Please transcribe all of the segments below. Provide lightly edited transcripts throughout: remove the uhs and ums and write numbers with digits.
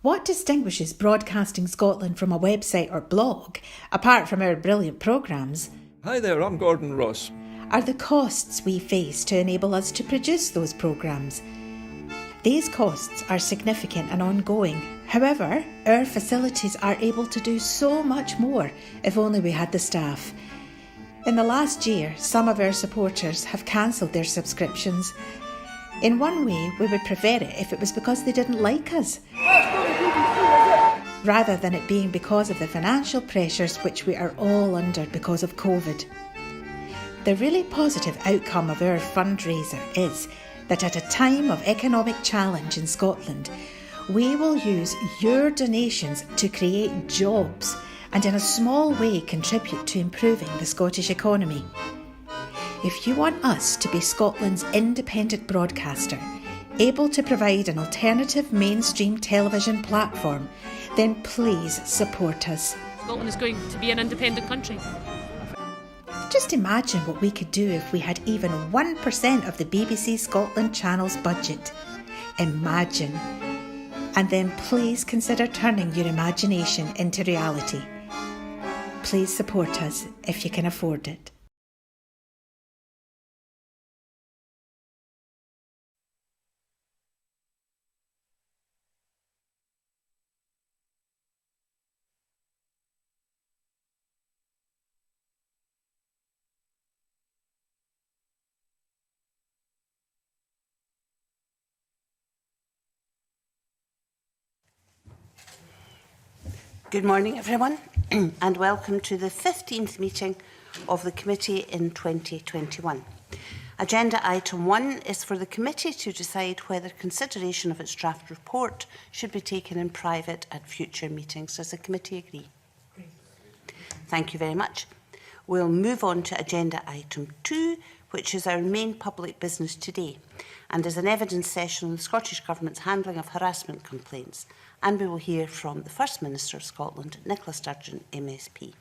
What distinguishes Broadcasting Scotland from a website or blog, apart from our brilliant programmes? Hi there, I'm Gordon Ross. Are the costs we face to enable us to produce those programmes. These costs are significant and ongoing. However, our facilities are able to do so much more if only we had the staff. In the last year, some of our supporters have cancelled their subscriptions. In one way, we would prefer it if it was because they didn't like us, rather than it being because of the financial pressures which we are all under because of COVID. The really positive outcome of our fundraiser is that at a time of economic challenge in Scotland, we will use your donations to create jobs and in a small way contribute to improving the Scottish economy. If you want us to be Scotland's independent broadcaster, able to provide an alternative mainstream television platform, then please support us. Scotland is going to be an independent country. Just imagine what we could do if we had even 1% of the BBC Scotland channel's budget. Imagine. And then please consider turning your imagination into reality. Please support us if you can afford it. Good morning, everyone, and welcome to the 15th meeting of the committee in 2021. Agenda item 1 is for the committee to decide whether consideration of its draft report should be taken in private at future meetings. Does the committee agree? Thank you very much. We'll move on to agenda item 2, which is our main public business today, and is an evidence session on the Scottish Government's handling of harassment complaints. And we will hear from the First Minister of Scotland, Nicola Sturgeon, MSP.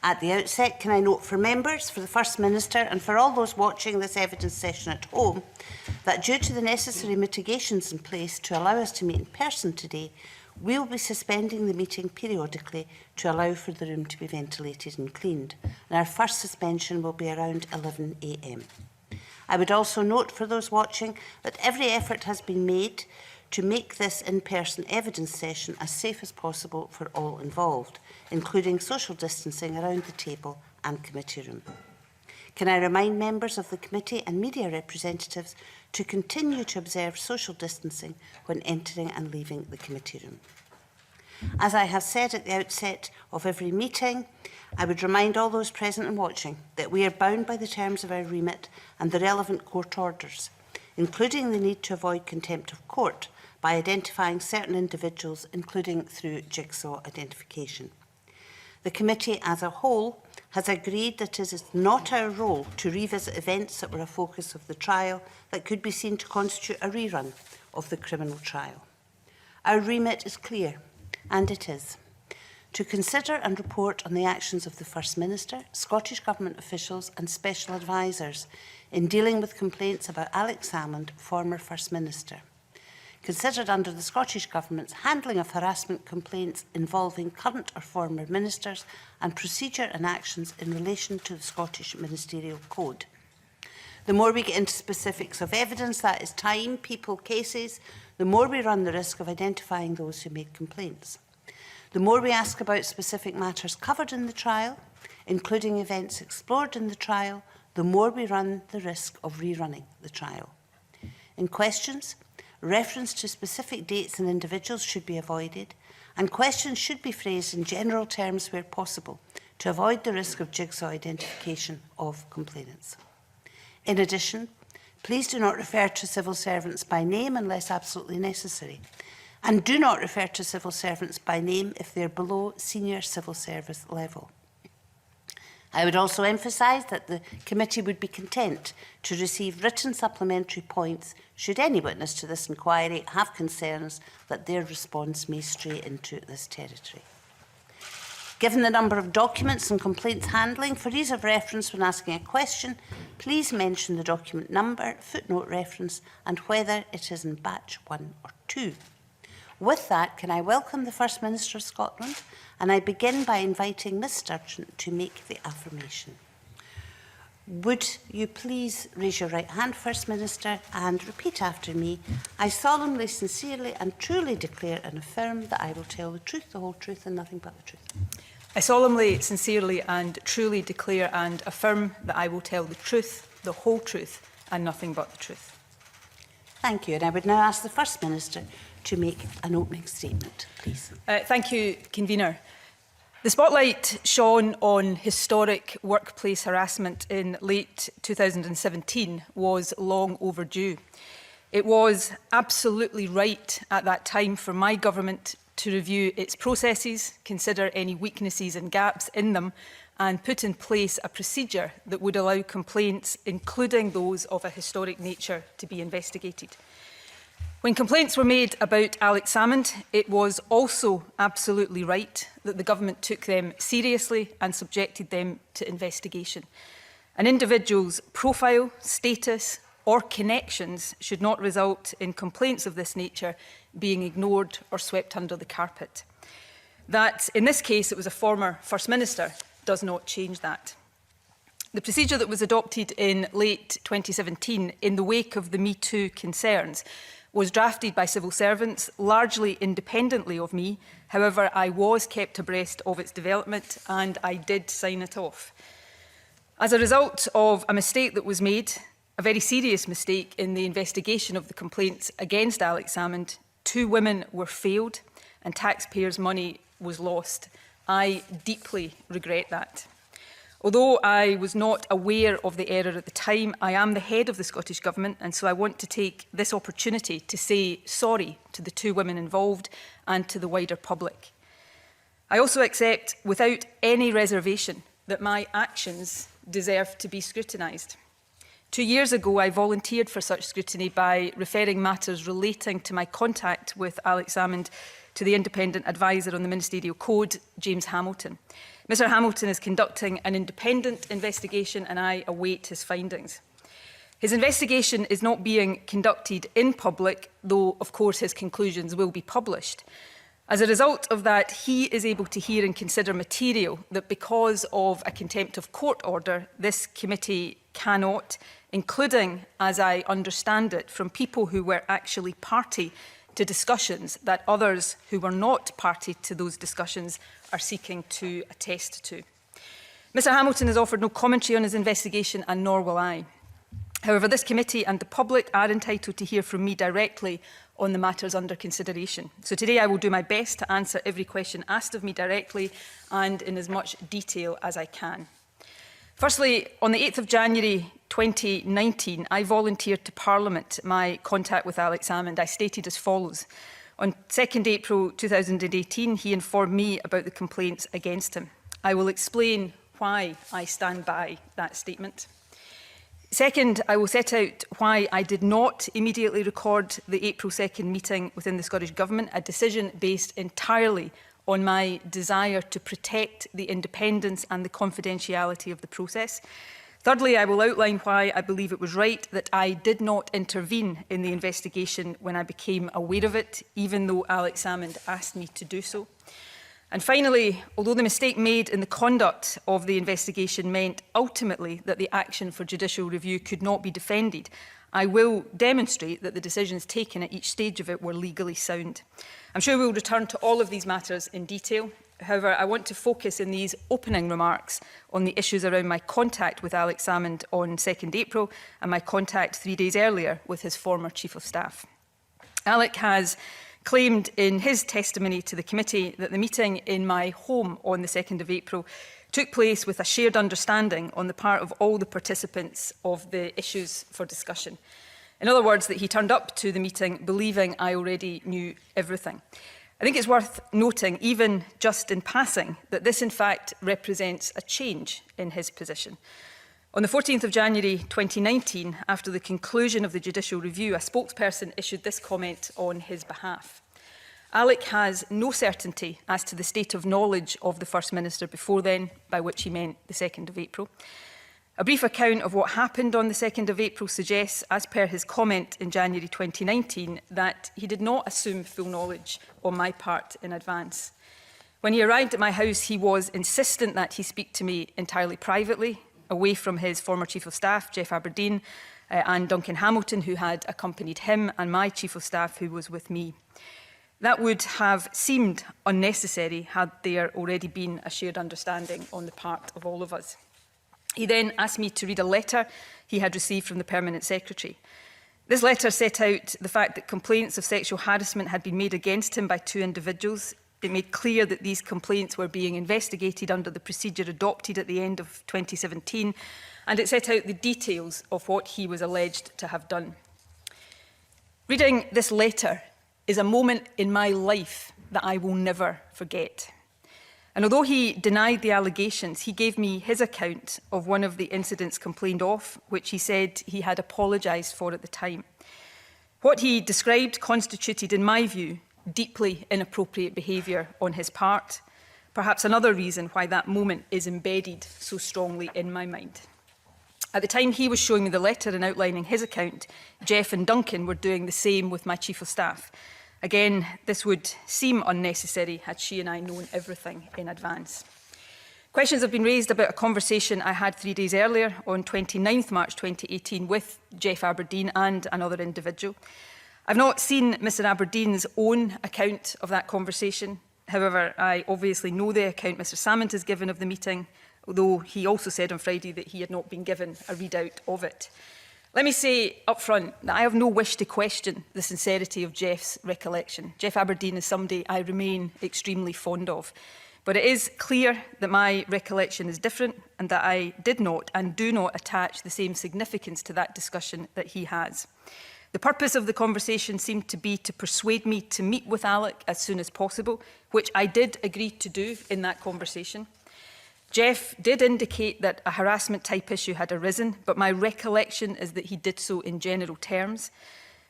At the outset, can I note for members, for the First Minister and for all those watching this evidence session at home, that due to the necessary mitigations in place to allow us to meet in person today, we will be suspending the meeting periodically to allow for the room to be ventilated and cleaned. And our first suspension will be around 11 a.m. I would also note for those watching that every effort has been made to make this in-person evidence session as safe as possible for all involved, including social distancing around the table and committee room. Can I remind members of the committee and media representatives to continue to observe social distancing when entering and leaving the committee room? As I have said at the outset of every meeting, I would remind all those present and watching that we are bound by the terms of our remit and the relevant court orders, including the need to avoid contempt of court by identifying certain individuals, including through jigsaw identification. The committee as a whole has agreed that it is not our role to revisit events that were a focus of the trial that could be seen to constitute a rerun of the criminal trial. Our remit is clear, and it is to consider and report on the actions of the First Minister, Scottish Government officials and special advisers in dealing with complaints about Alex Salmond, former First Minister. Considered under the Scottish Government's handling of harassment complaints involving current or former ministers and procedure and actions in relation to the Scottish Ministerial Code. The more we get into specifics of evidence, that is time, people, cases, the more we run the risk of identifying those who made complaints. The more we ask about specific matters covered in the trial, including events explored in the trial, the more we run the risk of rerunning the trial. In questions, reference to specific dates and individuals should be avoided, and questions should be phrased in general terms where possible to avoid the risk of jigsaw identification of complainants. In addition, please do not refer to civil servants by name unless absolutely necessary, and do not refer to civil servants by name if they are below senior civil service level. I would also emphasise that the committee would be content to receive written supplementary points should any witness to this inquiry have concerns that their response may stray into this territory. Given the number of documents and complaints handling, for ease of reference when asking a question, please mention the document number, footnote reference and whether it is in batch 1 or 2. With that, can I welcome the First Minister of Scotland? And I begin by inviting Ms Sturgeon to make the affirmation. Would you please raise your right hand, First Minister, and repeat after me? I solemnly, sincerely and truly declare and affirm that I will tell the truth, the whole truth and nothing but the truth. I solemnly, sincerely and truly declare and affirm that I will tell the truth, the whole truth and nothing but the truth. Thank you. And I would now ask the First Minister to make an opening statement, please. Thank you, Convener. The spotlight shone on historic workplace harassment in late 2017 was long overdue. It was absolutely right at that time for my government to review its processes, consider any weaknesses and gaps in them, and put in place a procedure that would allow complaints, including those of a historic nature, to be investigated. When complaints were made about Alex Salmond, it was also absolutely right that the government took them seriously and subjected them to investigation. An individual's profile, status or connections should not result in complaints of this nature being ignored or swept under the carpet. That, in this case, it was a former First Minister, does not change that. The procedure that was adopted in late 2017 in the wake of the Me Too concerns was drafted by civil servants, largely independently of me. However, I was kept abreast of its development and I did sign it off. As a result of a mistake that was made, a very serious mistake in the investigation of the complaints against Alex Salmond, 2 women were failed and taxpayers' money was lost. I deeply regret that. Although I was not aware of the error at the time, I am the head of the Scottish Government, and so I want to take this opportunity to say sorry to the 2 women involved and to the wider public. I also accept without any reservation that my actions deserve to be scrutinised. 2 years ago, I volunteered for such scrutiny by referring matters relating to my contact with Alex Salmond to the independent advisor on the Ministerial Code, James Hamilton. Mr Hamilton is conducting an independent investigation and I await his findings. His investigation is not being conducted in public, though of course his conclusions will be published. As a result of that, he is able to hear and consider material that, because of a contempt of court order, this committee cannot, including, as I understand it, from people who were actually party to discussions that others who were not party to those discussions are seeking to attest to. Mr Hamilton has offered no commentary on his investigation, and nor will I. However, this committee and the public are entitled to hear from me directly on the matters under consideration. So today I will do my best to answer every question asked of me directly and in as much detail as I can. Firstly, on the 8th of January 2019, I volunteered to Parliament my contact with Alex Salmond. I stated as follows. On 2nd April 2018, he informed me about the complaints against him. I will explain why I stand by that statement. Second, I will set out why I did not immediately record the April 2nd meeting within the Scottish Government, a decision based entirely on my desire to protect the independence and the confidentiality of the process. Thirdly, I will outline why I believe it was right that I did not intervene in the investigation when I became aware of it, even though Alex Salmond asked me to do so. And finally, although the mistake made in the conduct of the investigation meant ultimately that the action for judicial review could not be defended, I will demonstrate that the decisions taken at each stage of it were legally sound. I'm sure we will return to all of these matters in detail. However, I want to focus in these opening remarks on the issues around my contact with Alex Salmond on 2nd April and my contact 3 days earlier with his former Chief of Staff. Alec has claimed in his testimony to the committee that the meeting in my home on the 2nd of April took place with a shared understanding on the part of all the participants of the issues for discussion. In other words, that he turned up to the meeting believing I already knew everything. I think it's worth noting, even just in passing, that this in fact represents a change in his position. On the 14th of January 2019, after the conclusion of the judicial review, a spokesperson issued this comment on his behalf. Alec has no certainty as to the state of knowledge of the First Minister before then, by which he meant the 2nd of April. A brief account of what happened on the 2nd of April suggests, as per his comment in January 2019, that he did not assume full knowledge on my part in advance. When he arrived at my house, he was insistent that he speak to me entirely privately, away from his former Chief of Staff, Jeff Aberdeen, and Duncan Hamilton, who had accompanied him, and my Chief of Staff, who was with me. That would have seemed unnecessary had there already been a shared understanding on the part of all of us. He then asked me to read a letter he had received from the Permanent Secretary. This letter set out the fact that complaints of sexual harassment had been made against him by 2 individuals. It made clear that these complaints were being investigated under the procedure adopted at the end of 2017, and it set out the details of what he was alleged to have done. Reading this letter is a moment in my life that I will never forget. And although he denied the allegations, he gave me his account of one of the incidents complained of, which he said he had apologised for at the time. What he described constituted, in my view, deeply inappropriate behaviour on his part, perhaps another reason why that moment is embedded so strongly in my mind. At the time he was showing me the letter and outlining his account, Jeff and Duncan were doing the same with my Chief of Staff. Again, this would seem unnecessary had she and I known everything in advance. Questions have been raised about a conversation I had 3 days earlier on 29th March 2018 with Jeff Aberdeen and another individual. I've not seen Mr Aberdeen's own account of that conversation. However, I obviously know the account Mr Salmond has given of the meeting, although he also said on Friday that he had not been given a readout of it. Let me say up front that I have no wish to question the sincerity of Jeff's recollection. Jeff Aberdeen is somebody I remain extremely fond of. But it is clear that my recollection is different and that I did not and do not attach the same significance to that discussion that he has. The purpose of the conversation seemed to be to persuade me to meet with Alec as soon as possible, which I did agree to do in that conversation. Jeff did indicate that a harassment type issue had arisen, but my recollection is that he did so in general terms.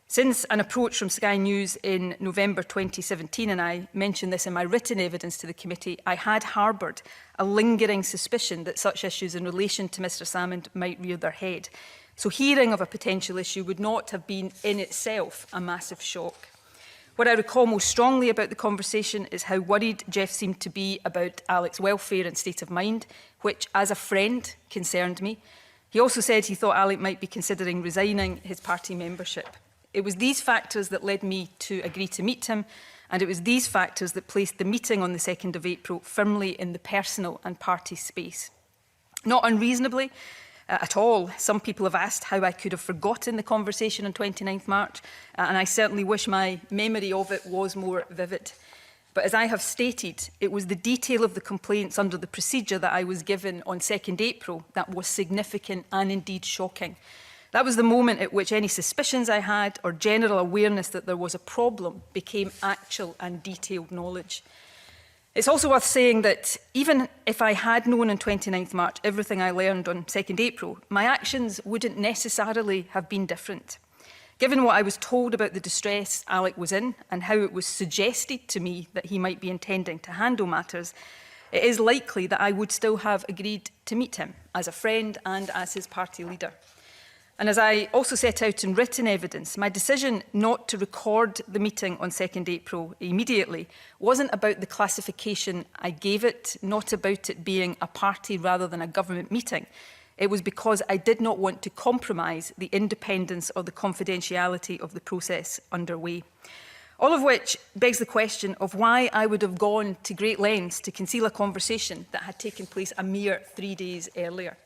Since an approach from Sky News in November 2017, and I mentioned this in my written evidence to the committee, I had harboured a lingering suspicion that such issues in relation to Mr Salmond might rear their head. So hearing of a potential issue would not have been in itself a massive shock. What I recall most strongly about the conversation is how worried Jeff seemed to be about Alec's welfare and state of mind, which, as a friend, concerned me. He also said he thought Alec might be considering resigning his party membership. It was these factors that led me to agree to meet him, and it was these factors that placed the meeting on the 2nd of April firmly in the personal and party space. Not unreasonably, at all. Some people have asked how I could have forgotten the conversation on 29th March, and I certainly wish my memory of it was more vivid. But as I have stated, it was the detail of the complaints under the procedure that I was given on 2nd April that was significant and indeed shocking. That was the moment at which any suspicions I had or general awareness that there was a problem became actual and detailed knowledge. It's also worth saying that even if I had known on 29th March everything I learned on 2nd April, my actions wouldn't necessarily have been different. Given what I was told about the distress Alec was in and how it was suggested to me that he might be intending to handle matters, it is likely that I would still have agreed to meet him as a friend and as his party leader. And as I also set out in written evidence, my decision not to record the meeting on 2nd April immediately wasn't about the classification I gave it, not about it being a party rather than a government meeting. It was because I did not want to compromise the independence or the confidentiality of the process underway. All of which begs the question of why I would have gone to great lengths to conceal a conversation that had taken place a mere 3 days earlier.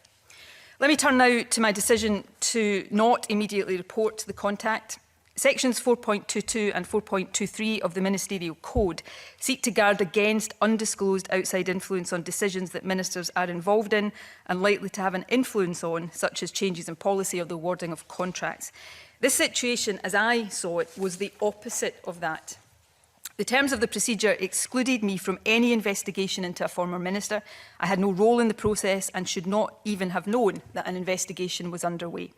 Let me turn now to my decision to not immediately report the contact. Sections 4.22 and 4.23 of the Ministerial Code seek to guard against undisclosed outside influence on decisions that ministers are involved in and likely to have an influence on, such as changes in policy or the awarding of contracts. This situation, as I saw it, was the opposite of that. The terms of the procedure excluded me from any investigation into a former minister. I had no role in the process and should not even have known that an investigation was underway.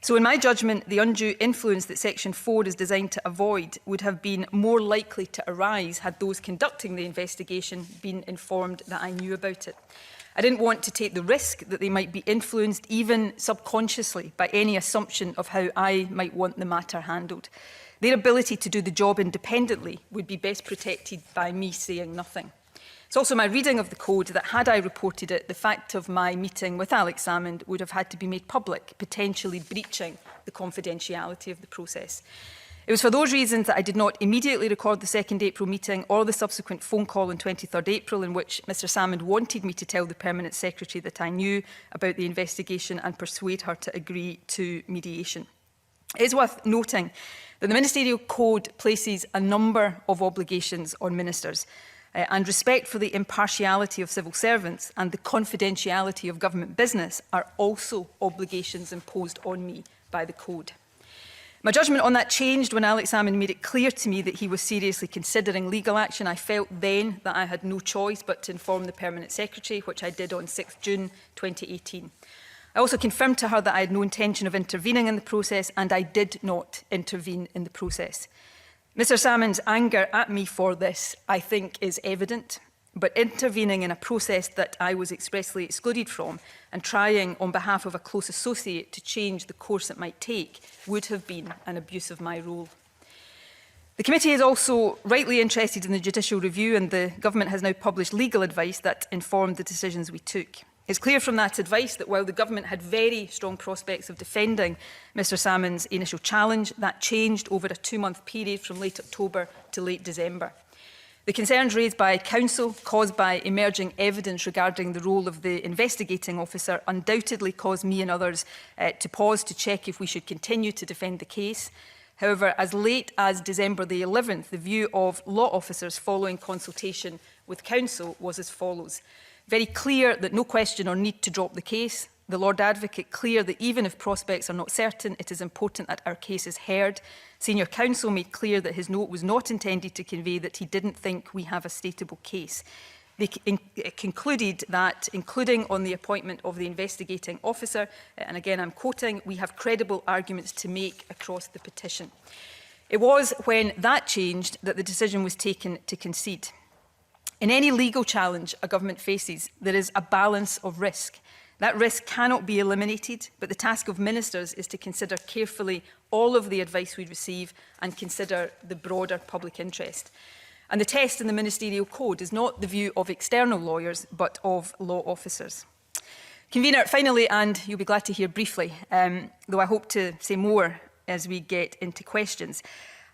So in my judgment, the undue influence that Section 4 is designed to avoid would have been more likely to arise had those conducting the investigation been informed that I knew about it. I didn't want to take the risk that they might be influenced, even subconsciously, by any assumption of how I might want the matter handled. Their ability to do the job independently would be best protected by me saying nothing. It's also my reading of the code that had I reported it, the fact of my meeting with Alex Salmond would have had to be made public, potentially breaching the confidentiality of the process. It was for those reasons that I did not immediately record the 2nd April meeting or the subsequent phone call on 23rd April in which Mr Salmond wanted me to tell the Permanent Secretary that I knew about the investigation and persuade her to agree to mediation. It is worth noting that the Ministerial Code places a number of obligations on ministers, and respect for the impartiality of civil servants and the confidentiality of government business are also obligations imposed on me by the Code. My judgment on that changed when Alex Salmond made it clear to me that he was seriously considering legal action. I felt then that I had no choice but to inform the Permanent Secretary, which I did on 6 June 2018. I also confirmed to her that I had no intention of intervening in the process, and I did not intervene in the process. Mr Salmond's anger at me for this, I think, is evident. But intervening in a process that I was expressly excluded from and trying on behalf of a close associate to change the course it might take would have been an abuse of my role. The committee is also rightly interested in the judicial review, and the government has now published legal advice that informed the decisions we took. It's clear from that advice that while the government had very strong prospects of defending Mr Salmond's initial challenge, that changed over a 2-month period from late October to late December. The concerns raised by Council, caused by emerging evidence regarding the role of the investigating officer, undoubtedly caused me and others to pause to check if we should continue to defend the case. However, as late as December the 11th, the view of law officers following consultation with Council was as follows. Very clear that no question or need to drop the case. The Lord Advocate clear that even if prospects are not certain, it is important that our case is heard. Senior Counsel made clear that his note was not intended to convey that he didn't think we have a stateable case. They concluded that, including on the appointment of the investigating officer, and again I'm quoting, we have credible arguments to make across the petition. It was when that changed that the decision was taken to concede. In any legal challenge a government faces, there is a balance of risk. That risk cannot be eliminated, but the task of ministers is to consider carefully all of the advice we receive and consider the broader public interest. And the test in the Ministerial Code is not the view of external lawyers, but of law officers. Convener, finally, and you'll be glad to hear briefly, though I hope to say more as we get into questions,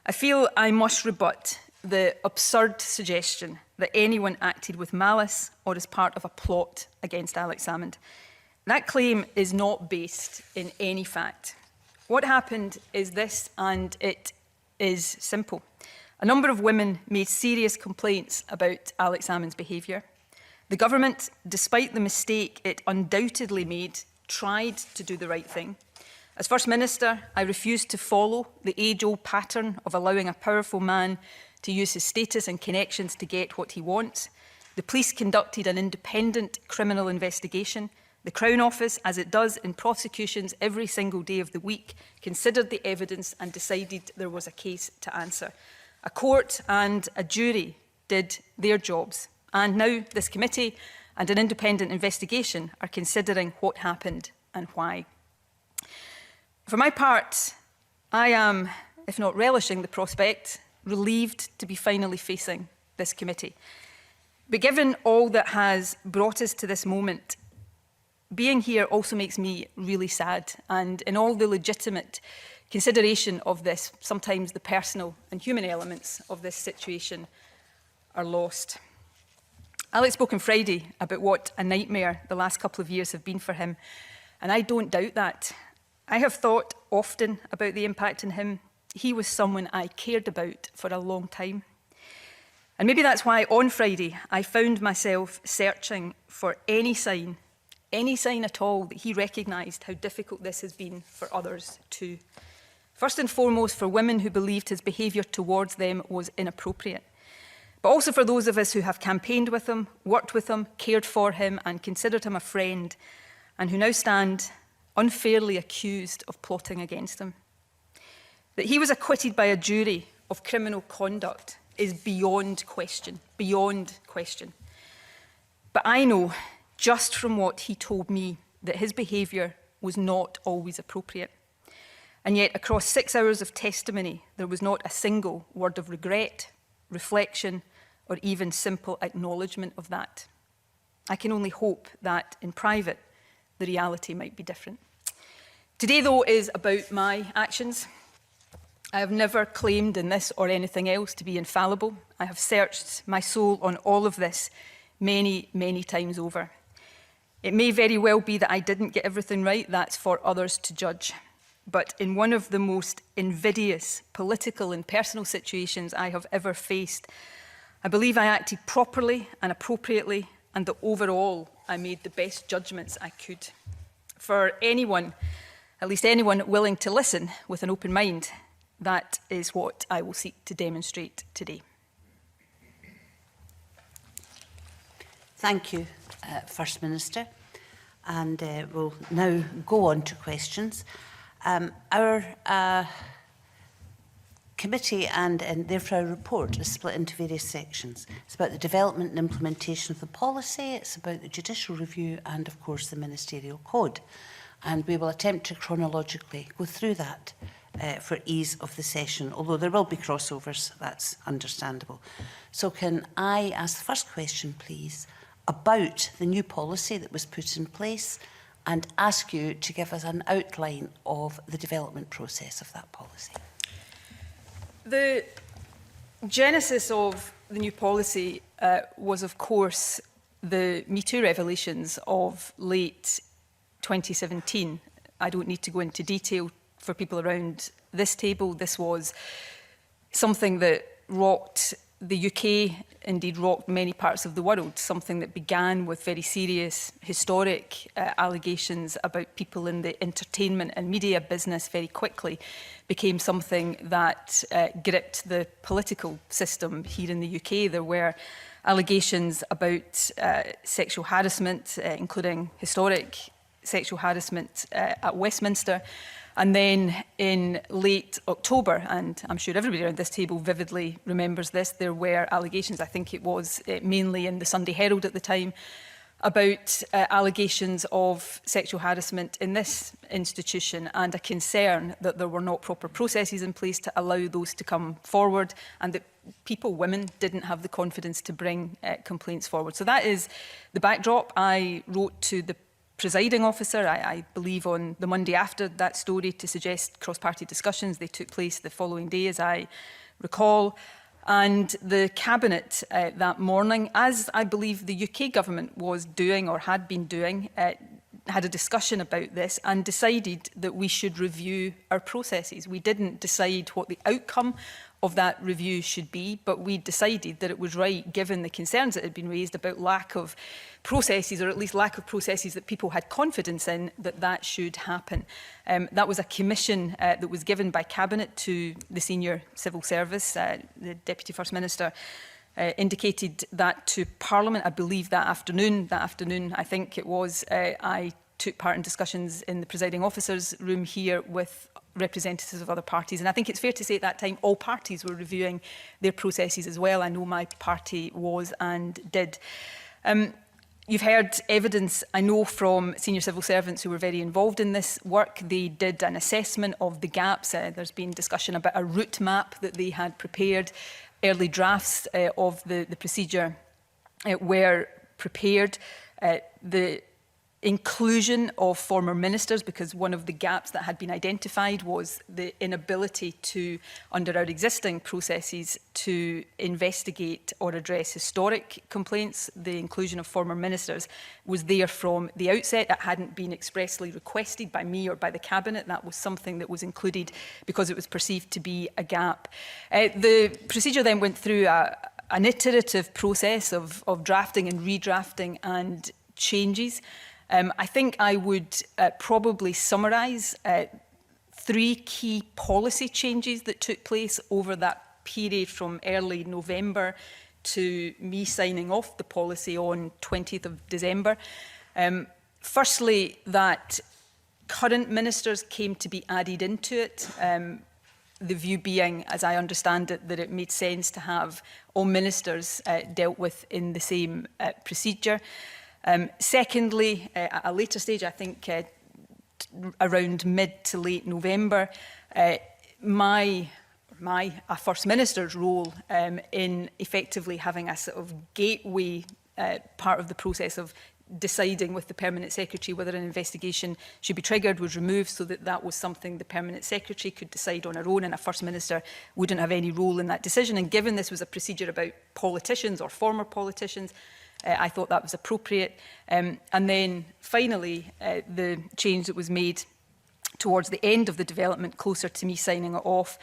I feel I must rebut the absurd suggestion that anyone acted with malice or as part of a plot against Alex Salmond. That claim is not based in any fact. What happened is this, and it is simple. A number of women made serious complaints about Alex Salmond's behaviour. The government, despite the mistake it undoubtedly made, tried to do the right thing. As First Minister, I refused to follow the age-old pattern of allowing a powerful man to use his status and connections to get what he wants. The police conducted an independent criminal investigation. The Crown Office, as it does in prosecutions every single day of the week, considered the evidence and decided there was a case to answer. A court and a jury did their jobs. And now this committee and an independent investigation are considering what happened and why. For my part, I am, if not relishing the prospect, relieved to be finally facing this committee. But given all that has brought us to this moment, being here also makes me really sad, and in all the legitimate consideration of this, sometimes the personal and human elements of this situation are lost. Alex spoke on Friday about what a nightmare the last couple of years have been for him, and I don't doubt that. I have thought often about the impact on him. He was someone I cared about for a long time. And maybe that's why on Friday I found myself searching for any sign at all that he recognised how difficult this has been for others too. First and foremost for women who believed his behaviour towards them was inappropriate, but also for those of us who have campaigned with him, worked with him, cared for him and considered him a friend, and who now stand unfairly accused of plotting against him. That he was acquitted by a jury of criminal conduct is beyond question, beyond question. But I know just from what he told me that his behaviour was not always appropriate. And yet, across 6 hours of testimony, there was not a single word of regret, reflection, or even simple acknowledgement of that. I can only hope that in private, the reality might be different. Today, though, is about my actions. I have never claimed in this or anything else to be infallible. I have searched my soul on all of this many, many times over. It may very well be that I didn't get everything right. That's for others to judge. But in one of the most invidious political and personal situations I have ever faced, I believe I acted properly and appropriately, and that overall I made the best judgments I could. For anyone, at least anyone willing to listen with an open mind, that is what I will seek to demonstrate today. Thank you, First Minister. And we'll now go on to questions. Our committee and therefore our report is split into various sections. It's about the development and implementation of the policy, it's about the judicial review and, of course, the ministerial code. And we will attempt to chronologically go through that for ease of the session, although there will be crossovers, that's understandable. So can I ask the first question, please, about the new policy that was put in place, and ask you to give us an outline of the development process of that policy. The genesis of the new policy was, of course, the Me Too revelations of late 2017. I don't need to go into detail for people around this table. This was something that rocked the UK, indeed rocked many parts of the world, something that began with very serious historic allegations about people in the entertainment and media business very quickly became something that gripped the political system here in the UK. There were allegations about sexual harassment, including historic sexual harassment at Westminster. And then in late October, and I'm sure everybody around this table vividly remembers this, there were allegations, I think it was mainly in the Sunday Herald at the time, about allegations of sexual harassment in this institution and a concern that there were not proper processes in place to allow those to come forward, and that people, women, didn't have the confidence to bring complaints forward. So that is the backdrop. I wrote to the presiding officer, I believe on the Monday after that story, to suggest cross-party discussions. They took place the following day, as I recall. And the Cabinet that morning, as I believe the UK government was doing or had been doing, had a discussion about this and decided that we should review our processes. We didn't decide what the outcome of that review should be, but we decided that it was right, given the concerns that had been raised about lack of processes, or at least lack of processes that people had confidence in, that that should happen. That was a commission that was given by Cabinet to the senior civil service. The Deputy First Minister indicated that to Parliament, I believe that afternoon, I think it was, I took part in discussions in the presiding officer's room here with representatives of other parties. And I think it's fair to say at that time all parties were reviewing their processes as well. I know my party was and did. You've heard evidence, I know, from senior civil servants who were very involved in this work. They did an assessment of the gaps. There's been discussion about a route map that they had prepared. Early drafts of the procedure were prepared. The inclusion of former ministers, because one of the gaps that had been identified was the inability to, under our existing processes, to investigate or address historic complaints. The inclusion of former ministers was there from the outset. That hadn't been expressly requested by me or by the Cabinet. That was something that was included because it was perceived to be a gap. The procedure then went through an iterative process of drafting and redrafting and changes. I think I would probably summarise 3 key policy changes that took place over that period from early November to me signing off the policy on 20th of December. Firstly, that current ministers came to be added into it. The view being, as I understand it, that it made sense to have all ministers dealt with in the same procedure. Secondly, at a later stage, I think around mid to late November, a First Minister's role in effectively having a sort of gateway part of the process of deciding with the Permanent Secretary whether an investigation should be triggered was removed, so that that was something the Permanent Secretary could decide on her own, and a First Minister wouldn't have any role in that decision. And given this was a procedure about politicians or former politicians, I thought that was appropriate. And then finally, the change that was made towards the end of the development, closer to me signing it off,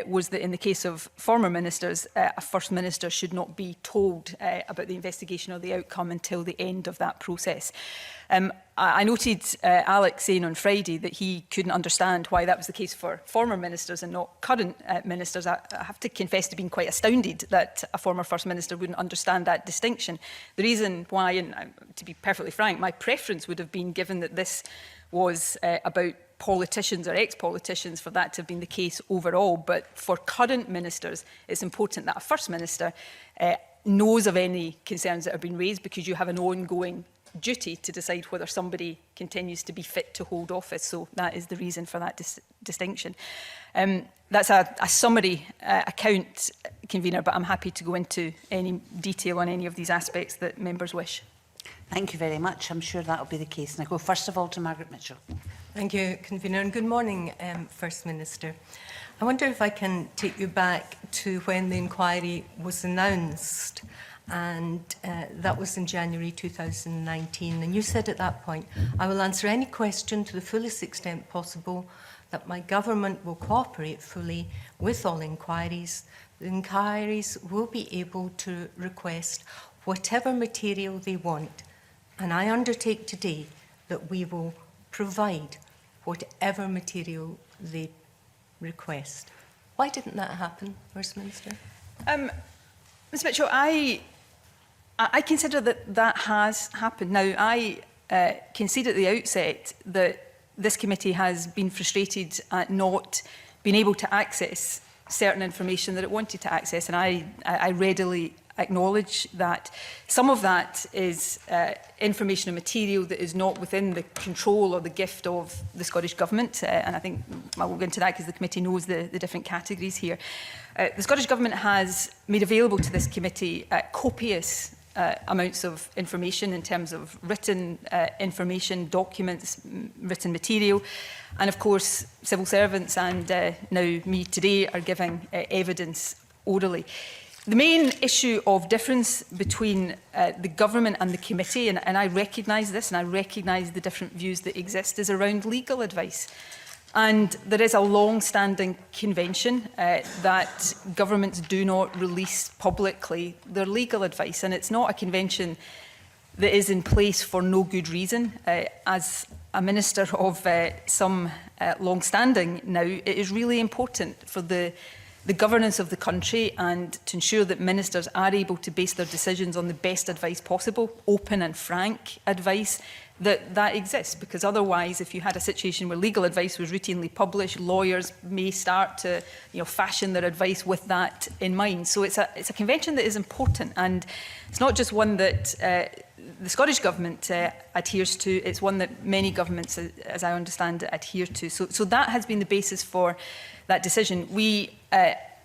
was that in the case of former ministers, a First Minister should not be told about the investigation or the outcome until the end of that process. I noted Alex saying on Friday that he couldn't understand why that was the case for former ministers and not current ministers. I have to confess to being quite astounded that a former First Minister wouldn't understand that distinction. The reason why, and to be perfectly frank, my preference would have been, given that this was about politicians or ex-politicians, for that to have been the case overall. But for current ministers, it's important that a First Minister knows of any concerns that have been raised, because you have an ongoing duty to decide whether somebody continues to be fit to hold office. So that is the reason for that distinction. That's a summary account, Convener, but I'm happy to go into any detail on any of these aspects that members wish. Thank you very much. I'm sure that will be the case. And I go first of all to Margaret Mitchell. Thank you, Convener, and good morning, First Minister. I wonder if I can take you back to when the inquiry was announced, and that was in January 2019. And you said at that point, I will answer any question to the fullest extent possible, that my government will cooperate fully with all inquiries. The inquiries will be able to request whatever material they want. And I undertake today that we will provide whatever material they request. Why didn't that happen, First Minister? Ms Mitchell, I consider that has happened. Now, I concede at the outset that this committee has been frustrated at not being able to access certain information that it wanted to access, and I readily acknowledge that. Some of that is information and material that is not within the control or the gift of the Scottish Government, and I think I will go into that because the committee knows the different categories here. The Scottish Government has made available to this committee copious amounts of information in terms of written information, documents, written material, and of course civil servants and now me today are giving evidence orally. The main issue of difference between the government and the committee, and I recognise this and I recognise the different views that exist, is around legal advice. And there is a long-standing convention that governments do not release publicly their legal advice, and it's not a convention that is in place for no good reason. As a minister of some long-standing now, it is really important for the governance of the country and to ensure that ministers are able to base their decisions on the best advice possible, open and frank advice, that exists. Because otherwise, if you had a situation where legal advice was routinely published, lawyers may start to fashion their advice with that in mind. So it's a convention that is important, and it's not just one that the Scottish Government adheres to, it's one that many governments, as I understand it, adhere to. So that has been the basis for that decision.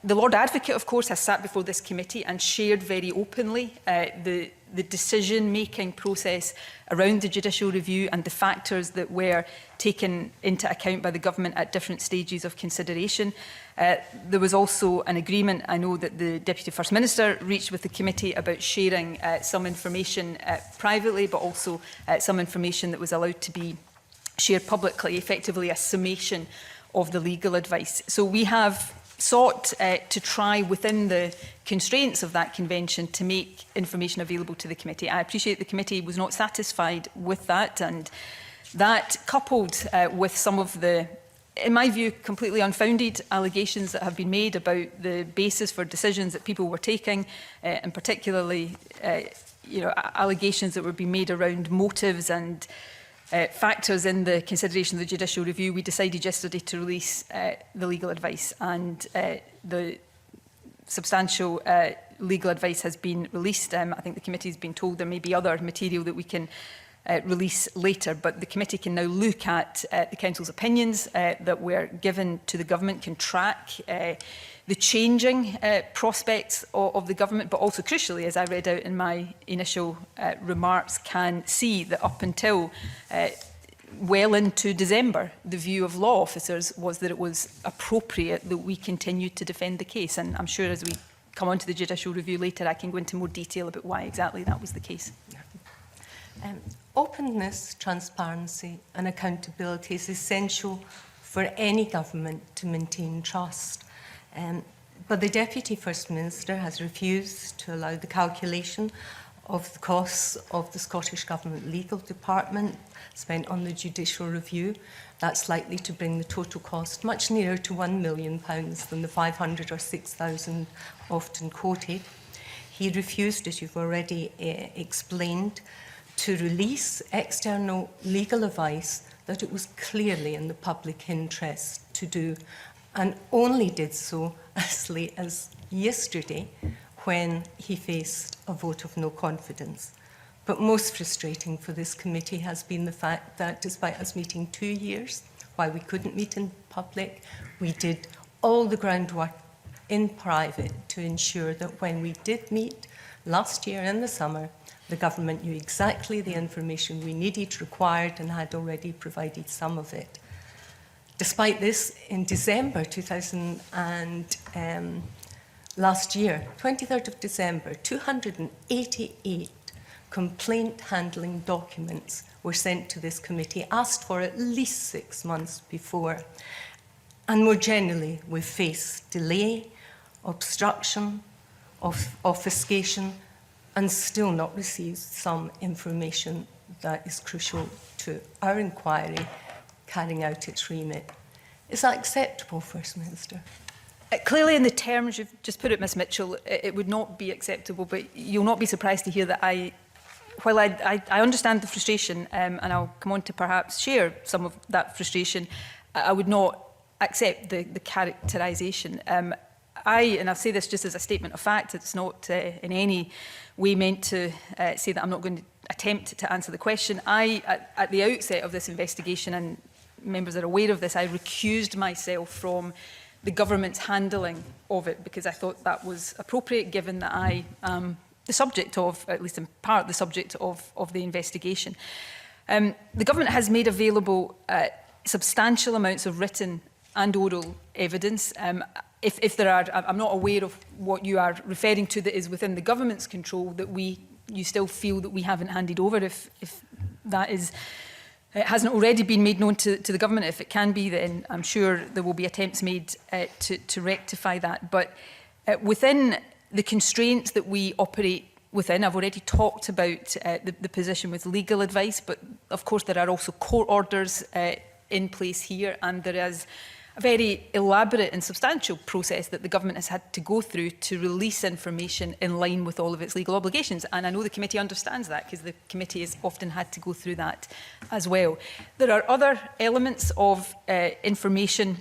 The Lord Advocate, of course, has sat before this committee and shared very openly the decision-making process around the judicial review and the factors that were taken into account by the government at different stages of consideration. There was also an agreement, I know, that the Deputy First Minister reached with the committee about sharing some information privately, but also some information that was allowed to be shared publicly, effectively a summation of the legal advice. So we have sought to try, within the constraints of that convention, to make information available to the committee. I appreciate the committee was not satisfied with that, and that, coupled with some of the, in my view, completely unfounded allegations that have been made about the basis for decisions that people were taking, and particularly allegations that were being made around motives and factors in the consideration of the judicial review, we decided yesterday to release the legal advice, and the substantial legal advice has been released. I think the committee has been told there may be other material that we can release later, but the committee can now look at the Council's opinions that were given to the government, can track the changing prospects of the government, but also crucially, as I read out in my initial remarks, can see that up until well into December, the view of law officers was that it was appropriate that we continued to defend the case. And I'm sure as we come on to the judicial review later, I can go into more detail about why exactly that was the case. Openness, transparency and accountability is essential for any government to maintain trust. But the Deputy First Minister has refused to allow the calculation of the costs of the Scottish Government Legal Department spent on the judicial review. That's likely to bring the total cost much nearer to £1 million than the 500 or 6,000 often quoted. He refused, as you've already explained, to release external legal advice that it was clearly in the public interest to do, and only did so as late as yesterday when he faced a vote of no confidence. But most frustrating for this committee has been the fact that despite us meeting 2 years, while we couldn't meet in public, we did all the groundwork in private to ensure that when we did meet last year in the summer, the government knew exactly the information we needed, required, and had already provided some of it. Despite this, in December 2000 last year, 23rd of December, 288 complaint handling documents were sent to this committee, asked for at least 6 months before. And more generally, we've faced delay, obstruction, obfuscation, and still not received some information that is crucial to our inquiry carrying out its remit. Is that acceptable, First Minister? Clearly, in the terms you've just put it, Ms Mitchell, it would not be acceptable, but you'll not be surprised to hear that while I understand the frustration, and I'll come on to perhaps share some of that frustration, I would not accept the characterisation. And I'll say this just as a statement of fact, it's not in any way meant to say that I'm not going to attempt to answer the question. At the outset of this investigation, and members are aware of this, I recused myself from the government's handling of it because I thought that was appropriate given that I am the subject of, at least in part, the subject of the investigation. The government has made available substantial amounts of written and oral evidence. If there are, I'm not aware of what you are referring to that is within the government's control that you still feel that we haven't handed over. If that is, it hasn't already been made known to the government. If it can be, then I'm sure there will be attempts made to rectify that. But within the constraints that we operate within, I've already talked about the position with legal advice, but of course there are also court orders in place here, and there is a very elaborate and substantial process that the government has had to go through to release information in line with all of its legal obligations. And I know the committee understands that because the committee has often had to go through that as well. There are other elements of information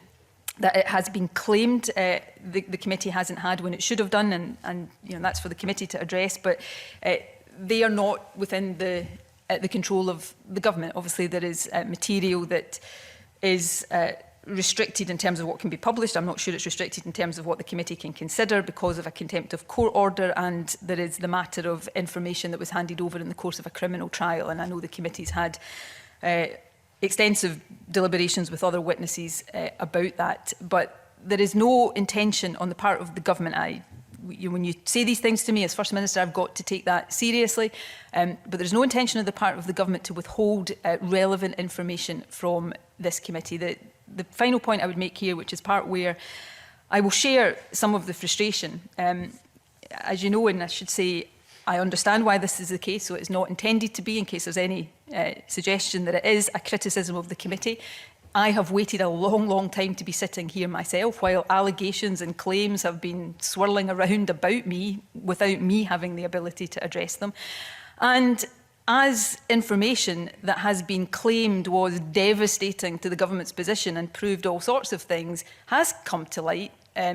that it has been claimed the committee hasn't had when it should have done, and you know, that's for the committee to address, but they are not within the control of the government. Obviously, there is material that is restricted in terms of what can be published. I'm not sure it's restricted in terms of what the committee can consider because of a contempt of court order, and there is the matter of information that was handed over in the course of a criminal trial, and I know the committee's had extensive deliberations with other witnesses about that, but there is no intention on the part of the government. When you say these things to me as First Minister, I've got to take that seriously, but there's no intention on the part of the government to withhold relevant information from this committee. The final point I would make here, which is part where I will share some of the frustration, as you know, and I should say, I understand why this is the case, so it's not intended to be, in case there's any suggestion that it is a criticism of the committee. I have waited a long, long time to be sitting here myself, while allegations and claims have been swirling around about me without me having the ability to address them. And as information that has been claimed was devastating to the government's position and proved all sorts of things has come to light,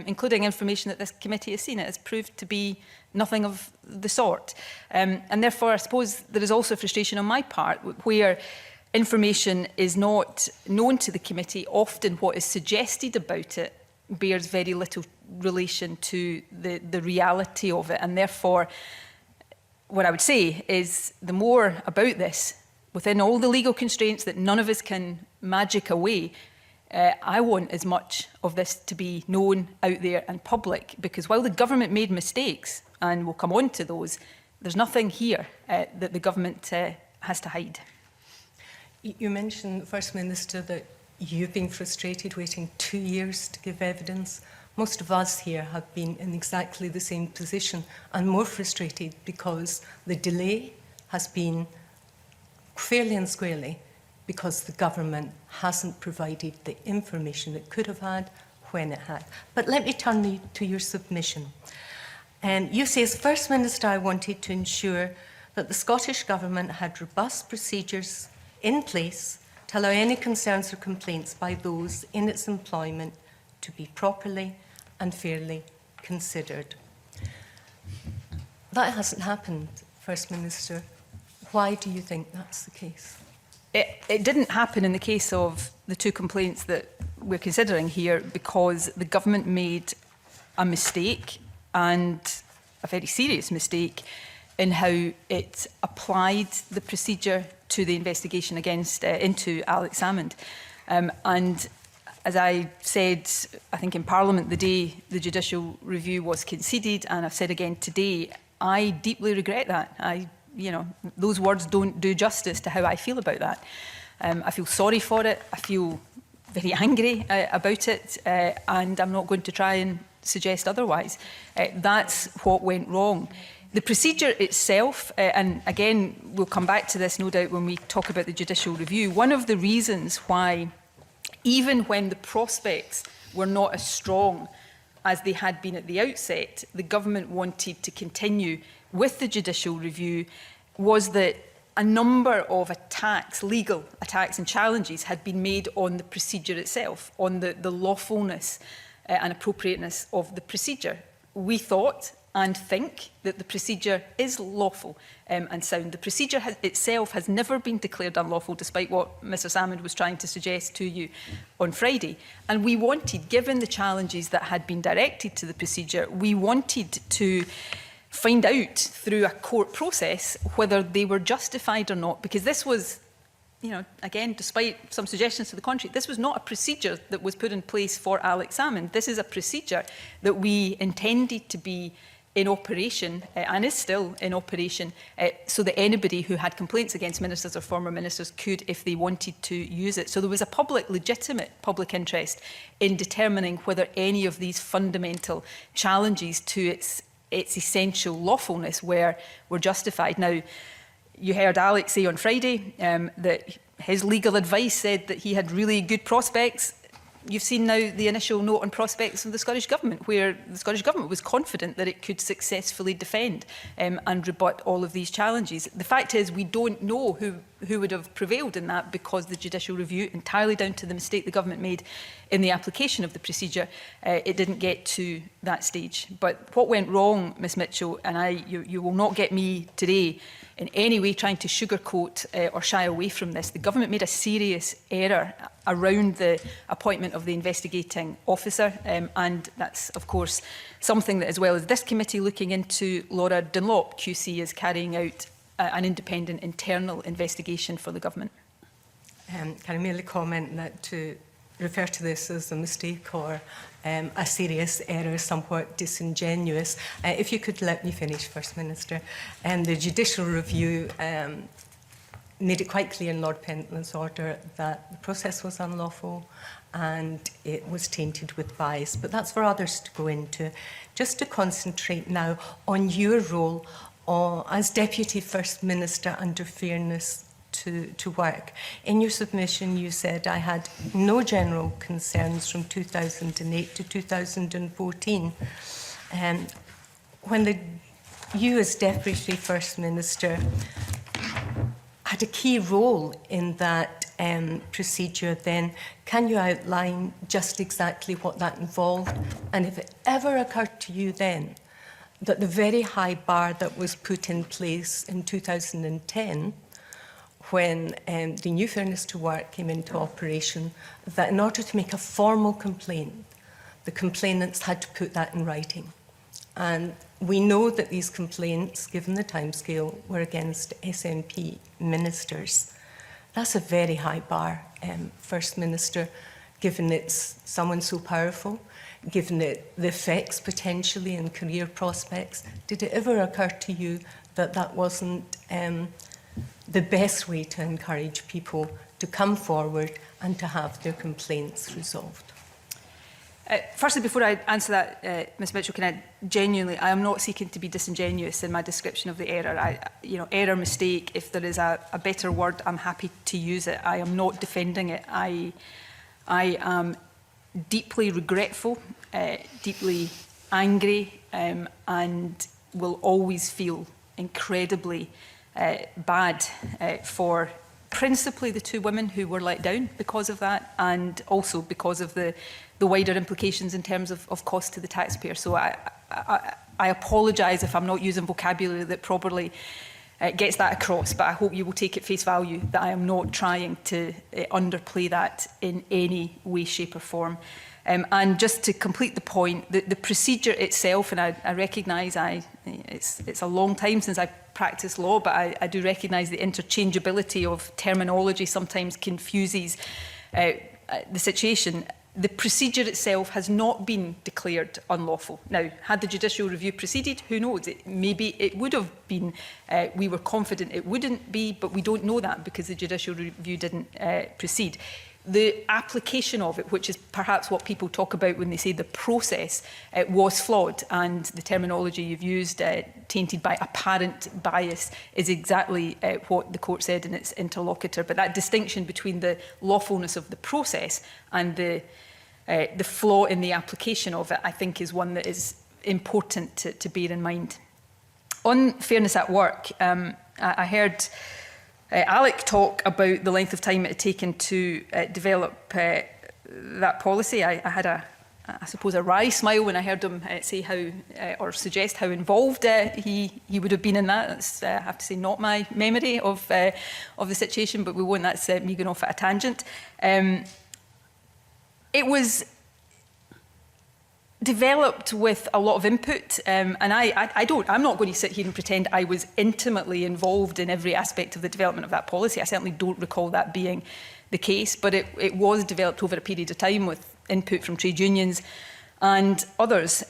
including information that this committee has seen. It has proved to be nothing of the sort. And therefore, I suppose there is also frustration on my part where information is not known to the committee. Often what is suggested about it bears very little relation to the reality of it. And therefore, what I would say is the more about this, within all the legal constraints that none of us can magic away, I want as much of this to be known out there and public, because while the government made mistakes, and we'll come on to those, there's nothing here that the government has to hide. You mentioned, First Minister, that you've been frustrated waiting 2 years to give evidence. Most of us here have been in exactly the same position and more frustrated because the delay has been fairly and squarely because the government hasn't provided the information it could have had when it had. But let me turn to your submission. You say, as First Minister, I wanted to ensure that the Scottish Government had robust procedures in place to allow any concerns or complaints by those in its employment to be properly and fairly considered. That hasn't happened, First Minister. Why do you think that's the case? It didn't happen in the case of the two complaints that we're considering here because the government made a mistake, and a very serious mistake, in how it applied the procedure to the investigation into Alex Salmond. And as I said, I think in Parliament the day the judicial review was conceded, and I've said again today, I deeply regret that. Those words don't do justice to how I feel about that. I feel sorry for it. I feel very angry about it, and I'm not going to try and suggest otherwise. That's what went wrong. The procedure itself, and again, we'll come back to this no doubt when we talk about the judicial review, one of the reasons why, even when the prospects were not as strong as they had been at the outset, the government wanted to continue with the judicial review was that a number of attacks, legal attacks and challenges had been made on the procedure itself, on the lawfulness and appropriateness of the procedure. We thought and think that the procedure is lawful and sound. The procedure itself has never been declared unlawful, despite what Mr Salmond was trying to suggest to you on Friday. And we wanted, given the challenges that had been directed to the procedure, we wanted to find out through a court process whether they were justified or not, because this was, again, despite some suggestions to the contrary, this was not a procedure that was put in place for Alex Salmond. This is a procedure that we intended to be in operation and is still in operation so that anybody who had complaints against ministers or former ministers could, if they wanted to, use it. So there was a legitimate public interest in determining whether any of these fundamental challenges to its essential lawfulness were justified. Now, you heard Alex say on Friday that his legal advice said that he had really good prospects. You've seen now the initial note on prospects of the Scottish Government, where the Scottish Government was confident that it could successfully defend and rebut all of these challenges. The fact is, we don't know who would have prevailed in that, because the judicial review, entirely down to the mistake the government made in the application of the procedure, it didn't get to that stage. But what went wrong, Ms Mitchell, and you will not get me today in any way trying to sugarcoat or shy away from this. The government made a serious error around the appointment of the investigating officer, and that's, of course, something that, as well as this committee looking into, Laura Dunlop QC is carrying out an independent internal investigation for the government. Can I merely comment that to refer to this as a mistake or a serious error, somewhat disingenuous? If you could let me finish, First Minister. The judicial review made it quite clear in Lord Pentland's order that the process was unlawful and it was tainted with bias. But that's for others to go into. Just to concentrate now on your role as Deputy First Minister under fairness to work. In your submission, you said, I had no general concerns from 2008 to 2014. When you as Deputy First Minister had a key role in that procedure then, can you outline just exactly what that involved? And if it ever occurred to you then that the very high bar that was put in place in 2010 when the new Fairness to Work came into operation, that in order to make a formal complaint, the complainants had to put that in writing. And we know that these complaints, given the timescale, were against SNP ministers. That's a very high bar, First Minister, given it's someone so powerful, given it the effects potentially in career prospects. Did it ever occur to you that that wasn't the best way to encourage people to come forward and to have their complaints resolved? Firstly, before I answer that, Ms Mitchell, I am not seeking to be disingenuous in my description of the error. Error, mistake, if there is a better word, I'm happy to use it. I am not defending it. I am deeply regretful, deeply angry, and will always feel incredibly bad for principally the two women who were let down because of that, and also because of the wider implications in terms of cost to the taxpayer. So I apologise if I'm not using vocabulary that properly gets that across, but I hope you will take at face value that I am not trying to underplay that in any way, shape or form. And just to complete the point, the procedure itself, and I recognise it's a long time since I practiced law, but I do recognise the interchangeability of terminology sometimes confuses the situation. The procedure itself has not been declared unlawful. Now, had the judicial review proceeded, who knows? Maybe it would have been. We were confident it wouldn't be, but we don't know that because the judicial review didn't proceed. The application of it, which is perhaps what people talk about when they say the process, was flawed, and the terminology you've used, tainted by apparent bias, is exactly what the court said in its interlocutor. But that distinction between the lawfulness of the process and the flaw in the application of it, I think, is one that is important to bear in mind. On fairness at work, I heard Alec talk about the length of time it had taken to develop that policy. I had I suppose, a wry smile when I heard him say how, or suggest how involved he would have been in that. That's, I have to say, not my memory of the situation, but we won't. That's me going off at a tangent. It was developed with a lot of input, and I'm not going to sit here and pretend I was intimately involved in every aspect of the development of that policy. I certainly don't recall that being the case, but it was developed over a period of time with input from trade unions and others.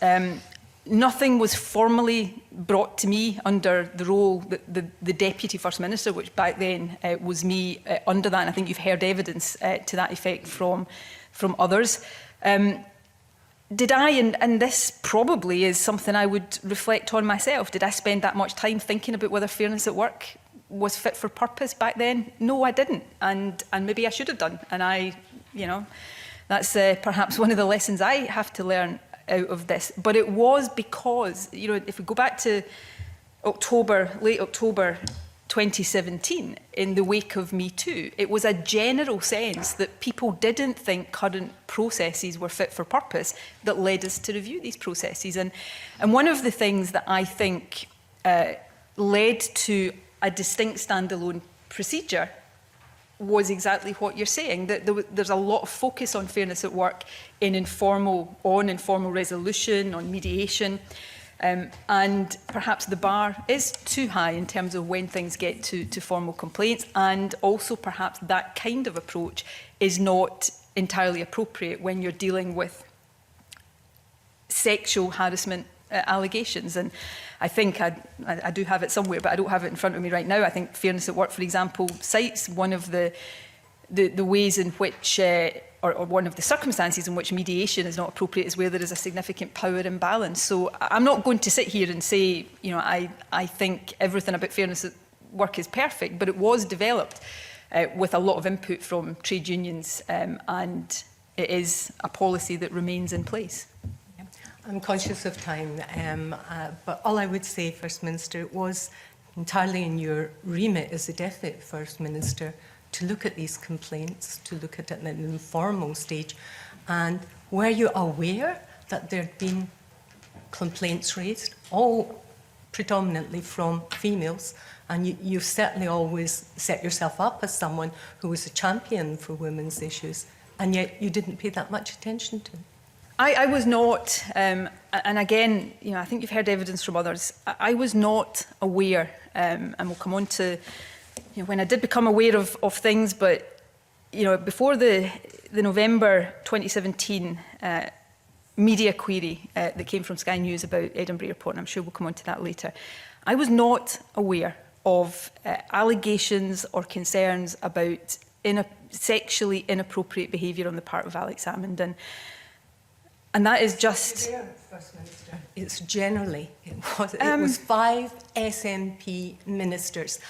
Nothing was formally brought to me under the role, the Deputy First Minister, which back then was me under that, and I think you've heard evidence to that effect from others. Did I, and this probably is something I would reflect on myself, did I spend that much time thinking about whether fairness at work was fit for purpose back then? No, I didn't, and maybe I should have done. And that's perhaps one of the lessons I have to learn out of this. But it was because, if we go back to late October 2017, in the wake of Me Too, it was a general sense that people didn't think current processes were fit for purpose that led us to review these processes. And one of the things that I think led to a distinct standalone procedure was exactly what you're saying, that there's a lot of focus on fairness at work in informal resolution, on mediation, and perhaps the bar is too high in terms of when things get to formal complaints, and also perhaps that kind of approach is not entirely appropriate when you're dealing with sexual harassment allegations. And I think I do have it somewhere, but I don't have it in front of me right now. I think Fairness at Work, for example, cites one of the ways in which, or one of the circumstances in which mediation is not appropriate is where there is a significant power imbalance. So I'm not going to sit here and say, I think everything about Fairness at Work is perfect, but it was developed with a lot of input from trade unions, and it is a policy that remains in place. I'm conscious of time, but all I would say, First Minister, it was entirely in your remit as the Deputy First Minister to look at these complaints, to look at it in an informal stage? And were you aware that there had been complaints raised, all predominantly from females? And you've certainly always set yourself up as someone who was a champion for women's issues, and yet you didn't pay that much attention to it. I was not, and again, I think you've heard evidence from others. I was not aware, and we'll come on to when I did become aware of things, but before the November 2017 media query that came from Sky News about Edinburgh Airport, and I'm sure we'll come on to that later, I was not aware of allegations or concerns about sexually inappropriate behaviour on the part of Alex Salmond. And that is just... First Minister. It's generally, it was 5 SNP ministers.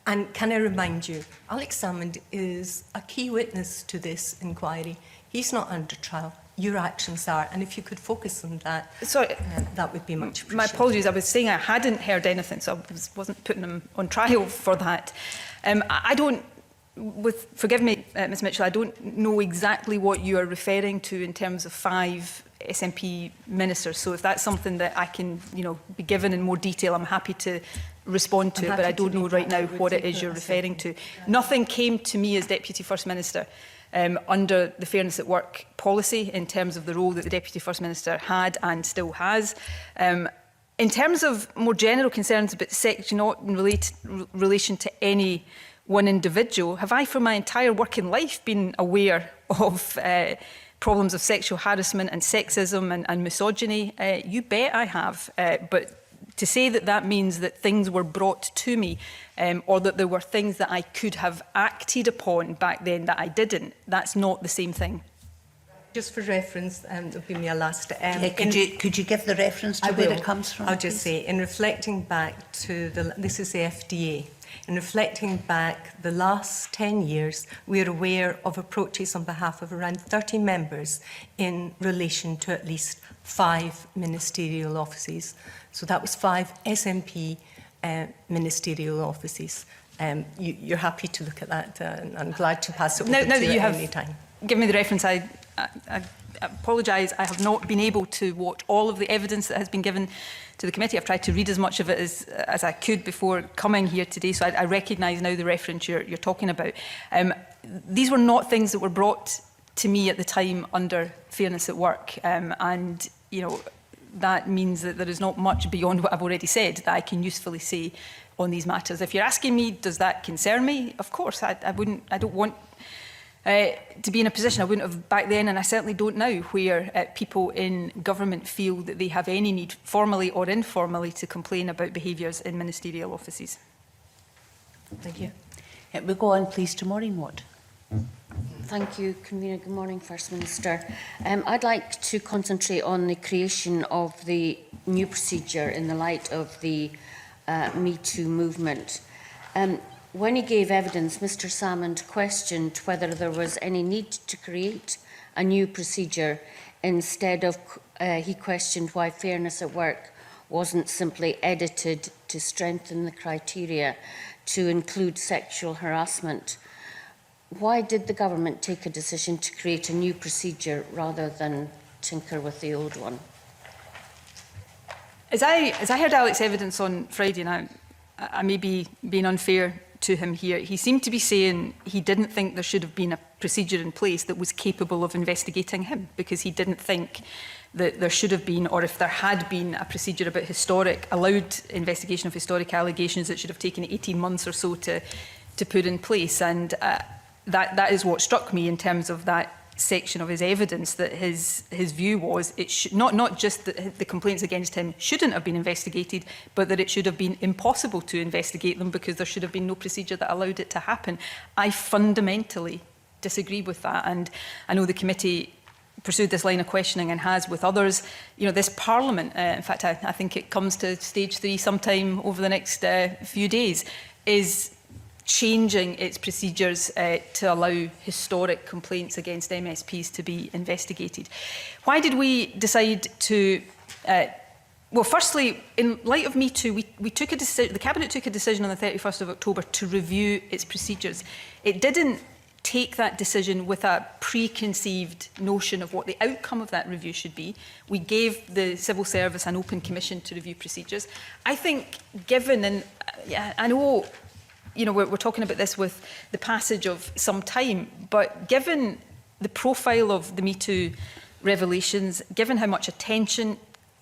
And can I remind you, Alex Salmond is a key witness to this inquiry. He's not under trial. Your actions are. And if you could focus on that, sorry, that would be much appreciated. My apologies. I was saying I hadn't heard anything, so I wasn't putting him on trial for that. I don't... forgive me, Ms Mitchell, I don't know exactly what you are referring to in terms of 5 SNP ministers. So if that's something that I can, be given in more detail, I'm happy to respond to it, but I don't know right now what it is you're referring to. Nothing came to me as Deputy First Minister under the Fairness at Work policy in terms of the role that the Deputy First Minister had and still has. In terms of more general concerns about sex, not in relation to any one individual, have I for my entire working life been aware of problems of sexual harassment and sexism and misogyny? You bet I have. But to say that that means that things were brought to me or that there were things that I could have acted upon back then that I didn't, that's not the same thing. Just for reference, it'll be my last. Could you give the reference to where it comes from? I'll just say, in reflecting back to this is the FDA. In reflecting back the last 10 years, we are aware of approaches on behalf of around 30 members in relation to at least 5 ministerial offices. So that was 5 SNP ministerial offices. You're happy to look at that, and I'm glad to pass it over now to you you have any time. Give me the reference. I apologise. I have not been able to watch all of the evidence that has been given to the committee. I've tried to read as much of it as I could before coming here today, so I recognise now the reference you're talking about. These were not things that were brought to me at the time under Fairness at Work, and that means that there is not much beyond what I've already said that I can usefully say on these matters. If you're asking me, does that concern me? Of course, I don't want to be in a position I wouldn't have back then, and I certainly don't now, where people in government feel that they have any need, formally or informally, to complain about behaviours in ministerial offices. Thank you. We'll go on, please, to Maureen Watt. Thank you, Convener. Good morning, First Minister. I'd like to concentrate on the creation of the new procedure in the light of the Me Too movement. When he gave evidence, Mr Salmond questioned whether there was any need to create a new procedure. Instead of, he questioned why Fairness at Work wasn't simply edited to strengthen the criteria to include sexual harassment. Why did the government take a decision to create a new procedure rather than tinker with the old one? As I heard Alex's evidence on Friday, and I may be being unfair to him here, he seemed to be saying he didn't think there should have been a procedure in place that was capable of investigating him, because he didn't think that there should have been, or if there had been a procedure about allowed investigation of historic allegations, that should have taken 18 months or so to put in place. And that is what struck me in terms of that section of his evidence, that his view was it not just that the complaints against him shouldn't have been investigated, but that it should have been impossible to investigate them because there should have been no procedure that allowed it to happen. I fundamentally disagree with that, and I know the committee pursued this line of questioning and has with others. This Parliament, in fact, I think it comes to stage 3 sometime over the next few days, is changing its procedures to allow historic complaints against MSPs to be investigated. Why did we decide to Well, firstly, in light of Me Too, we took a decision. The Cabinet took a decision on the 31st of October to review its procedures. It didn't take that decision with a preconceived notion of what the outcome of that review should be. We gave the civil service an open commission to review procedures. I think, given, and I know, we're talking about this with the passage of some time, but given the profile of the Me Too revelations, given how much attention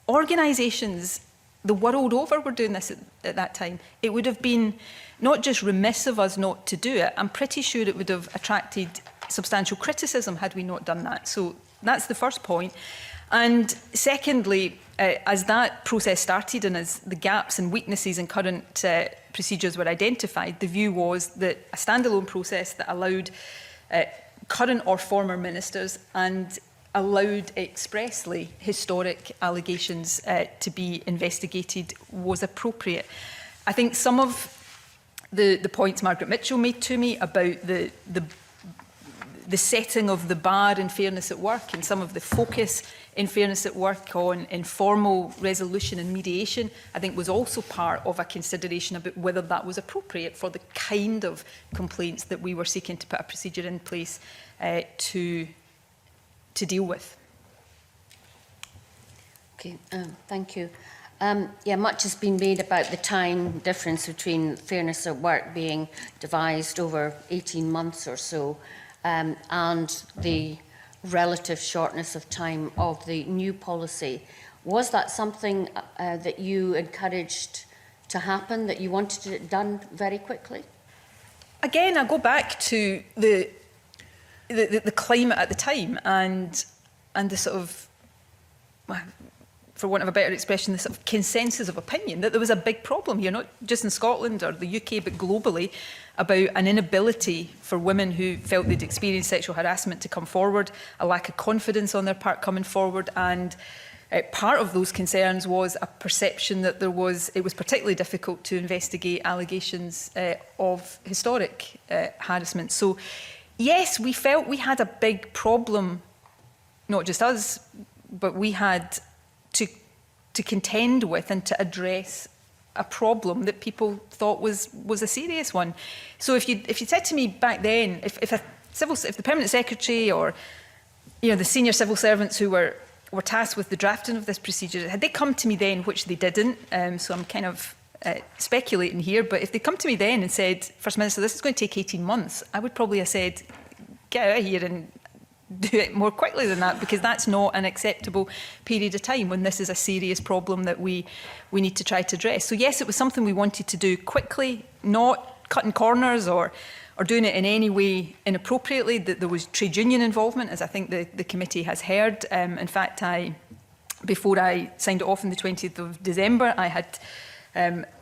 organisations the world over were doing this at that time, it would have been not just remiss of us not to do it. I'm pretty sure it would have attracted substantial criticism had we not done that. So that's the first point. And secondly, as that process started and as the gaps and weaknesses in current procedures were identified, the view was that a standalone process that allowed current or former ministers and allowed expressly historic allegations to be investigated was appropriate. I think some of the points Margaret Mitchell made to me about the setting of the bar in fairness at work and some of the focus in fairness at work on informal resolution and mediation, I think was also part of a consideration about whether that was appropriate for the kind of complaints that we were seeking to put a procedure in place to deal with. Okay, thank you. Yeah, much has been made about the time difference between fairness at work being devised over 18 months or so and the relative shortness of time of the new policy. Was that something that you encouraged to happen, that you wanted it done very quickly? Again, I go back to the climate at the time and the sort of, for want of a better expression, the sort of consensus of opinion that there was a big problem here, not just in Scotland or the UK, but globally, about an inability for women who felt they'd experienced sexual harassment to come forward, a lack of confidence on their part coming forward, and part of those concerns was a perception that it was particularly difficult to investigate allegations of historic harassment. So, yes, we felt we had a big problem, not just us, but we had to contend with and to address a problem that people thought was a serious one. So if you said to me back then, if the Permanent Secretary or the senior civil servants who were tasked with the drafting of this procedure, had they come to me then, which they didn't, so I'm kind of speculating here, but if they come to me then and said, First Minister, this is going to take 18 months, I would probably have said, get out of here and do it more quickly than that, because that's not an acceptable period of time when this is a serious problem that we need to try to address. So yes, it was something we wanted to do quickly, not cutting corners or doing it in any way inappropriately. That there was trade union involvement, as I think the committee has heard. In fact, before I signed it off on the 20th of December, I had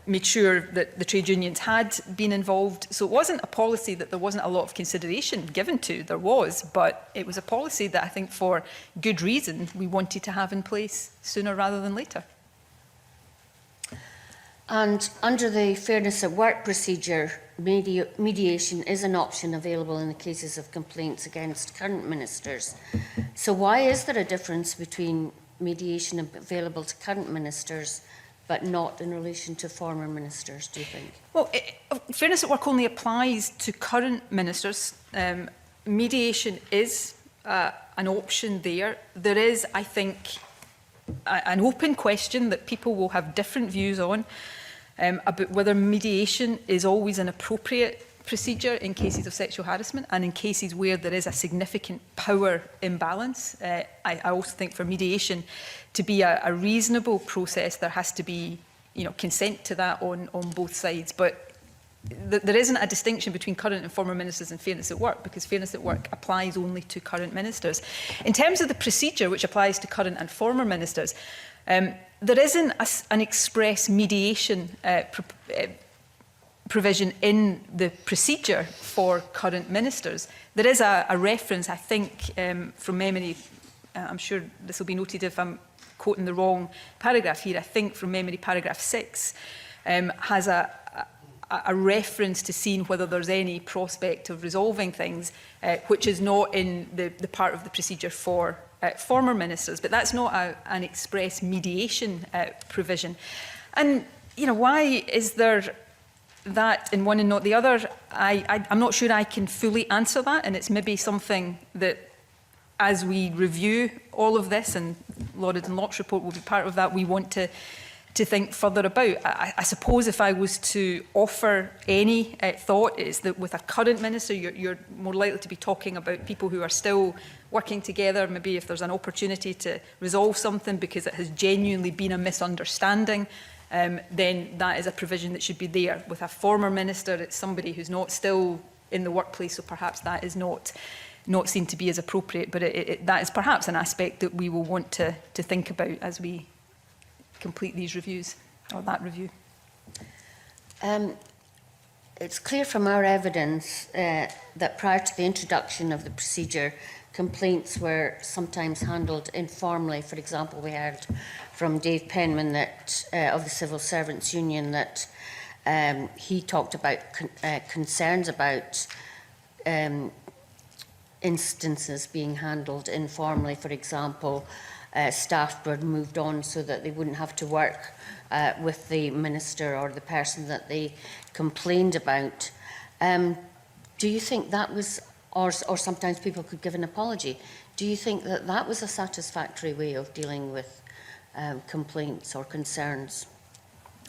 made sure that the trade unions had been involved. So it wasn't a policy that there wasn't a lot of consideration given to. There was, but it was a policy that I think for good reason we wanted to have in place sooner rather than later. And under the Fairness at Work procedure, mediation is an option available in the cases of complaints against current ministers. So why is there a difference between mediation available to current ministers but not in relation to former ministers, do you think? Well, Fairness at Work only applies to current ministers. Mediation is an option there. There is, I think, an open question that people will have different views on about whether mediation is always an appropriate procedure in cases of sexual harassment and in cases where there is a significant power imbalance. I also think for mediation to be a reasonable process, there has to be consent to that on both sides. But there isn't a distinction between current and former ministers in Fairness at Work, because Fairness at Work applies only to current ministers. In terms of the procedure which applies to current and former ministers, there isn't an express mediation provision in the procedure for current ministers. There is a reference, I think, from memory, I'm sure this will be noted if I'm quoting the wrong paragraph here, I think from memory paragraph 6 has a a reference to seeing whether there's any prospect of resolving things, which is not in the part of the procedure for former ministers. But that's not an express mediation provision. And, why is there that in one and not the other? I'm not sure I can fully answer that, and it's maybe something that, as we review all of this, and Lauded and Locke's report will be part of that, we want to think further about. I suppose if I was to offer any thought, is that with a current minister, you're more likely to be talking about people who are still working together, maybe if there's an opportunity to resolve something because it has genuinely been a misunderstanding, then that is a provision that should be there. With a former minister, it's somebody who's not still in the workplace, so perhaps that is not seen to be as appropriate, but that is perhaps an aspect that we will want to think about as we complete these reviews, or that review. It's clear from our evidence that prior to the introduction of the procedure, complaints were sometimes handled informally. For example, we heard from Dave Penman of the Civil Servants Union that he talked about concerns about instances being handled informally. For example, staff were moved on so that they wouldn't have to work with the minister or the person that they complained about. Do you think that was, or sometimes people could give an apology, do you think that that was a satisfactory way of dealing with complaints or concerns?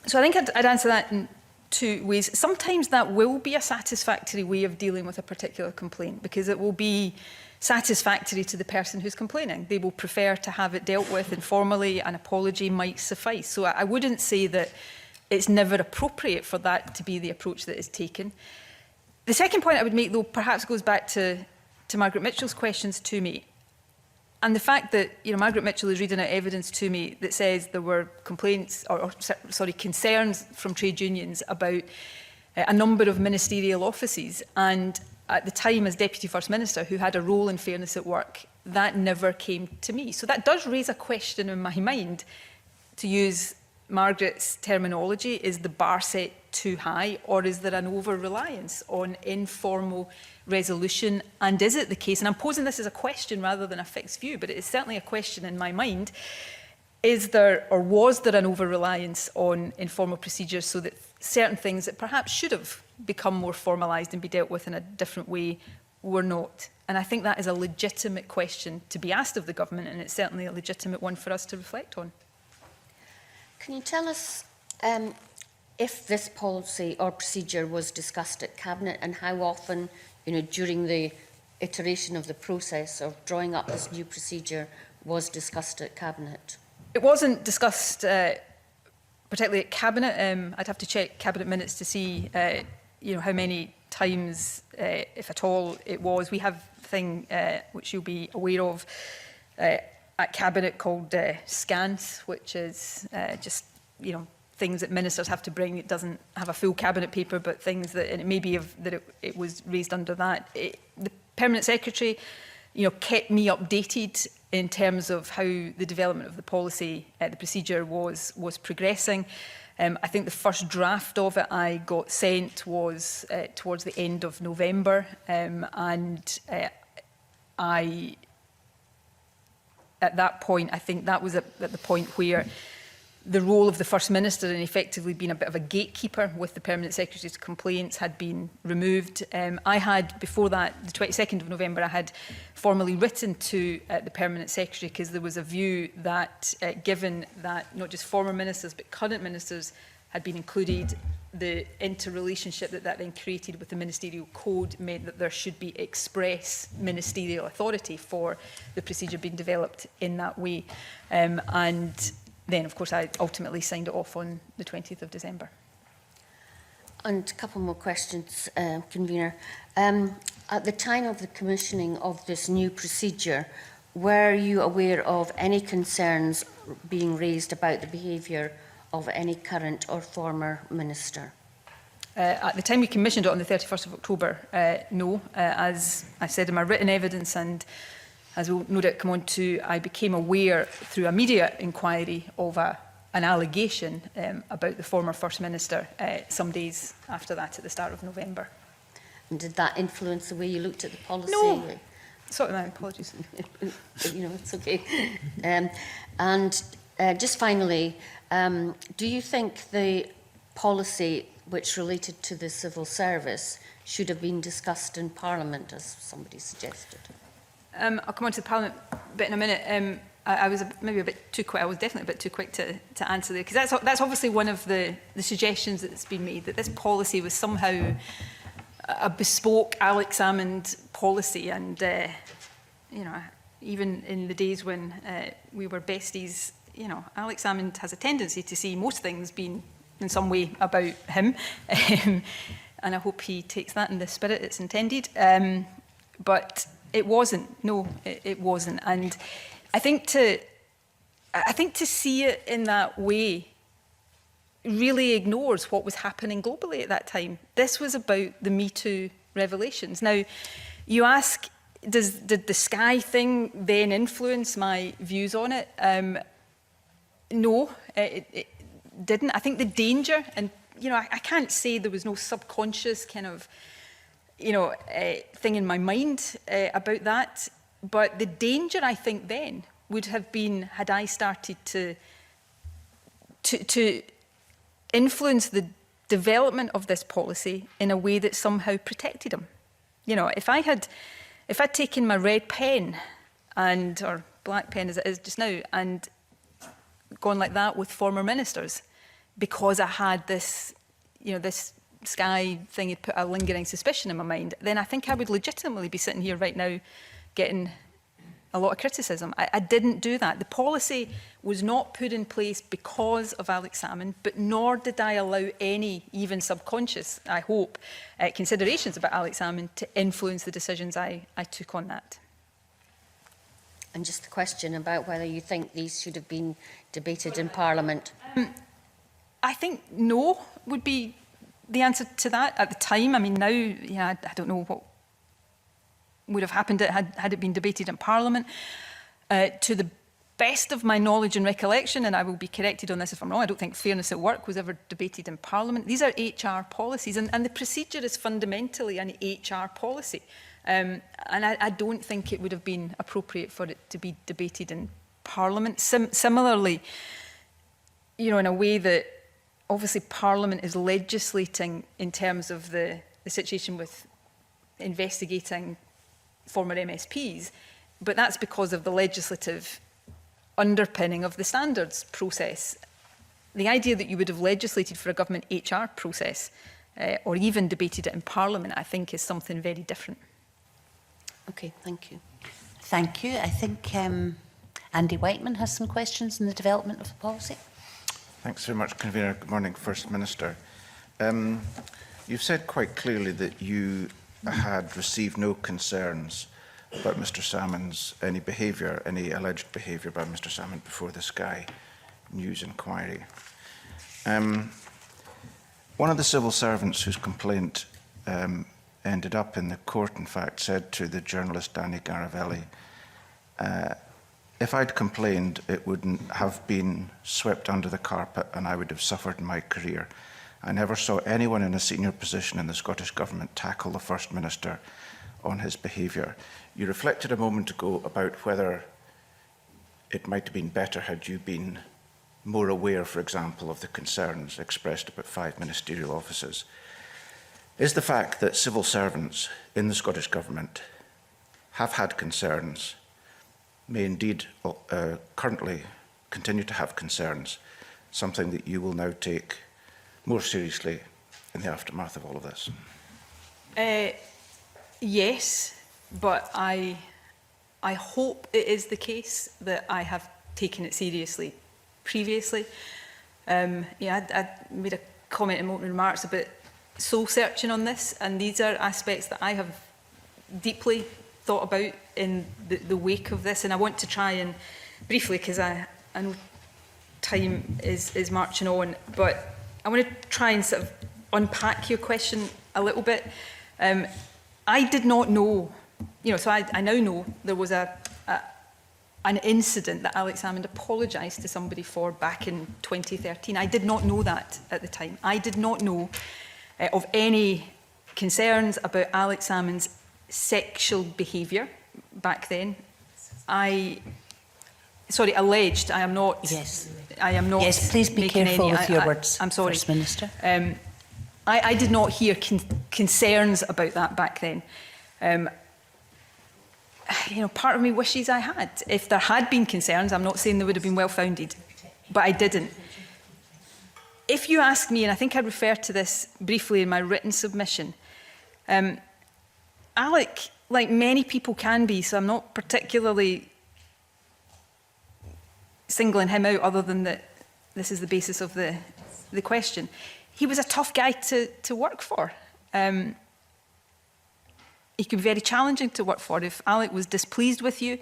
So I think I'd answer that in two ways. Sometimes that will be a satisfactory way of dealing with a particular complaint, because it will be satisfactory to the person who's complaining. They will prefer to have it dealt with informally. An apology might suffice. So I wouldn't say that it's never appropriate for that to be the approach that is taken. The second point I would make, though, perhaps goes back to Margaret Mitchell's questions to me. And the fact that Margaret Mitchell is reading out evidence to me that says there were complaints, concerns from trade unions about a number of ministerial offices, and at the time as Deputy First Minister, who had a role in fairness at work, that never came to me. So that does raise a question in my mind, to use Margaret's terminology: is the bar set too high, or is there an over-reliance on informal resolution? And is it the case, and I'm posing this as a question rather than a fixed view, but it is certainly a question in my mind, is there, or was there, an over-reliance on informal procedures so that certain things that perhaps should have become more formalised and be dealt with in a different way were not? And I think that is a legitimate question to be asked of the government, and it's certainly a legitimate one for us to reflect on. Can you tell us if this policy or procedure was discussed at Cabinet, and how often, during the iteration of the process of drawing up this new procedure, was discussed at Cabinet? It wasn't discussed particularly at Cabinet. I'd have to check Cabinet minutes to see how many times, if at all, it was. We have a thing which you'll be aware of at Cabinet called scans, which is just things that ministers have to bring. It doesn't have a full Cabinet paper, but things that, and it may be that it was raised under that. The Permanent Secretary kept me updated in terms of how the development of the policy, the procedure was progressing. I think the first draft of it I got sent was towards the end of November, and at that point, I think that was at the point where the role of the First Minister in effectively being a bit of a gatekeeper with the Permanent Secretary's complaints had been removed. I had, before that, the 22nd of November, I had formally written to the Permanent Secretary, because there was a view that, given that not just former ministers but current ministers had been included, the interrelationship that then created with the ministerial code meant that there should be express ministerial authority for the procedure being developed in that way. And then, of course, I ultimately signed it off on the 20th of December. And a couple more questions, Convener. At the time of the commissioning of this new procedure, were you aware of any concerns being raised about the behaviour of any current or former minister? At the time we commissioned it on the 31st of October, no. As I said in my written evidence, and as we'll no doubt come on to, I became aware through a media inquiry of a an allegation about the former First Minister some days after that, at the start of November. And did that influence the way you looked at the policy? No. Sorry, my apologies. You know, it's okay. Just finally, do you think the policy which related to the civil service should have been discussed in Parliament, as somebody suggested? I'll come on to the Parliament bit in a minute. I was maybe a bit too quick. I was definitely a bit too quick to answer there, because that's obviously one of the suggestions that's been made, that this policy was somehow a bespoke Alex Salmond policy, and you know, even in the days when we were besties, you know, Alex Salmond has a tendency to see most things being in some way about him, and I hope he takes that in the spirit it's intended. But it wasn't. No, it wasn't. And I think to see it in that way really ignores what was happening globally at that time. This was about the Me Too revelations. Now, you ask, did the Sky thing then influence my views on it? No, it didn't. I think the danger, and you know, I can't say there was no subconscious kind of, you know, thing in my mind about that. But the danger, I think, then would have been had I started to influence the development of this policy in a way that somehow protected him. You know, if I'd taken my red pen or black pen as it is just now, and gone like that with former ministers, because I had this, you know, this Sky thing had put a lingering suspicion in my mind, then I think I would legitimately be sitting here right now getting a lot of criticism. I didn't do that. The policy was not put in place because of Alex Salmond, but nor did I allow any, even subconscious, I hope, considerations about Alex Salmond to influence the decisions I took on that. And just the question about whether you think these should have been debated in Parliament. I think no would be the answer to that at the time. I mean, now, yeah, I don't know what would have happened had it been debated in Parliament. To the best of my knowledge and recollection, and I will be corrected on this if I'm wrong, I don't think fairness at work was ever debated in Parliament. These are HR policies, and the procedure is fundamentally an HR policy. And I don't think it would have been appropriate for it to be debated in Parliament. Similarly, you know, in a way that obviously Parliament is legislating in terms of the situation with investigating former MSPs, but that's because of the legislative underpinning of the standards process. The idea that you would have legislated for a government HR process or even debated it in Parliament, I think, is something very different. Okay, thank you. Thank you. I think Andy Whiteman has some questions on the development of the policy. Thanks very much, Convener. Good morning, First Minister. You've said quite clearly that you had received no concerns about Mr Salmond's any alleged behaviour by Mr Salmond before the Sky News inquiry. One of the civil servants whose complaint ended up in the court, in fact, said to the journalist Danny Garavelli, if I'd complained, it wouldn't have been swept under the carpet and I would have suffered in my career. I never saw anyone in a senior position in the Scottish Government tackle the First Minister on his behaviour. You reflected a moment ago about whether it might have been better had you been more aware, for example, of the concerns expressed about 5 ministerial offices. Is the fact that civil servants in the Scottish Government have had concerns, may indeed currently continue to have concerns, something that you will now take more seriously in the aftermath of all of this? Yes, but I hope it is the case that I have taken it seriously previously. I made a comment in opening remarks about soul searching on this, and these are aspects that I have deeply thought about in the wake of this, and I want to try and briefly, because I know time is marching on, but I want to try and sort of unpack your question a little bit. I did not know, you know, so I now know there was a an incident that Alex Salmond apologised to somebody for back in 2013. I did not know that at the time. I did not know of any concerns about Alex Salmond's sexual behaviour back then. Sorry, alleged. I am not. Yes. I am not. Yes, please be careful with your words. I'm sorry, First Minister. I did not hear concerns about that back then. You know, part of me wishes I had. If there had been concerns, I'm not saying they would have been well-founded, but I didn't. If you ask me, and I think I referred to this briefly in my written submission, Alec, like many people can be, so I'm not particularly singling him out other than that this is the basis of the question. He was a tough guy to work for. He could be very challenging to work for. If Alec was displeased with you,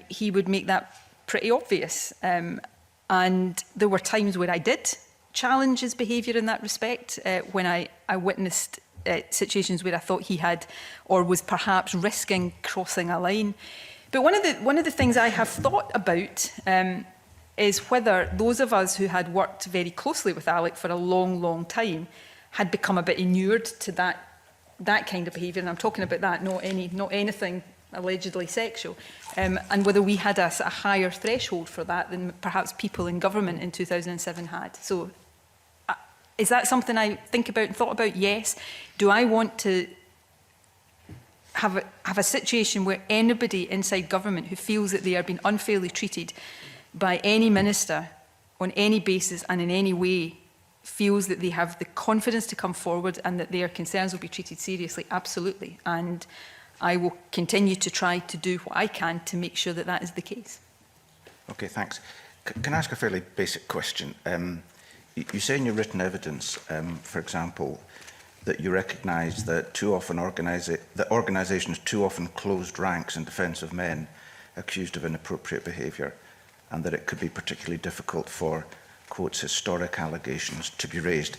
he would make that pretty obvious. And there were times where I did challenge his behaviour in that respect, when I witnessed situations where I thought he had or was perhaps risking crossing a line. But one of the things I have thought about is whether those of us who had worked very closely with Alec for a long, long time had become a bit inured to that kind of behaviour, and I'm talking about that, not anything allegedly sexual, and whether we had a higher threshold for that than perhaps people in government in 2007 had. So is that something I think about and thought about? Yes. Do I want to have a situation where anybody inside government who feels that they are being unfairly treated by any minister on any basis and in any way feels that they have the confidence to come forward and that their concerns will be treated seriously? Absolutely. And I will continue to try to do what I can to make sure that that is the case. Okay, thanks. Can I ask a fairly basic question? You say in your written evidence, for example, that you recognise that organisations too often closed ranks in defence of men accused of inappropriate behaviour, and that it could be particularly difficult for, quotes, historic allegations to be raised.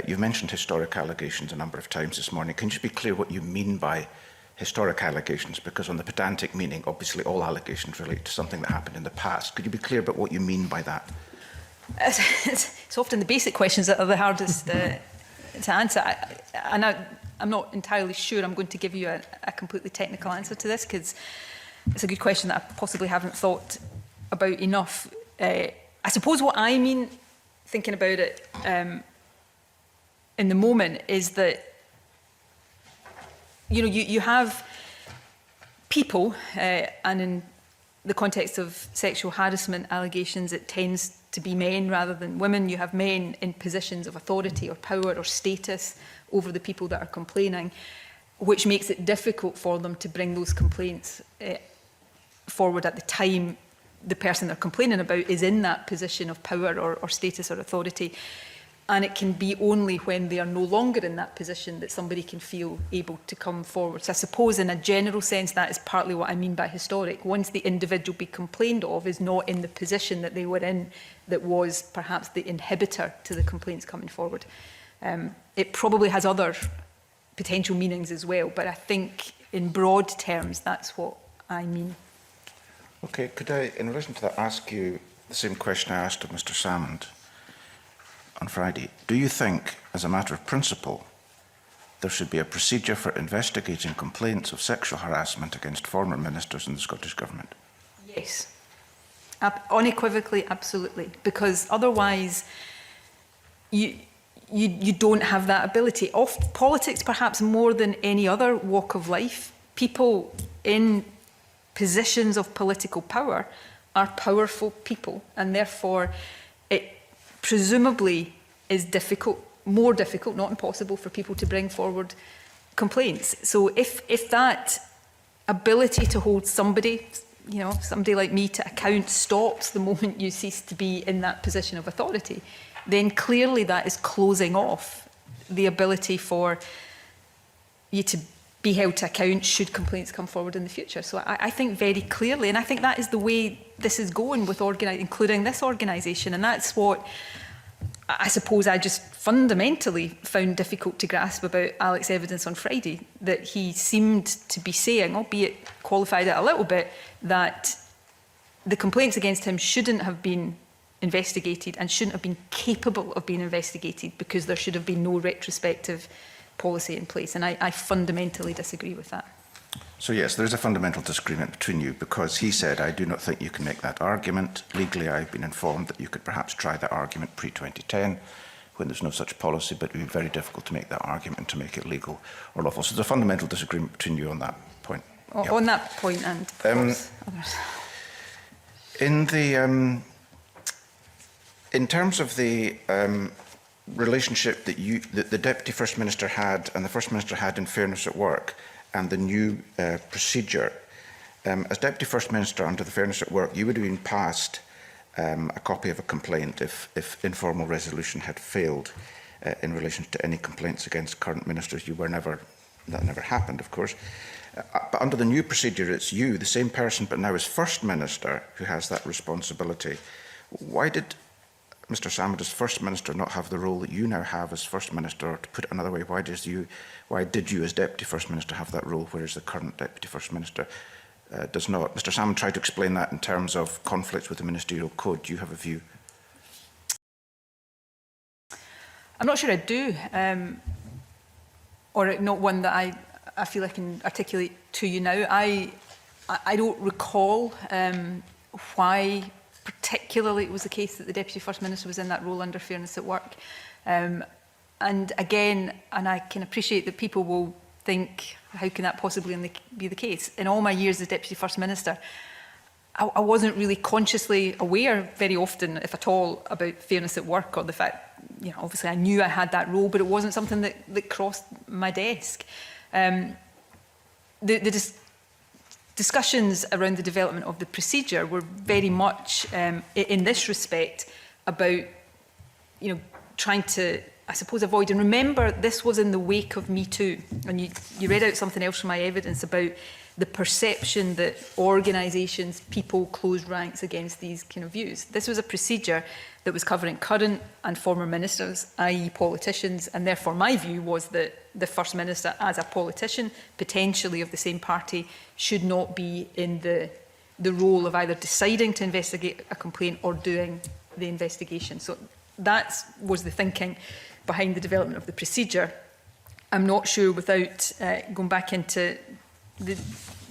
You've mentioned historic allegations a number of times this morning. Can you just be clear what you mean by historic allegations? Because on the pedantic meaning, obviously all allegations relate to something that happened in the past. Could you be clear about what you mean by that? It's often the basic questions that are the hardest to answer. I'm not entirely sure I'm going to give you a completely technical answer to this, because it's a good question that I possibly haven't thought about enough. I suppose what I mean, thinking about it in the moment, is that you have people, and in the context of sexual harassment allegations, it tends to be men rather than women. You have men in positions of authority or power or status over the people that are complaining, which makes it difficult for them to bring those complaints forward at the time the person they're complaining about is in that position of power or status or authority. And it can be only when they are no longer in that position that somebody can feel able to come forward. So I suppose in a general sense that is partly what I mean by historic. Once the individual be complained of is not in the position that they were in that was perhaps the inhibitor to the complaints coming forward. It probably has other potential meanings as well, but I think in broad terms that's what I mean. Okay, could I, in relation to that, ask you the same question I asked of Mr. Salmond on Friday? Do you think, as a matter of principle, there should be a procedure for investigating complaints of sexual harassment against former ministers in the Scottish Government? Yes. Unequivocally, absolutely. Because otherwise, you don't have that ability. Politics, perhaps more than any other walk of life, people in positions of political power are powerful people, and therefore it presumably is more difficult, not impossible, for people to bring forward complaints. So if that ability to hold somebody like me to account stops the moment you cease to be in that position of authority, then clearly that is closing off the ability for you to be held to account should complaints come forward in the future. So I think very clearly, and I think that is the way this is going with including this organisation, and that's what I suppose I just fundamentally found difficult to grasp about Alec's evidence on Friday, that he seemed to be saying, albeit qualified it a little bit, that the complaints against him shouldn't have been investigated and shouldn't have been capable of being investigated because there should have been no retrospective policy in place. And I fundamentally disagree with that. So yes, there is a fundamental disagreement between you because he said, I do not think you can make that argument. Legally, I've been informed that you could perhaps try that argument pre-2010 when there's no such policy, but it would be very difficult to make that argument to make it legal or lawful. So there's a fundamental disagreement between you on that point. Yep. On that point and of course others. In terms of the relationship that the Deputy First Minister had and the First Minister had in Fairness at Work and the new procedure, as Deputy First Minister under the Fairness at Work, you would have been passed a copy of a complaint if informal resolution had failed in relation to any complaints against current ministers. That never happened, of course. But under the new procedure, it's you, the same person, but now as First Minister, who has that responsibility. Why did Mr Salmond as First Minister not have the role that you now have as First Minister? Or to put it another way, why did you as Deputy First Minister have that role, whereas the current Deputy First Minister does not? Mr Salmond tried to explain that in terms of conflicts with the Ministerial Code. Do you have a view? I'm not sure I do, or not one that I feel I can articulate to you now. I don't recall why particularly it was the case that the Deputy First Minister was in that role under Fairness at Work. And again, and I can appreciate that people will think, how can that possibly be the case? In all my years as Deputy First Minister, I wasn't really consciously aware very often, if at all, about Fairness at Work or the fact, obviously I knew I had that role, but it wasn't something that crossed my desk. The discussions around the development of the procedure were very much in this respect about trying to, I suppose, avoid, and remember this was in the wake of Me Too, and you read out something else from my evidence about the perception that organisations, people closed ranks against these kind of views. This was a procedure that was covering current and former ministers, i.e. politicians, and therefore my view was that the First Minister, as a politician, potentially of the same party, should not be in the role of either deciding to investigate a complaint or doing the investigation. So that was the thinking behind the development of the procedure. I'm not sure, without going back into the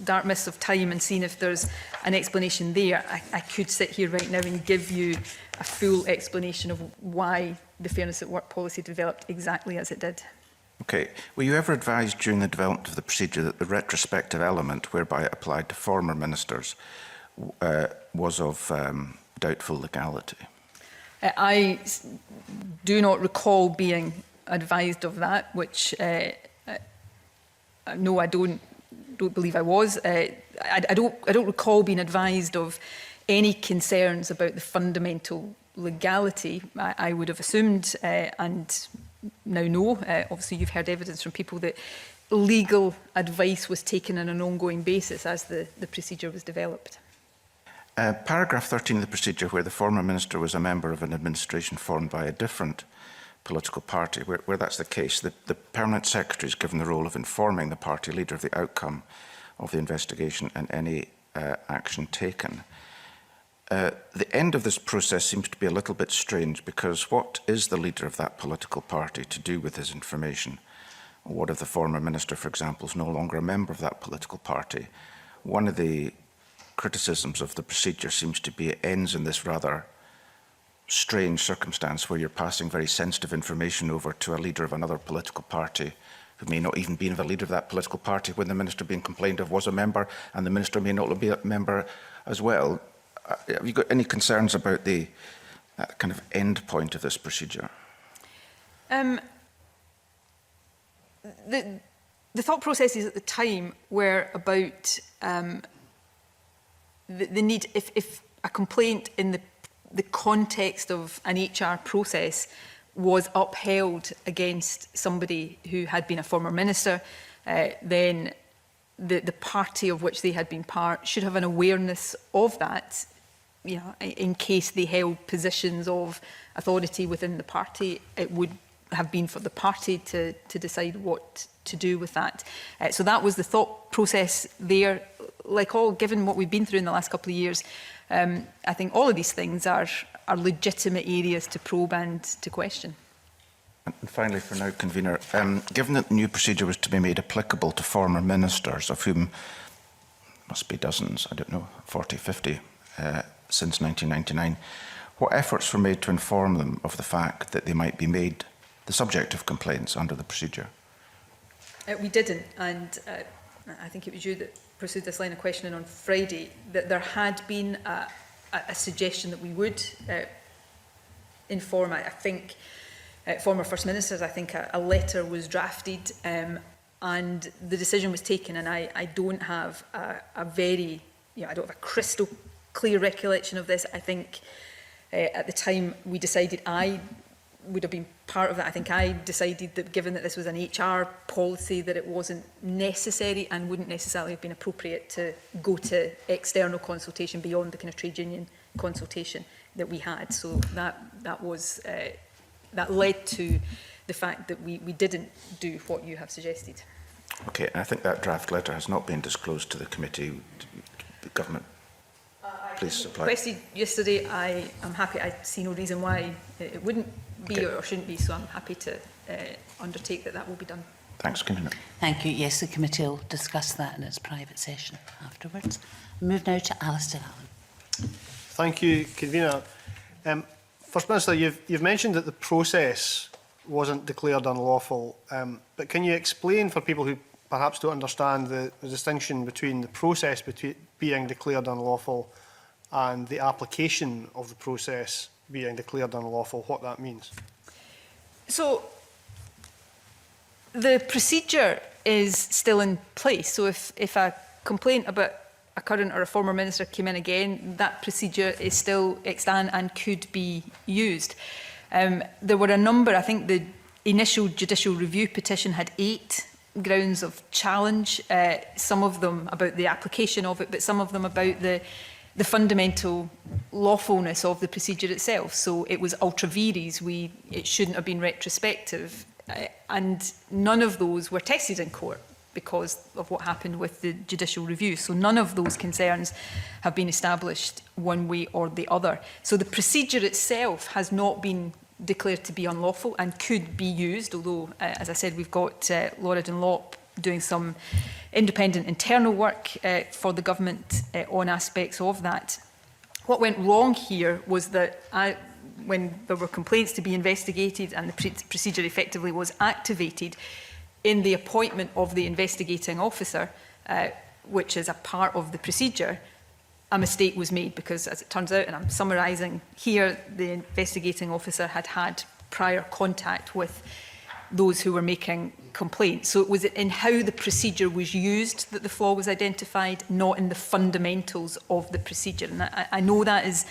dark mists of time and seeing if there's an explanation there, I could sit here right now and give you a full explanation of why the Fairness at Work policy developed exactly as it did. Okay. Were you ever advised during the development of the procedure that the retrospective element whereby it applied to former ministers was of doubtful legality? I do not recall being advised of that, which no, I don't believe I was. I don't recall being advised of any concerns about the fundamental legality. I would have assumed, and now know, obviously you've heard evidence from people that legal advice was taken on an ongoing basis as the procedure was developed. Paragraph 13 of the procedure, where the former minister was a member of an administration formed by a different political party, where that's the case, the permanent secretary is given the role of informing the party leader of the outcome of the investigation and any action taken. The end of this process seems to be a little bit strange, because what is the leader of that political party to do with his information? What if the former minister, for example, is no longer a member of that political party? One of the criticisms of the procedure seems to be it ends in this rather strange circumstance where you're passing very sensitive information over to a leader of another political party who may not even be the leader of that political party when the minister being complained of was a member, and the minister may not be a member as well. Have you got any concerns about that kind of end point of this procedure? The thought processes at the time were about the need, if a complaint in the context of an HR process was upheld against somebody who had been a former minister, then the party of which they had been part should have an awareness of that, in case they held positions of authority within the party. It would have been for the party to decide what to do with that. So that was the thought process there. given what we've been through in the last couple of years, I think all of these things are legitimate areas to probe and to question. And finally, for now, Convener, given that the new procedure was to be made applicable to former ministers, of whom must be dozens, I don't know, 40, 50, since 1999, what efforts were made to inform them of the fact that they might be made the subject of complaints under the procedure? We didn't, and I think it was you that pursued this line of questioning on Friday, that there had been a suggestion that we would inform, I think, former First Ministers. I think a letter was drafted and the decision was taken, and I don't have a very, I don't have a crystal clear recollection of this. I think at the time we decided, I would have been part of that. I think I decided that given that this was an HR policy, that it wasn't necessary and wouldn't necessarily have been appropriate to go to external consultation beyond the kind of trade union consultation that we had. So that was that led to the fact that we didn't do what you have suggested. Okay, and I think that draft letter has not been disclosed to the committee. The government, please supply. Requested yesterday. I am happy. I see no reason why it wouldn't be or shouldn't be. So I'm happy to undertake that will be done. Thanks, Convener. Thank you. Yes, the committee will discuss that in its private session afterwards. Move now to Alistair Allen. Thank you, Convener. First Minister, you've mentioned that the process wasn't declared unlawful, but can you explain for people who perhaps don't understand the distinction between the process being declared unlawful and the application of the process being declared unlawful, what that means? So the procedure is still in place. So if a complaint about a current or a former minister came in again, that procedure is still extant and could be used. There were a number, I think the initial judicial review petition had 8 grounds of challenge, some of them about the application of it, but some of them about the fundamental lawfulness of the procedure itself. So it was ultra vires, it shouldn't have been retrospective, and none of those were tested in court because of what happened with the judicial review. So none of those concerns have been established one way or the other. So the procedure itself has not been declared to be unlawful and could be used, although, as I said, we've got Lorad and Lopp doing some independent internal work for the government on aspects of that. What went wrong here was that when there were complaints to be investigated and the procedure effectively was activated, in the appointment of the investigating officer, which is a part of the procedure, a mistake was made because, as it turns out, and I'm summarising here, the investigating officer had had prior contact with those who were making complaints. So it was in how the procedure was used that the flaw was identified, not in the fundamentals of the procedure. And I know that is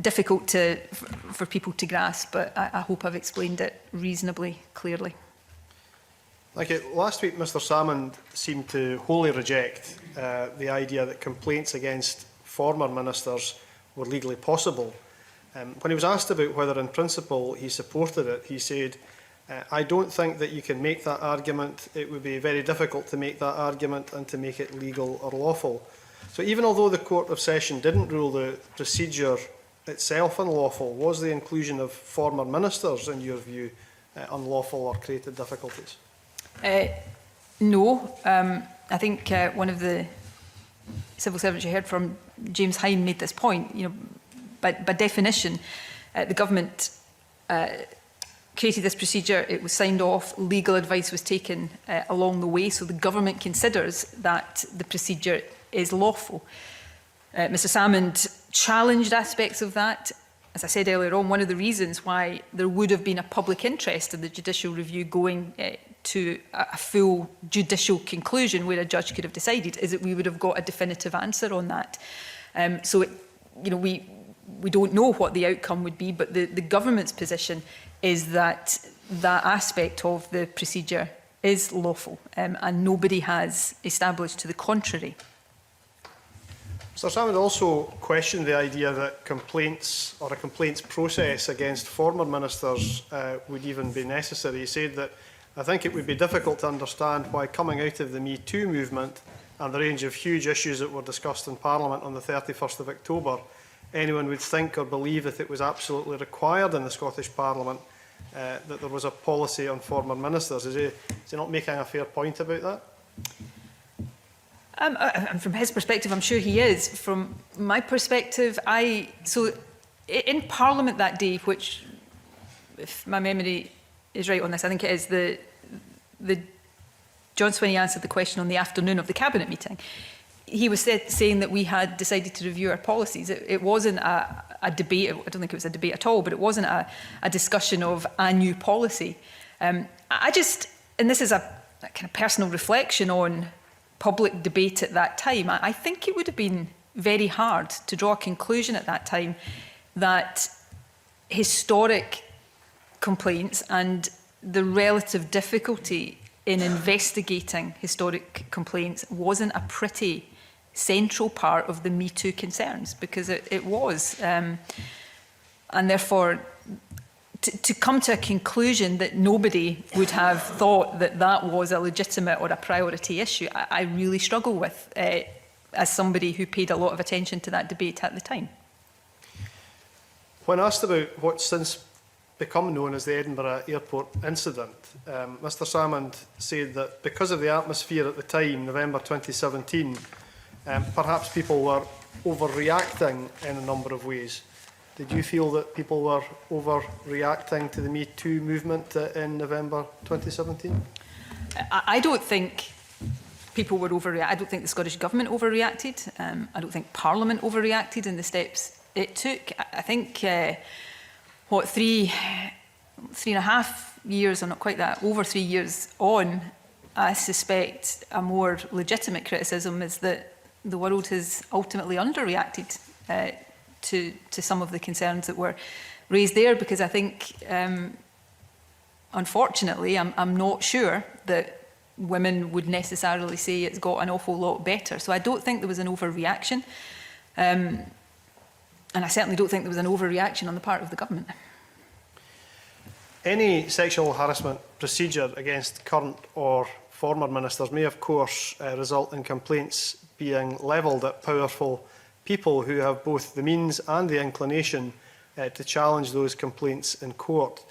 difficult for people to grasp, but I hope I've explained it reasonably clearly. Thank you. Last week, Mr Salmond seemed to wholly reject the idea that complaints against former ministers were legally possible. When he was asked about whether in principle he supported it, he said, I don't think that you can make that argument. It would be very difficult to make that argument and to make it legal or lawful. So even although the Court of Session didn't rule the procedure itself unlawful, was the inclusion of former ministers, in your view, unlawful or created difficulties? No. I think one of the civil servants you heard from, James Hine, made this point. By definition, the government created this procedure, it was signed off, legal advice was taken along the way, so the government considers that the procedure is lawful. Mr Salmond challenged aspects of that. As I said earlier on, one of the reasons why there would have been a public interest in the judicial review going to a full judicial conclusion where a judge could have decided is that we would have got a definitive answer on that. We don't know what the outcome would be, but the government's position is that that aspect of the procedure is lawful, and nobody has established to the contrary. Mr Salmond also questioned the idea that complaints or a complaints process against former ministers would even be necessary. He said that, I think it would be difficult to understand why coming out of the Me Too movement, and the range of huge issues that were discussed in Parliament on the 31st of October, anyone would think or believe that it was absolutely required in the Scottish Parliament that there was a policy on former ministers. Is he not making a fair point about that? And from his perspective, I'm sure he is. From my perspective, so in Parliament that day, which, if my memory is right on this, I think it is, the John Swinney answered the question on the afternoon of the Cabinet meeting. He was saying that we had decided to review our policies. It wasn't a debate, I don't think it was a debate at all, but it wasn't a discussion of a new policy. And this is a kind of personal reflection on public debate at that time, I think it would have been very hard to draw a conclusion at that time that historic complaints and the relative difficulty in investigating historic complaints wasn't a pretty central part of the Me Too concerns, because it was. And therefore, to come to a conclusion that nobody would have thought that that was a legitimate or a priority issue, I really struggle with as somebody who paid a lot of attention to that debate at the time. When asked about what's since become known as the Edinburgh Airport incident, Mr Salmond said that because of the atmosphere at the time, November 2017, perhaps people were overreacting in a number of ways. Did you feel that people were overreacting to the Me Too movement in November 2017? I don't think people were overreacting. I don't think the Scottish Government overreacted. I don't think Parliament overreacted in the steps it took. I think, 3.5 years, or not quite that, over 3 years on, I suspect a more legitimate criticism is that the world has ultimately underreacted to some of the concerns that were raised there, because I think, unfortunately, I'm not sure that women would necessarily say it's got an awful lot better. So I don't think there was an overreaction. And I certainly don't think there was an overreaction on the part of the government. Any sexual harassment procedure against current or former ministers may, of course, result in complaints being levelled at powerful people who have both the means and the inclination to challenge those complaints in court.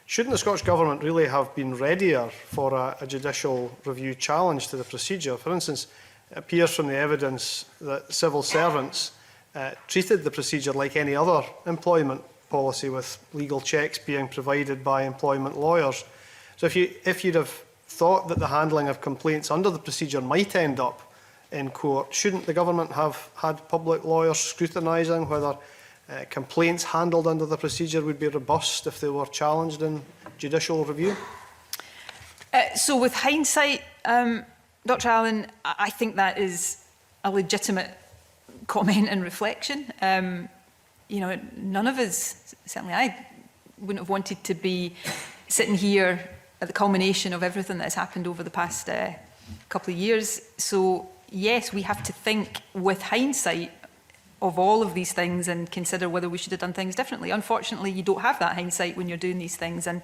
Shouldn't the Scottish Government really have been readier for a judicial review challenge to the procedure? For instance, it appears from the evidence that civil servants treated the procedure like any other employment policy, with legal checks being provided by employment lawyers. So if you'd have thought that the handling of complaints under the procedure might end up in court, shouldn't the government have had public lawyers scrutinising whether complaints handled under the procedure would be robust if they were challenged in judicial review? So with hindsight, Dr Allen, I think that is a legitimate comment and reflection. You know, none of us, certainly I, wouldn't have wanted to be sitting here at the culmination of everything that has happened over the past couple of years. So yes, we have to think with hindsight of all of these things and consider whether we should have done things differently. Unfortunately, you don't have that hindsight when you're doing these things, and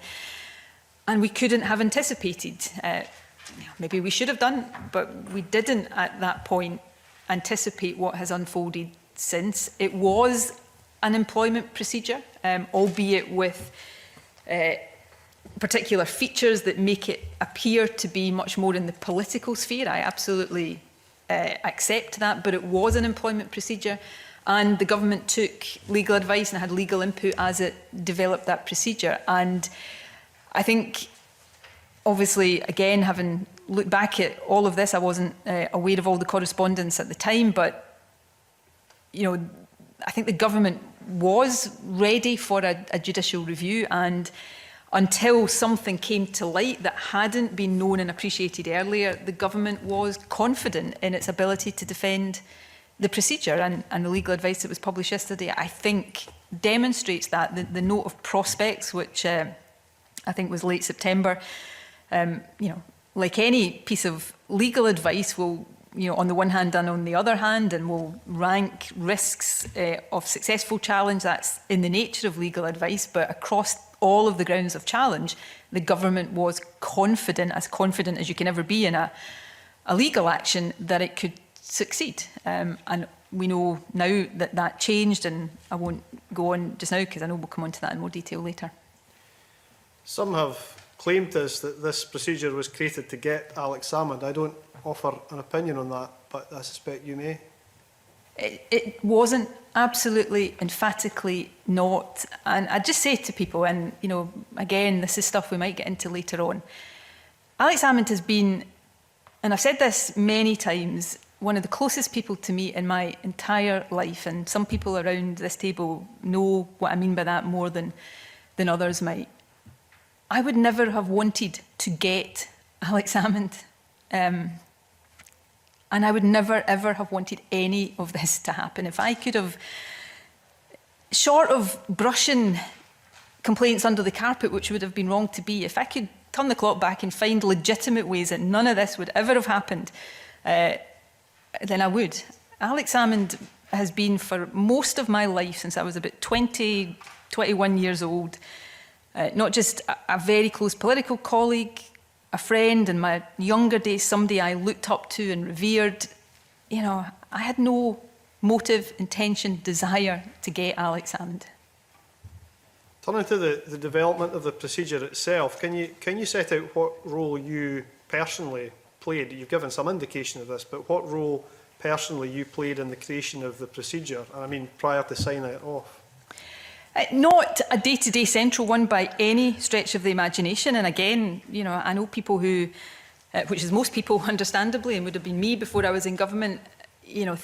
we couldn't have anticipated. Maybe we should have done, but we didn't at that point anticipate what has unfolded since. It was an employment procedure, albeit with particular features that make it appear to be much more in the political sphere. I absolutely accept that, but it was an employment procedure, and the government took legal advice and had legal input as it developed that procedure. And I think, obviously, again, having looked back at all of this, I wasn't aware of all the correspondence at the time, but you know, I think the government was ready for a judicial review, and until something came to light that hadn't been known and appreciated earlier, the government was confident in its ability to defend the procedure, and the legal advice that was published yesterday, I think, demonstrates that. The note of prospects, which I think was late September, you know, like any piece of legal advice, will, you know, on the one hand and on the other hand, and will rank risks of successful challenge. That's in the nature of legal advice, but across all of the grounds of challenge, the government was confident as you can ever be in a a legal action, that it could succeed. And we know now that that changed, and I won't go on just now because I know we'll come on to that in more detail later. Some have claimed this, that this procedure was created to get Alex Salmond. I don't offer an opinion on that, but I suspect you may. It wasn't, absolutely, emphatically not. And I just say to people, and you know, again, this is stuff we might get into later on. Alex Salmond has been, and I've said this many times, one of the closest people to me in my entire life, and some people around this table know what I mean by that more than others might. I would never have wanted to get Alex Salmond, and I would never, ever have wanted any of this to happen. If I could have, short of brushing complaints under the carpet, which would have been wrong to be, if I could turn the clock back and find legitimate ways that none of this would ever have happened, then I would. Alex Salmond has been, for most of my life, since I was about 20, 21 years old, not just a very close political colleague, a friend, in my younger days, somebody I looked up to and revered. You know, I had no motive, intention, desire to get Alex Salmond. Turning to the development of the procedure itself, can you set out what role you personally played? You've given some indication of this, but what role personally you played in the creation of the procedure? I mean, prior to signing it off. Not a day-to-day central one by any stretch of the imagination. And again, you know, I know people who, which is most people, understandably, and would have been me before I was in government, you know,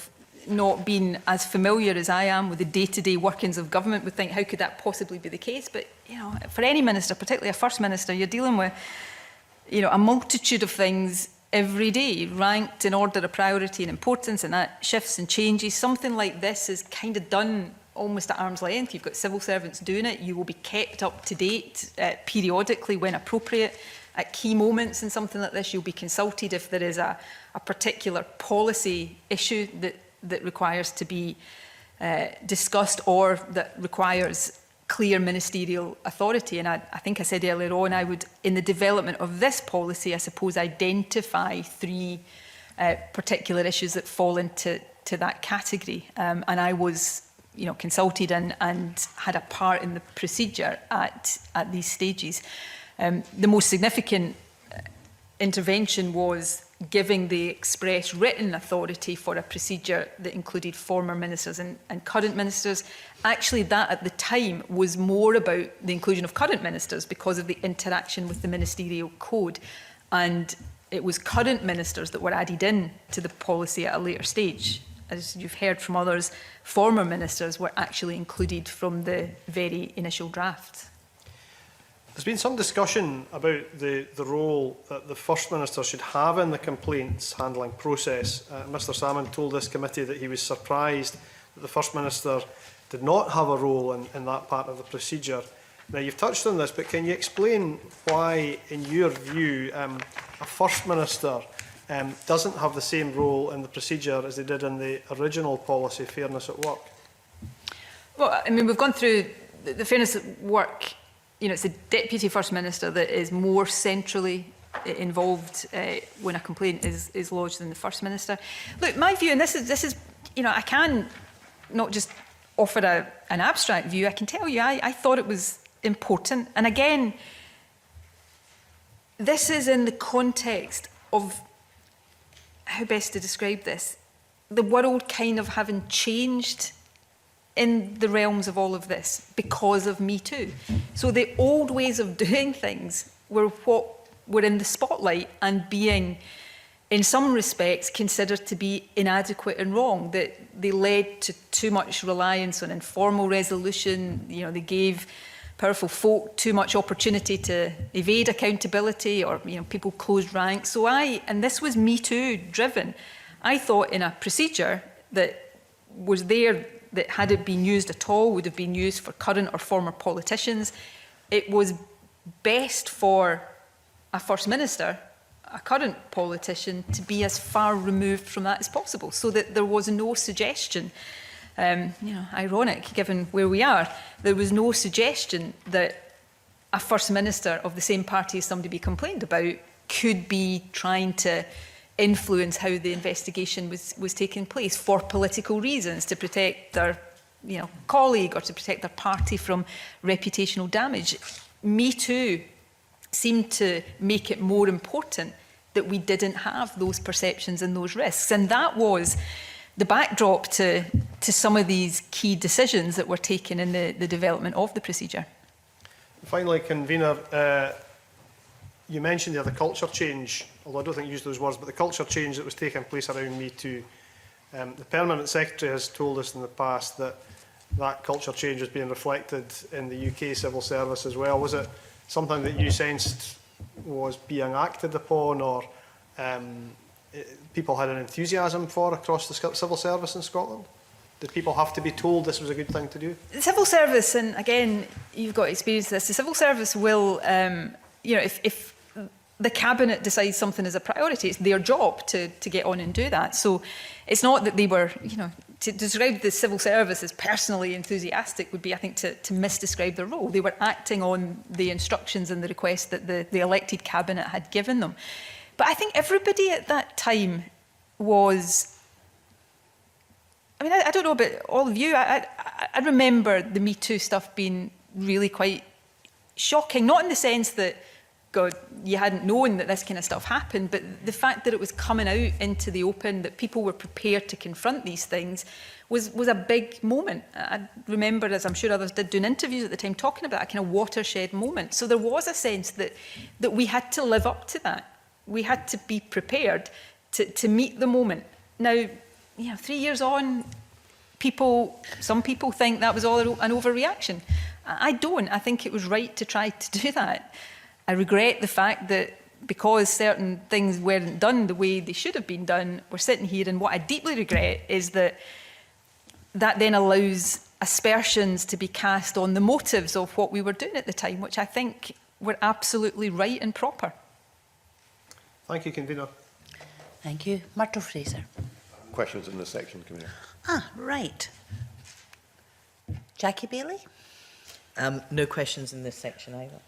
not being as familiar as I am with the day-to-day workings of government, would think, how could that possibly be the case? But, you know, for any minister, particularly a First Minister, you're dealing with, you know, a multitude of things every day, ranked in order of priority and importance, and that shifts and changes. Something like this is kind of done almost at arm's length. You've got civil servants doing it. You will be kept up to date periodically when appropriate. At key moments in something like this, you'll be consulted if there is a particular policy issue that requires to be discussed, or that requires clear ministerial authority. And I think I said earlier on, I would, in the development of this policy, I suppose, identify three particular issues that fall into that category. And I was, you know, consulted and had a part in the procedure at these stages. The most significant intervention was giving the express written authority for a procedure that included former ministers and current ministers. Actually, that at the time was more about the inclusion of current ministers because of the interaction with the ministerial code. And it was current ministers that were added in to the policy at a later stage. As you've heard from others, former ministers were actually included from the very initial draft. There's been some discussion about the role that the First Minister should have in the complaints handling process. Mr Salmond told this committee that he was surprised that the First Minister did not have a role in that part of the procedure. Now, you've touched on this, but can you explain why, in your view, a First Minister doesn't have the same role in the procedure as they did in the original policy, Fairness at Work? Well, I mean, we've gone through the Fairness at Work. You know, it's the Deputy First Minister that is more centrally involved when a complaint is lodged than the First Minister. Look, my view, and this is, you know, I can not just offer an abstract view. I can tell you, I thought it was important. And again, this is in the context of, how best to describe this, the world kind of having changed in the realms of all of this because of Me Too. So the old ways of doing things were what were in the spotlight and being, in some respects, considered to be inadequate and wrong, that they led to too much reliance on informal resolution. You know, they gave powerful folk too much opportunity to evade accountability, or, you know, people closed ranks. So and this was Me Too driven, I thought in a procedure that was there, that had it been used at all, would have been used for current or former politicians. It was best for a First Minister, a current politician, to be as far removed from that as possible, so that there was no suggestion, you know, ironic given where we are, there was no suggestion that a First Minister of the same party as somebody be complained about could be trying to influence how the investigation was taking place for political reasons, to protect their colleague or to protect their party from reputational damage. Me Too seemed to make it more important that we didn't have those perceptions and those risks. And that was the backdrop to some of these key decisions that were taken in the development of the procedure. Finally, Convener, you mentioned there the culture change, although I don't think you used those words, but the culture change that was taking place around Me Too. The Permanent Secretary has told us in the past that that culture change was being reflected in the UK civil service as well. Was it something that you sensed was being acted upon, or people had an enthusiasm for across the civil service in Scotland? Did people have to be told this was a good thing to do? The civil service, and again, you've got experience of this, the civil service will, if the Cabinet decides something is a priority, it's their job to get on and do that. So it's not that they were, to describe the civil service as personally enthusiastic would be, I think, to misdescribe their role. They were acting on the instructions and the requests that the elected Cabinet had given them. But I think everybody at that time was... I don't know about all of you. I remember the Me Too stuff being really quite shocking, not in the sense that, God, you hadn't known that this kind of stuff happened, but the fact that it was coming out into the open, that people were prepared to confront these things, was a big moment. I remember, as I'm sure others did, doing interviews at the time, talking about a kind of watershed moment. So there was a sense that we had to live up to that. We had to be prepared to meet the moment. Now, 3 years on, some people think that was all an overreaction. I don't. I think it was right to try to do that. I regret the fact that because certain things weren't done the way they should have been done, we're sitting here, and what I deeply regret is that then allows aspersions to be cast on the motives of what we were doing at the time, which I think were absolutely right and proper. Thank you, Convener. Thank you. Myrtle Fraser. Questions in this section, Convener. Right. Jackie Bailey? No questions in this section either.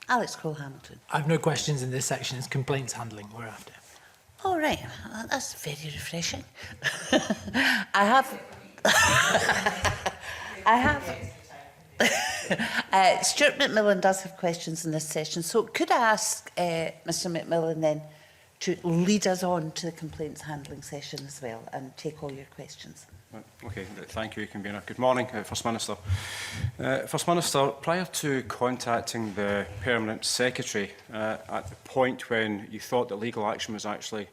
Alex Cole-Hamilton. I've no questions in this section. It's complaints handling we're after. All right. That's very refreshing. I have... Stuart McMillan does have questions in this session. So could I ask Mr McMillan then to lead us on to the complaints handling session as well and take all your questions? Okay, thank you, Convener. Good morning, First Minister. First Minister, prior to contacting the Permanent Secretary at the point when you thought that legal action was actually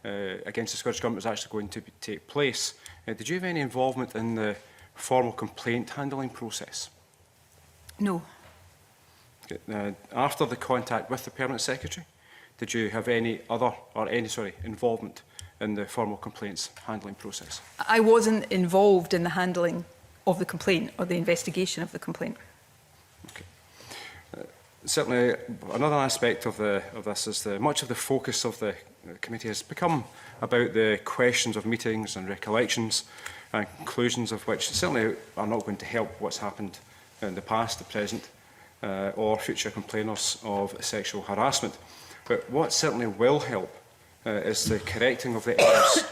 against the Scottish Government was actually going to take place, did you have any involvement in the formal complaint handling process? No. Okay. After the contact with the Permanent Secretary, did you have any involvement in the formal complaints handling process? I wasn't involved in the handling of the complaint or the investigation of the complaint. Okay. Certainly, another aspect of this is much of the focus of the committee has become about the questions of meetings and recollections and conclusions of which certainly are not going to help what's happened in the past, the present, or future complainers of sexual harassment. But what certainly will help is the correcting of the errors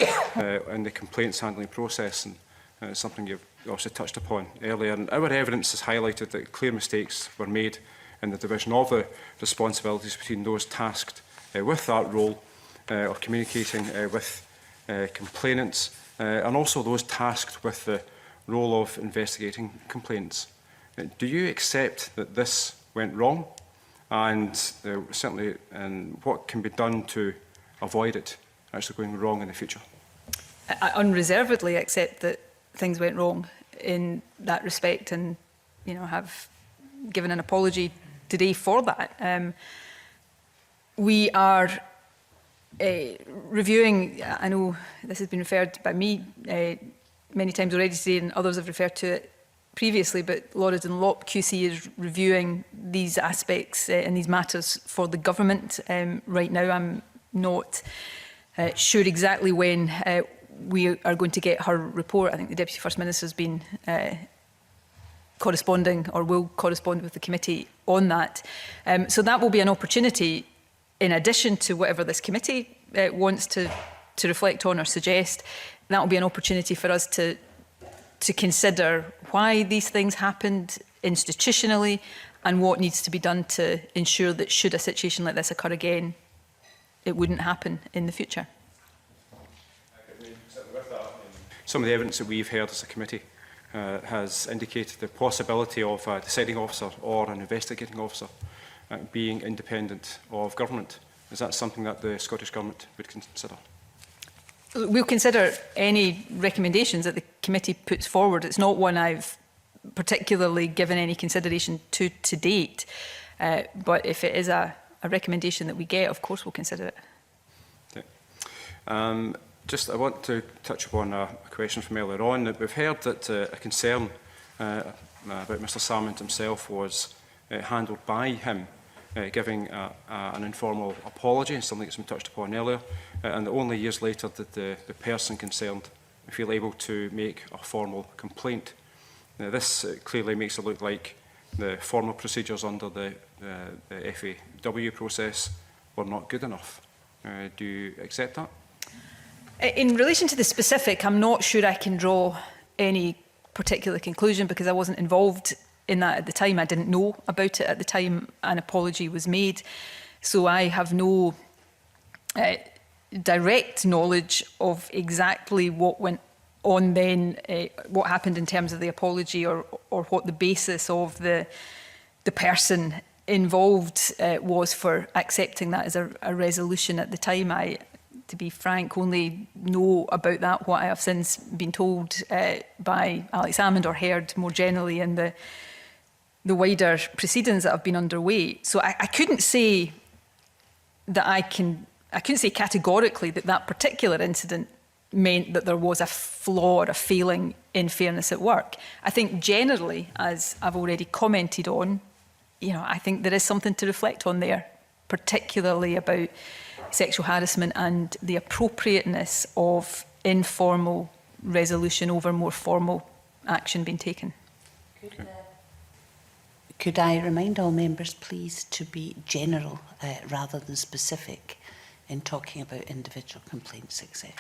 in the complaints handling process, and something you've also touched upon earlier. And our evidence has highlighted that clear mistakes were made in the division of the responsibilities between those tasked with that role of communicating with complainants and also those tasked with the role of investigating complaints. Do you accept that this went wrong? And certainly, what can be done to avoid it actually going wrong in the future? I unreservedly accept that things went wrong in that respect, and have given an apology today for that. We are reviewing, I know this has been referred by me many times already today, and others have referred to it previously, but Laura Dunlop QC is reviewing these aspects and these matters for the government. Right now, I'm not sure exactly when we are going to get her report. I think the Deputy First Minister has been corresponding or will correspond with the committee on that. So that will be an opportunity, in addition to whatever this committee wants to reflect on or suggest, that will be an opportunity for us to consider why these things happened institutionally and what needs to be done to ensure that should a situation like this occur again, it wouldn't happen in the future. Some of the evidence that we've heard as a committee has indicated the possibility of a deciding officer or an investigating officer being independent of government. Is that something that the Scottish Government would consider? We'll consider any recommendations that the committee puts forward. It's not one I've particularly given any consideration to date, but if it is a recommendation that we get, of course we'll consider it. Okay. I want to touch upon a question from earlier on. We've heard that a concern about Mr Salmond himself was handled by him, giving an informal apology, something that's been touched upon earlier, and only years later did the person concerned feel able to make a formal complaint. Now, this clearly makes it look like the formal procedures under the FAW process were not good enough. Do you accept that? In relation to the specific, I'm not sure I can draw any particular conclusion because I wasn't involved in that at the time. I didn't know about it at the time an apology was made. So I have no direct knowledge of exactly what went on then, what happened in terms of the apology or what the basis of the person involved was for accepting that as a resolution at the time. I, to be frank, only know about that what I have since been told by Alex Salmond or heard more generally in the wider proceedings that have been underway. So I couldn't say that I couldn't say categorically that that particular incident meant that there was a flaw or a failing in fairness at work. I think generally, as I've already commented on, I think there is something to reflect on there, particularly about sexual harassment and the appropriateness of informal resolution over more formal action being taken. Could I remind all members, please, to be general rather than specific in talking about individual complaints, etc.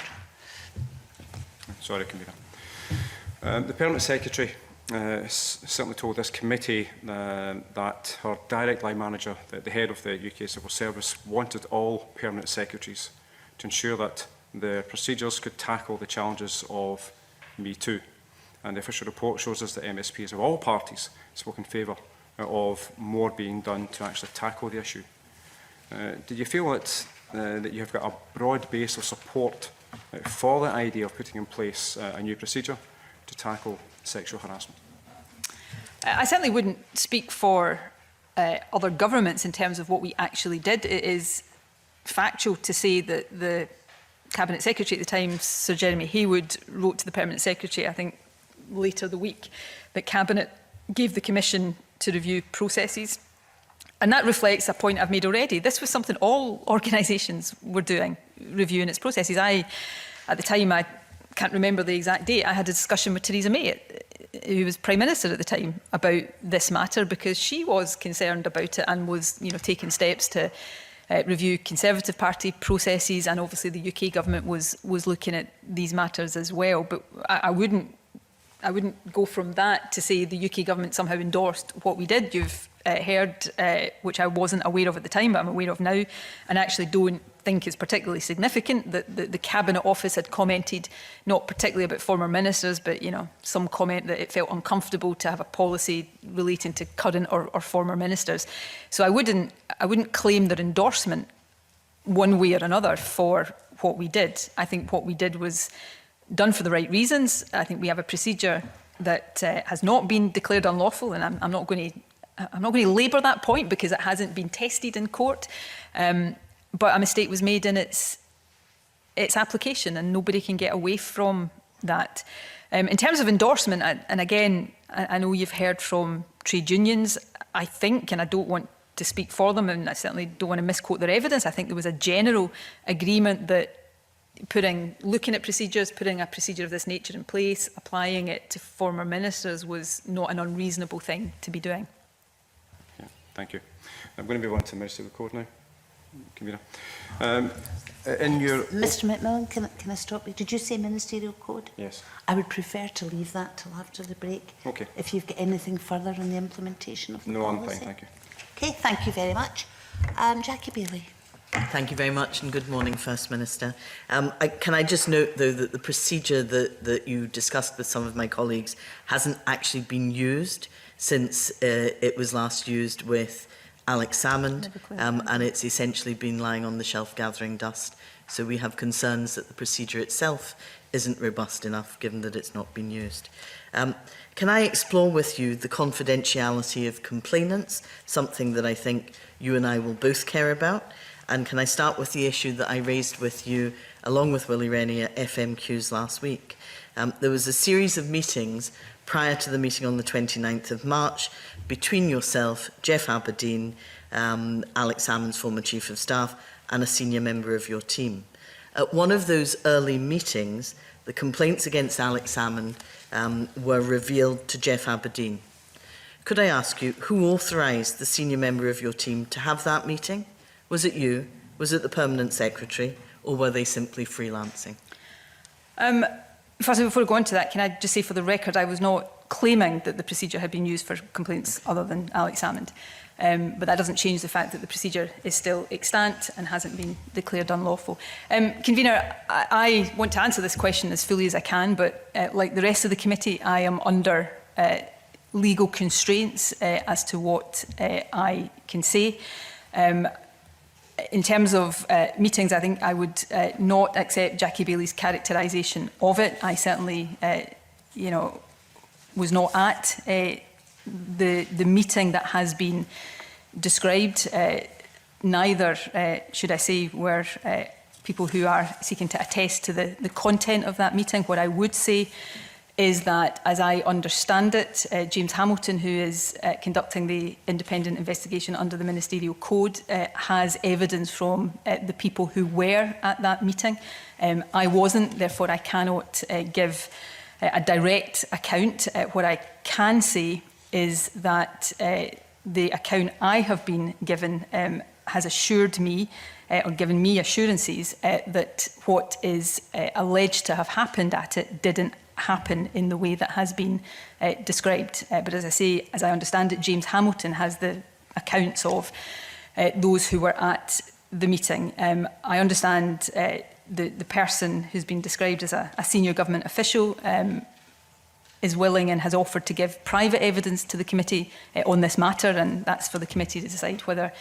Sorry, Convener. The Permanent Secretary certainly told this committee that her direct line manager, the head of the UK Civil Service, wanted all permanent secretaries to ensure that the procedures could tackle the challenges of Me Too. And the official report shows us that MSPs of all parties spoke in favour of more being done to actually tackle the issue. Do you feel that you have got a broad base of support for the idea of putting in place a new procedure to tackle sexual harassment? I certainly wouldn't speak for other governments in terms of what we actually did. It is factual to say that the Cabinet Secretary at the time, Sir Jeremy Haywood, wrote to the Permanent Secretary, I think later the week, that Cabinet gave the Commission to review processes. And that reflects a point I've made already. This was something all organisations were doing, reviewing its processes. At the time, I can't remember the exact date, I had a discussion with Theresa May, who was Prime Minister at the time, about this matter because she was concerned about it and was taking steps to review Conservative Party processes, and obviously the UK government was looking at these matters as well. But I wouldn't go from that to say the UK government somehow endorsed what we did. You've heard, which I wasn't aware of at the time, but I'm aware of now, and actually don't think is particularly significant, that the Cabinet Office had commented, not particularly about former ministers, but some comment that it felt uncomfortable to have a policy relating to current or former ministers. So I wouldn't claim their endorsement one way or another for what we did. I think what we did was done for the right reasons. I think we have a procedure that has not been declared unlawful, and I'm not going to labour that point because it hasn't been tested in court. But a mistake was made in its application, and nobody can get away from that. In terms of endorsement, and again, I know you've heard from trade unions. I think, and I don't want to speak for them, and I certainly don't want to misquote their evidence, I think there was a general agreement that looking at procedures, putting a procedure of this nature in place, applying it to former ministers was not an unreasonable thing to be doing. Yeah, thank you. I'm going to move on to Minister of the Code now. Convener. In your... Mr McMillan, can I stop you? Did you say ministerial code? Yes. I would prefer to leave that till after the break. Okay. If you've got anything further on the implementation of the policy. No, I'm fine, thank you. Okay, thank you very much. Jackie Bailey. Thank you very much, and good morning, First Minister. Can I just note, though, that the procedure that you discussed with some of my colleagues hasn't actually been used since it was last used with Alex Salmond, and it's essentially been lying on the shelf gathering dust. So we have concerns that the procedure itself isn't robust enough, given that it's not been used. Can I explore with you the confidentiality of complainants, something that I think you and I will both care about? And can I start with the issue that I raised with you, along with Willie Rennie, at FMQs last week? There was a series of meetings prior to the meeting on the 29th of March between yourself, Jeff Aberdeen, Alex Salmond's former Chief of Staff, and a senior member of your team. At one of those early meetings, the complaints against Alex Salmond were revealed to Jeff Aberdeen. Could I ask you, who authorised the senior member of your team to have that meeting? Was it you? Was it the Permanent Secretary? Or were they simply freelancing? Firstly, before I go on to that, can I just say for the record, I was not claiming that the procedure had been used for complaints other than Alex Salmond. But that doesn't change the fact that the procedure is still extant and hasn't been declared unlawful. Convener, I want to answer this question as fully as I can, but like the rest of the committee, I am under legal constraints as to what I can say. In terms of meetings, I think I would not accept Jackie Bailey's characterisation of it. I certainly, was not at the meeting that has been described. Neither, should I say, were people who are seeking to attest to the content of that meeting. What I would say is that, as I understand it, James Hamilton, who is conducting the independent investigation under the Ministerial Code, has evidence from the people who were at that meeting. I wasn't, therefore I cannot give a direct account. What I can say is that the account I have been given has assured me, or given me assurances, that what is alleged to have happened at it didn't happen in the way that has been described. But as I say, as I understand it, James Hamilton has the accounts of those who were at the meeting. I understand the person who's been described as a senior government official is willing and has offered to give private evidence to the committee on this matter, and that's for the committee to decide whether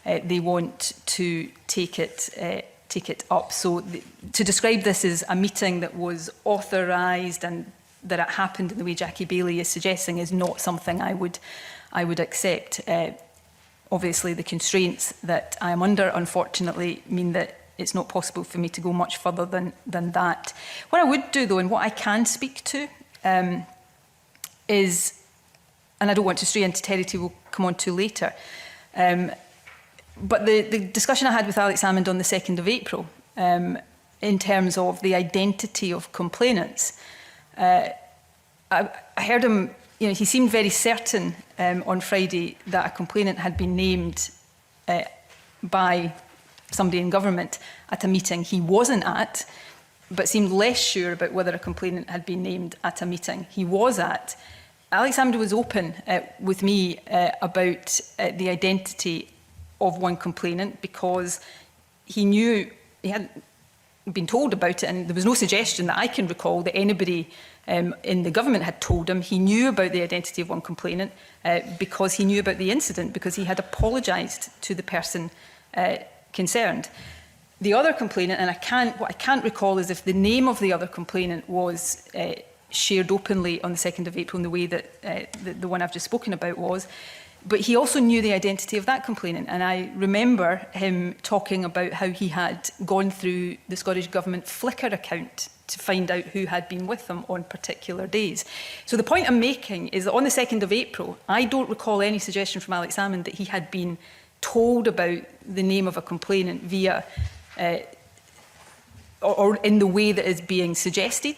they want to take it up. So to describe this as a meeting that was authorised and that it happened in the way Jackie Bailey is suggesting is not something I would accept. Obviously, the constraints that I am under, unfortunately, mean that it's not possible for me to go much further than that. What I would do, though, and what I can speak to, is, and I don't want to stray into territory we'll come on to later, but the discussion I had with Alex Salmond on the 2nd of April, in terms of the identity of complainants, I heard him, he seemed very certain on Friday that a complainant had been named by somebody in government at a meeting he wasn't at, but seemed less sure about whether a complainant had been named at a meeting he was at. Alex Salmond was open with me about the identity of one complainant because he knew, he hadn't been told about it, and there was no suggestion that I can recall that anybody in the government had told him. He knew about the identity of one complainant because he knew about the incident, because he had apologised to the person concerned. The other complainant, and what I can't recall is if the name of the other complainant was shared openly on the 2nd of April in the way that the one I've just spoken about was, but he also knew the identity of that complainant. And I remember him talking about how he had gone through the Scottish Government Flickr account to find out who had been with them on particular days. So the point I'm making is that on the 2nd of April, I don't recall any suggestion from Alex Salmond that he had been told about the name of a complainant via or in the way that is being suggested.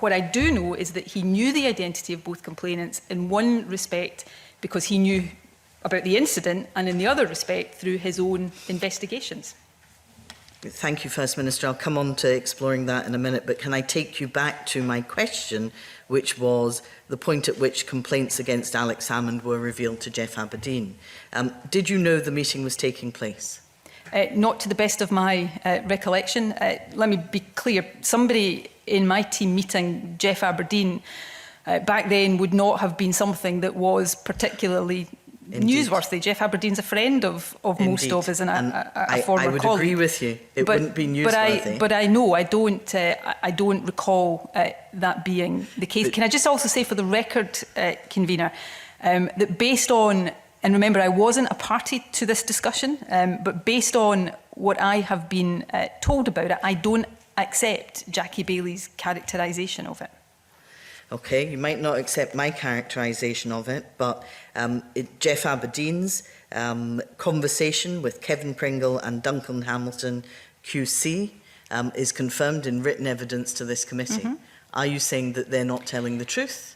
What I do know is that he knew the identity of both complainants in one respect, because he knew about the incident and in the other respect through his own investigations. Thank you, First Minister. I'll come on to exploring that in a minute, but can I take you back to my question, which was the point at which complaints against Alex Salmond were revealed to Jeff Aberdeen. Did you know the meeting was taking place? Not to the best of my recollection. Let me be clear. Somebody in my team meeting Jeff Aberdeen back then would not have been something that was particularly newsworthy. Jeff Aberdeen's a friend of most of us and a former I would colleague. agree with you. It wouldn't be newsworthy. But I know, I don't recall that being the case. Can I just also say for the record, Convener, that based on, and remember I wasn't a party to this discussion, but based on what I have been told about it, I don't accept Jackie Bailey's characterisation of it. Okay, you might not accept my characterisation of it, but Jeff Aberdeen's conversation with Kevin Pringle and Duncan Hamilton QC is confirmed in written evidence to this committee. Are you saying that they're not telling the truth?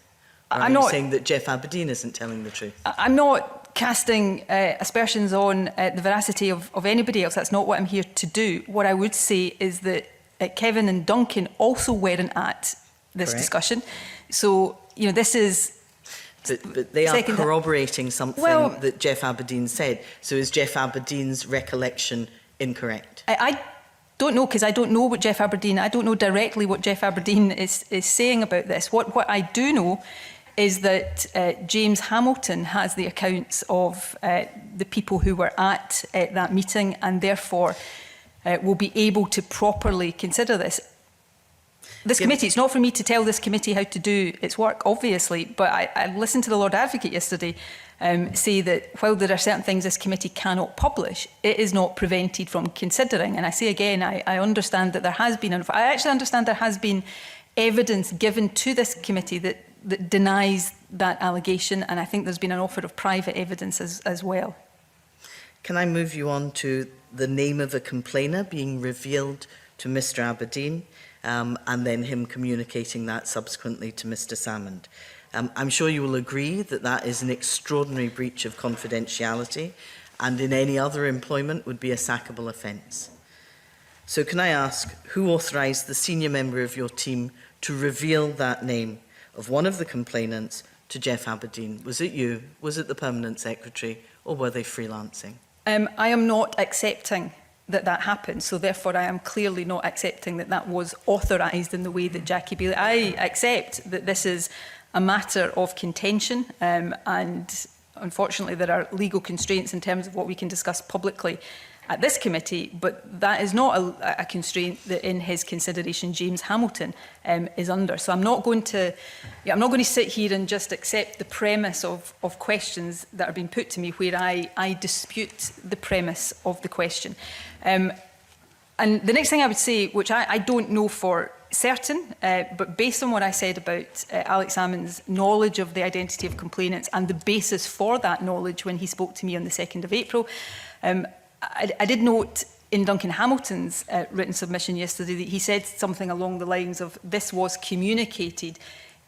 Or are you saying that Jeff Aberdeen isn't telling the truth? I'm not casting aspersions on the veracity of anybody else. That's not what I'm here to do. What I would say is that Kevin and Duncan also weren't at this discussion. So, you know, this is... But they are corroborating something that Jeff Aberdeen said. So is Jeff Aberdeen's recollection incorrect? I don't know, because I don't know what Jeff Aberdeen... I don't know directly what Jeff Aberdeen is saying about this. What I do know is that James Hamilton has the accounts of the people who were at that meeting and therefore will be able to properly consider this. This committee, it's not for me to tell this committee how to do its work, obviously, but I listened to the Lord Advocate yesterday say that while there are certain things this committee cannot publish, it is not prevented from considering. And I say again, I understand that there has been, I actually understand there has been evidence given to this committee that denies that allegation, and I think there's been an offer of private evidence as well. Can I move you on to the name of a complainer being revealed to Mr Aberdeen? And then him communicating that subsequently to Mr Salmond. I'm sure you will agree that that is an extraordinary breach of confidentiality and in any other employment would be a sackable offence. So can I ask, who authorised the senior member of your team to reveal that name of one of the complainants to Jeff Aberdeen? Was it you? Was it the Permanent Secretary? Or were they freelancing? I am not accepting that happened, so therefore I am clearly not accepting that was authorised in the way that Jackie Bailey... I accept that this is a matter of contention and unfortunately there are legal constraints in terms of what we can discuss publicly at this committee, but that is not a constraint that in his consideration James Hamilton is under. So I'm not going to sit here and just accept the premise of questions that are being put to me where I dispute the premise of the question. And the next thing I would say, which I don't know for certain, but based on what I said about Alex Salmond's knowledge of the identity of complainants and the basis for that knowledge when he spoke to me on the 2nd of April, I did note in Duncan Hamilton's written submission yesterday that he said something along the lines of this was communicated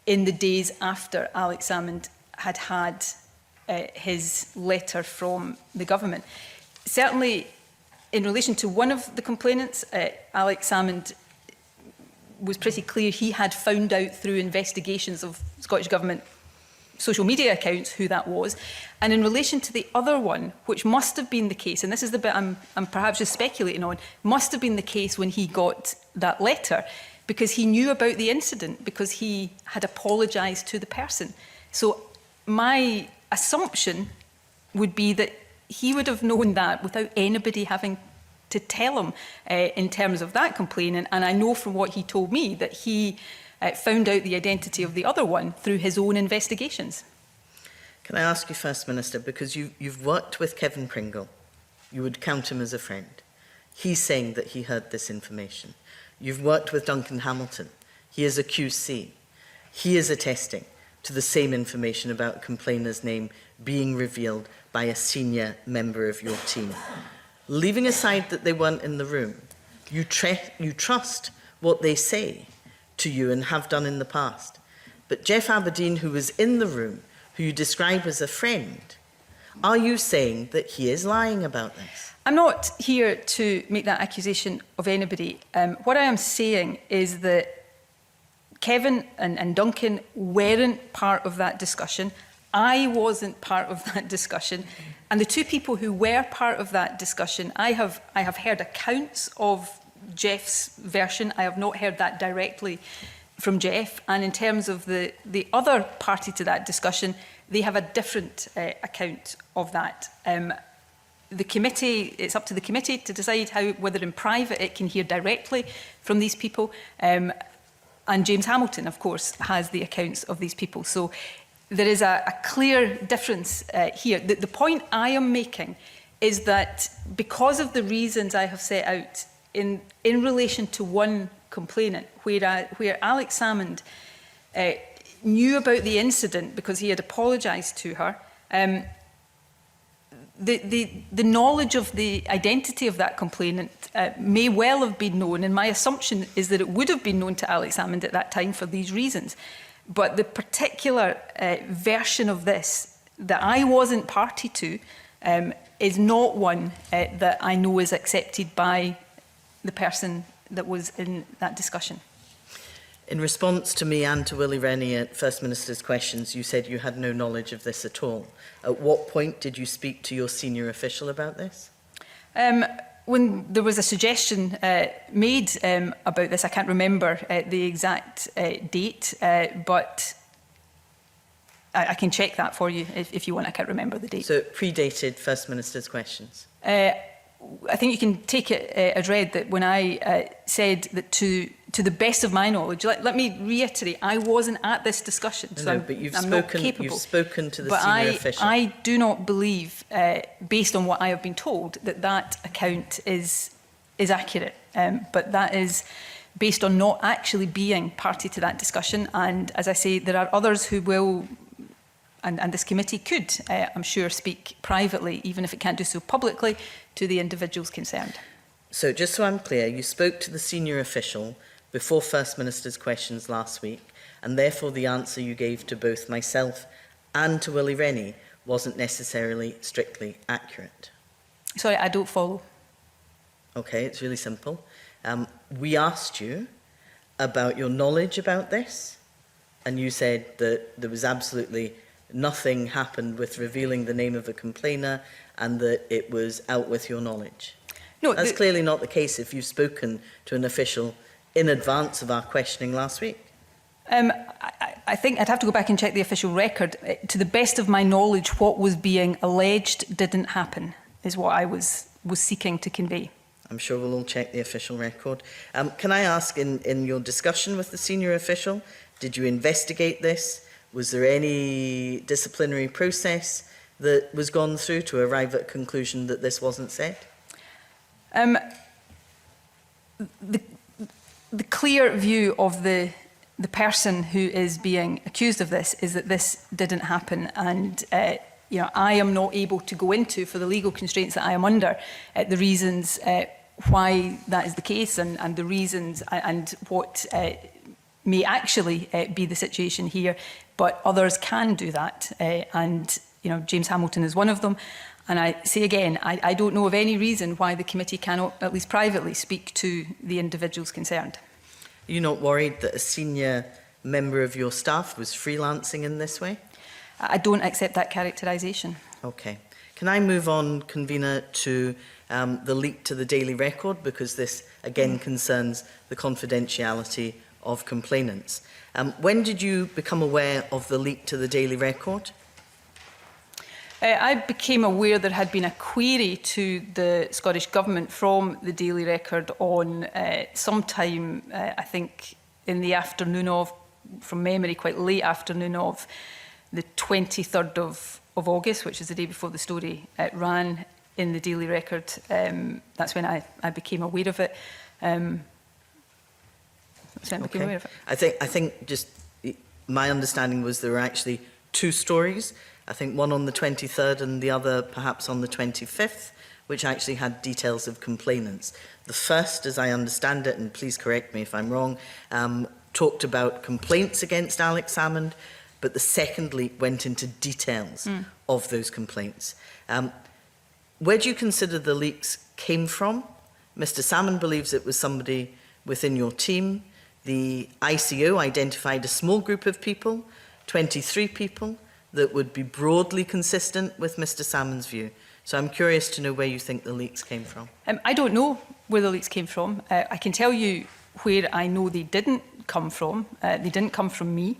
in the days after Alex Salmond had his letter from the government. Certainly, in relation to one of the complainants, Alex Salmond was pretty clear he had found out through investigations of Scottish Government social media accounts who that was. And in relation to the other one, which must have been the case, and this is the bit I'm perhaps just speculating on, must have been the case when he got that letter, because he knew about the incident, because he had apologised to the person. So my assumption would be that he would have known that without anybody having to tell him in terms of that complainant. And I know from what he told me that he found out the identity of the other one through his own investigations. Can I ask you, First Minister, because you've worked with Kevin Pringle, you would count him as a friend. He's saying that he heard this information. You've worked with Duncan Hamilton. He is a QC. He is attesting to the same information about a complainer's name being revealed by a senior member of your team. Leaving aside that they weren't in the room, you trust what they say to you and have done in the past. But Jeff Aberdeen, who was in the room, who you describe as a friend, Are you saying that he is lying about this? I'm not here to make that accusation of anybody. What I am saying is that Kevin and Duncan weren't part of that discussion. I wasn't part of that discussion. And the two people who were part of that discussion, I have heard accounts of Jeff's version. I have not heard that directly from Jeff. And in terms of the other party to that discussion, they have a different account of that. The committee, it's up to the committee to decide whether in private it can hear directly from these people. And James Hamilton, of course, has the accounts of these people. So there is a clear difference here. The point I am making is that because of the reasons I have set out in relation to one complainant, where Alex Salmond knew about the incident because he had apologised to her, the knowledge of the identity of that complainant may well have been known, and my assumption is that it would have been known to Alex Salmond at that time for these reasons. But the particular version of this that I wasn't party to is not one that I know is accepted by the person that was in that discussion. In response to me and to Willie Rennie at First Minister's questions, you said you had no knowledge of this at all. At what point did you speak to your senior official about this? When there was a suggestion made about this, I can't remember the exact date, but I can check that for you if you want. I can't remember the date. So it predated First Minister's questions? I think you can take it as read that when I said that to the best of my knowledge, let me reiterate, I wasn't at this discussion, so but you've I'm spoken, not capable. You've spoken to the but senior official. I do not believe, based on what I have been told, that account is accurate. But that is based on not actually being party to that discussion. And as I say, there are others who will, and this committee could, I'm sure, speak privately, even if it can't do so publicly, to the individuals concerned. So just so I'm clear, you spoke to the senior official before First Minister's questions last week, and therefore the answer you gave to both myself and to Willie Rennie wasn't necessarily strictly accurate. Sorry, I don't follow. Okay, it's really simple. We asked you about your knowledge about this, and you said that there was absolutely nothing happened with revealing the name of a complainer and that it was out with your knowledge. No, that's clearly not the case if you've spoken to an official in advance of our questioning last week. I think I'd have to go back and check the official record. To the best of my knowledge, what was being alleged didn't happen, is what I was seeking to convey. I'm sure we'll all check the official record. Can I ask, in your discussion with the senior official, did you investigate this? Was there any disciplinary process that was gone through to arrive at a conclusion that this wasn't said? The clear view of the person who is being accused of this is that this didn't happen, and you know, I am not able to go into, for the legal constraints that I am under, the reasons why that is the case, and the reasons and what may actually be the situation here. But others can do that, and you know, James Hamilton is one of them. And I say again, I don't know of any reason why the committee cannot, at least privately, speak to the individuals concerned. Are you not worried that a senior member of your staff was freelancing in this way? I don't accept that characterisation. Okay. Can I move on, convener, to the leak to the Daily Record, because this again concerns the confidentiality of complainants. When did you become aware of the leak to the Daily Record? I became aware there had been a query to the Scottish Government from the Daily Record on sometime, I think, in the afternoon of, from memory, quite late afternoon of the 23rd of August, which is the day before the story ran in the Daily Record. That's when I became aware of it. Okay. I think just my understanding was there were actually two stories. I think one on the 23rd and the other perhaps on the 25th, which actually had details of complainants. The first, as I understand it, and please correct me if I'm wrong, talked about complaints against Alex Salmond, but the second leak went into details of those complaints. Where do you consider the leaks came from? Mr. Salmon believes it was somebody within your team. The ICO identified a small group of people, 23 people, that would be broadly consistent with Mr. Salmon's view. So I'm curious to know where you think the leaks came from. I don't know where the leaks came from. I can tell you where I know they didn't come from. They didn't come from me.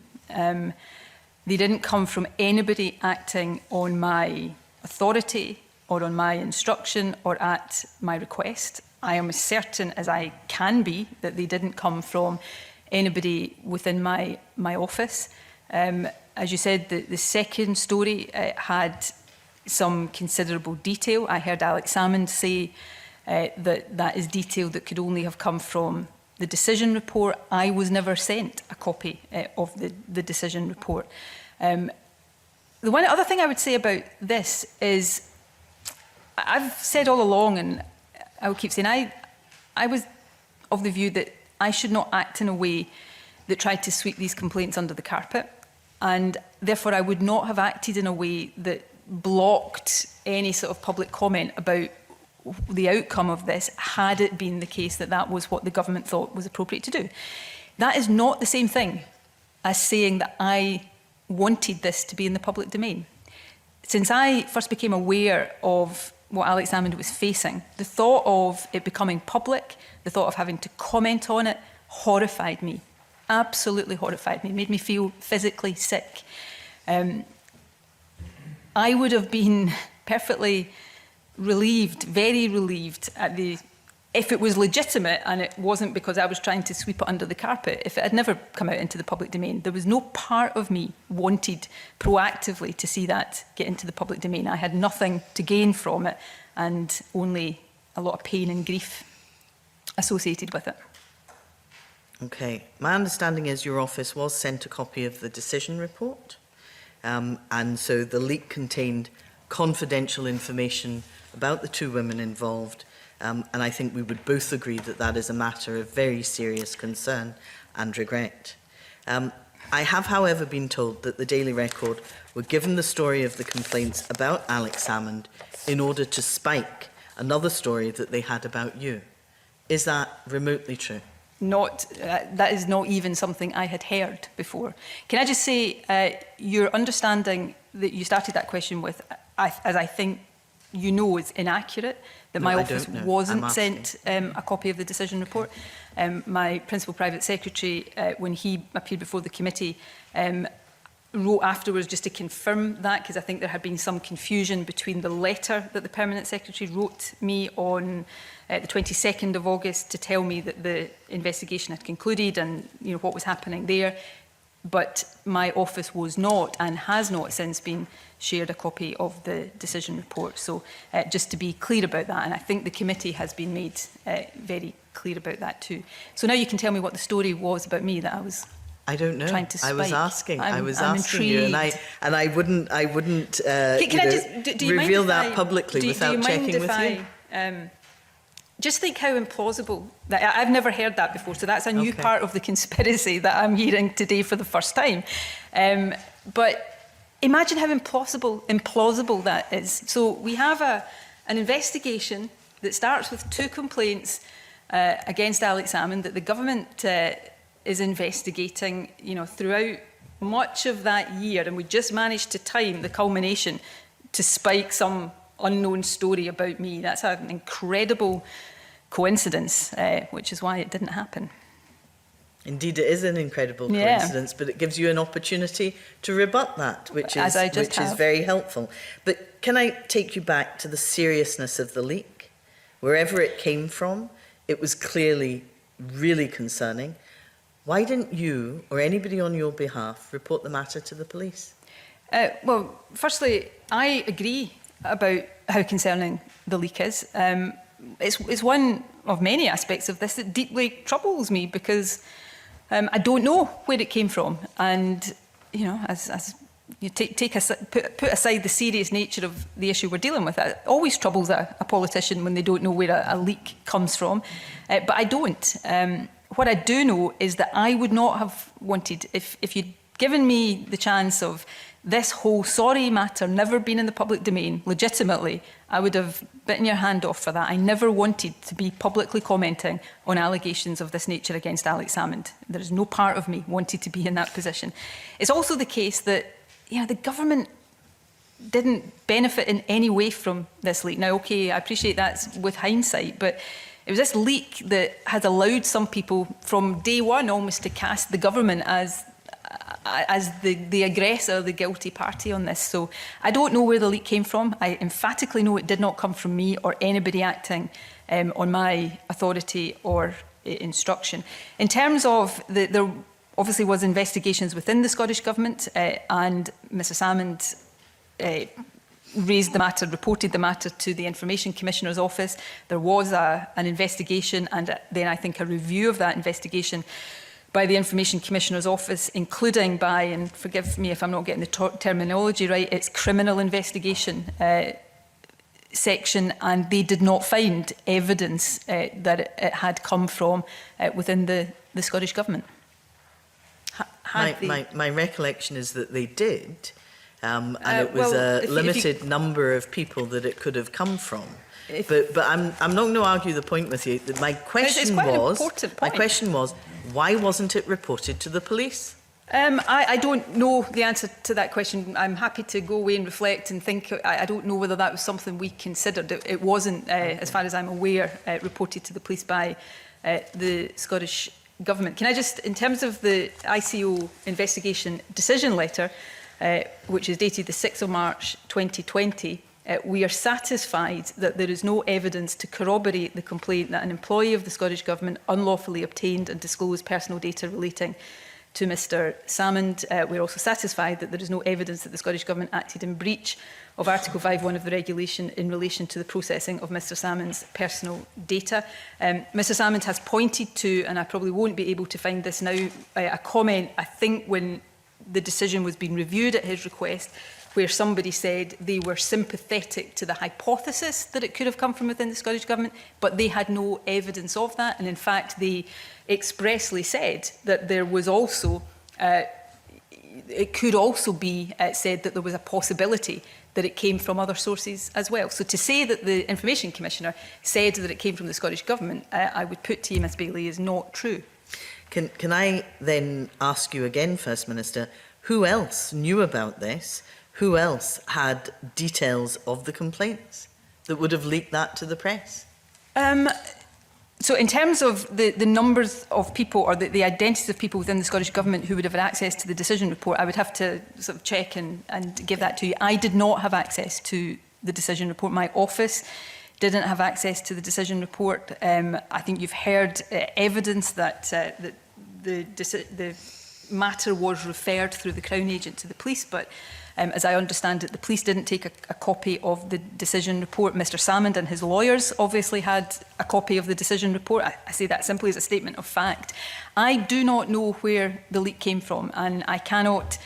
They didn't come from anybody acting on my authority or on my instruction or at my request. I am as certain as I can be that they didn't come from anybody within my office. As you said, the second story had some considerable detail. I heard Alex Salmond say that is detail that could only have come from the decision report. I was never sent a copy of the decision report. The one other thing I would say about this is, I've said all along, and I will keep saying, I was of the view that I should not act in a way that tried to sweep these complaints under the carpet, and therefore I would not have acted in a way that blocked any sort of public comment about the outcome of this, had it been the case that that was what the government thought was appropriate to do. That is not the same thing as saying that I wanted this to be in the public domain. Since I first became aware of what Alex Salmond was facing, the thought of it becoming public, the thought of having to comment on it, horrified me. Absolutely horrified me. Made me feel physically sick. I would have been perfectly relieved, very relieved, if it was legitimate and it wasn't because I was trying to sweep it under the carpet. If it had never come out into the public domain, there was no part of me wanted proactively to see that get into the public domain. I had nothing to gain from it and only a lot of pain and grief associated with it. Okay. My understanding is your office was sent a copy of the decision report, and so the leak contained confidential information about the two women involved, and I think we would both agree that that is a matter of very serious concern and regret. I have, however, been told that the Daily Record were given the story of the complaints about Alex Salmond in order to spike another story that they had about you. Is that remotely true? That is not even something I had heard before. Can I just say, your understanding that you started that question with, as I think you know, is inaccurate, that my office wasn't sent a copy of the decision report. My principal private secretary, when he appeared before the committee, wrote afterwards just to confirm that, because I think there had been some confusion between the letter that the permanent secretary wrote me on the 22nd of August to tell me that the investigation had concluded and what was happening there. But my office was not and has not since been shared a copy of the decision report. So just to be clear about that, and I think the committee has been made very clear about that too. So now you can tell me what the story was about me that I was trying to spike. I was asking. I'm asking you, and I wouldn't do reveal that publicly without checking with you. Just think how implausible that. I've never heard that before, so that's a new part of the conspiracy that I'm hearing today for the first time. But imagine how implausible that is. So we have an investigation that starts with 2 complaints against Alex Salmond that the government is investigating, throughout much of that year, and we just managed to time the culmination to spike some unknown story about me. That's an incredible coincidence, which is why it didn't happen. Indeed, it is an incredible coincidence, but it gives you an opportunity to rebut that, which is very helpful. But can I take you back to the seriousness of the leak? Wherever it came from, it was clearly really concerning. Why didn't you or anybody on your behalf report the matter to the police? Well, firstly, I agree about how concerning the leak is. It's one of many aspects of this that deeply troubles me because I don't know where it came from. And, as you put aside the serious nature of the issue we're dealing with, it always troubles a politician when they don't know where a leak comes from. But I don't. What I do know is that I would not have wanted, if you given me the chance of this whole sorry matter never been in the public domain, legitimately, I would have bitten your hand off for that. I never wanted to be publicly commenting on allegations of this nature against Alex Salmond. There is no part of me wanted to be in that position. It's also the case that, you know, the government didn't benefit in any way from this leak. Now, OK, I appreciate that's with hindsight, but it was this leak that had allowed some people from day one almost to cast the government as the aggressor, the guilty party on this. So I don't know where the leak came from. I emphatically know it did not come from me or anybody acting on my authority or instruction. In terms of, there obviously was investigations within the Scottish Government and Mr Salmond raised the matter, reported the matter to the Information Commissioner's office. There was an investigation and then I think a review of that investigation by the Information Commissioner's office, including by, and forgive me if I'm not getting the terminology right, its criminal investigation section, and they did not find evidence that it had come from within the Scottish Government. My recollection is that they did, and it was a limited number of people that it could have come from. But I'm not going to argue the point with you. My question was, why wasn't it reported to the police? I don't know the answer to that question. I'm happy to go away and reflect and think. I don't know whether that was something we considered. It wasn't, as far as I'm aware, reported to the police by the Scottish Government. Can I just, in terms of the ICO investigation decision letter, which is dated the 6th of March 2020, we are satisfied that there is no evidence to corroborate the complaint that an employee of the Scottish Government unlawfully obtained and disclosed personal data relating to Mr Salmond. We're also satisfied that there is no evidence that the Scottish Government acted in breach of Article 5.1 of the regulation in relation to the processing of Mr Salmond's personal data. Mr Salmond has pointed to, and I probably won't be able to find this now, a comment, I think, when the decision was being reviewed at his request, where somebody said they were sympathetic to the hypothesis that it could have come from within the Scottish Government, but they had no evidence of that. And in fact, they expressly said that there was also, it could also be said that there was a possibility that it came from other sources as well. So to say that the Information Commissioner said that it came from the Scottish Government, I would put to you, Ms Bailey, is not true. Can I then ask you again, First Minister, who else knew about this? Who else had details of the complaints that would have leaked that to the press? So in terms of the numbers of people or the identities of people within the Scottish Government who would have had access to the decision report, I would have to sort of check and give that to you. I did not have access to the decision report. My office didn't have access to the decision report. I think you've heard evidence that the matter was referred through the Crown Agent to the police, but as I understand it, the police didn't take a copy of the decision report. Mr Salmond and his lawyers obviously had a copy of the decision report. I say that simply as a statement of fact. I do not know where the leak came from, and I cannot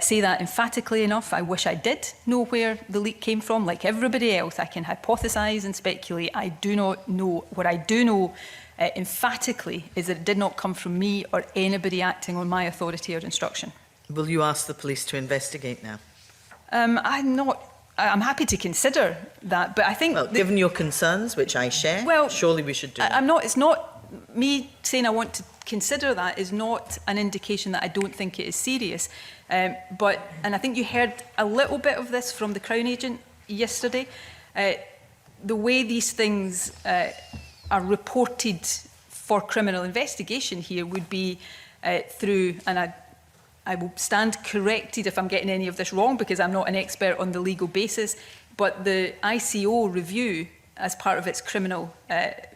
say that emphatically enough. I wish I did know where the leak came from. Like everybody else, I can hypothesise and speculate. I do not know. What I do know emphatically is that it did not come from me or anybody acting on my authority or instruction. Will you ask the police to investigate now? I'm happy to consider that, but I think... Well, given your concerns, which I share, well, surely we should do that. It's not... Me saying I want to consider that is not an indication that I don't think it is serious. And I think you heard a little bit of this from the Crown Agent yesterday. The way these things are reported for criminal investigation here would be through, and I will stand corrected if I'm getting any of this wrong because I'm not an expert on the legal basis, but the ICO review, as part of its criminal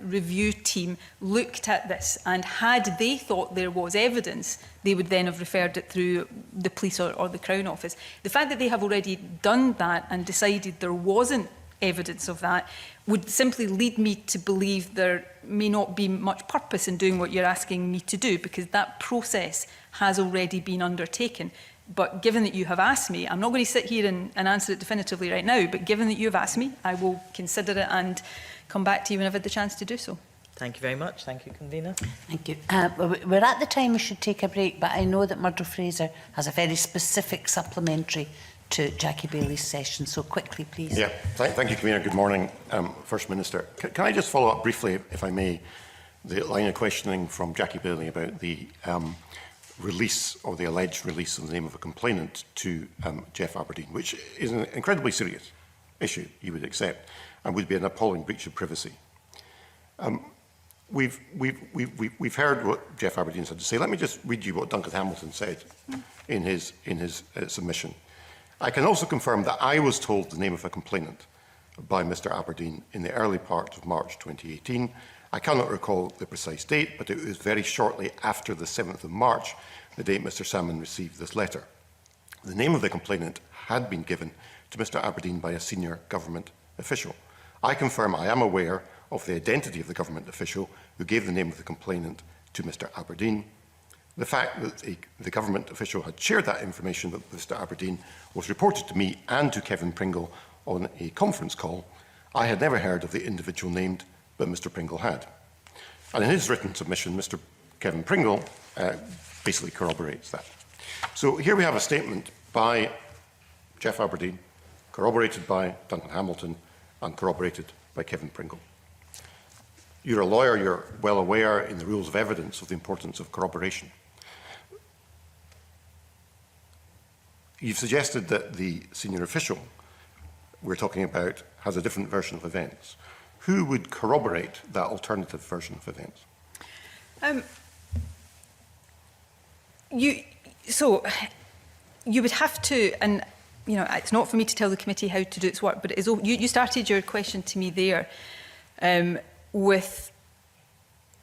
review team, looked at this, and had they thought there was evidence, they would then have referred it through the police or the Crown Office. The fact that they have already done that and decided there wasn't evidence of that would simply lead me to believe there may not be much purpose in doing what you're asking me to do, because that process has already been undertaken. But given that you have asked me, I'm not going to sit here and answer it definitively right now, but given that you have asked me, I will consider it and come back to you when I've had the chance to do so. Thank you very much. Thank you, Convener. Thank you. We're at the time we should take a break, but I know that Murdo Fraser has a very specific supplementary to Jackie Bailey's session. So quickly, please. Yeah, thank you, Convener. Good morning, First Minister. Can I just follow up briefly, if I may, the line of questioning from Jackie Bailey about the release, or the alleged release, of the name of a complainant to Jeff Aberdeen, which is an incredibly serious issue, you would accept, and would be an appalling breach of privacy. We've heard what Jeff Aberdeen's had to say. Let me just read you what Duncan Hamilton said in his submission. I can also confirm that I was told the name of a complainant by Mr Aberdeen in the early part of March 2018. I cannot recall the precise date, but it was very shortly after the 7th of March, the date Mr Salmon received this letter. The name of the complainant had been given to Mr Aberdeen by a senior government official. I confirm I am aware of the identity of the government official who gave the name of the complainant to Mr Aberdeen. The fact that the government official had shared that information with Mr Aberdeen was reported to me and to Kevin Pringle on a conference call. I had never heard of the individual named, but Mr Pringle had. And in his written submission, Mr Kevin Pringle basically corroborates that. So here we have a statement by Jeff Aberdeen, corroborated by Duncan Hamilton, and corroborated by Kevin Pringle. You're a lawyer, you're well aware in the rules of evidence of the importance of corroboration. You've suggested that the senior official we're talking about has a different version of events. Who would corroborate that alternative version of events? You would have to, and you know, it's not for me to tell the committee how to do its work, but it is, you started your question to me there with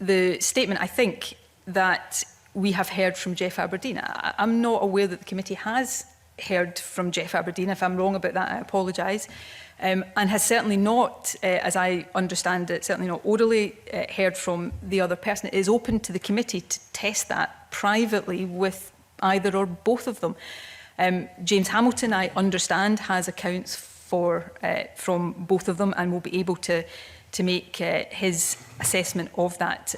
the statement, I think, that we have heard from Jeff Aberdeen. I'm not aware that the committee has heard from Jeff Aberdeen. If I'm wrong about that, I apologise. And has certainly not, as I understand it, certainly not orally heard from the other person. It is open to the committee to test that privately with either or both of them. James Hamilton, I understand, has accounts from both of them and will be able to make his assessment of that.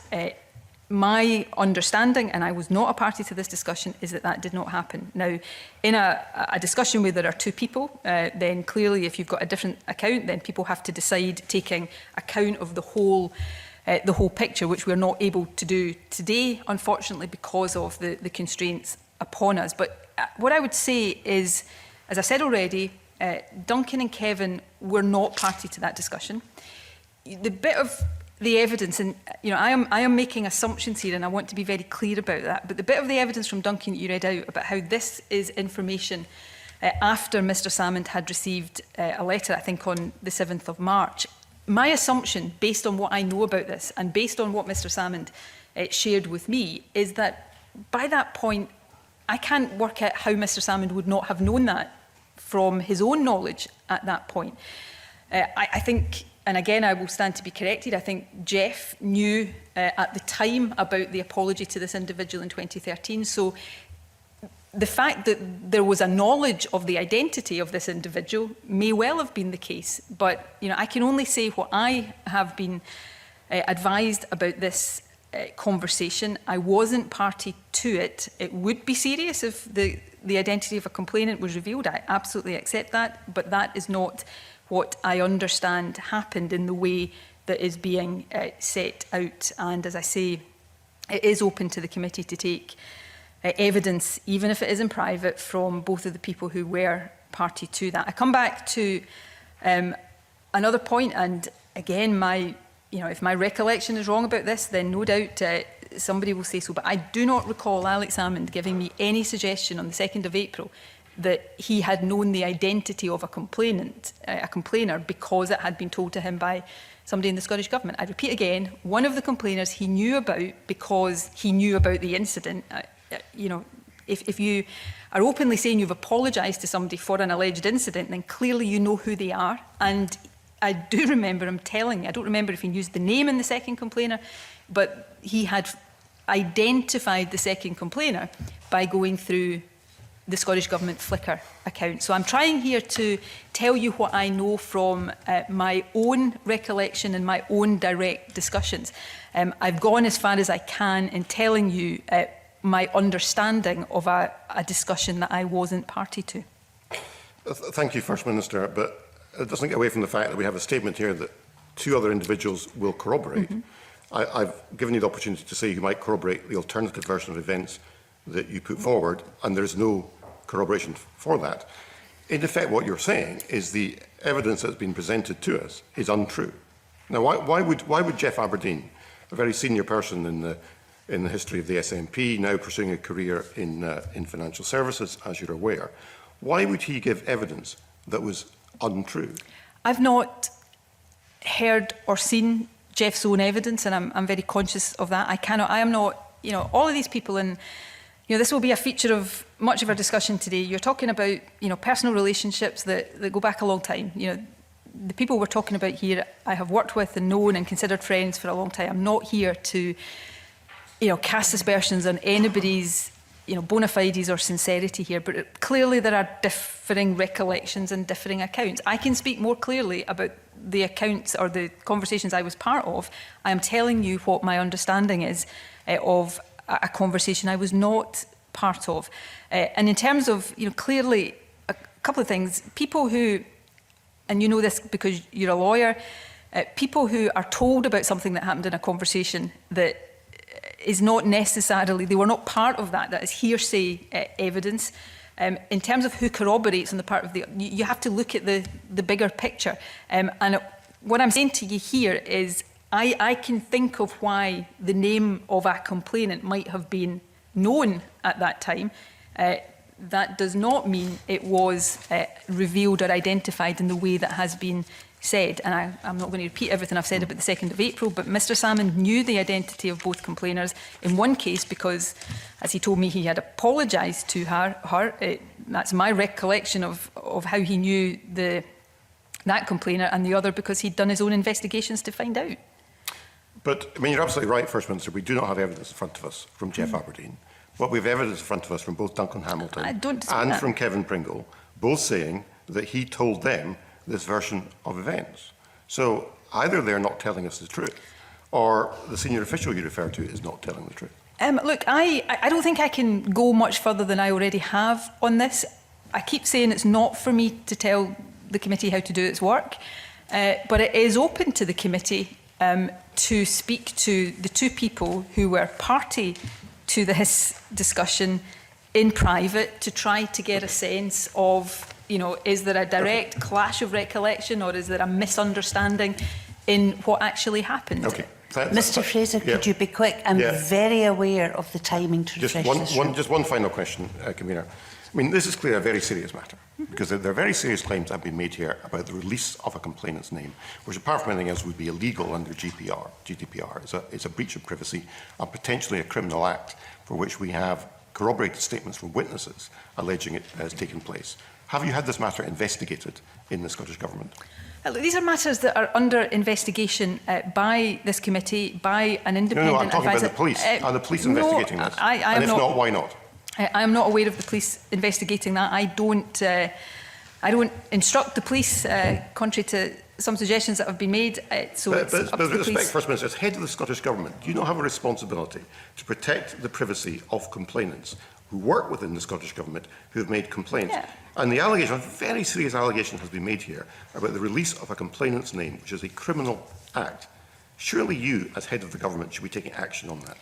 My understanding, and I was not a party to this discussion, is that that did not happen. Now, in a discussion where there are two people, then clearly if you've got a different account, then people have to decide, taking account of the whole picture, which we're not able to do today, unfortunately, because of the constraints upon us. But what I would say is, as I said already, Duncan and Kevin were not party to that discussion. The bit of the evidence, and you know, I am making assumptions here, and I want to be very clear about that. But the bit of the evidence from Duncan that you read out about how this is information after Mr. Salmond had received a letter, I think on the 7th of March. My assumption, based on what I know about this, and based on what Mr. Salmond shared with me, is that by that point, I can't work out how Mr. Salmond would not have known that from his own knowledge at that point. I think, and again, I will stand to be corrected, I think Jeff knew at the time about the apology to this individual in 2013. So the fact that there was a knowledge of the identity of this individual may well have been the case. But you know, I can only say what I have been advised about this conversation. I wasn't party to it. It would be serious if the identity of a complainant was revealed. I absolutely accept that, but that is not what I understand happened in the way that is being set out. And as I say, it is open to the committee to take evidence, even if it is in private, from both of the people who were party to that. I come back to another point, and again, if my recollection is wrong about this, then no doubt somebody will say so. But I do not recall Alex Salmond giving me any suggestion on the 2nd of April that he had known the identity of a complainer, because it had been told to him by somebody in the Scottish Government. I repeat again, one of the complainers he knew about because he knew about the incident. If you are openly saying you've apologised to somebody for an alleged incident, then clearly you know who they are. And I do remember him telling me, I don't remember if he used the name in the second complainer, but he had identified the second complainer by going through the Scottish Government Flickr account. So I'm trying here to tell you what I know from my own recollection and my own direct discussions. I've gone as far as I can in telling you my understanding of a discussion that I wasn't party to. Thank you, First Minister, but it doesn't get away from the fact that we have a statement here that 2 other individuals will corroborate. I've given you the opportunity to say you might corroborate the alternative version of events that you put forward, and there's no corroboration for that. In effect, what you're saying is the evidence that's been presented to us is untrue. Now, why would Jeff Aberdeen, a very senior person in the history of the SNP, now pursuing a career in financial services, as you're aware, why would he give evidence that was untrue? I've not heard or seen Jeff's own evidence, and I'm very conscious of that. I am not, all of these people, and this will be a feature of much of our discussion today. You're talking about, personal relationships that go back a long time. The people we're talking about here, I have worked with and known and considered friends for a long time. I'm not here to, cast aspersions on anybody's, bona fides or sincerity here, but clearly there are differing recollections and differing accounts. I can speak more clearly about the accounts or the conversations I was part of. I am telling you what my understanding is of a conversation I was not part of. And in terms of, clearly, a couple of things. People who, and you know this because you're a lawyer, people who are told about something that happened in a conversation that is not necessarily, they were not part of that is hearsay evidence. In terms of who corroborates on the part of you have to look at the bigger picture. And what I'm saying to you here is I can think of why the name of a complainant might have been known at that time. That does not mean it was revealed or identified in the way that has been said. And I'm not going to repeat everything I've said about the 2nd of April, but Mr Salmon knew the identity of both complainers in one case because, as he told me, he had apologised to her. That's my recollection of how he knew that complainer, and the other because he'd done his own investigations to find out. But, you're absolutely right, First Minister. We do not have evidence in front of us from Jeff Aberdeen. But we have evidence in front of us from both Duncan Hamilton and from Kevin Pringle, both saying that he told them this version of events. So either they're not telling us the truth, or the senior official you refer to is not telling the truth. Look, I don't think I can go much further than I already have on this. I keep saying it's not for me to tell the committee how to do its work, but it is open to the committee to speak to the 2 people who were party to this discussion in private to try to get a sense of, is there a direct clash of recollection or is there a misunderstanding in what actually happened? Okay. Mr Fraser, could you be quick? I'm very aware of the timing to refresh this room. Just one final question, Convener. This is clearly a very serious matter, because there are very serious claims that have been made here about the release of a complainant's name, which apart from anything else would be illegal under GDPR. It's a breach of privacy and potentially a criminal act for which we have corroborated statements from witnesses alleging it has taken place. Have you had this matter investigated in the Scottish Government? These are matters that are under investigation by this committee, by an independent advisor. No, I'm talking about the police. Are the police investigating this? And if not, why not? I am not aware of the police investigating that. I don't instruct the police, contrary to some suggestions that have been made. So but with respect, First Minister, as head of the Scottish Government, do you not have a responsibility to protect the privacy of complainants who work within the Scottish Government who have made complaints? Yeah. And the allegation, a very serious allegation, has been made here about the release of a complainant's name, which is a criminal act. Surely you, as head of the government, should be taking action on that.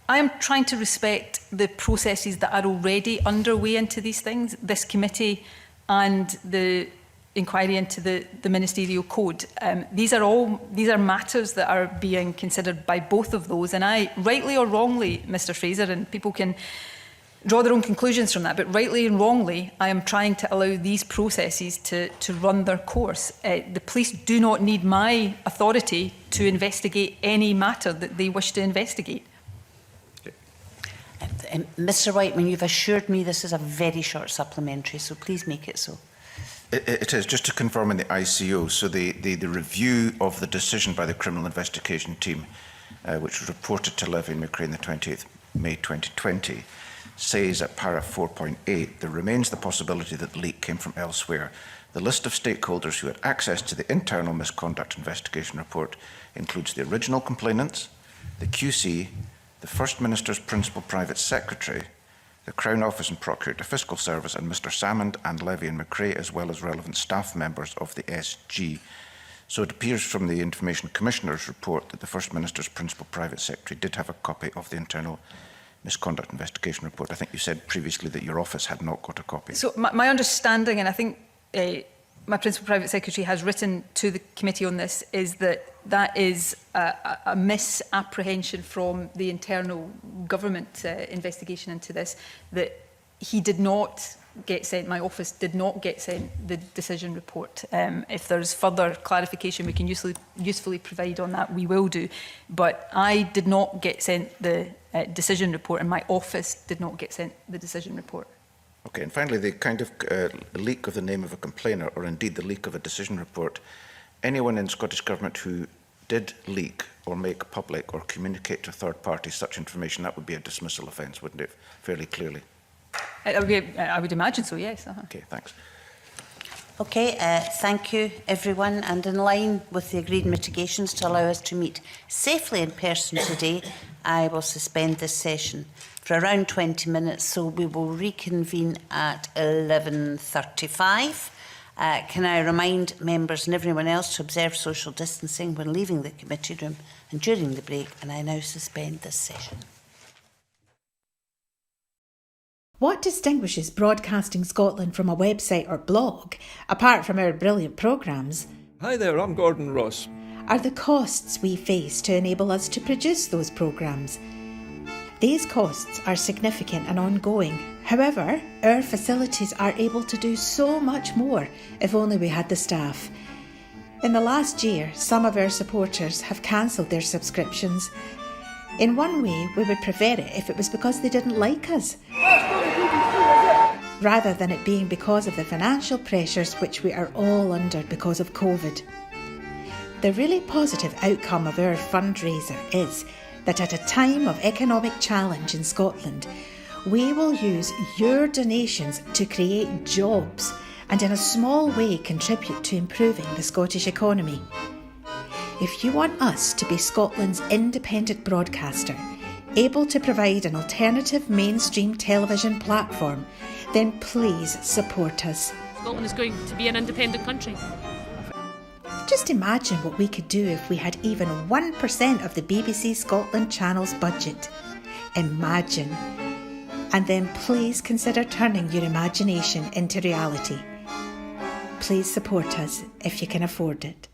I am trying to respect the processes that are already underway into these things, this committee and the inquiry into the ministerial code. These are matters that are being considered by both of those, and I, rightly or wrongly, Mr Fraser, and people can draw their own conclusions from that, but rightly and wrongly, I am trying to allow these processes to run their course. The police do not need my authority to investigate any matter that they wish to investigate. Mr Whiteman, you've assured me this is a very short supplementary, so please make it so. It is. Just to confirm in the ICO, so the review of the decision by the Criminal Investigation Team, which was reported to Levy and McRae on the 28th May 2020, says at paragraph 4.8, there remains the possibility that the leak came from elsewhere. The list of stakeholders who had access to the internal misconduct investigation report includes the original complainants, the QC, the First Minister's Principal Private Secretary, the Crown Office and Procurator Fiscal Service, and Mr Salmond and Levy and McRae, as well as relevant staff members of the SG. So it appears from the Information Commissioner's report that the First Minister's Principal Private Secretary did have a copy of the internal misconduct investigation report. I think you said previously that your office had not got a copy. So my understanding, and I think my Principal Private Secretary has written to the committee on this, is that that is a misapprehension from the internal government investigation into this, that he did not get sent, my office did not get sent the decision report. If there's further clarification we can usefully provide on that, we will do. But I did not get sent the decision report, and my office did not get sent the decision report. Okay, and finally, the kind of leak of the name of a complainer, or indeed the leak of a decision report, anyone in Scottish Government who did leak or make public or communicate to third parties such information, that would be a dismissal offence, wouldn't it, fairly clearly? I would imagine so, yes. Okay, thanks. Okay, thank you everyone, and in line with the agreed mitigations to allow us to meet safely in person today, I will suspend this session for around 20 minutes, so we will reconvene at 11:35. Can I remind members and everyone else to observe social distancing when leaving the committee room and during the break, and I now suspend this session. What distinguishes Broadcasting Scotland from a website or blog, apart from our brilliant programmes, Hi there, I'm Gordon Ross. are the costs we face to enable us to produce those programmes. These costs are significant and ongoing. However, our facilities are able to do so much more if only we had the staff. In the last year, some of our supporters have cancelled their subscriptions. In one way, we would prefer it if it was because they didn't like us, rather than it being because of the financial pressures which we are all under because of COVID. The really positive outcome of our fundraiser is that at a time of economic challenge in Scotland, we will use your donations to create jobs and in a small way contribute to improving the Scottish economy. If you want us to be Scotland's independent broadcaster, able to provide an alternative mainstream television platform, then please support us. Scotland is going to be an independent country. Just imagine what we could do if we had even 1% of the BBC Scotland channel's budget. Imagine. And then please consider turning your imagination into reality. Please support us if you can afford it.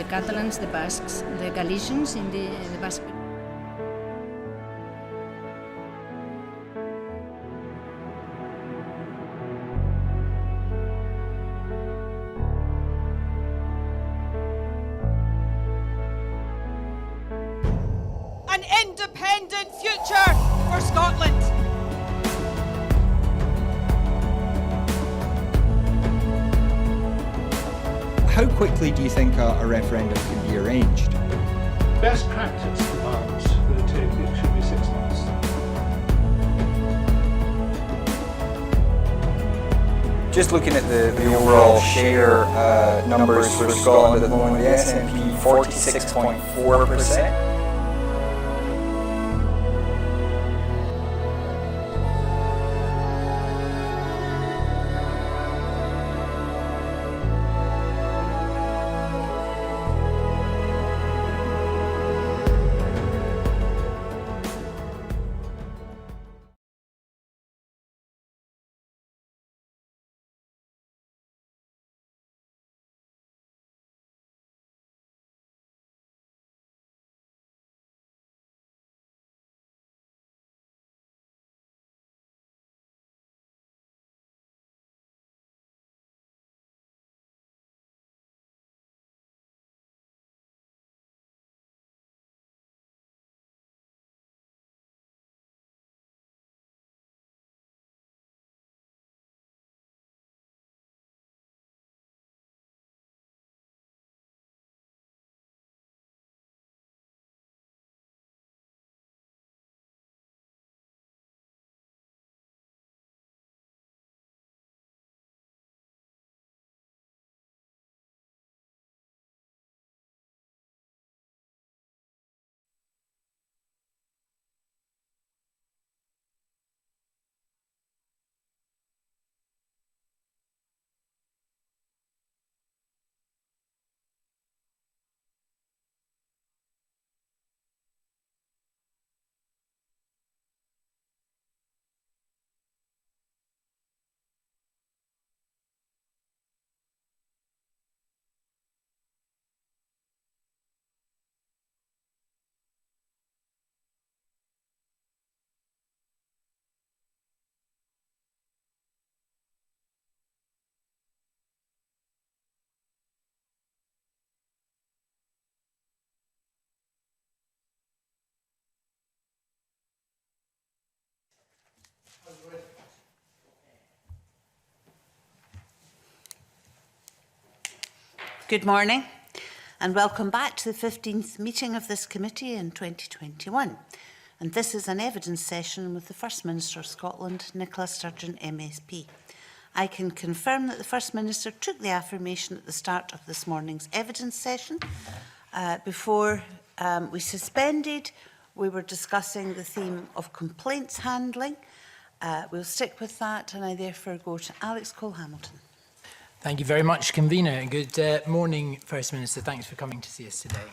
Catalans, the Basques, the Galicians in the Basque. An independent future for Scotland. How quickly do you think a referendum can be arranged? Best practice demands that it should be 6 months. Just looking at the overall share numbers for Scotland at the moment, the SNP 46.4%. Good morning and welcome back to the 15th meeting of this committee in 2021. And this is an evidence session with the First Minister of Scotland, Nicola Sturgeon, MSP. I can confirm that the First Minister took the affirmation at the start of this morning's evidence session. Before we suspended, we were discussing the theme of complaints handling. We'll stick with that, and I therefore go to Alex Cole-Hamilton. Thank you very much, Convener. Good morning, First Minister. Thanks for coming to see us today.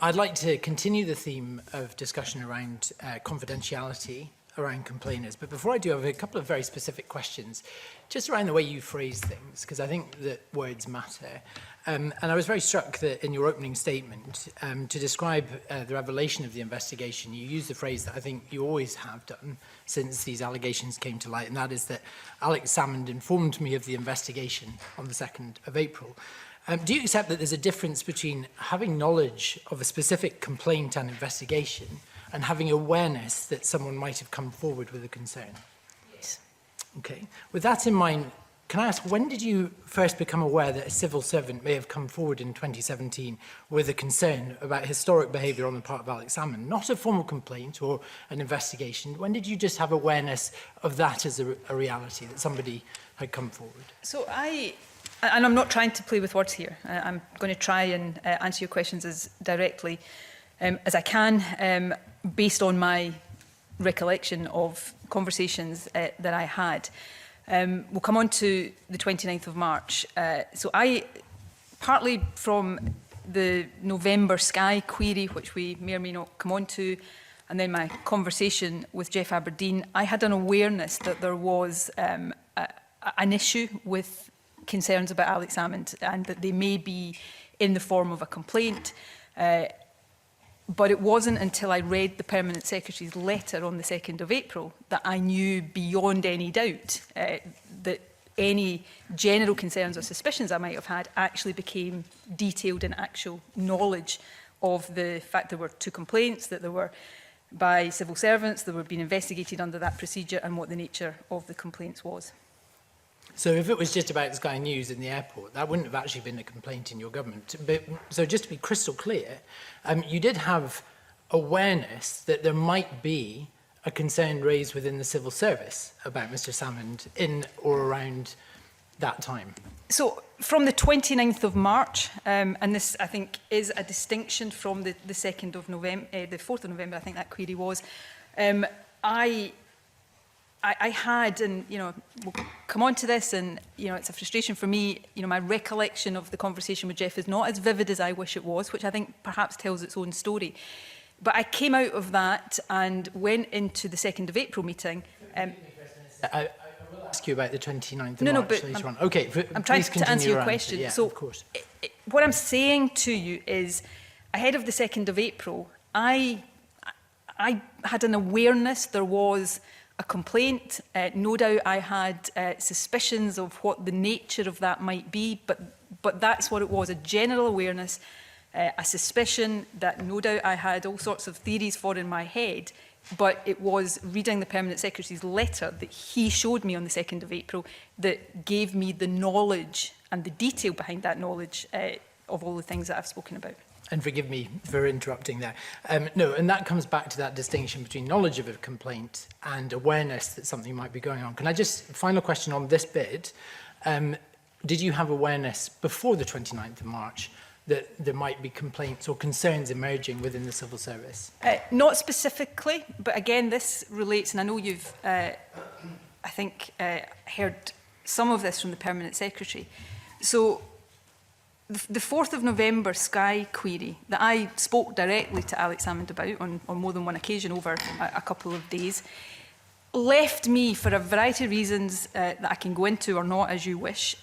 I'd like to continue the theme of discussion around confidentiality around complainers. But before I do, I have a couple of very specific questions just around the way you phrase things, because I think that words matter. And I was very struck that in your opening statement, to describe the revelation of the investigation, you used the phrase that I think you always have done since these allegations came to light, and that is that Alex Salmond informed me of the investigation on the 2nd of April. Do you accept that there's a difference between having knowledge of a specific complaint and investigation and having awareness that someone might have come forward with a concern? Yes. Okay. With that in mind, can I ask, when did you first become aware that a civil servant may have come forward in 2017 with a concern about historic behaviour on the part of Alex Salmond? Not a formal complaint or an investigation. When did you just have awareness of that as a reality, that somebody had come forward? So and I'm not trying to play with words here. I'm going to try and answer your questions as directly as I can, based on my recollection of conversations that I had. We'll come on to the 29th of March. So I, partly from the November Sky query, which we may or may not come on to, and then my conversation with Jeff Aberdeen, I had an awareness that there was an issue with concerns about Alex Salmond and that they may be in the form of a complaint. But it wasn't until I read the Permanent Secretary's letter on the 2nd of April that I knew beyond any doubt that any general concerns or suspicions I might have had actually became detailed in actual knowledge of the fact there were 2 complaints, that there were by civil servants, that were being investigated under that procedure, and what the nature of the complaints was. So if it was just about Sky News in the airport, that wouldn't have actually been a complaint in your government. But, so just to be crystal clear, you did have awareness that there might be a concern raised within the civil service about Mr Salmond in or around that time. So from the 29th of March, and this I think is a distinction from the 2nd of November, the 4th of November, I think that query was, I had, and you know, we'll come on to this, and you know, it's a frustration for me. You know, my recollection of the conversation with Jeff is not as vivid as I wish it was, which I think perhaps tells its own story. But I came out of that and went into the 2nd of April meeting. I will ask you about the 29th of No, March but later on. Okay, I'm trying to answer your question. Yeah, so, of course. What I'm saying to you is, ahead of the 2nd of April, I had an awareness there was a complaint. No doubt I had suspicions of what the nature of that might be, but that's what it was, a general awareness, a suspicion that no doubt I had all sorts of theories for in my head, but it was reading the Permanent Secretary's letter that he showed me on the 2nd of April that gave me the knowledge and the detail behind that knowledge of all the things that I've spoken about. And forgive me for interrupting there. No, and that comes back to that distinction between knowledge of a complaint and awareness that something might be going on. Can I just, final question on this bit, did you have awareness before the 29th of March that there might be complaints or concerns emerging within the civil service? Not specifically, but again, this relates, and I know you've, I think, heard some of this from the Permanent Secretary. So, the 4th of November Sky query that I spoke directly to Alex Salmond about on more than one occasion over a couple of days left me, for a variety of reasons that I can go into or not as you wish,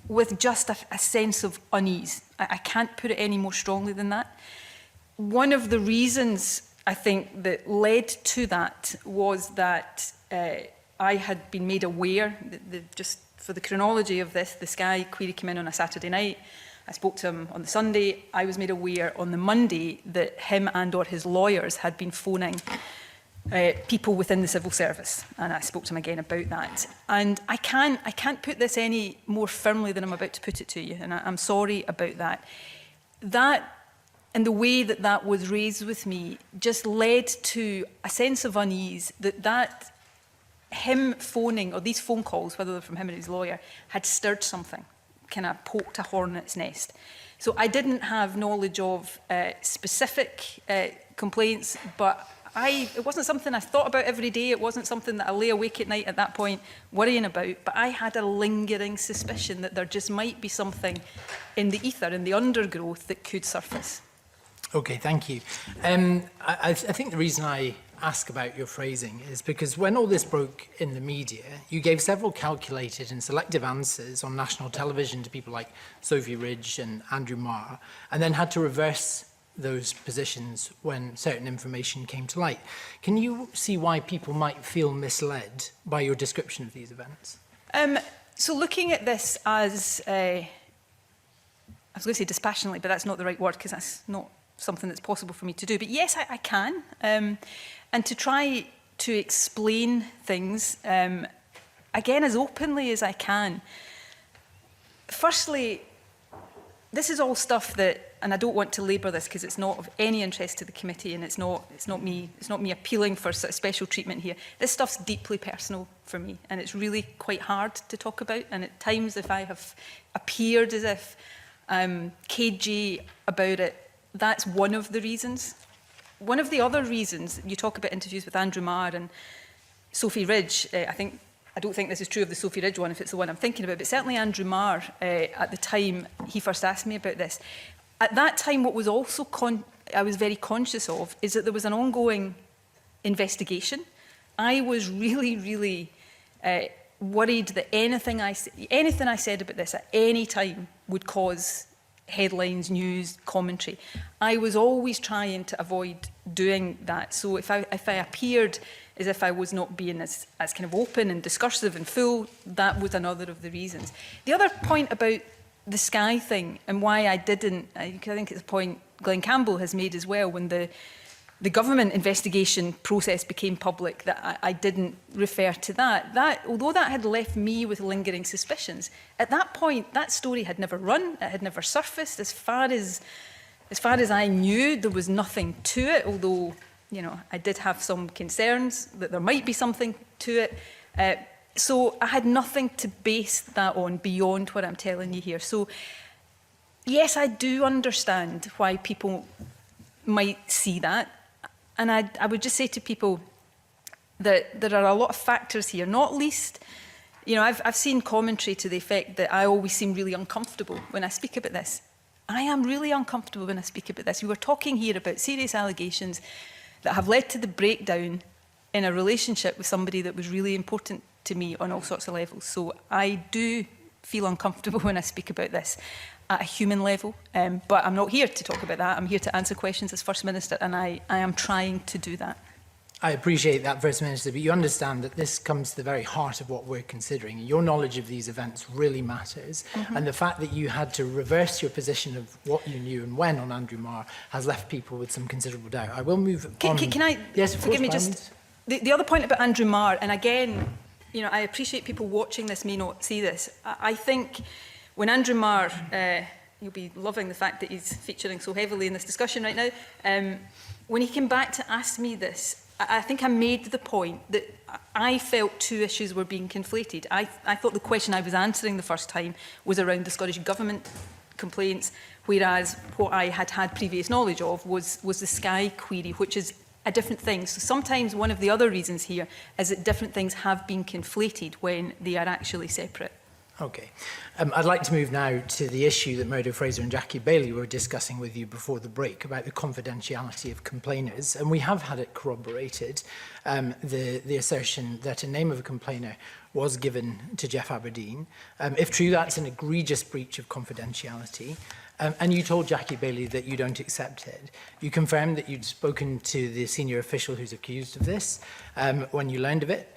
with just a sense of unease. I can't put it any more strongly than that. One of the reasons I think that led to that was that I had been made aware, just for the chronology of this, the Sky query came in on a Saturday night. I spoke to him on the Sunday. I was made aware on the Monday that him and or his lawyers had been phoning people within the civil service, and I spoke to him again about that. And I can't put this any more firmly than I'm about to put it to you, and I'm sorry about that. That, and the way that that was raised with me, just led to a sense of unease that him phoning, or these phone calls, whether they're from him or his lawyer, had stirred something, kind of poked a hornet's nest. So I didn't have knowledge of specific complaints, but it wasn't something I thought about every day. It wasn't something that I lay awake at night at that point worrying about. But I had a lingering suspicion that there just might be something in the ether, in the undergrowth, that could surface. Okay, thank you. I think the reason I ask about your phrasing is because when all this broke in the media, you gave several calculated and selective answers on national television to people like Sophie Ridge and Andrew Marr, and then had to reverse those positions when certain information came to light. Can you see why people might feel misled by your description of these events? So looking at this as, I was going to say dispassionately, but that's not the right word because that's not something that's possible for me to do. But yes, I can. And to try to explain things, again, as openly as I can. Firstly, this is all stuff that, and I don't want to labour this because it's not of any interest to the committee, and it's not me appealing for sort of special treatment here. This stuff's deeply personal for me, and it's really quite hard to talk about. And at times, if I have appeared as if I'm cagey about it, that's one of the reasons. One of the other reasons, you talk about interviews with Andrew Marr and Sophie Ridge. I don't think this is true of the Sophie Ridge one, if it's the one I'm thinking about, but certainly Andrew Marr, at the time he first asked me about this. At that time, what was also I was very conscious of is that there was an ongoing investigation. I was really, really worried that anything I said about this at any time would cause headlines, news, commentary. I was always trying to avoid doing that. So if I appeared as if I was not being as kind of open and discursive and full, that was another of the reasons. The other point about the Sky thing and why I didn't, I think it's a point Glenn Campbell has made as well, when the government investigation process became public, that I didn't refer to that. Although that had left me with lingering suspicions, at that point, that story had never run, it had never surfaced. As far as I knew, there was nothing to it, although, you know, I did have some concerns that there might be something to it. So I had nothing to base that on beyond what I'm telling you here. So, yes, I do understand why people might see that. And I would just say to people that there are a lot of factors here, not least, you know, I've seen commentary to the effect that I always seem really uncomfortable when I speak about this. I am really uncomfortable when I speak about this. We were talking here about serious allegations that have led to the breakdown in a relationship with somebody that was really important to me on all sorts of levels. So I do feel uncomfortable when I speak about this at a human level, but I'm not here to talk about that. I'm here to answer questions as First Minister, and I am trying to do that. I appreciate that, First Minister, but you understand that this comes to the very heart of what we're considering. Your knowledge of these events really matters, and the fact that you had to reverse your position of what you knew and when on Andrew Marr has left people with some considerable doubt. I will move on. Can I, yes, forgive me, just the other point about Andrew Marr, and again, you know, I appreciate people watching this may not see this. I think when Andrew Marr, you'll be loving the fact that he's featuring so heavily in this discussion right now, when he came back to ask me this, I think I made the point that I felt two issues were being conflated. I thought the question I was answering the first time was around the Scottish Government complaints, whereas what I had previous knowledge of was the Sky query, which is a different thing. So sometimes one of the other reasons here is that different things have been conflated when they are actually separate. Okay. I'd like to move now to the issue that Murdo Fraser and Jackie Bailey were discussing with you before the break about the confidentiality of complainers. And we have had it corroborated, the assertion that a name of a complainer was given to Jeff Aberdeen. If true, that's an egregious breach of confidentiality. And you told Jackie Bailey that you don't accept it. You confirmed that you'd spoken to the senior official who's accused of this when you learned of it.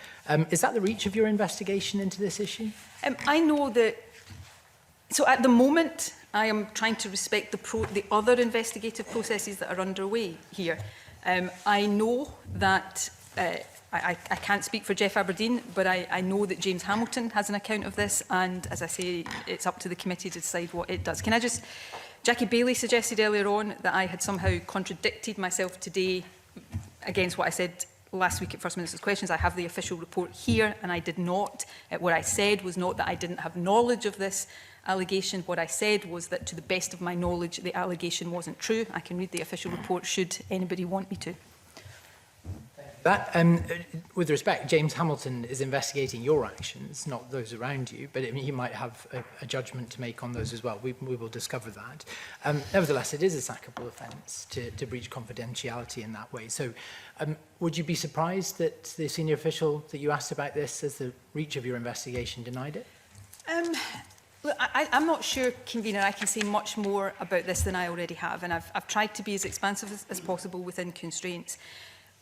Is that the reach of your investigation into this issue? I know that, so at the moment, I am trying to respect the other investigative processes that are underway here. I know that, I can't speak for Jeff Aberdeen, but I know that James Hamilton has an account of this, and as I say, it's up to the committee to decide what it does. Can I just, Jackie Bailey suggested earlier on that I had somehow contradicted myself today against what I said last week at First Minister's Questions. I have the official report here, and I did not. What I said was not that I didn't have knowledge of this allegation. What I said was that, to the best of my knowledge, the allegation wasn't true. I can read the official report should anybody want me to. That, with respect, James Hamilton is investigating your actions, not those around you, but he might have a judgment to make on those as well. We will discover that. Nevertheless, it is a sackable offence to breach confidentiality in that way. So would you be surprised that the senior official that you asked about this as the reach of your investigation denied it? Look, I'm not sure, Convener, I can say much more about this than I already have, and I've tried to be as expansive as possible within constraints.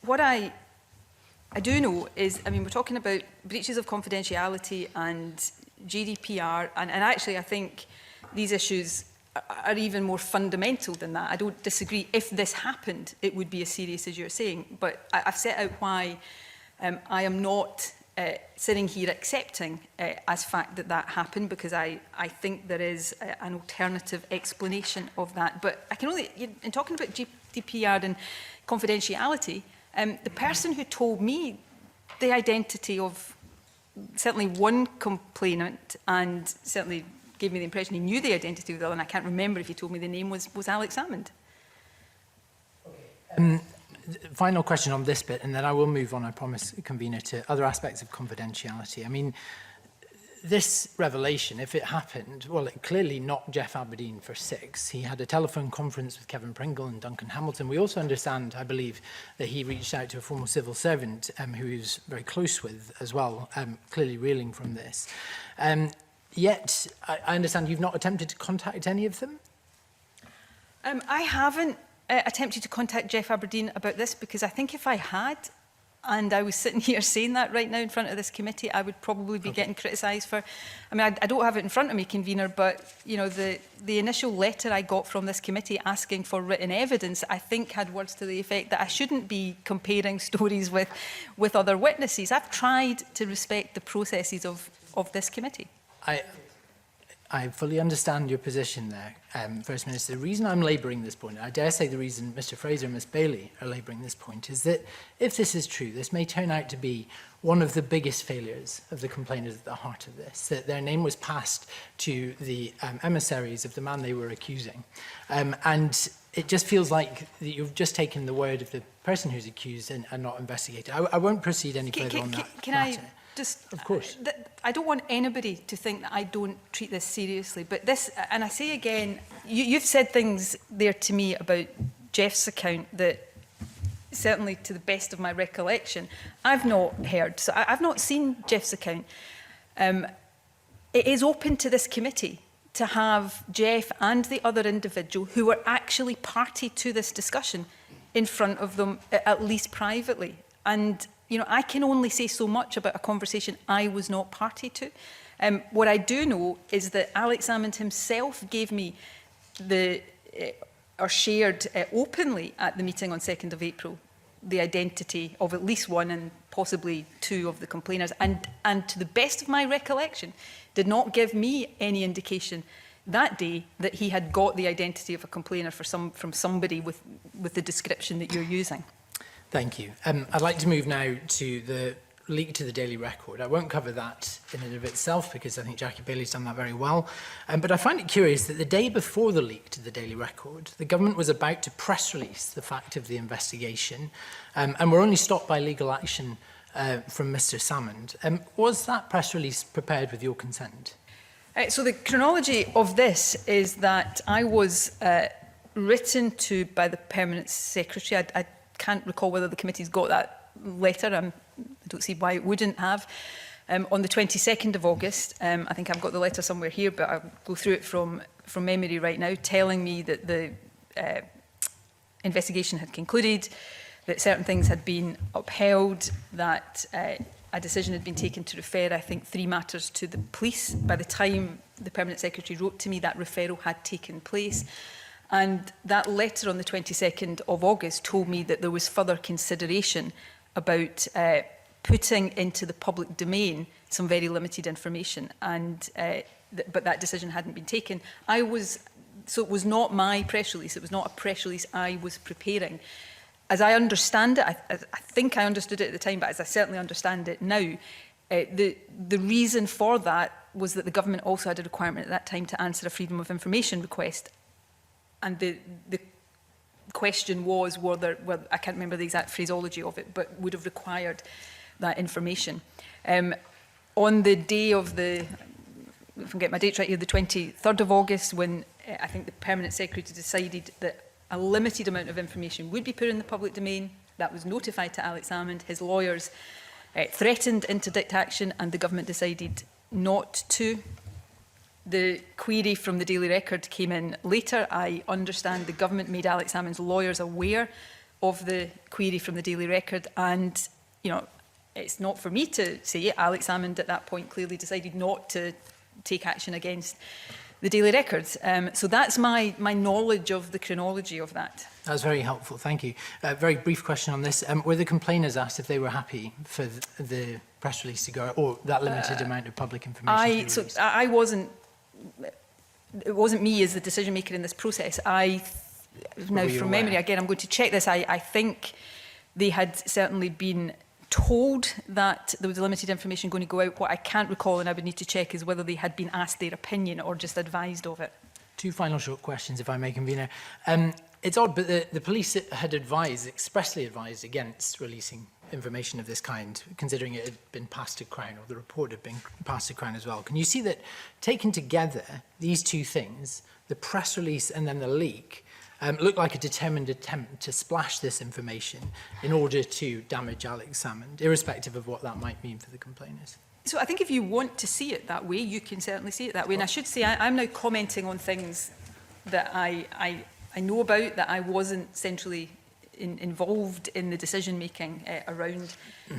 What I do know is, I mean, we're talking about breaches of confidentiality and GDPR, and actually I think these issues are even more fundamental than that. I don't disagree. If this happened, it would be as serious as you're saying, but I've set out why I am not sitting here accepting as fact that happened, because I think there is an alternative explanation of that. But I can only, in talking about GDPR and confidentiality, the person who told me the identity of certainly one complainant, and certainly gave me the impression he knew the identity of the other, and I can't remember if he told me the name, was Alex Salmond. Final question on this bit, and then I will move on, I promise, Convener, to other aspects of confidentiality. I mean, this revelation, if it happened, well, it clearly knocked Jeff Aberdeen for 6. He had a telephone conference with Kevin Pringle and Duncan Hamilton. We also understand, I believe, that he reached out to a former civil servant who he was very close with as well, clearly reeling from this. Yet, I understand you've not attempted to contact any of them? I haven't attempted to contact Jeff Aberdeen about this, because I think if I had, and I was sitting here saying that right now in front of this committee, I would probably be getting criticised for... I mean, I don't have it in front of me, convener, but, you know, the initial letter I got from this committee asking for written evidence, I think had words to the effect that I shouldn't be comparing stories with other witnesses. I've tried to respect the processes of this committee. I fully understand your position there, First Minister. The reason I'm labouring this point, and I dare say the reason Mr Fraser and Ms Bailey are labouring this point, is that if this is true, this may turn out to be one of the biggest failures of the complainants at the heart of this, that their name was passed to the emissaries of the man they were accusing. And it just feels like that you've just taken the word of the person who's accused and not investigated. I won't proceed any further on that matter. Of course. I don't want anybody to think that I don't treat this seriously, but this, and I say again, you've said things there to me about Jeff's account that, certainly to the best of my recollection, I've not heard. So I've not seen Jeff's account. It is open to this committee to have Jeff and the other individual who were actually party to this discussion in front of them, at least privately. And you know, I can only say so much about a conversation I was not party to. What I do know is that Alex Salmond himself gave me or shared openly at the meeting on 2nd of April, the identity of at least one and possibly two of the complainers. And to the best of my recollection, did not give me any indication that day that he had got the identity of a complainer from somebody with the description that you're using. Thank you. I'd like to move now to the leak to the Daily Record. I won't cover that in and of itself because I think Jackie Bailey's done that very well. But I find it curious that the day before the leak to the Daily Record, the government was about to press release the fact of the investigation and were only stopped by legal action from Mr Salmond. Was that press release prepared with your consent? So the chronology of this is that I was written to by the Permanent Secretary. I can't recall whether the committee's got that letter. I don't see why it wouldn't have. On the 22nd of August, I think I've got the letter somewhere here, but I'll go through it from memory right now, telling me that the investigation had concluded, that certain things had been upheld, that a decision had been taken to refer, I think, 3 matters to the police. By the time the Permanent Secretary wrote to me, that referral had taken place. And that letter on the 22nd of August told me that there was further consideration about putting into the public domain some very limited information, and but that decision hadn't been taken. So it was not my press release. It was not a press release I was preparing. As I understand it, I think I understood it at the time, but as I certainly understand it now, the reason for that was that the government also had a requirement at that time to answer a freedom of information request. And the question was whether, well, I can't remember the exact phraseology of it, but would have required that information. On the day of the, if I get my dates right here, the 23rd of August, when I think the Permanent Secretary decided that a limited amount of information would be put in the public domain, that was notified to Alex Salmond. His lawyers threatened interdict action, and the government decided not to. The query from the Daily Record came in later. I understand the government made Alex Salmond's lawyers aware of the query from the Daily Record, and you know, it's not for me to say. Alex Salmond at that point clearly decided not to take action against the Daily Record. So that's my knowledge of the chronology of that. That's very helpful, thank you. Very brief question on this. Were the complainers asked if they were happy for the press release to go, or that limited amount of public information to be released? It wasn't me as the decision maker in this process. Now from memory, again, I'm going to check this. I think they had certainly been told that there was limited information going to go out. What I can't recall, and I would need to check, is whether they had been asked their opinion or just advised of it. 2 final short questions, if I may, convener. It's odd, but the police had expressly advised against releasing information of this kind, considering it had been passed to Crown, or the report had been passed to Crown as well. Can you see that, taken together, these 2 things, the press release and then the leak, look like a determined attempt to splash this information in order to damage Alex Salmond, irrespective of what that might mean for the complainers? So I think if you want to see it that way, you can certainly see it that way. And I should say, I'm now commenting on things that I know about, that I wasn't centrally involved in the decision making around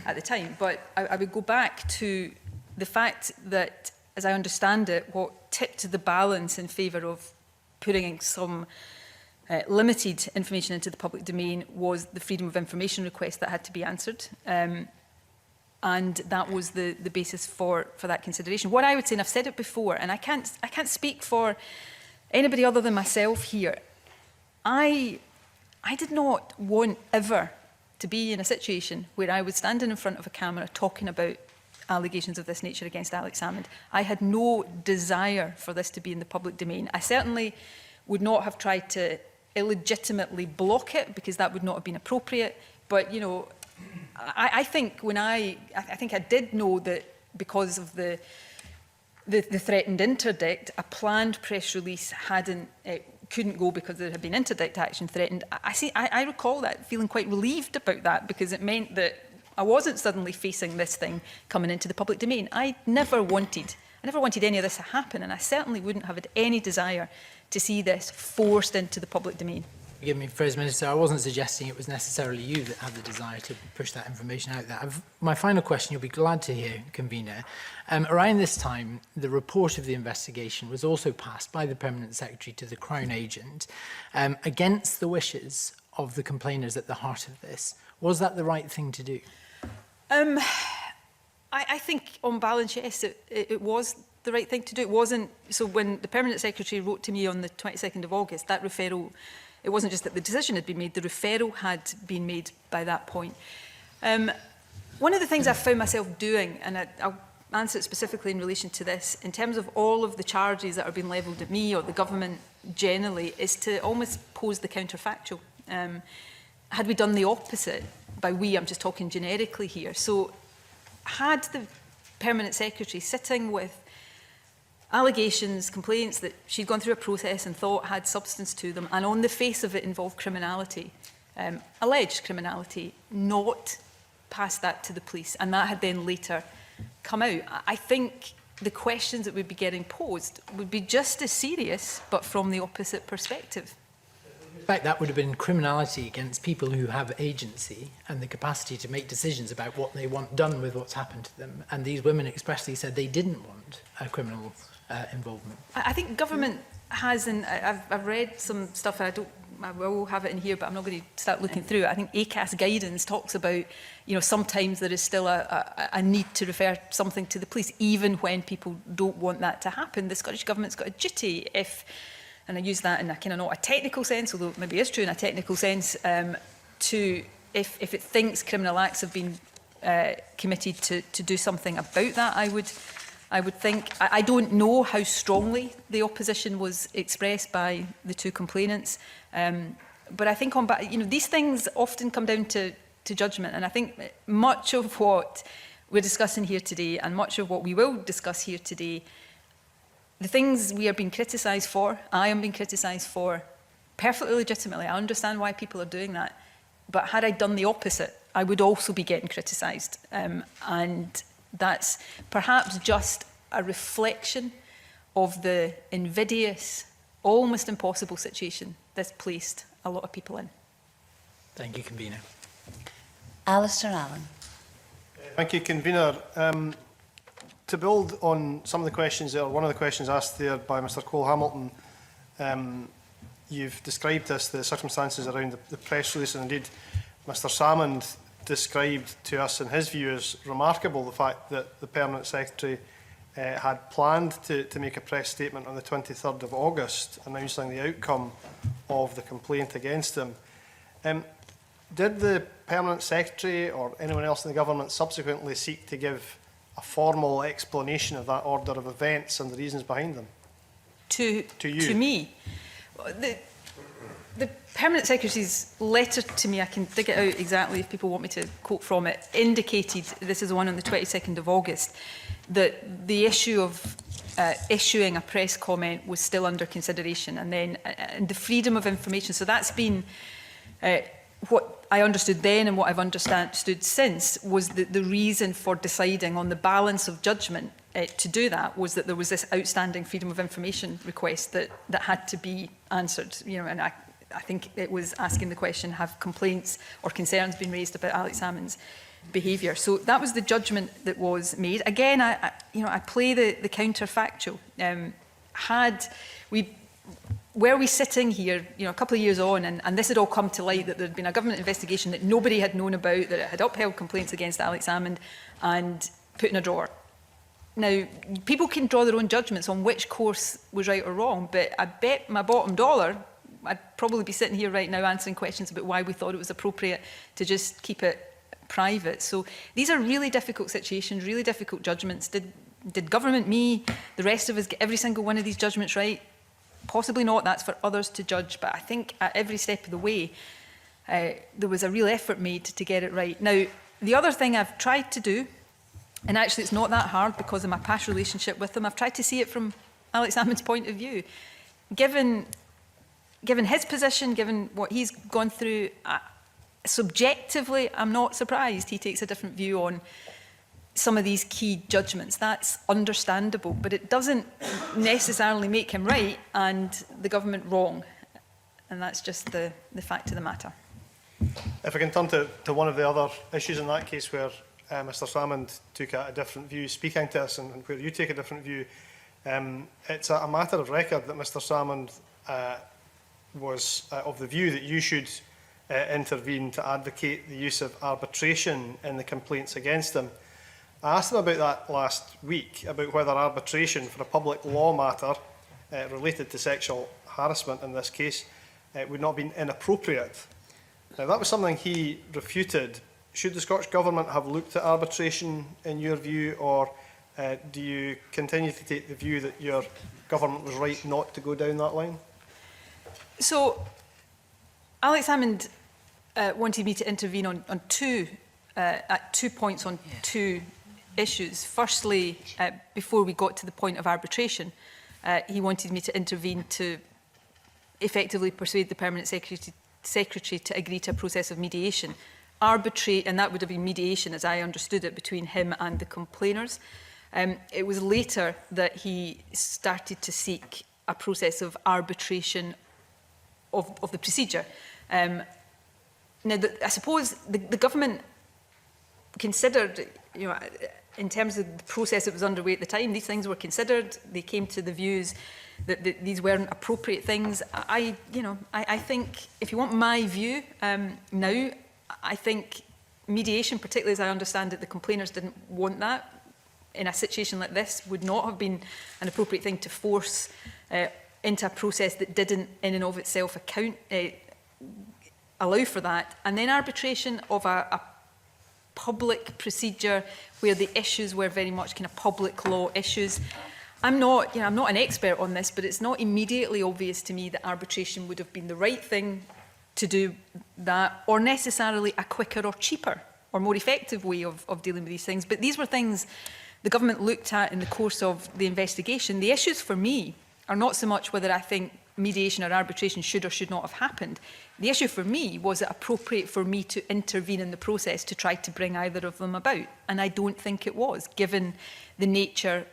at the time. But I would go back to the fact that, as I understand it, what tipped the balance in favour of putting some limited information into the public domain was the freedom of information request that had to be answered. And that was the basis for that consideration. What I would say, and I've said it before, and I can't speak for anybody other than myself here, I did not want ever to be in a situation where I was standing in front of a camera talking about allegations of this nature against Alex Salmond. I had no desire for this to be in the public domain. I certainly would not have tried to illegitimately block it, because that would not have been appropriate. But, you know, I think when I think I did know that because of the threatened interdict, a planned press release couldn't go because there had been interdict action threatened. I recall that, feeling quite relieved about that, because it meant that I wasn't suddenly facing this thing coming into the public domain. I never wanted any of this to happen, and I certainly wouldn't have had any desire to see this forced into the public domain. Forgive me, First Minister, I wasn't suggesting it was necessarily you that had the desire to push that information out there. My final question, you'll be glad to hear, Convener. Around this time, the report of the investigation was also passed by the Permanent Secretary to the Crown Agent against the wishes of the complainers at the heart of this. Was that the right thing to do? I think on balance, yes, it was the right thing to do. It wasn't, so when the Permanent Secretary wrote to me on the 22nd of August, that referral, it wasn't just that the decision had been made, the referral had been made by that point. One of the things I found myself doing, and I'll answer it specifically in relation to this, in terms of all of the charges that are being levelled at me or the government generally, is to almost pose the counterfactual. Had we done the opposite, by we, I'm just talking generically here, so had the Permanent Secretary sitting with allegations, complaints that she'd gone through a process and thought had substance to them, and on the face of it involved criminality, alleged criminality, not passed that to the police, and that had then later come out, I think the questions that would be getting posed would be just as serious, but from the opposite perspective. In fact, that would have been criminality against people who have agency and the capacity to make decisions about what they want done with what's happened to them. And these women expressly said they didn't want a criminal involvement. I think government has, and I've read some stuff, and I will have it in here, but I'm not going to start looking through it. I think ACAS guidance talks about, you know, sometimes there is still a need to refer something to the police, even when people don't want that to happen. The Scottish Government's got a duty, and I use that in a kind of not a technical sense, although it maybe is true in a technical sense, to, if it thinks criminal acts have been committed, to do something about that, I would think. I don't know how strongly the opposition was expressed by the two complainants, but I think these things often come down to judgment, and I think much of what we're discussing here today, and much of what we will discuss here today, the things we are being criticised for, I am being criticised for, perfectly legitimately. I understand why people are doing that, but had I done the opposite, I would also be getting criticised, and that's perhaps just a reflection of the invidious, almost impossible situation that's placed a lot of people in. Thank you, Convener. Alistair Allen. Thank you, Convener. To build on some of the questions, or one of the questions asked there by Mr Cole-Hamilton, you've described the circumstances around the press release, and indeed Mr Salmond described to us, in his view, as remarkable the fact that the Permanent Secretary had planned to make a press statement on the 23rd of August announcing the outcome of the complaint against him. Did the Permanent Secretary or anyone else in the government subsequently seek to give a formal explanation of that order of events and the reasons behind them? To you? To me? The Permanent Secretary's letter to me, I can dig it out exactly if people want me to quote from it, indicated, this is the one on the 22nd of August, that the issue of issuing a press comment was still under consideration, and then the freedom of information. So that's been what I understood then, and what I've understood since, was the reason for deciding on the balance of judgment to do that was that there was this outstanding freedom of information request that had to be answered. You know, and I think it was asking the question, have complaints or concerns been raised about Alex Salmond's behaviour? So that was the judgment that was made. Again, I play the counterfactual. Were we sitting here, a couple of years on, and this had all come to light, that there had been a government investigation that nobody had known about, that it had upheld complaints against Alex Salmond and put in a drawer. Now, people can draw their own judgments on which course was right or wrong, but I bet my bottom dollar I'd probably be sitting here right now answering questions about why we thought it was appropriate to just keep it private. So these are really difficult situations, really difficult judgments. Did government, me, the rest of us get every single one of these judgments right? Possibly not, that's for others to judge, but I think at every step of the way there was a real effort made to get it right. Now, the other thing I've tried to do, and actually it's not that hard because of my past relationship with him, I've tried to see it from Alex Salmond's point of view. Given his position, given what he's gone through, subjectively, I'm not surprised he takes a different view on some of these key judgments. That's understandable, but it doesn't necessarily make him right and the government wrong. And that's just the fact of the matter. If I can turn to one of the other issues in that case where Mr Salmond took a different view, speaking to us, and where you take a different view, it's a matter of record that Mr Salmond was of the view that you should intervene to advocate the use of arbitration in the complaints against him. I asked him about that last week, about whether arbitration for a public law matter related to sexual harassment in this case would not have been inappropriate. Now, that was something he refuted. Should the Scottish Government have looked at arbitration in your view, or do you continue to take the view that your government was right not to go down that line? So, Alex Salmond wanted me to intervene on at 2 points on two issues. Firstly, before we got to the point of arbitration, he wanted me to intervene to effectively persuade the Permanent Secretary to agree to a process of mediation. Arbitrate, and that would have been mediation as I understood it, between him and the complainers. It was later that he started to seek a process of arbitration of the procedure. Now, I suppose the government considered, in terms of the process that was underway at the time, these things were considered. They came to the views that these weren't appropriate things. I think, if you want my view now, I think mediation, particularly as I understand it, the complainers didn't want that. In a situation like this, would not have been an appropriate thing to force into a process that didn't, in and of itself, allow for that. And then arbitration of a public procedure where the issues were very much kind of public law issues. I'm not an expert on this, but it's not immediately obvious to me that arbitration would have been the right thing to do that, or necessarily a quicker or cheaper or more effective way of dealing with these things. But these were things the government looked at in the course of the investigation. The issues for me are not so much whether I think mediation or arbitration should or should not have happened. The issue for me, was it appropriate for me to intervene in the process to try to bring either of them about? And I don't think it was, given the nature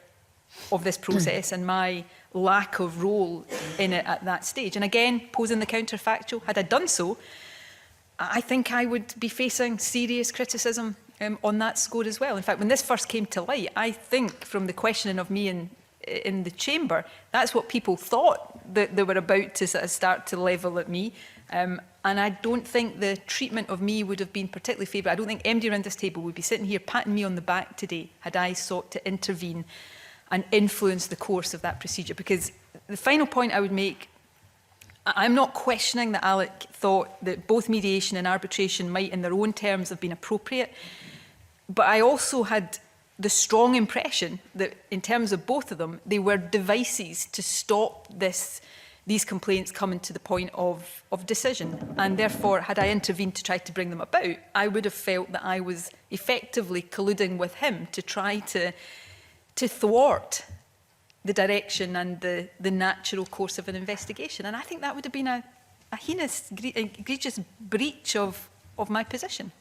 of this process and my lack of role in it at that stage. And again, posing the counterfactual, had I done so, I think I would be facing serious criticism on that score as well. In fact, when this first came to light, I think from the questioning of me in the chamber, that's what people thought that they were about to sort of start to level at me. And I don't think the treatment of me would have been particularly favourable. I don't think anybody around this table would be sitting here patting me on the back today had I sought to intervene and influence the course of that procedure. Because the final point I would make, I'm not questioning that Alec thought that both mediation and arbitration might in their own terms have been appropriate, but I also had the strong impression that in terms of both of them, they were devices to stop these complaints coming to the point of decision. And therefore, had I intervened to try to bring them about, I would have felt that I was effectively colluding with him to try to thwart the direction and the natural course of an investigation. And I think that would have been a heinous, egregious breach of my position.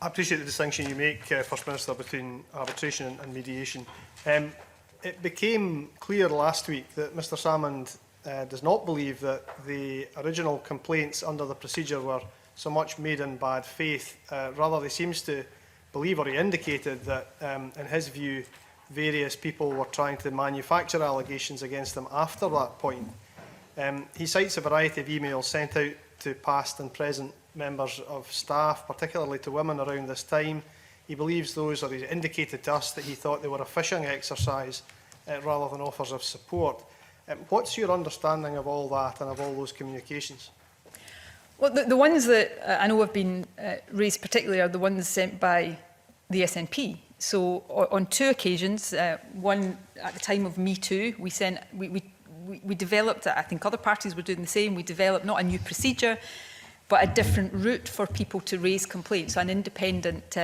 I appreciate the distinction you make, First Minister, between arbitration and mediation. It became clear last week that Mr Salmond does not believe that the original complaints under the procedure were so much made in bad faith. Rather, he seems to believe, or he indicated, that in his view, various people were trying to manufacture allegations against him after that point. He cites a variety of emails sent out to past and present members of staff, particularly to women around this time. He believes those, or he indicated to us that he thought they were a fishing exercise rather than offers of support. What's your understanding of all that and of all those communications? Well, the ones that I know have been raised particularly are the ones sent by the SNP. So on 2 occasions, one at the time of Me Too, we developed, I think other parties were doing the same, we developed not a new procedure, but a different route for people to raise complaints, so an independent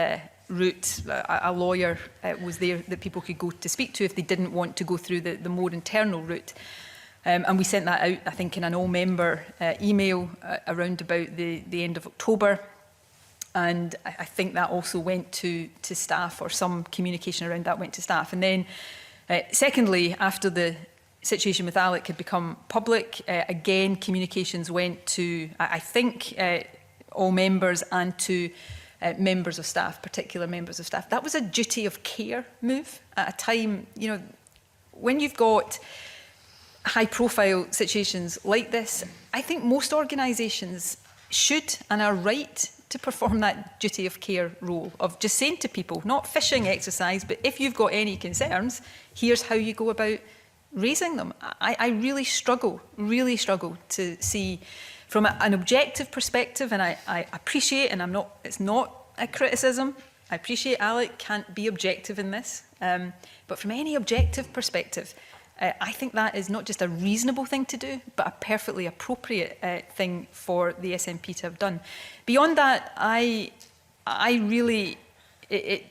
route. A lawyer was there that people could go to speak to if they didn't want to go through the more internal route. And we sent that out, I think, in an all-member email around about the end of October. And I think that also went to staff, or some communication around that went to staff. And then, secondly, after the situation with Alec had become public, again, communications went to, I think, all members and to members of staff, particular members of staff. That was a duty of care move at a time, you know, when you've got high-profile situations like this. I think most organisations should and are right to perform that duty of care role of just saying to people, not fishing exercise, but if you've got any concerns, here's how you go about raising them. I really struggle to see from an objective perspective, and I appreciate, and it's not a criticism, I appreciate Alec can't be objective in this, but from any objective perspective, I think that is not just a reasonable thing to do, but a perfectly appropriate thing for the SNP to have done. Beyond that, it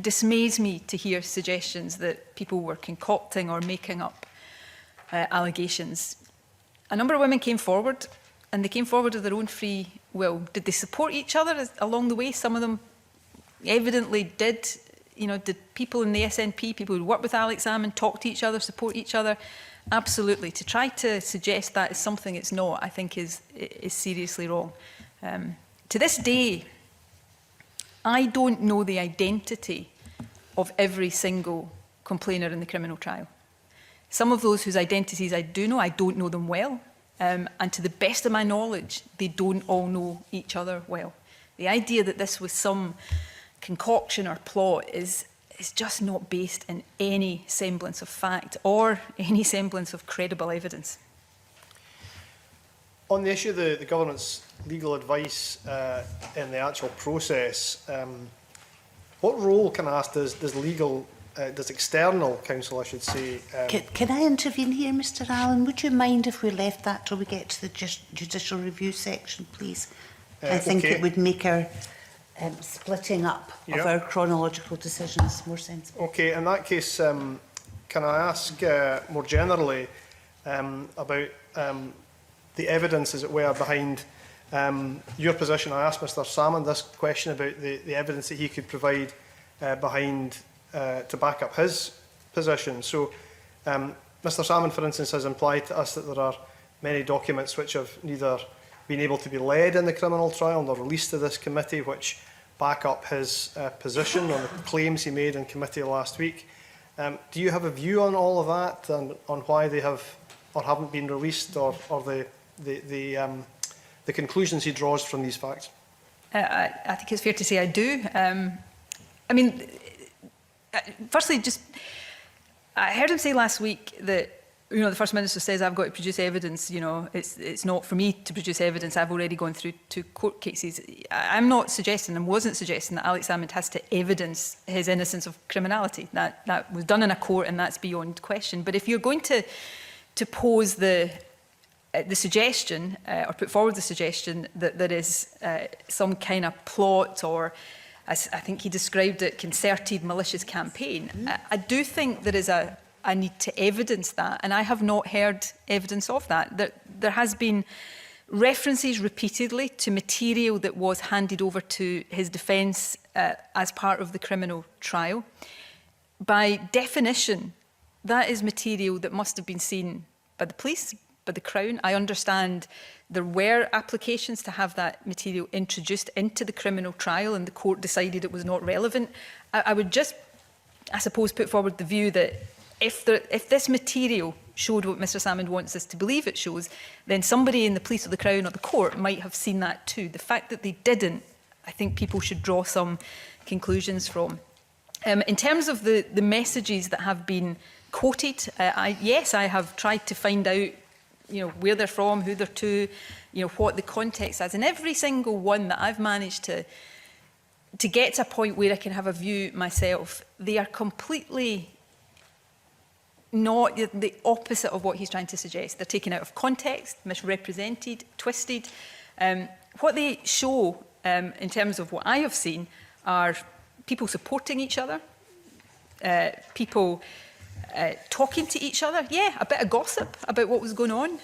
dismays me to hear suggestions that people were concocting or making up allegations. A number of women came forward, and they came forward of their own free will. Did they support each other along the way? Some of them evidently did. You know, did people in the SNP, people who work with Alex Salmond, talk to each other, support each other? Absolutely. To try to suggest that is something it's not, I think is seriously wrong. To this day, I don't know the identity of every single complainer in the criminal trial. Some of those whose identities I do know, I don't know them well. And to the best of my knowledge, they don't all know each other well. The idea that this was some concoction or plot is just not based in any semblance of fact or any semblance of credible evidence. On the issue of the government's legal advice in the actual process, what role, can I ask, does external counsel, I should say... Can I intervene here, Mr Allen? Would you mind if we left that till we get to the judicial review section, please? I think it would make our splitting up of our chronological decisions more sensible. Okay, in that case, can I ask more generally about the evidence, as it were, behind your position? I asked Mr Salmond this question about the evidence that he could provide behind to back up his position. So Mr Salmond, for instance, has implied to us that there are many documents which have neither been able to be led in the criminal trial nor released to this committee, which back up his position on the claims he made in committee last week. Do you have a view on all of that, and on why they have or haven't been released, or the conclusions he draws from these facts? I think it's fair to say I do. I mean, firstly, I heard him say last week that, you know, the First Minister says I've got to produce evidence. You know, it's not for me to produce evidence. I've already gone through 2 court cases. I'm not suggesting, and wasn't suggesting, that Alex Salmond has to evidence his innocence of criminality. That was done in a court, and that's beyond question. But if you're going to pose the suggestion or put forward the suggestion that there is some kind of plot, or, as I think he described it, concerted malicious campaign, I do think there is a need to evidence that, and I have not heard evidence of that. There has been references repeatedly to material that was handed over to his defence as part of the criminal trial. By definition, that is material that must have been seen by the police, by the Crown. I understand there were applications to have that material introduced into the criminal trial and the court decided it was not relevant. I would just, I suppose, put forward the view that if this material showed what Mr Salmond wants us to believe it shows, then somebody in the police or the Crown or the court might have seen that too. The fact that they didn't, I think people should draw some conclusions from. In terms of the messages that have been quoted, yes, I have tried to find out where they're from, who they're to, what the context is. And every single one that I've managed to get to a point where I can have a view myself, they are completely not the opposite of what he's trying to suggest. They're taken out of context, misrepresented, twisted. What they show, in terms of what I have seen, are people supporting each other, people talking to each other, a bit of gossip about what was going on.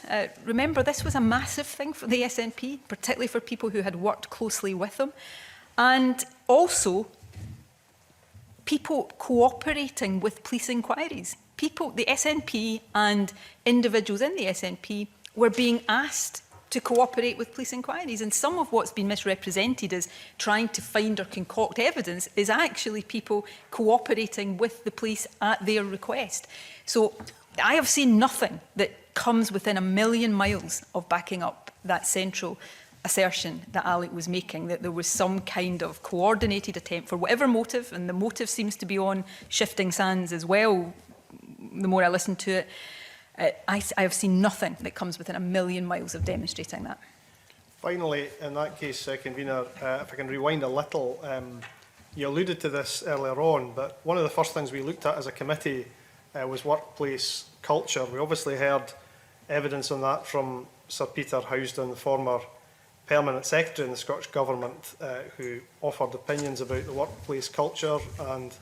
Remember, this was a massive thing for the SNP, particularly for people who had worked closely with them. And also, people cooperating with police inquiries. People, the SNP and individuals in the SNP were being asked to cooperate with police inquiries. And some of what's been misrepresented as trying to find or concoct evidence is actually people cooperating with the police at their request. So I have seen nothing that comes within a million miles of backing up that central assertion that Alec was making, that there was some kind of coordinated attempt for whatever motive, and the motive seems to be on shifting sands as well, the more I listen to it. I have seen nothing that comes within a million miles of demonstrating that. Finally, in that case, Convener, if I can rewind a little, you alluded to this earlier on, but one of the first things we looked at as a committee was workplace culture. We obviously heard evidence on that from Sir Peter Housden, the former Permanent Secretary in the Scottish Government, who offered opinions about the workplace culture and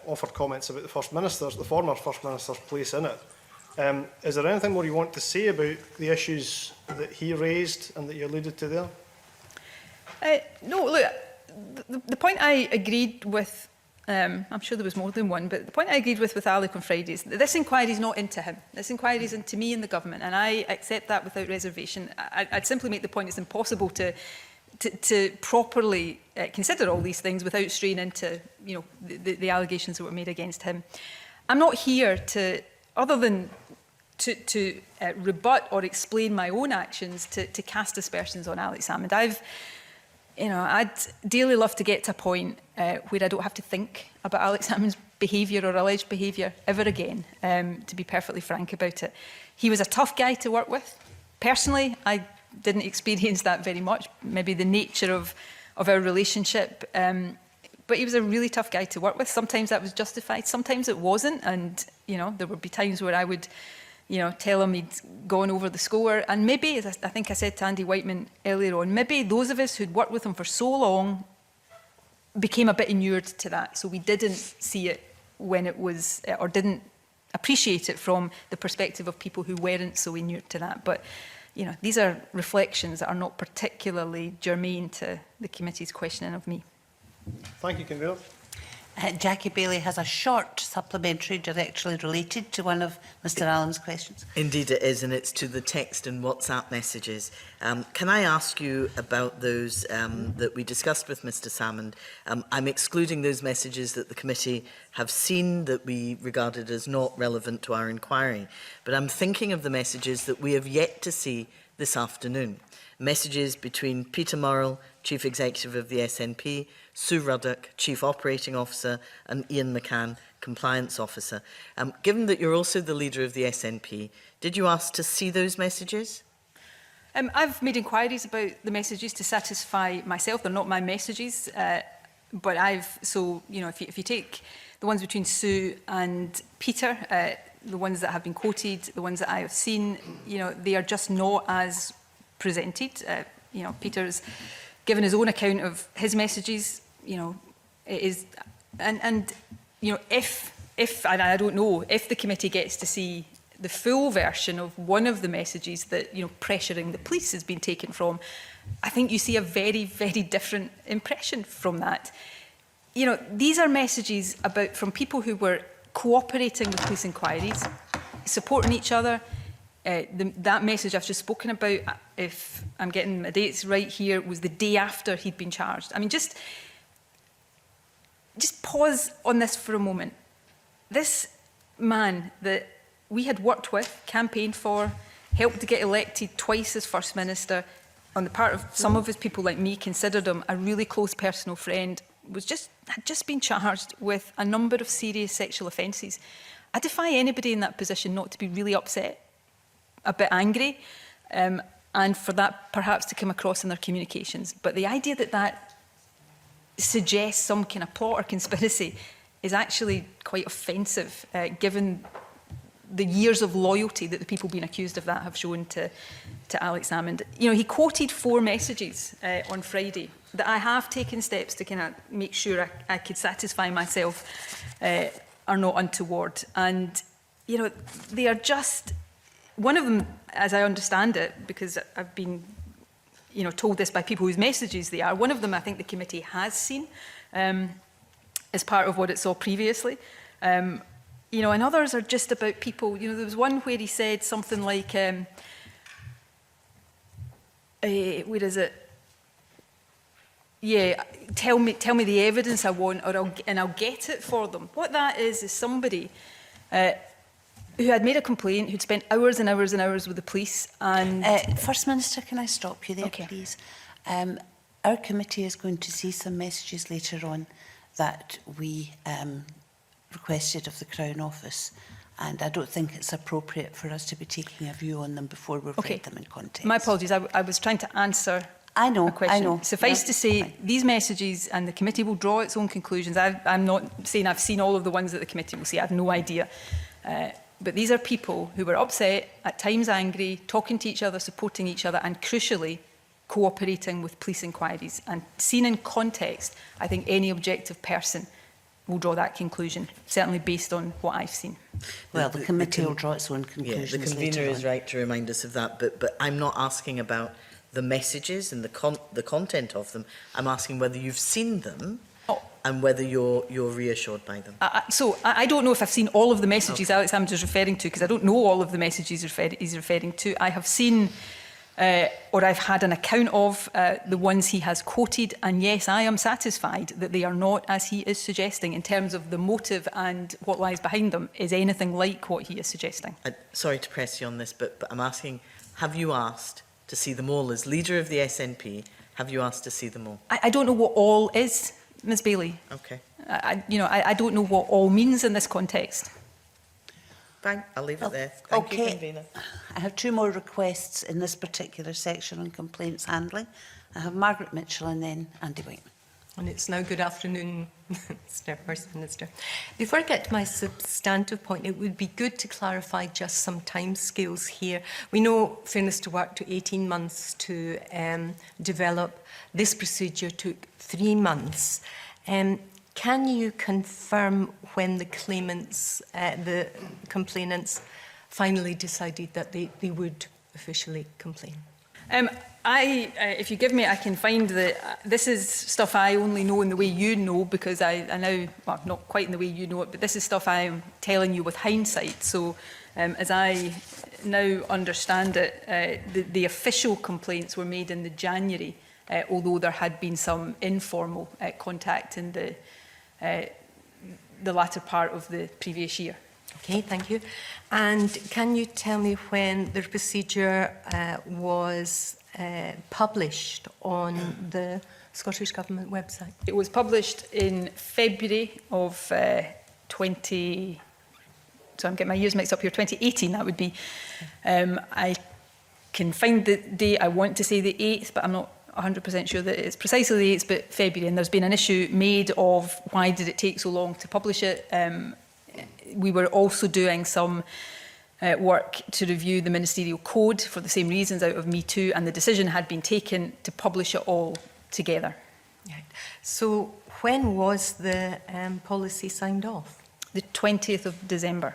offered comments about the former First Minister's place in it. Is there anything more you want to say about the issues that he raised and that you alluded to there? No, look, the point I agreed with, I'm sure there was more than one, but the point I agreed with Alec on Friday is that this inquiry is not into him. This inquiry is into me and the government, and I accept that without reservation. I'd simply make the point it's impossible to properly consider all these things without straying into the allegations that were made against him. I'm not here to, other than to rebut or explain my own actions, to cast aspersions on Alex Salmond. I'd dearly love to get to a point where I don't have to think about Alex Salmond's behaviour or alleged behaviour ever again, to be perfectly frank about it. He was a tough guy to work with. Personally, I didn't experience that very much, maybe the nature of our relationship. But he was a really tough guy to work with. Sometimes that was justified, sometimes it wasn't. And, there would be times where I would, tell him he'd gone over the score. And maybe, as I think I said to Andy Whiteman earlier on, maybe those of us who'd worked with him for so long became a bit inured to that. So we didn't see it when it was, or didn't appreciate it from the perspective of people who weren't so inured to that. But, these are reflections that are not particularly germane to the committee's questioning of me. Thank you, Convener. Jackie Bailey has a short supplementary directly related to one of Mr Allen's questions. Indeed it is, and it's to the text and WhatsApp messages. Can I ask you about those that we discussed with Mr Salmond? I'm excluding those messages that the committee have seen that we regarded as not relevant to our inquiry, but I'm thinking of the messages that we have yet to see this afternoon. Messages between Peter Murrell, Chief Executive of the SNP, Sue Ruddock, Chief Operating Officer, and Ian McCann, Compliance Officer. Given that you're also the leader of the SNP, did you ask to see those messages? I've made inquiries about the messages to satisfy myself. They're not my messages, but if you take the ones between Sue and Peter, the ones that have been quoted, the ones that I have seen, they are just not as presented. Peter's given his own account of his messages. It is, and if and I don't know if the committee gets to see the full version of one of the messages that pressuring the police has been taken from, I think you see a very, very different impression from that. These are messages from people who were cooperating with police inquiries, supporting each other, that message I've just spoken about, if I'm getting my dates right here, was the day after he'd been charged. I mean, just pause on this for a moment. This man that we had worked with, campaigned for, helped to get elected twice as First Minister, on the part of some of his people like me, considered him a really close personal friend, had just been charged with a number of serious sexual offences. I defy anybody in that position not to be really upset, a bit angry, and for that perhaps to come across in their communications. But the idea that that suggests some kind of plot or conspiracy is actually quite offensive, given the years of loyalty that the people being accused of that have shown to Alex Salmond. You know, he quoted 4 messages on Friday that I have taken steps to kind of make sure I could satisfy myself are not untoward. And, you know, they are just... One of them, as I understand it, because I've been, you know, told this by people whose messages they are, one of them I think the committee has seen as part of what it saw previously. You know, and others are just about people. You know, there was one where he said something like, where is it? Yeah, tell me the evidence I want, or I'll get it for them. What that is somebody who had made a complaint, who'd spent hours and hours and hours with the police. And First Minister, can I stop you there, please? Our committee is going to see some messages later on that we requested of the Crown Office, and I don't think it's appropriate for us to be taking a view on them before we've read them in context. My apologies, I was trying to answer a question. I know. Suffice to say, these messages, and the committee will draw its own conclusions. I'm not saying I've seen all of the ones that the committee will see. I have no idea. But these are people who were upset, at times angry, talking to each other, supporting each other, and crucially, cooperating with police inquiries. And seen in context, I think any objective person will draw that conclusion, certainly based on what I've seen. Well, the committee will draw its own conclusions. Yeah, the convener is right to remind us of that, but I'm not asking about the messages and the content of them. I'm asking whether you've seen them and whether you're reassured by them. So I don't know if I've seen all of the messages Alex Salmond is referring to, because I don't know all of the messages he's referring to. I have seen, or I've had an account of the ones he has quoted, and yes, I am satisfied that they are not, as he is suggesting, in terms of the motive and what lies behind them, is anything like what he is suggesting. Sorry to press you on this, but I'm asking, have you asked to see them all? As leader of the SNP, have you asked to see them all? I don't know what all is, Ms Bailey. Okay. I don't know what all means in this context. Fine, I'll leave it there. Thank you, convener. I have 2 more requests in this particular section on complaints handling. I have Margaret Mitchell and then Andy White. And it's now good afternoon, Mr. First Minister. Before I get to my substantive point, it would be good to clarify just some timescales here. We know Fairness to Work took 18 months to develop. This procedure took 3 months. Can you confirm when the claimants, the complainants, finally decided that they would officially complain? If you give me, I can find this is stuff I only know in the way you know, because I now, well, not quite in the way you know it, but this is stuff I'm telling you with hindsight. So as I now understand it, the official complaints were made in the January, although there had been some informal contact in the latter part of the previous year. Okay, thank you. And can you tell me when the procedure was published on the Scottish Government website? It was published in February of so I'm getting my years mixed up here, 2018 that would be. I can find the date, I want to say the 8th, but I'm not 100% sure that it's precisely the 8th, but February, and there's been an issue made of why did it take so long to publish it. We were also doing some work to review the ministerial code for the same reasons out of Me Too, and the decision had been taken to publish it all together. Right. So when was the policy signed off? The 20th of December.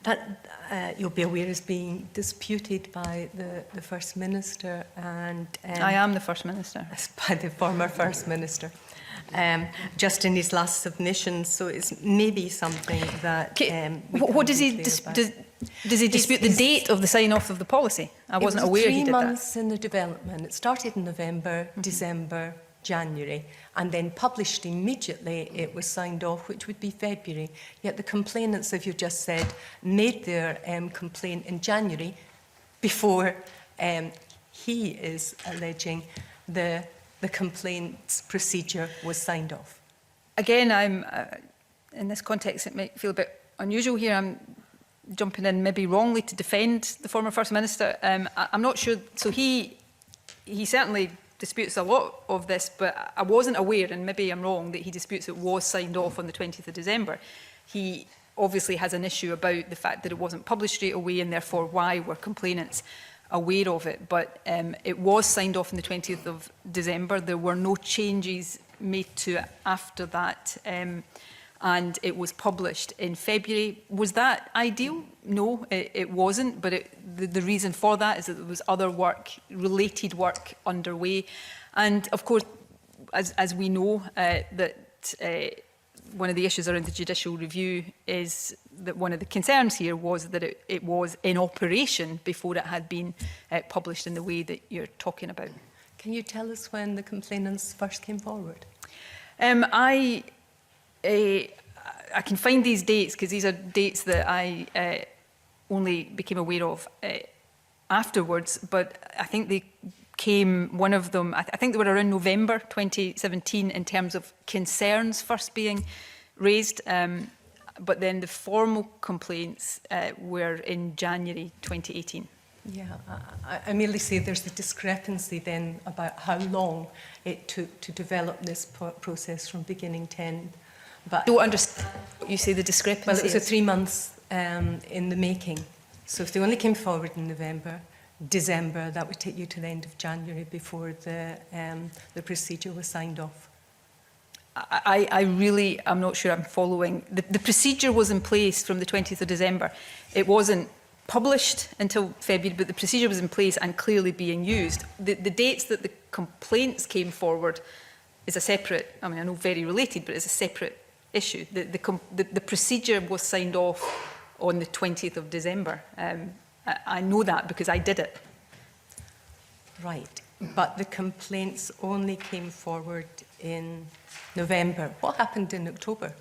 That, you'll be aware, is being disputed by the First Minister and... I am the First Minister. By the former First Minister. Just in his last submission, so it's maybe something that... what does he... Does he dispute the date of the sign-off of the policy? I wasn't aware he did that. It was 3 months in the development. It started in November, December, January, and then published immediately. It was signed off, which would be February. Yet the complainants, as you just said, made their complaint in January before he is alleging the complaints procedure was signed off. Again, I'm in this context, it might feel a bit unusual here. I'm jumping in maybe wrongly to defend the former First Minister. I'm not sure. So he certainly disputes a lot of this, but I wasn't aware, and maybe I'm wrong, that he disputes it was signed off on the 20th of December. He obviously has an issue about the fact that it wasn't published straight away, and therefore why were complainants aware of it. But it was signed off on the 20th of December. There were no changes made to it after that, and it was published in February. Was that ideal? No, it wasn't, but the reason for that is that there was other work, related work underway. And of course, as we know, that one of the issues around the judicial review is that one of the concerns here was that it was in operation before it had been published in the way that you're talking about. Can you tell us when the complainants first came forward? I can find these dates because these are dates that I only became aware of afterwards, but I think they came, one of them, I think they were around November 2017 in terms of concerns first being raised, but then the formal complaints were in January 2018. Yeah, I merely say there's a discrepancy then about how long it took to develop this process from beginning to end. But I don't understand what you say the discrepancy Well, it was is. 3 months in the making. So if they only came forward in November, December, that would take you to the end of January before the procedure was signed off. I really am not sure I'm following. The procedure was in place from the 20th of December. It wasn't published until February, but the procedure was in place and clearly being used. The dates that the complaints came forward is a separate, I mean, I know very related, but it's a separate issue. The procedure was signed off on the 20th of December. I know that because I did it. Right, but the complaints only came forward in November. What happened in October?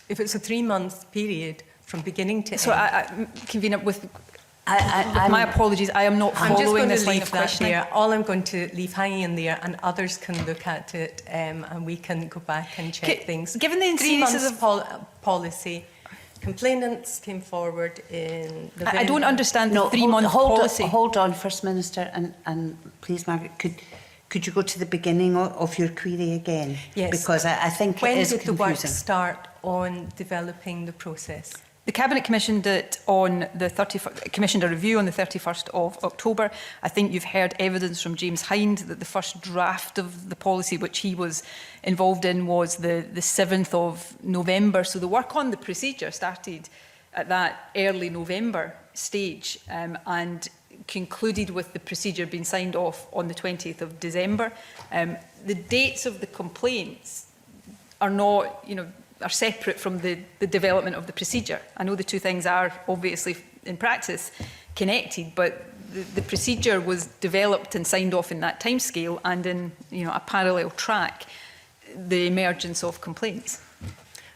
If it's a 3-month period from beginning to So end. Convener, with my apologies, I am not following this line of questioning. All I'm going to leave hanging in there, and others can look at it, and we can go back and check things. Given the 3 months seriousness of policy, complainants came forward in November. I don't understand the 3-month policy. Hold on, First Minister, and please, Margaret, could you go to the beginning of your query again? Yes. Because I think when it is did the work confusing. start on developing the process? The Cabinet commissioned it on the 31st, commissioned a review on the 31st of October. I think you've heard evidence from James Hind that the first draft of the policy, which he was involved in, was the 7th of November. So the work on the procedure started at that early November stage and concluded with the procedure being signed off on the 20th of December. The dates of the complaints are not, are separate from the development of the procedure. I know the two things are obviously in practice connected, but the procedure was developed and signed off in that timescale and in a parallel track, the emergence of complaints.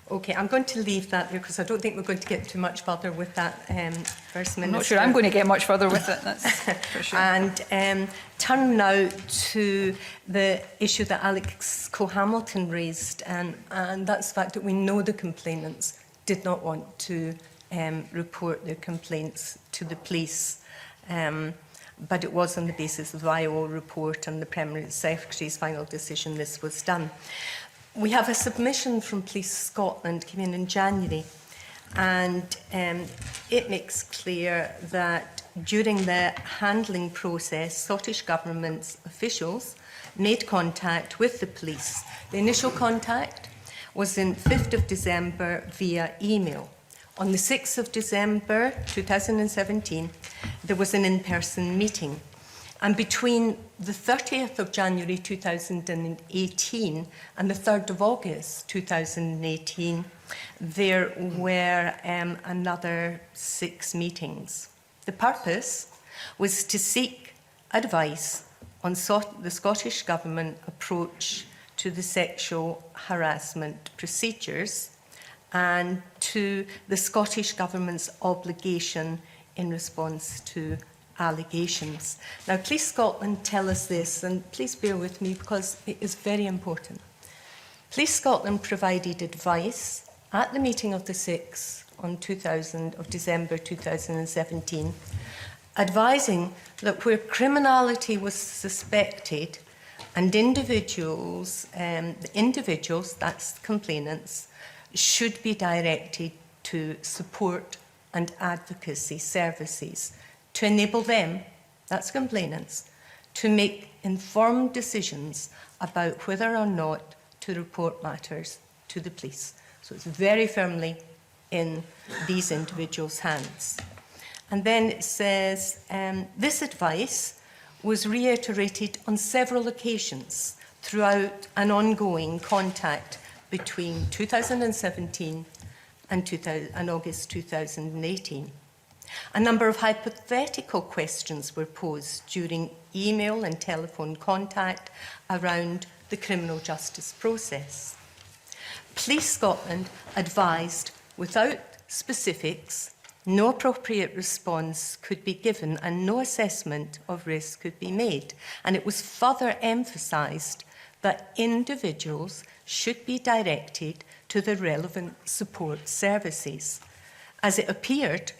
Okay, I'm going to leave that there because I don't think we're going to get too much further with that, First Minister. I'm not sure I'm going to get much further with it, that's for sure. And turn now to the issue that Alex Coe-Hamilton raised, and that's the fact that we know the complainants did not want to report their complaints to the police. But it was on the basis of the IO report and the Permanent Secretary's final decision this was done. We have a submission from Police Scotland came in January, and it makes clear that during the handling process, Scottish Government's officials made contact with the police. The initial contact was on 5th of December via email. On the 6th of December 2017, there was an in-person meeting. And between the 30th of January 2018 and the 3rd of August 2018, there were another 6 meetings. The purpose was to seek advice on the Scottish Government approach to the sexual harassment procedures and to the Scottish Government's obligation in response to allegations. Now, Police Scotland tell us this, and please bear with me because it is very important. Police Scotland provided advice at the meeting of the 6th on December 2017, advising that where criminality was suspected and individuals, that's complainants, should be directed to support and advocacy services to enable them, that's complainants, to make informed decisions about whether or not to report matters to the police. So it's very firmly in these individuals' hands. And then it says, this advice was reiterated on several occasions throughout an ongoing contact between 2017 and August 2018. A number of hypothetical questions were posed during email and telephone contact around the criminal justice process. Police Scotland advised without specifics, no appropriate response could be given and no assessment of risk could be made. And it was further emphasised that individuals should be directed to the relevant support services. As it appeared,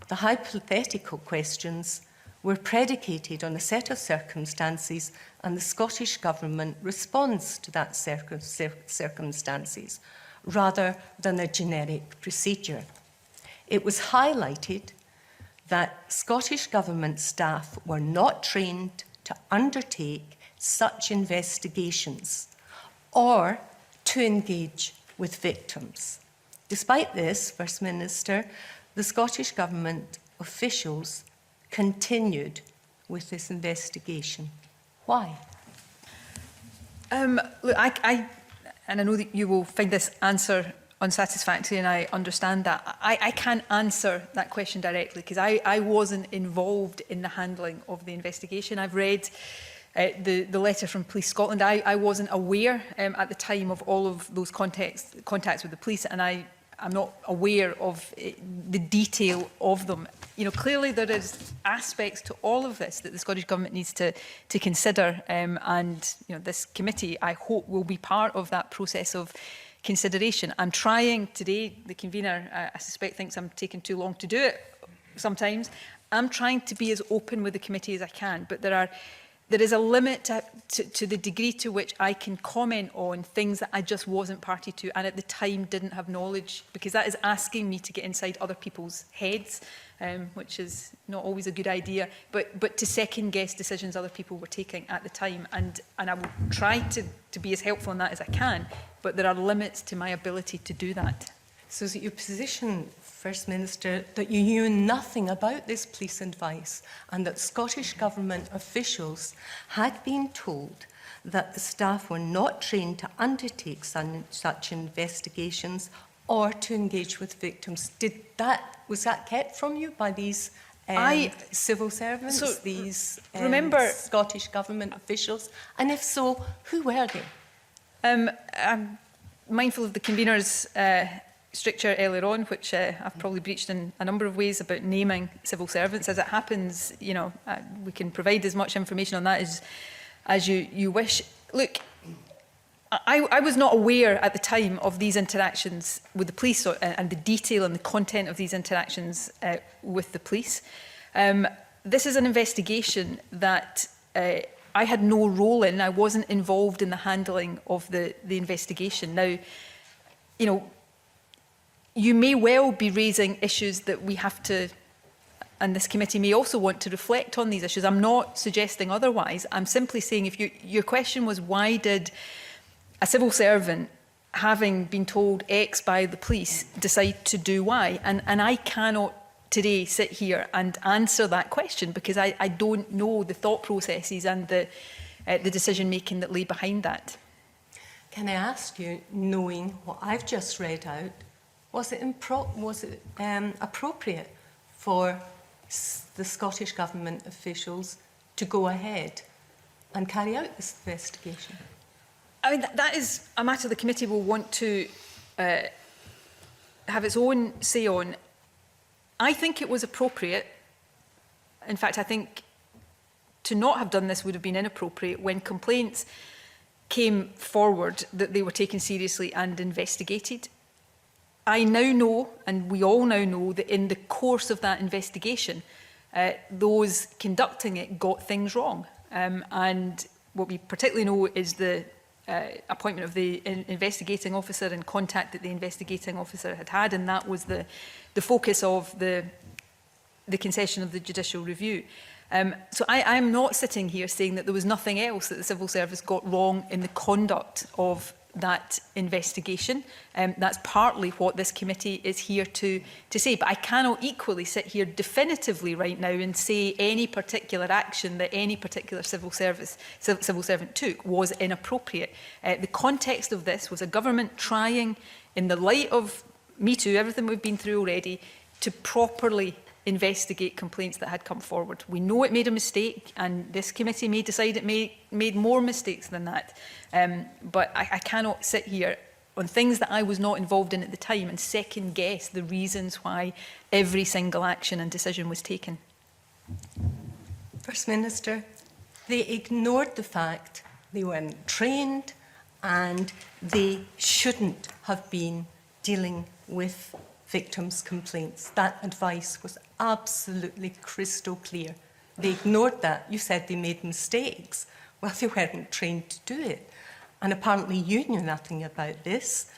the hypothetical questions were predicated on a set of circumstances and the Scottish Government responds to that circumstances rather than a generic procedure. It was highlighted that Scottish Government staff were not trained to undertake such investigations or to engage with victims. Despite this, First Minister, the Scottish Government officials continued with this investigation. Why? Look, and I know that you will find this answer unsatisfactory, and I understand that. I can't answer that question directly because I wasn't involved in the handling of the investigation. I've read the letter from Police Scotland. I wasn't aware at the time of all of those contacts with the police, and I'm not aware of the detail of them. You know, clearly there is aspects to all of this that the Scottish Government needs to consider, and you know, this committee, I hope, will be part of that process of consideration. I'm trying today, the convener, I suspect, thinks I'm taking too long to do it sometimes. I'm trying to be as open with the committee as I can, but there is a limit to the degree to which I can comment on things that I just wasn't party to and at the time didn't have knowledge, because that is asking me to get inside other people's heads, which is not always a good idea, but to second guess decisions other people were taking at the time. And I will try to be as helpful in that as I can, but there are limits to my ability to do that. So is it your position, First Minister, that you knew nothing about this police advice and that Scottish Government officials had been told that the staff were not trained to undertake such investigations or to engage with victims? Was that kept from you by these civil servants, these Scottish Government officials? And if so, who were they? I'm mindful of the convener's stricture earlier on, which I've probably breached in a number of ways about naming civil servants. As it happens, you know, we can provide as much information on that as you wish. Look, I was not aware at the time of these interactions with the police and the detail and the content of these interactions with the police. This is an investigation that I had no role in. I wasn't involved in the handling of the investigation. Now, you know, you may well be raising issues that we have to, and this committee may also want to reflect on these issues. I'm not suggesting otherwise. I'm simply saying, if your question was why did a civil servant, having been told X by the police, decide to do Y? And I cannot today sit here and answer that question because I don't know the thought processes and the decision making that lay behind that. Can I ask you, knowing what I've just read out, was it appropriate for the Scottish Government officials to go ahead and carry out this investigation? I mean, that is a matter the committee will want to have its own say on. I think it was appropriate. In fact, I think to not have done this would have been inappropriate when complaints came forward that they were taken seriously and investigated. I now know, and we all now know, that in the course of that investigation, those conducting it got things wrong. And what we particularly know is the appointment of the investigating officer and contact that the investigating officer had had, and that was the focus of the concession of the judicial review. So I'm not sitting here saying that there was nothing else that the civil service got wrong in the conduct of that investigation. That's partly what this committee is here to say. But I cannot equally sit here definitively right now and say any particular action that any particular civil servant took was inappropriate. The context of this was a government trying, in the light of Me Too, everything we've been through already, to properly investigate complaints that had come forward. We know it made a mistake, and this committee may decide it made more mistakes than that. But I cannot sit here on things that I was not involved in at the time and second guess the reasons why every single action and decision was taken. First Minister, they ignored the fact they weren't trained and they shouldn't have been dealing with victims' complaints. That advice was absolutely crystal clear. They ignored that. You said they made mistakes. Well, they weren't trained to do it. And apparently you knew nothing about this.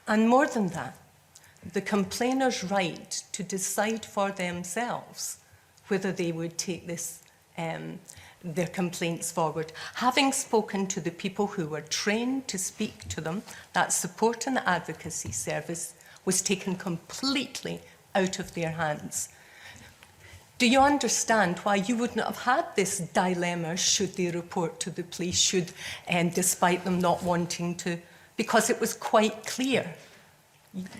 And more than that, the complainer's right to decide for themselves whether they would take this, their complaints forward. Having spoken to the people who were trained to speak to them, that support and advocacy service was taken completely out of their hands. Do you understand why you wouldn't have had this dilemma should they report to the police, despite them not wanting to? Because it was quite clear.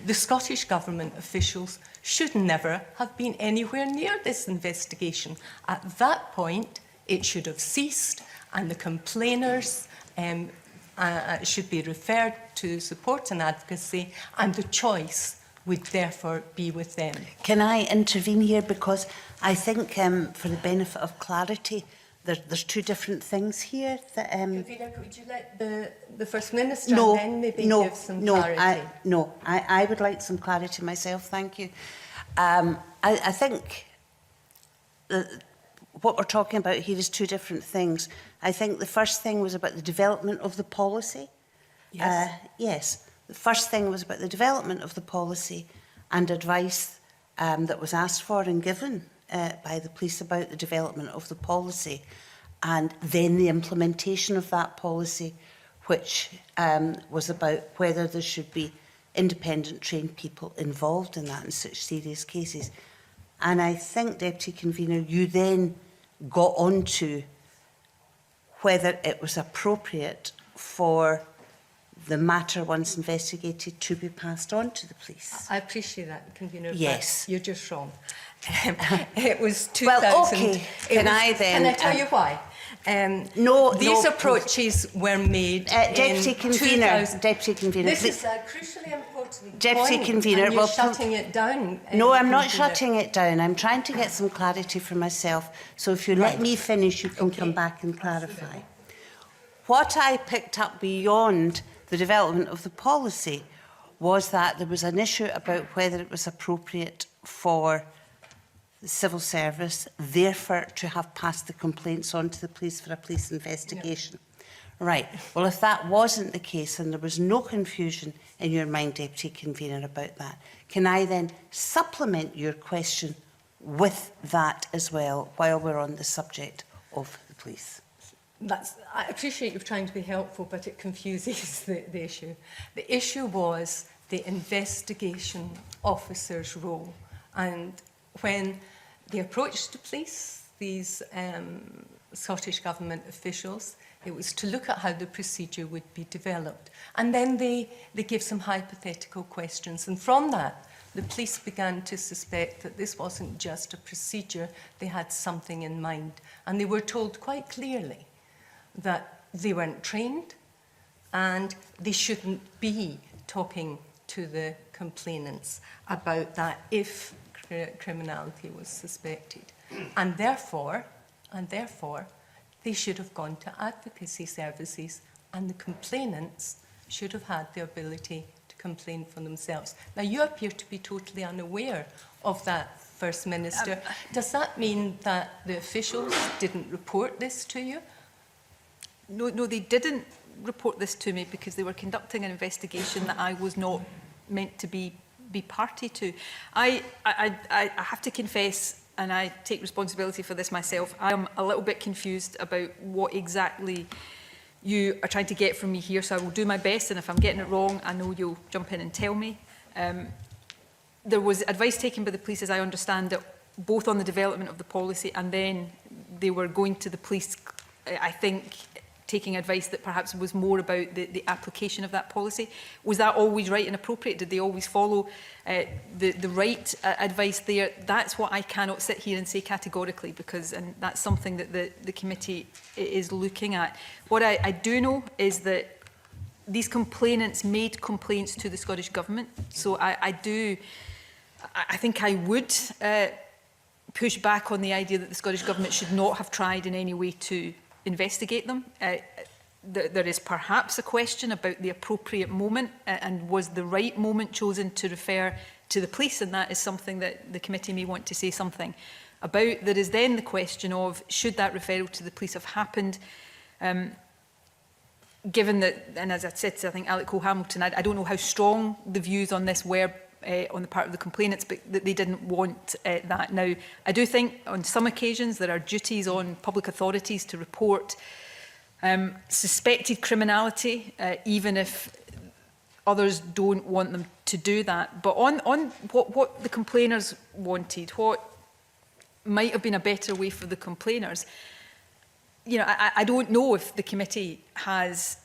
The Scottish Government officials should never have been anywhere near this investigation. At that point, it should have ceased, and the complainers should be referred to support and advocacy, and the choice would therefore be with them. Can I intervene here? Because I think, for the benefit of clarity, there's two different things here. That, Convener, could you let the First Minister and then maybe give some clarity? I would like some clarity myself, thank you. I think what we're talking about here is two different things. I think the first thing was about the development of the policy. Yes. Yes. The first thing was about the development of the policy and advice that was asked for and given by the police about the development of the policy, and then the implementation of that policy, which was about whether there should be independent trained people involved in that in such serious cases. And I think, Deputy Convener, you then got on to whether it was appropriate for the matter, once investigated, to be passed on to the police. I appreciate that, Convener. Yes. You're just wrong. It was 2000. Well, okay. Can I tell you why? These approaches were made Deputy Convener. Deputy Convener. This is a crucially important Deputy point, Convener. and you're shutting it down. No, I'm not shutting it down. I'm trying to get some clarity for myself. So if you let me finish, you can come back and clarify. What I picked up beyond the development of the policy was that there was an issue about whether it was appropriate for the civil service, therefore, to have passed the complaints on to the police for a police investigation. Yeah. Right. Well, if that wasn't the case and there was no confusion in your mind, Deputy Convener, about that, can I then supplement your question with that as well while we're on the subject of the police? I appreciate you trying to be helpful, but it confuses the issue. The issue was the investigation officer's role. And when they approached the police, these Scottish Government officials, it was to look at how the procedure would be developed. And then they gave some hypothetical questions. And from that, the police began to suspect that this wasn't just a procedure, they had something in mind. And they were told quite clearly that they weren't trained and they shouldn't be talking to the complainants about that if criminality was suspected. And therefore, they should have gone to advocacy services and the complainants should have had the ability to complain for themselves. Now, you appear to be totally unaware of that, First Minister. Does that mean that the officials didn't report this to you? No, they didn't report this to me because they were conducting an investigation that I was not meant to be party to. I have to confess, and I take responsibility for this myself, I am a little bit confused about what exactly you are trying to get from me here, so I will do my best, and if I'm getting it wrong, I know you'll jump in and tell me. There was advice taken by the police, as I understand it, both on the development of the policy, and then they were going to the police, I think, taking advice that perhaps was more about the application of that policy. Was that always right and appropriate? Did they always follow the right advice there? That's what I cannot sit here and say categorically, because and that's something that the committee is looking at. What I do know is that these complainants made complaints to the Scottish Government. So I think I would push back on the idea that the Scottish Government should not have tried in any way to investigate them. There is perhaps a question about the appropriate moment and was the right moment chosen to refer to the police, and that is something that the committee may want to say something about. There is then the question of should that referral to the police have happened, given that, and as I said to I think Alec Cole-Hamilton, I don't know how strong the views on this were on the part of the complainants, but that they didn't want that. Now, I do think on some occasions there are duties on public authorities to report suspected criminality, even if others don't want them to do that. But on what the complainers wanted, what might have been a better way for the complainers, you know, I don't know if the committee has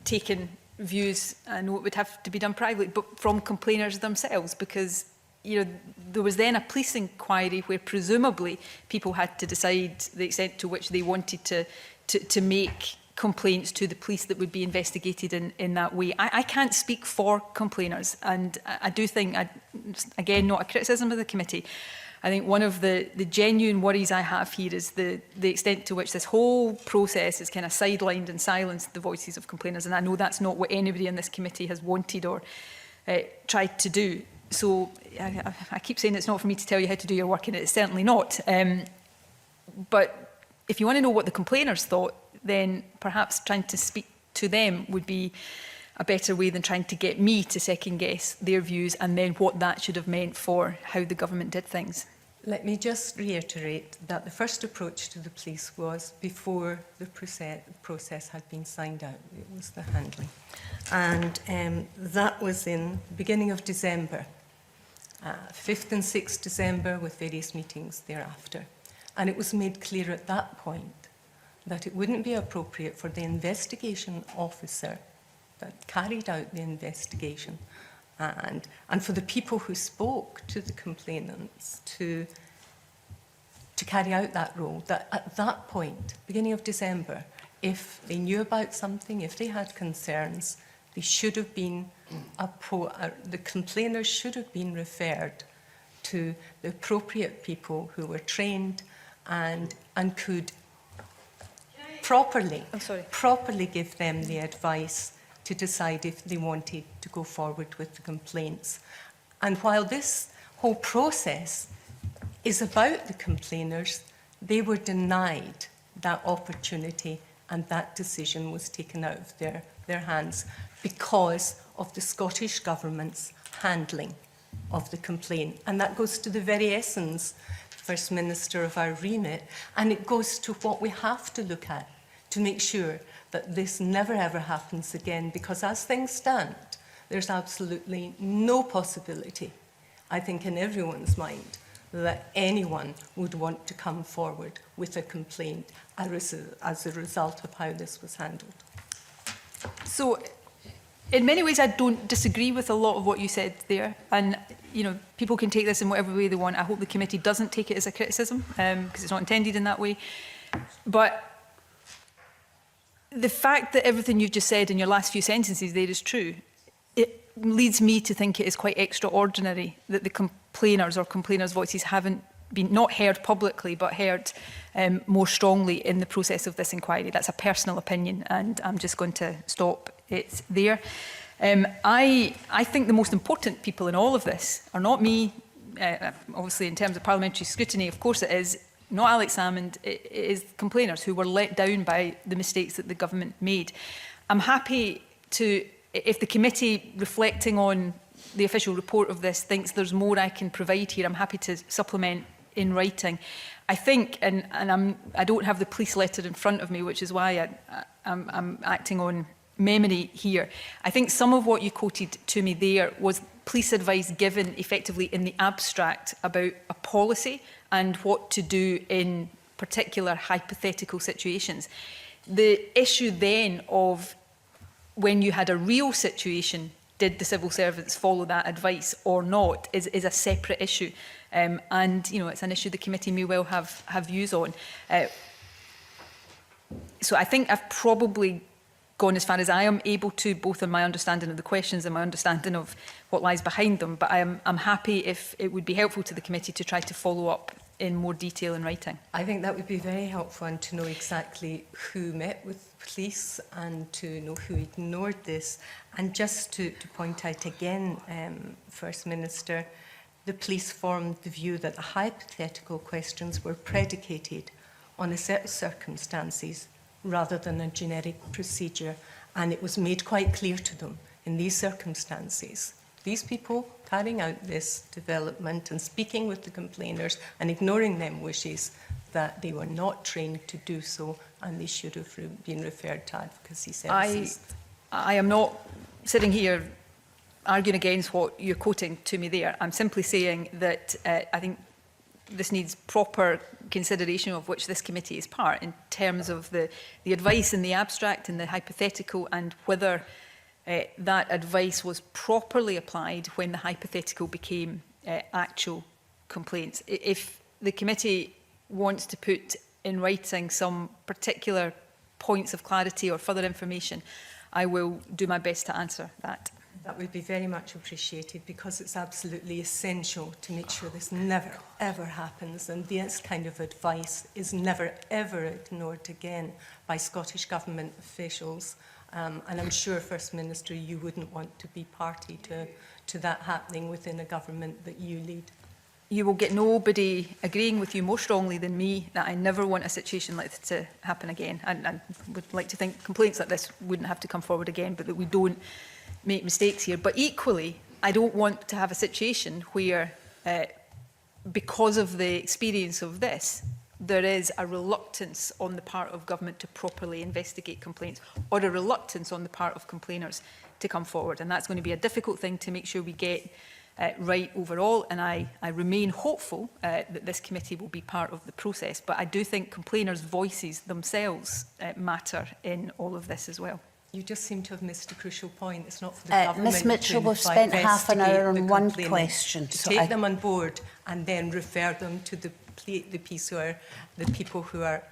taken views, I know it would have to be done privately, but from complainers themselves, because you know there was then a police inquiry where presumably people had to decide the extent to which they wanted to make complaints to the police that would be investigated in that way. I can't speak for complainers, and I do think, again, not a criticism of the committee, I think one of the genuine worries I have here is the extent to which this whole process has kind of sidelined and silenced the voices of complainers. And I know that's not what anybody in this committee has wanted or tried to do. So I keep saying it's not for me to tell you how to do your work, and it's certainly not. But if you want to know what the complainers thought, then perhaps trying to speak to them would be a better way than trying to get me to second guess their views and then what that should have meant for how the government did things. Let me just reiterate that the first approach to the police was before the process had been signed out. It was the handling. And that was in the beginning of December, 5th and 6th December, with various meetings thereafter. And it was made clear at that point that it wouldn't be appropriate for the investigation officer that carried out the investigation and for the people who spoke to the complainants to carry out that role, that at that point, beginning of December, if they knew about something, if they had concerns, they should have been, the complainers should have been referred to the appropriate people who were trained and could properly give them the advice to decide if they wanted to go forward with the complaints. And while this whole process is about the complainers, they were denied that opportunity, and that decision was taken out of their hands because of the Scottish Government's handling of the complaint. And that goes to the very essence, First Minister, of our remit, and it goes to what we have to look at to make sure that this never ever happens again, because as things stand, there's absolutely no possibility, I think, in everyone's mind, that anyone would want to come forward with a complaint as a result of how this was handled. So, in many ways, I don't disagree with a lot of what you said there. And, you know, people can take this in whatever way they want. I hope the committee doesn't take it as a criticism, because it's not intended in that way. But the fact that everything you've just said in your last few sentences there is true, it leads me to think it is quite extraordinary that the complainers or complainers' voices haven't been not heard publicly, but heard more strongly in the process of this inquiry. That's a personal opinion, and I'm just going to stop it there. I think the most important people in all of this are not me, obviously in terms of parliamentary scrutiny, of course it is, not Alex Salmond, it is complainers who were let down by the mistakes that the government made. I'm happy to, if the committee reflecting on the official report of this thinks there's more I can provide here, I'm happy to supplement in writing. I think, and I don't have the police letter in front of me, which is why I'm acting on memory here. I think some of what you quoted to me there was police advice given effectively in the abstract about a policy and what to do in particular hypothetical situations. The issue then of when you had a real situation, did the civil servants follow that advice or not, is a separate issue. And, you know, it's an issue the committee may well have views on. So I think I've probably gone as far as I am able to, both in my understanding of the questions and my understanding of what lies behind them. But I'm happy if it would be helpful to the committee to try to follow up in more detail in writing. I think that would be very helpful, and to know exactly who met with police and to know who ignored this. And just to point out again, First Minister, the police formed the view that the hypothetical questions were predicated on a set of circumstances rather than a generic procedure. And it was made quite clear to them in these circumstances, these people carrying out this development and speaking with the complainers and ignoring them wishes, that they were not trained to do so and they should have been referred to advocacy services. I am not sitting here arguing against what you're quoting to me there. I'm simply saying that I think this needs proper consideration of which this committee is part in terms of the advice in the abstract and the hypothetical, and whether that advice was properly applied when the hypothetical became actual complaints. If the committee wants to put in writing some particular points of clarity or further information, I will do my best to answer that. That would be very much appreciated, because it's absolutely essential to make sure this never, ever happens, and this kind of advice is never, ever ignored again by Scottish Government officials. And I'm sure, First Minister, you wouldn't want to be party to that happening within a government that you lead. You will get nobody agreeing with you more strongly than me that I never want a situation like this to happen again. And I would like to think complaints like this wouldn't have to come forward again, but that we don't make mistakes here. But equally, I don't want to have a situation where, because of the experience of this, there is a reluctance on the part of government to properly investigate complaints, or a reluctance on the part of complainers to come forward. And that's going to be a difficult thing to make sure we get right overall. And I remain hopeful that this committee will be part of the process. But I do think complainers' voices themselves matter in all of this as well. You just seem to have missed a crucial point. It's not for the government. Ms Mitchell, we've spent half an hour on one question. To take them on board and then refer them to the people who are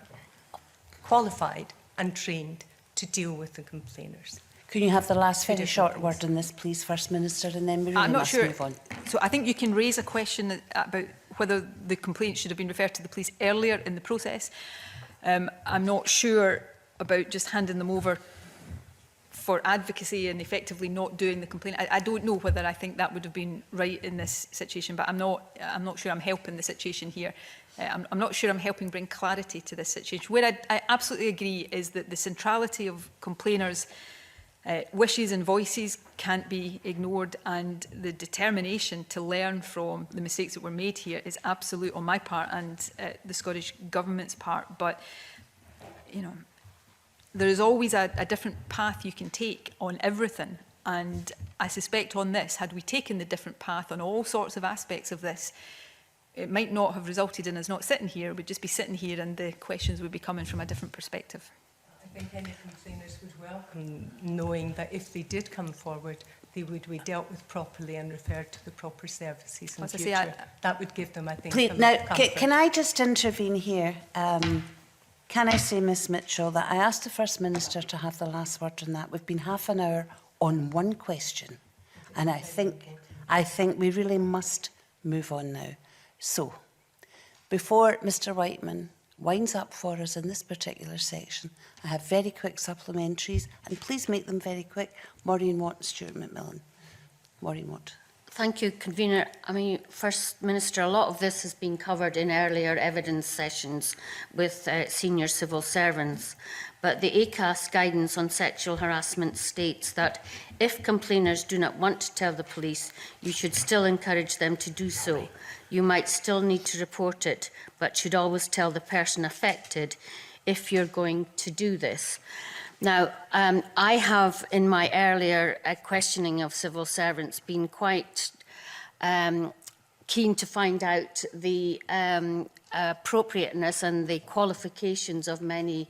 qualified and trained to deal with the complainers. Can you have the last very short word on this, please, First Minister, and then we really must move on. So I think you can raise a question about whether the complaint should have been referred to the police earlier in the process. I'm not sure about just handing them over for advocacy and effectively not doing the complaint. I don't know whether I think that would have been right in this situation, but I'm not sure I'm helping the situation here. I'm not sure I'm helping bring clarity to this situation. Where I absolutely agree is that the centrality of complainers' wishes and voices can't be ignored, and the determination to learn from the mistakes that were made here is absolute on my part and the Scottish Government's part. But, you know, there is always a different path you can take on everything. And I suspect on this, had we taken the different path on all sorts of aspects of this, it might not have resulted in us not sitting here. We'd just be sitting here and the questions would be coming from a different perspective. I think any complainers would welcome knowing that if they did come forward, they would be dealt with properly and referred to the proper services in As I say, future. That would give them, I think, Please, a now, lot of comfort. can I just intervene here? Can I say, Ms Mitchell, that I asked the First Minister to have the last word on that. We've been half an hour on one question, and I think we really must move on now. So, before Mr Whiteman winds up for us in this particular section, I have very quick supplementaries, and please make them very quick. Maureen Watt and Stuart McMillan. Maureen Watt. Thank you, Convener. I mean, First Minister, a lot of this has been covered in earlier evidence sessions with senior civil servants, but the ACAS guidance on sexual harassment states that if complainers do not want to tell the police, you should still encourage them to do so. You might still need to report it, but should always tell the person affected if you're going to do this. Now, I have, in my earlier questioning of civil servants, been quite keen to find out the appropriateness and the qualifications of many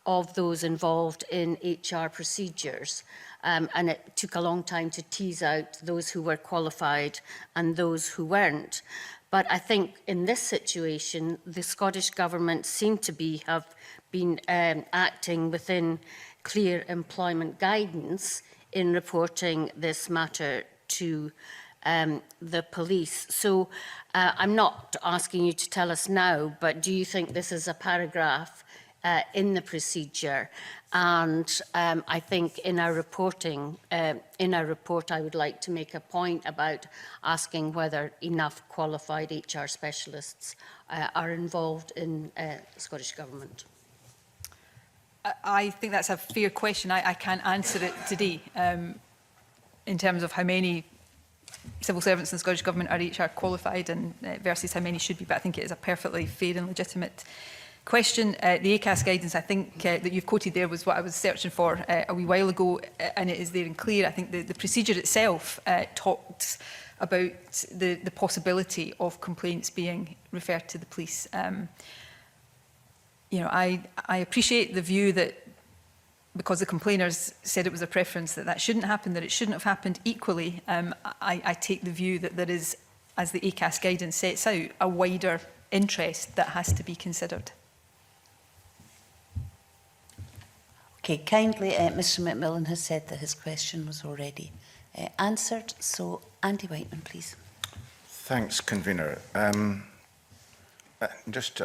of those involved in HR procedures. And it took a long time to tease out those who were qualified and those who weren't. But I think in this situation, the Scottish Government seemed to have been acting within clear employment guidance in reporting this matter to the police. So I'm not asking you to tell us now, but do you think this is a paragraph in the procedure? And I think in our reporting, in our report, I would like to make a point about asking whether enough qualified HR specialists are involved in the Scottish Government. I think that's a fair question. I can't answer it today in terms of how many civil servants in the Scottish Government are HR qualified and versus how many should be, but I think it is a perfectly fair and legitimate question. The ACAS guidance, I think, that you've quoted there was what I was searching for a wee while ago, and it is there and clear. I think the procedure itself talks about the possibility of complaints being referred to the police. You know, I appreciate the view that because the complainers said it was a preference that shouldn't happen, that it shouldn't have happened. Equally, I take the view that there is, as the ACAS guidance sets out, a wider interest that has to be considered. Okay, kindly, Mr McMillan has said that his question was already answered. So, Andy Whiteman, please. Thanks, Convener. Just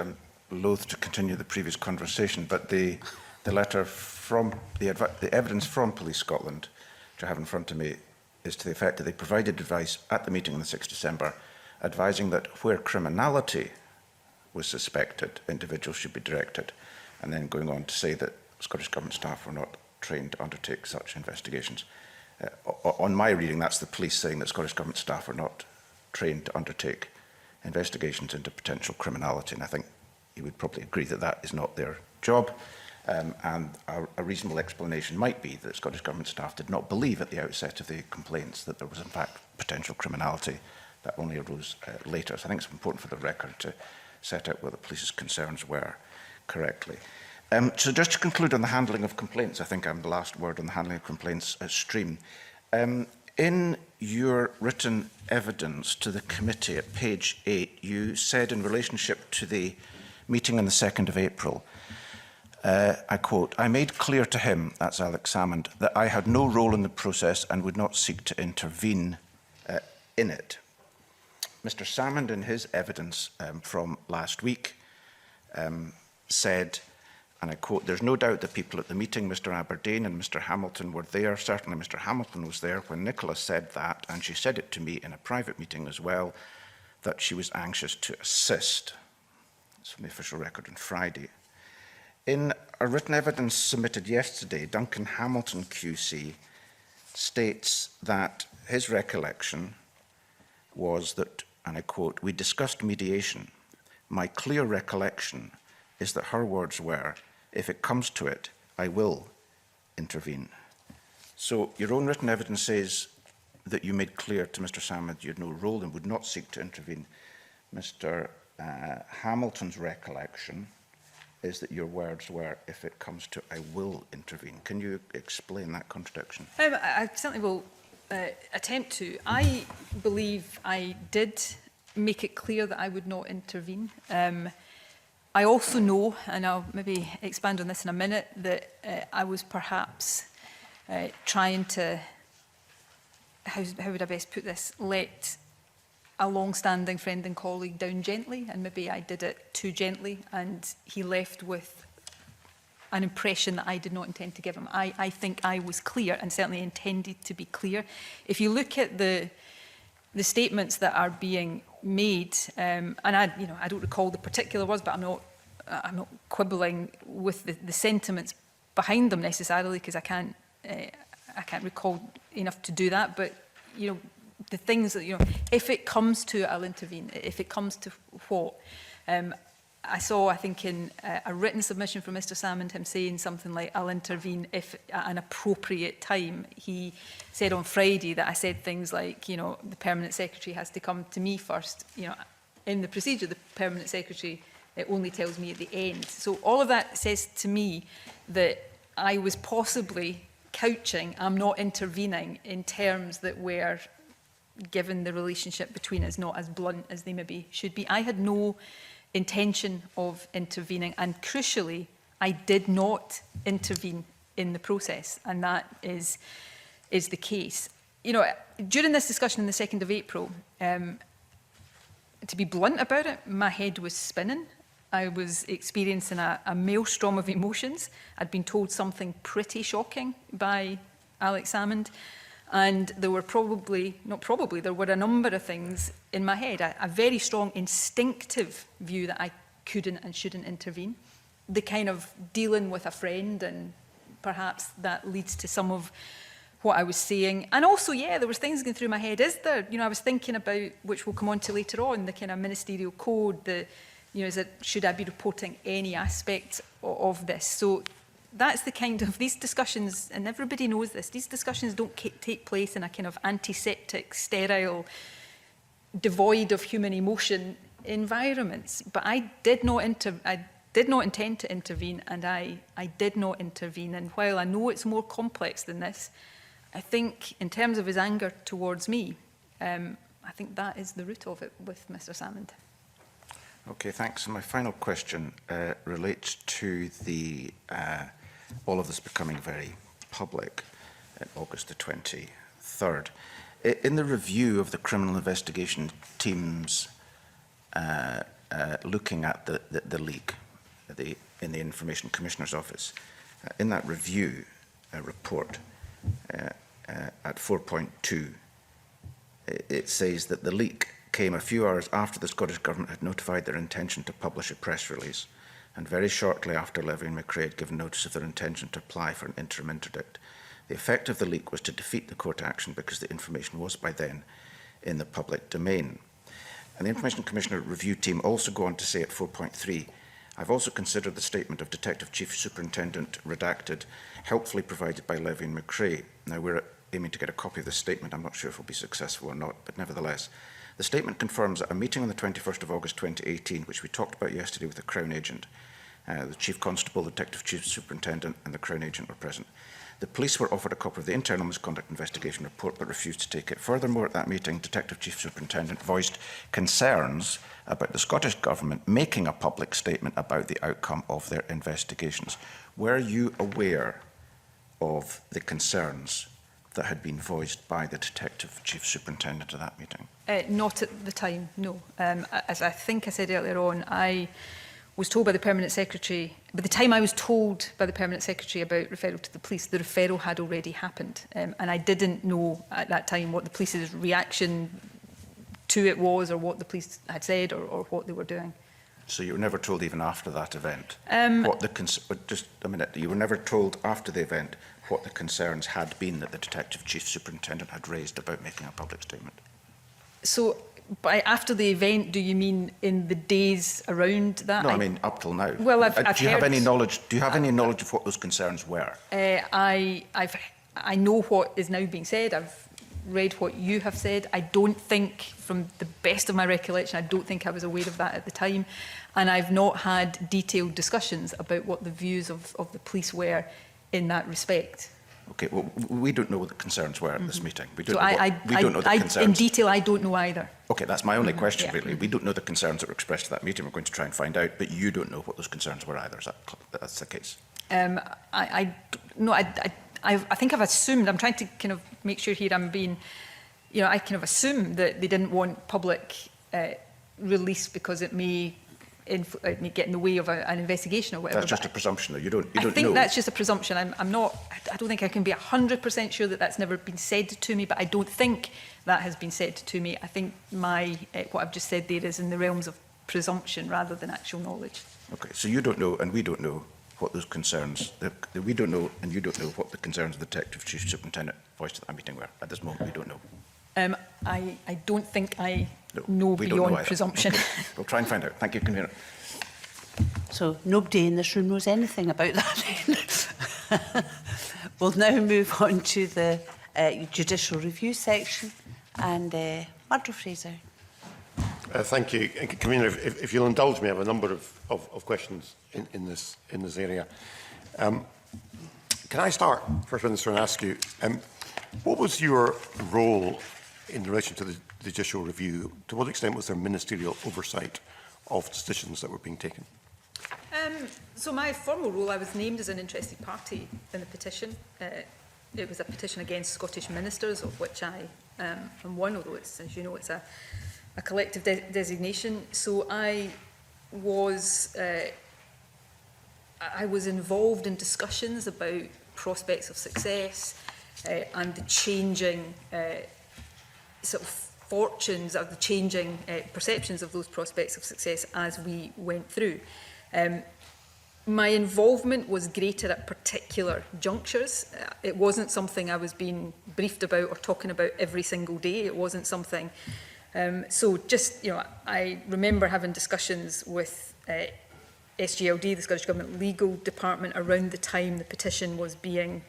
loath to continue the previous conversation, but the letter from the evidence from Police Scotland, which I have in front of me, is to the effect that they provided advice at the meeting on the 6th December, advising that where criminality was suspected, individuals should be directed, and then going on to say that Scottish Government staff were not trained to undertake such investigations. On my reading, that's the police saying that Scottish Government staff are not trained to undertake investigations into potential criminality, and I think you would probably agree that that is not their job. And a reasonable explanation might be that Scottish Government staff did not believe at the outset of the complaints that there was in fact potential criminality that only arose later. So I think it's important for the record to set out what the police's concerns were correctly. So just to conclude on the handling of complaints, I think I'm the last word on the handling of complaints stream. In your written evidence to the committee at page 8, you said in relationship to the meeting on the 2nd of April, I quote, "I made clear to him," that's Alex Salmond, "that I had no role in the process and would not seek to intervene in it." Mr Salmond, in his evidence from last week, said, and I quote, "There's no doubt that people at the meeting, Mr Aberdeen and Mr Hamilton, were there. Certainly Mr Hamilton was there when Nicola said that, and she said it to me in a private meeting as well, that she was anxious to assist." It's from the official record on Friday. In a written evidence submitted yesterday, Duncan Hamilton QC states that his recollection was that, and I quote, "We discussed mediation. My clear recollection is that her words were, if it comes to it, I will intervene." So your own written evidence says that you made clear to Mr Salmond you had no role and would not seek to intervene. Mr Hamilton's recollection is that your words were, if it comes to, I will intervene. Can you explain that contradiction? I certainly will attempt to. I believe I did make it clear that I would not intervene. I also know, and I'll maybe expand on this in a minute, that I was perhaps trying to, how would I best put this, let a long-standing friend and colleague down gently, and maybe I did it too gently, and he left with an impression that I did not intend to give him. I think I was clear, and certainly intended to be clear. If you look at the statements that are being made, and I don't recall the particular words, but I'm not quibbling with the sentiments behind them necessarily, because I can't recall enough to do that. But the things that if it comes to it, I'll intervene. If it comes to what, I saw, I think, in a written submission from Mr. Salmond, him saying something like, I'll intervene if at an appropriate time. He said on Friday that I said things like, the Permanent Secretary has to come to me first. In the procedure, the Permanent Secretary only tells me at the end. So all of that says to me that I was possibly couching, I'm not intervening, in terms that were, given the relationship between us, not as blunt as they maybe should be. I had no intention of intervening, and crucially, I did not intervene in the process, and that is the case. During this discussion on the 2nd of April, to be blunt about it, my head was spinning. I was experiencing a maelstrom of emotions. I'd been told something pretty shocking by Alex Salmond, and there were there were a number of things in my head. A very strong instinctive view that I couldn't and shouldn't intervene. The kind of dealing with a friend, and perhaps that leads to some of what I was saying. And also, there was things going through my head. I was thinking about, which we'll come on to later on, the kind of ministerial code, should I be reporting any aspect of this? So that's the kind of, these discussions, and everybody knows this, these discussions don't take place in a kind of antiseptic, sterile, devoid of human emotion environments. But I did not intend to intervene, and I did not intervene. And while I know it's more complex than this, I think in terms of his anger towards me, I think that is the root of it with Mr. Salmond. Okay, thanks. And my final question relates to the all of this becoming very public on August the 23rd. In the review of the criminal investigation teams looking at the leak in the Information Commissioner's Office, in that review report at 4.2, it says that the leak came a few hours after the Scottish Government had notified their intention to publish a press release, and very shortly after Levy and McRae had given notice of their intention to apply for an interim interdict. The effect of the leak was to defeat the court action because the information was by then in the public domain. And the Information Commissioner review team also go on to say at 4.3, I've also considered the statement of Detective Chief Superintendent redacted, helpfully provided by Levy and McRae. Now, we're aiming to get a copy of this statement. I'm not sure if we'll be successful or not, but nevertheless, the statement confirms that a meeting on the 21st of August 2018, which we talked about yesterday with the Crown Agent, the Chief Constable, the Detective Chief Superintendent and the Crown Agent were present. The police were offered a copy of the internal misconduct investigation report but refused to take it. Furthermore, at that meeting, Detective Chief Superintendent voiced concerns about the Scottish Government making a public statement about the outcome of their investigations. Were you aware of the concerns that had been voiced by the Detective Chief Superintendent at that meeting? Not at the time, no. As I think I said earlier on, I was told by the Permanent Secretary, by the time I was told by the Permanent Secretary about referral to the police, the referral had already happened. And I didn't know at that time what the police's reaction to it was, or what the police had said, or what they were doing. So you were never told even after that event? Just a minute. You were never told after the event what the concerns had been that the Detective Chief Superintendent had raised about making a public statement? So, by after the event, do you mean in the days around that? No, I mean up till now. Well, do you have any knowledge? Do you have any knowledge of what those concerns were? I know what is now being said. I've read what you have said. I don't think, from the best of my recollection, I don't think I was aware of that at the time, and I've not had detailed discussions about what the views of the police were in that respect. Okay, well, we don't know what the concerns were at this meeting. We don't So don't know the concerns. in detail, I don't know either. Okay, that's my only question, really. We don't know the concerns that were expressed at that meeting. We're going to try and find out, but you don't know what those concerns were either. Is that's the case? I think I've assumed, I'm trying to kind of make sure here I'm being, I kind of assume that they didn't want public release because it may get in the way of an investigation or whatever. That's just a presumption, though. You don't know. I think that's just a presumption. I don't think I can be 100% sure that that's never been said to me, but I don't think that has been said to me. I think what I've just said there is in the realms of presumption rather than actual knowledge. Okay, so you don't know and we don't know what those concerns, we don't know and you don't know what the concerns of the Detective Chief Superintendent voiced at that meeting were. At this moment, we don't know. I don't think I know beyond presumption. Okay. We'll try and find out. Thank you, Convener. So nobody in this room knows anything about that. We'll now move on to the judicial review section. And Murdo Fraser. Thank you. Convener, if you'll indulge me, I have a number of questions in this area. Can I start, First Minister, and ask you, what was your role in relation to the judicial review? To what extent was there ministerial oversight of decisions that were being taken? So my formal role, I was named as an interested party in the petition. It was a petition against Scottish ministers, of which I am one, although it's, as you know, it's a collective designation. So I was involved in discussions about prospects of success and the changing sort of fortunes of the changing perceptions of those prospects of success as we went through. My involvement was greater at particular junctures. It wasn't something I was being briefed about or talking about every single day. It wasn't something. So just, I remember having discussions with SGLD, the Scottish Government Legal Department, around the time the petition was going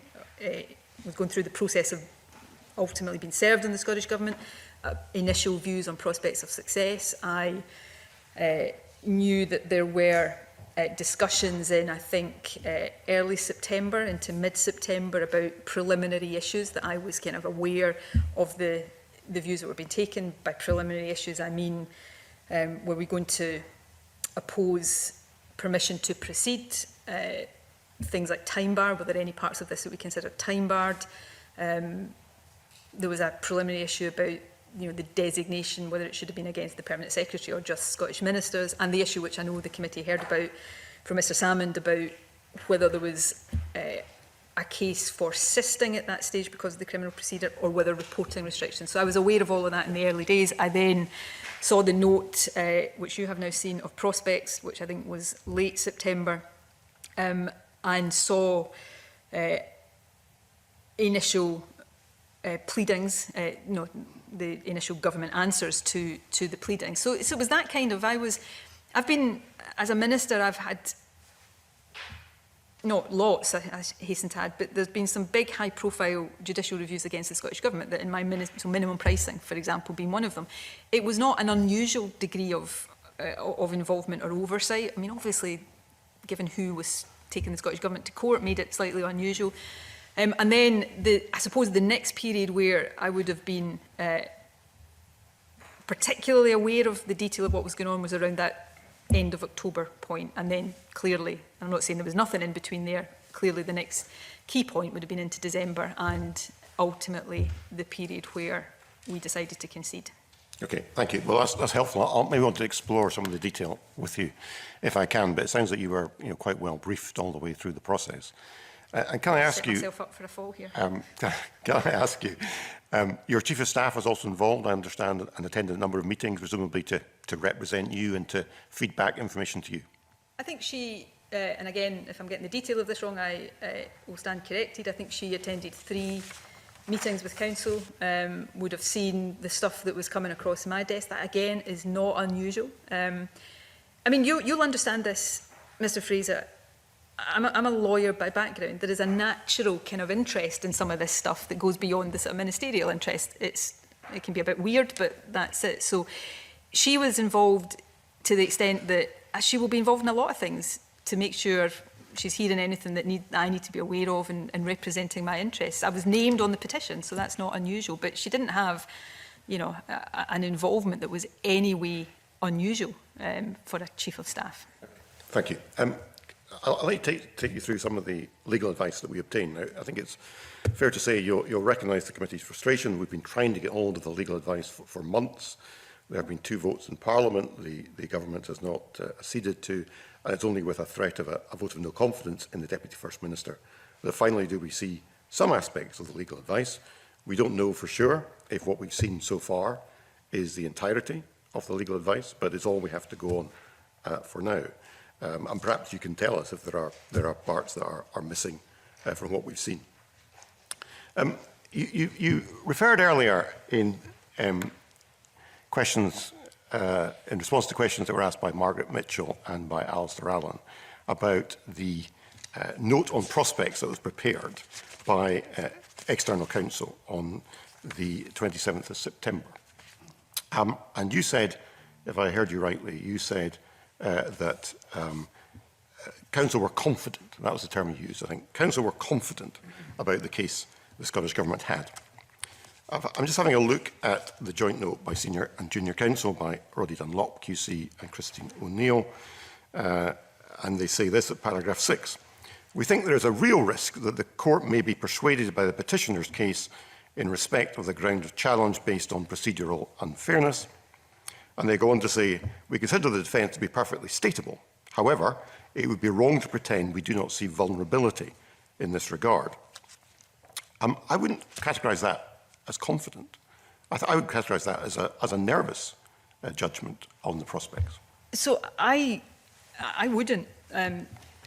through the process of ultimately being served in the Scottish Government. Initial views on prospects of success. I knew that there were discussions in, I think, early September into mid-September about preliminary issues that I was kind of aware of the views that were being taken. By preliminary issues, I mean, were we going to oppose permission to proceed? Things like time bar, were there any parts of this that we considered time barred? There was a preliminary issue about the designation, whether it should have been against the Permanent Secretary or just Scottish ministers, and the issue which I know the committee heard about from Mr Salmond about whether there was a case for assisting at that stage because of the criminal procedure or whether reporting restrictions. So I was aware of all of that in the early days. I then saw the note, which you have now seen, of prospects, which I think was late September, and saw initial pleadings, the initial government answers to the pleadings. So it was that kind of, I've been, as a minister, I've had, not lots, I hasten to add, but there's been some big high-profile judicial reviews against the Scottish Government that in my minimum pricing, for example, being one of them. It was not an unusual degree of involvement or oversight. I mean, obviously, given who was taking the Scottish Government to court, made it slightly unusual. And then, I suppose, the next period where I would have been particularly aware of the detail of what was going on was around that end of October point. And then, clearly, I'm not saying there was nothing in between there, clearly the next key point would have been into December and ultimately the period where we decided to concede. Okay, thank you. Well, that's helpful. I'll maybe want to explore some of the detail with you, if I can, but it sounds like you were quite well briefed all the way through the process. And can I ask you, myself up for a fall here. Can I ask you, your Chief of Staff was also involved, I understand, and attended a number of meetings, presumably to represent you and to feed back information to you. I think she, and again, if I'm getting the detail of this wrong, I will stand corrected. I think she attended 3 meetings with Council, would have seen the stuff that was coming across my desk. That, again, is not unusual. I mean, you'll understand this, Mr Fraser. I'm a lawyer by background. There is a natural kind of interest in some of this stuff that goes beyond the sort of ministerial interest. It can be a bit weird, but that's it. So she was involved to the extent that she will be involved in a lot of things to make sure she's hearing anything that I need to be aware of in representing my interests. I was named on the petition, so that's not unusual, but she didn't have, you know, an involvement that was any way unusual for a Chief of Staff. Thank you. I'll like to take you through some of the legal advice that we obtained. Now, I think it's fair to say you'll recognise the committee's frustration. We've been trying to get hold of the legal advice for months. There have been 2 votes in Parliament. The government has not acceded to, and it's only with a threat of a vote of no confidence in the Deputy First Minister that finally do we see some aspects of the legal advice. We don't know for sure if what we've seen so far is the entirety of the legal advice, but it's all we have to go on for now. And perhaps you can tell us if there are parts that are missing from what we've seen. You referred earlier in questions, in response to questions that were asked by Margaret Mitchell and by Alistair Allen about the note on prospects that was prepared by external counsel on the 27th of September. And you said, if I heard you rightly, you said that council were confident, that was the term you used, I think, council were confident about the case the Scottish Government had. I'm just having a look at the joint note by Senior and Junior Counsel by Roddy Dunlop, QC, and Christine O'Neill, and they say this at paragraph 6. We think there is a real risk that the court may be persuaded by the petitioner's case in respect of the ground of challenge based on procedural unfairness. And they go on to say, we consider the defence to be perfectly stateable. However, it would be wrong to pretend we do not see vulnerability in this regard. I wouldn't categorise that as confident. I would categorise that as a nervous judgment on the prospects. So I wouldn't, in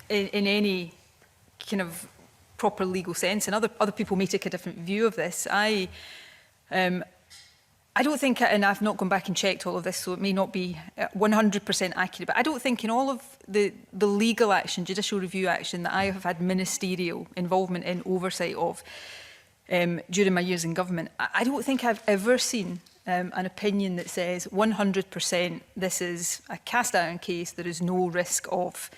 any kind of proper legal sense, and other people may take a different view of this. I don't think, and I've not gone back and checked all of this, so it may not be 100% accurate, but I don't think in all of the legal action, judicial review action that I have had ministerial involvement in, oversight of, during my years in government, I don't think I've ever seen an opinion that says 100% this is a cast iron case, there is no risk of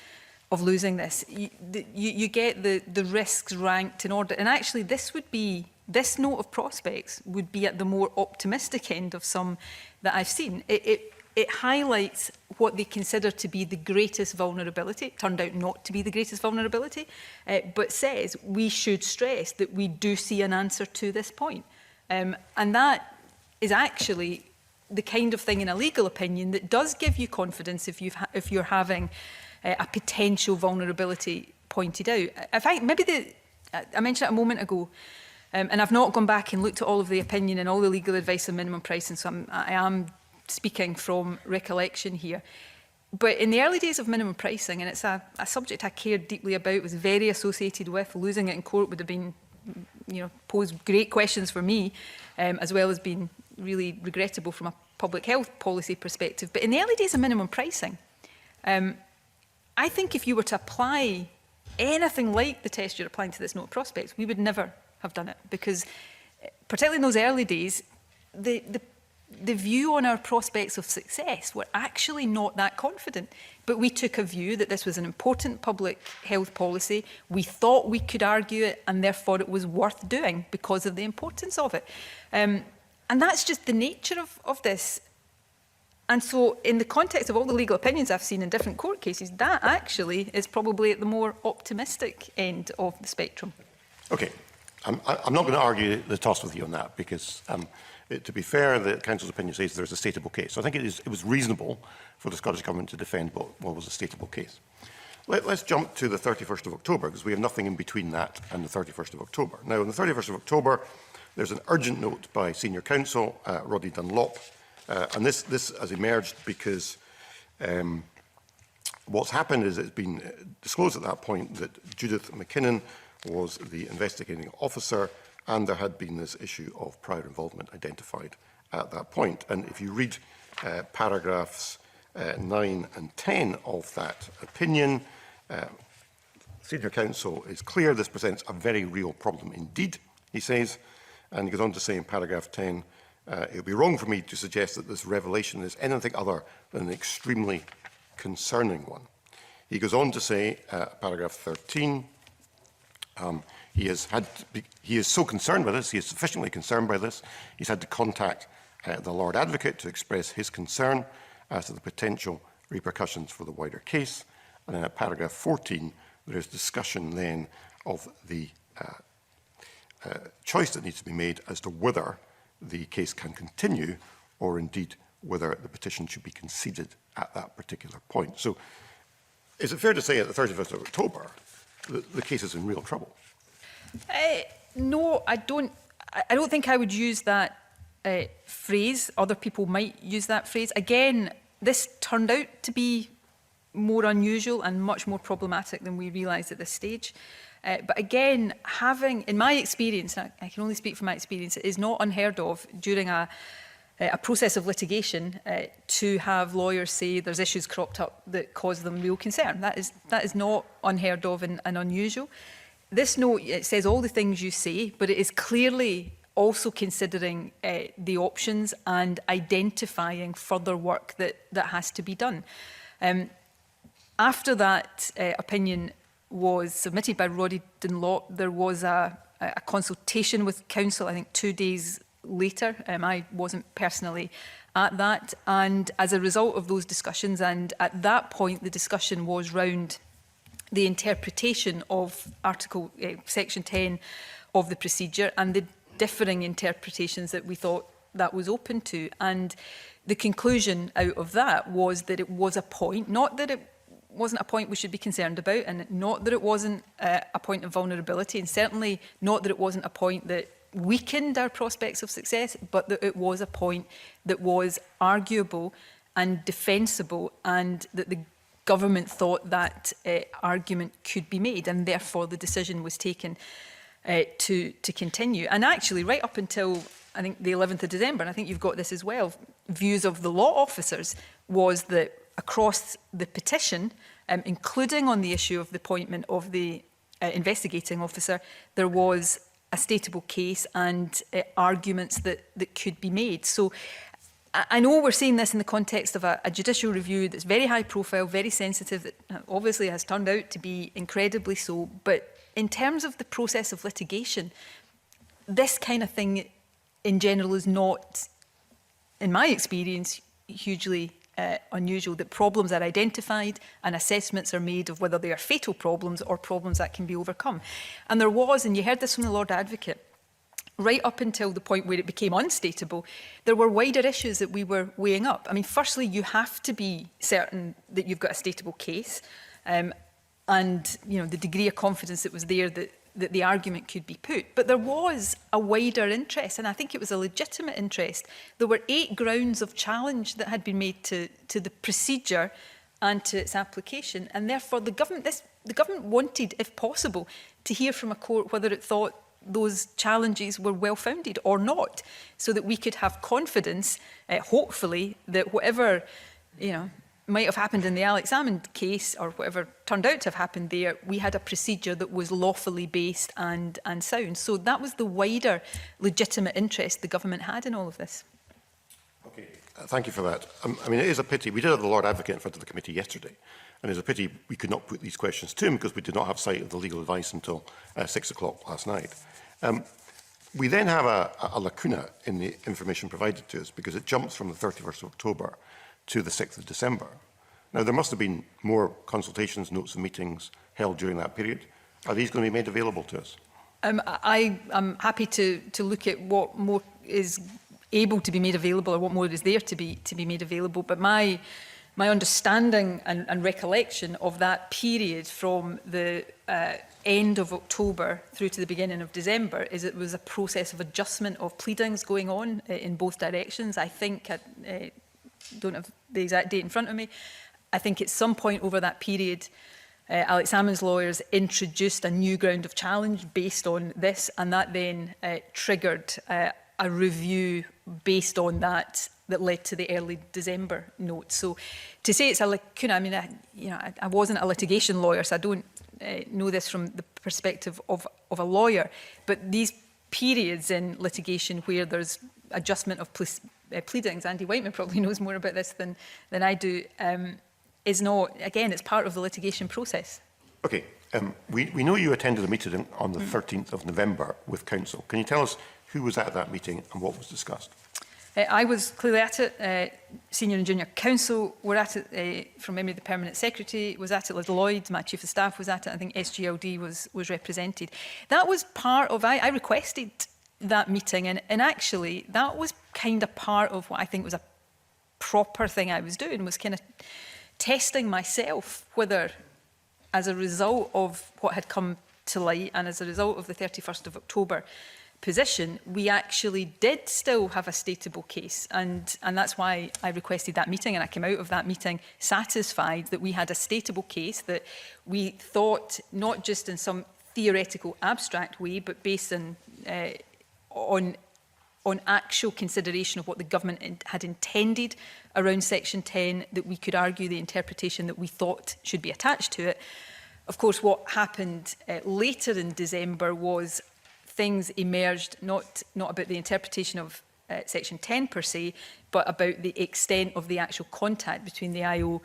losing this. You get the risks ranked in order, and actually this note of prospects would be at the more optimistic end of some that I've seen. It highlights what they consider to be the greatest vulnerability. It turned out not to be the greatest vulnerability, but says we should stress that we do see an answer to this point. And that is actually the kind of thing in a legal opinion that does give you confidence if you're having a potential vulnerability pointed out. In fact, maybe I mentioned it a moment ago, and I've not gone back and looked at all of the opinion and all the legal advice on minimum pricing, so I am speaking from recollection here. But in the early days of minimum pricing, and it's a subject I cared deeply about, was very associated with, losing it in court would have been, posed great questions for me, as well as being really regrettable from a public health policy perspective. But in the early days of minimum pricing, I think if you were to apply anything like the test you're applying to this note of prospects, we would never have done it, because particularly in those early days, the view on our prospects of success were actually not that confident. But we took a view that this was an important public health policy. We thought we could argue it, and therefore it was worth doing because of the importance of it. And that's just the nature of this. And so in the context of all the legal opinions I've seen in different court cases, that actually is probably at the more optimistic end of the spectrum. Okay. I'm not going to argue the toss with you on that, because to be fair, the Council's opinion says there's a stateable case. So I think it was reasonable for the Scottish Government to defend what was a stateable case. Let's jump to the 31st of October, because we have nothing in between that and the 31st of October. Now, on the 31st of October, there's an urgent note by Senior Counsel, Roddy Dunlop, and this has emerged because what's happened is it's been disclosed at that point that Judith McKinnon was the investigating officer, and there had been this issue of prior involvement identified at that point. And if you read paragraphs 9 and 10 of that opinion, Senior Counsel is clear this presents a very real problem indeed, he says, and he goes on to say in paragraph 10, it would be wrong for me to suggest that this revelation is anything other than an extremely concerning one. He goes on to say, paragraph 13, he is so concerned by this, he is sufficiently concerned by this, he's had to contact the Lord Advocate to express his concern as to the potential repercussions for the wider case. And then at paragraph 14, there is discussion then of the choice that needs to be made as to whether the case can continue or indeed whether the petition should be conceded at that particular point. So is it fair to say at the 31st of October the case is in real trouble? No, I don't think I would use that phrase. Other people might use that phrase. Again, this turned out to be more unusual and much more problematic than we realised at this stage. But again, in my experience, and I can only speak from my experience, it is not unheard of during a process of litigation to have lawyers say there's issues cropped up that cause them real concern. That is not unheard of and unusual. This note, it says all the things you say, but it is clearly also considering the options and identifying further work that has to be done. After that opinion was submitted by Roddy Dunlop, there was a consultation with Council, I think 2 days later. I wasn't personally at that. And as a result of those discussions, and at that point the discussion was round the interpretation of Section 10 of the procedure and the differing interpretations that we thought that was open to. And the conclusion out of that was that it was a point, not that it wasn't a point we should be concerned about, and not that it wasn't a point of vulnerability, and certainly not that it wasn't a point that weakened our prospects of success, but that it was a point that was arguable and defensible, and that the government thought that argument could be made, and therefore the decision was taken to continue. And actually, right up until, I think, the 11th of December, and I think you've got this as well, views of the law officers was that across the petition, including on the issue of the appointment of the investigating officer, there was a stateable case and arguments that could be made. So I know we're seeing this in the context of a judicial review that's very high profile, very sensitive, that obviously has turned out to be incredibly so. But in terms of the process of litigation, this kind of thing in general is not, in my experience, hugely unusual, that problems are identified and assessments are made of whether they are fatal problems or problems that can be overcome. And there was, and you heard this from the Lord Advocate, right up until the point where it became unstateable, there were wider issues that we were weighing up. I mean, firstly, you have to be certain that you've got a stateable case, and the degree of confidence that was there that the argument could be put. But there was a wider interest, and I think it was a legitimate interest. There were 8 grounds of challenge that had been made to the procedure and to its application, and therefore the government wanted, if possible, to hear from a court whether it thought those challenges were well-founded or not, so that we could have confidence, hopefully, that whatever might have happened in the Alex Salmond case, or whatever turned out to have happened there, we had a procedure that was lawfully based and sound. So that was the wider legitimate interest the government had in all of this. Okay, thank you for that. I mean, it is a pity. We did have the Lord Advocate in front of the committee yesterday, and it's a pity we could not put these questions to him because we did not have sight of the legal advice until 6 o'clock last night. We then have a lacuna in the information provided to us because it jumps from the 31st of October to the 6th of December. Now, there must have been more consultations, notes and meetings held during that period. Are these going to be made available to us? I am happy to look at what more is able to be made available or what more is there to be made available. But my understanding and recollection of that period from the end of October through to the beginning of December is it was a process of adjustment of pleadings going on in both directions. I think don't have the exact date in front of me. I think at some point over that period, Alex Salmond's lawyers introduced a new ground of challenge based on this, and that then triggered a review based on that led to the early December note. So to say it's a lacuna, I mean, I wasn't a litigation lawyer, so I don't know this from the perspective of a lawyer, but these periods in litigation where there's adjustment of pleadings, Andy Whiteman probably knows more about this than I do, is not, again, it's part of the litigation process. Okay, we know you attended a meeting on the 13th of November with Council. Can you tell us who was at that meeting and what was discussed? I was clearly at it. Senior and Junior Council were at it. From memory, the Permanent Secretary was at it. Liz Lloyd, my Chief of Staff, was at it. I think SGLD was represented. That was part of, I requested that meeting, and actually that was kind of part of what I think was a proper thing I was doing, was kind of testing myself whether, as a result of what had come to light and as a result of the 31st of October position, we actually did still have a stateable case. And that's why I requested that meeting, and I came out of that meeting satisfied that we had a stateable case, that we thought not just in some theoretical abstract way, but based on actual consideration of what the government had intended around Section 10, that we could argue the interpretation that we thought should be attached to it. Of course, what happened later in December was things emerged, not about the interpretation of Section 10 per se, but about the extent of the actual contact between the IO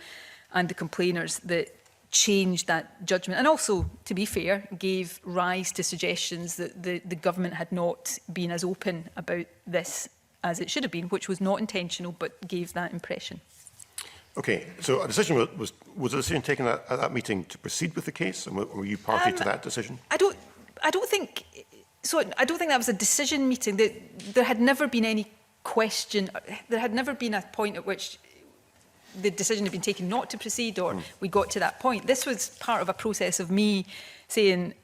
and the complainers that changed that judgment, and also, to be fair, gave rise to suggestions that the government had not been as open about this as it should have been, which was not intentional, but gave that impression. Okay, so a decision was a decision taken at that meeting to proceed with the case, and were you party to that decision? I don't think so. I don't think that was a decision meeting. There had never been any question. There had never been a point at which the decision had been taken not to proceed, or we got to that point. This was part of a process of me saying,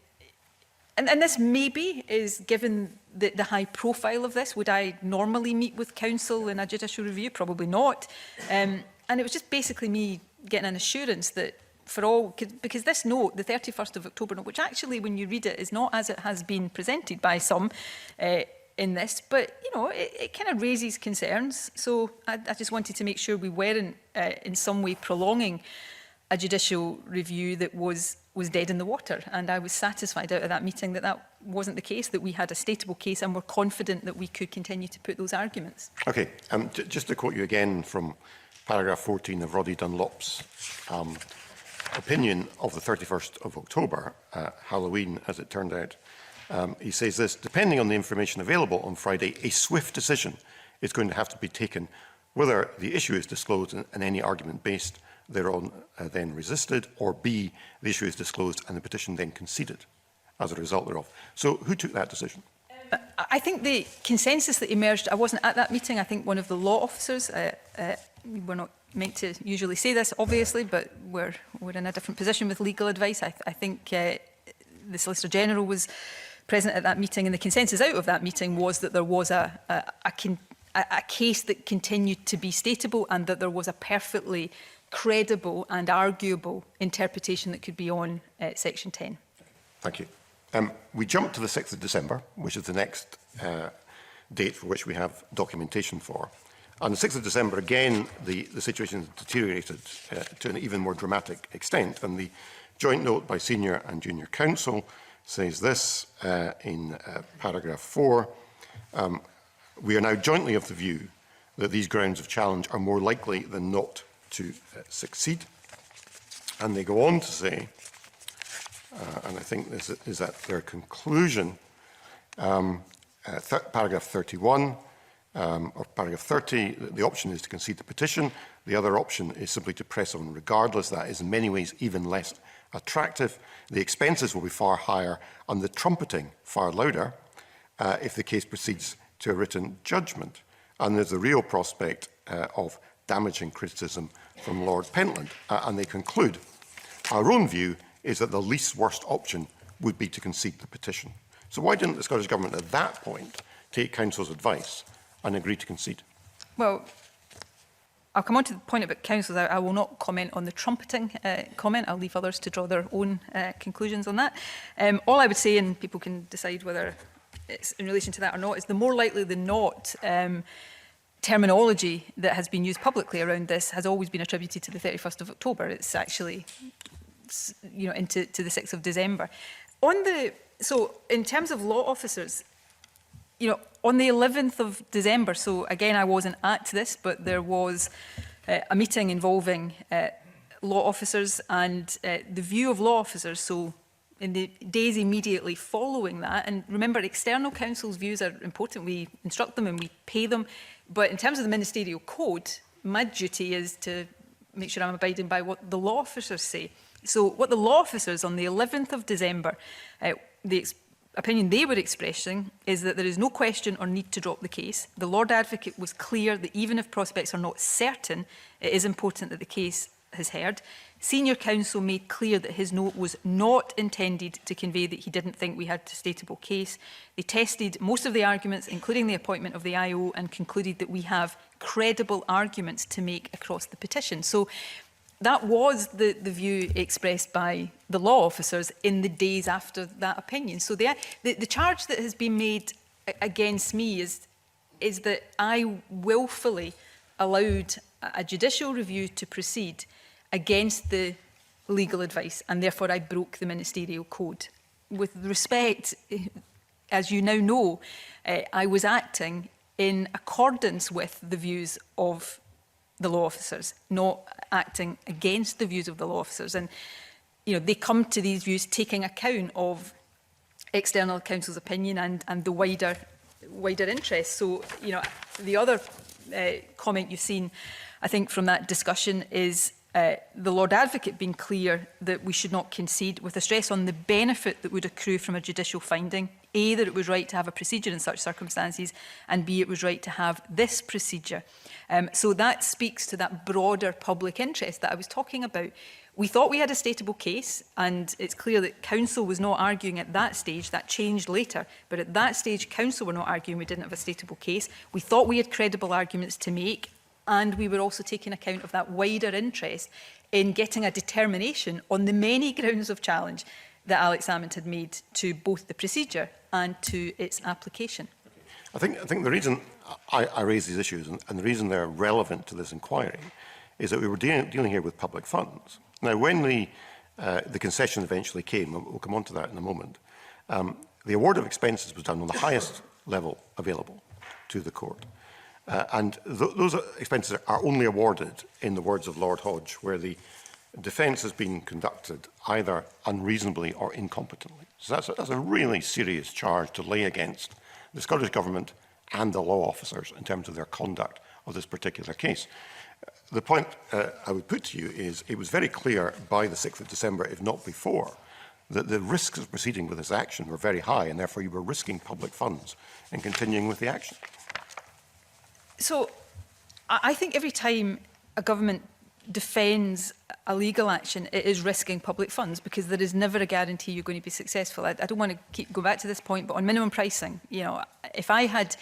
and this maybe is, given the high profile of this, would I normally meet with council in a judicial review? Probably not. And it was just basically me getting an assurance that for all, because this note, the 31st of October note, which actually when you read it is not as it has been presented by some in this, but you know, it kind of raises concerns. So I just wanted to make sure we weren't in some way prolonging a judicial review that was dead in the water. And I was satisfied out of that meeting that that wasn't the case, that we had a stateable case and were confident that we could continue to put those arguments. Okay, just to quote you again from paragraph 14 of Roddy Dunlop's opinion of the 31st of October, Halloween as it turned out, he says this: depending on the information available on Friday, a swift decision is going to have to be taken whether the issue is disclosed and any argument based thereon then resisted, or B, the issue is disclosed and the petition then conceded as a result thereof. So who took that decision? I think the consensus that emerged, I wasn't at that meeting, I think one of the law officers, we're not meant to usually say this obviously, but we're in a different position with legal advice. I think the Solicitor General was present at that meeting, and the consensus out of that meeting was that there was a case that continued to be stateable, and that there was a perfectly credible and arguable interpretation that could be on Section 10. Thank you. We jump to the 6th of December, which is the next date for which we have documentation for. On the 6th of December, again, the situation deteriorated to an even more dramatic extent, and the joint note by Senior and Junior Council says this in paragraph 4. We are now jointly of the view that these grounds of challenge are more likely than not to succeed. And they go on to say, and I think this is at their conclusion, paragraph 31, or paragraph 30, the option is to concede the petition. The other option is simply to press on regardless. That is in many ways even less attractive. The expenses will be far higher and the trumpeting far louder if the case proceeds to a written judgment. And there's the real prospect of damaging criticism from Lord Pentland. And they conclude, our own view is that the least worst option would be to concede the petition. So why didn't the Scottish Government at that point take Council's advice and agree to concede? Well, I'll come on to the point about councils. I will not comment on the trumpeting comment. I'll leave others to draw their own conclusions on that. All I would say, and people can decide whether it's in relation to that or not, is the more likely than not terminology that has been used publicly around this has always been attributed to the 31st of October. It's actually, you know, into the 6th of December. So in terms of law officers, you know, on the 11th of December, so again, I wasn't at this, but there was a meeting involving law officers and the view of law officers. So in the days immediately following that, and remember, external counsels' views are important. We instruct them and we pay them. But in terms of the ministerial code, my duty is to make sure I'm abiding by what the law officers say. So what the law officers on the 11th of December, the opinion they were expressing is that there is no question or need to drop the case. The Lord Advocate was clear that even if prospects are not certain, it is important that the case has heard. Senior counsel made clear that his note was not intended to convey that he didn't think we had a stateable case. They tested most of the arguments, including the appointment of the IO, and concluded that we have credible arguments to make across the petition. So that was the view expressed by the law officers in the days after that opinion. So the charge that has been made against me is that I willfully allowed a judicial review to proceed against the legal advice, and therefore I broke the ministerial code. With respect, as you now know, I was acting in accordance with the views of the law officers, not acting against the views of the law officers. And you know, they come to these views taking account of external counsel's opinion and the wider interest. So, you know, the other comment you've seen, I think, from that discussion is the Lord Advocate being clear that we should not concede, with a stress on the benefit that would accrue from a judicial finding. A, that it was right to have a procedure in such circumstances, and B, it was right to have this procedure. So that speaks to that broader public interest that I was talking about. We thought we had a stateable case, and it's clear that counsel was not arguing at that stage. That changed later, but at that stage, counsel were not arguing we didn't have a stateable case. We thought we had credible arguments to make, and we were also taking account of that wider interest in getting a determination on the many grounds of challenge that Alex Salmond had made to both the procedure and to its application. I think the reason I raise these issues and the reason they're relevant to this inquiry is that we were dealing here with public funds. Now, when the concession eventually came, and we'll come on to that in a moment, the award of expenses was done on the highest level available to the court. And those expenses are only awarded, in the words of Lord Hodge, where the defence has been conducted either unreasonably or incompetently. So that's a really serious charge to lay against the Scottish Government and the law officers in terms of their conduct of this particular case. The point I would put to you is it was very clear by the 6th of December, if not before, that the risks of proceeding with this action were very high, and therefore you were risking public funds in continuing with the action. So I think every time a government defends a legal action, it is risking public funds, because there is never a guarantee you're going to be successful. I don't want to go back to this point, but on minimum pricing, you know, if I had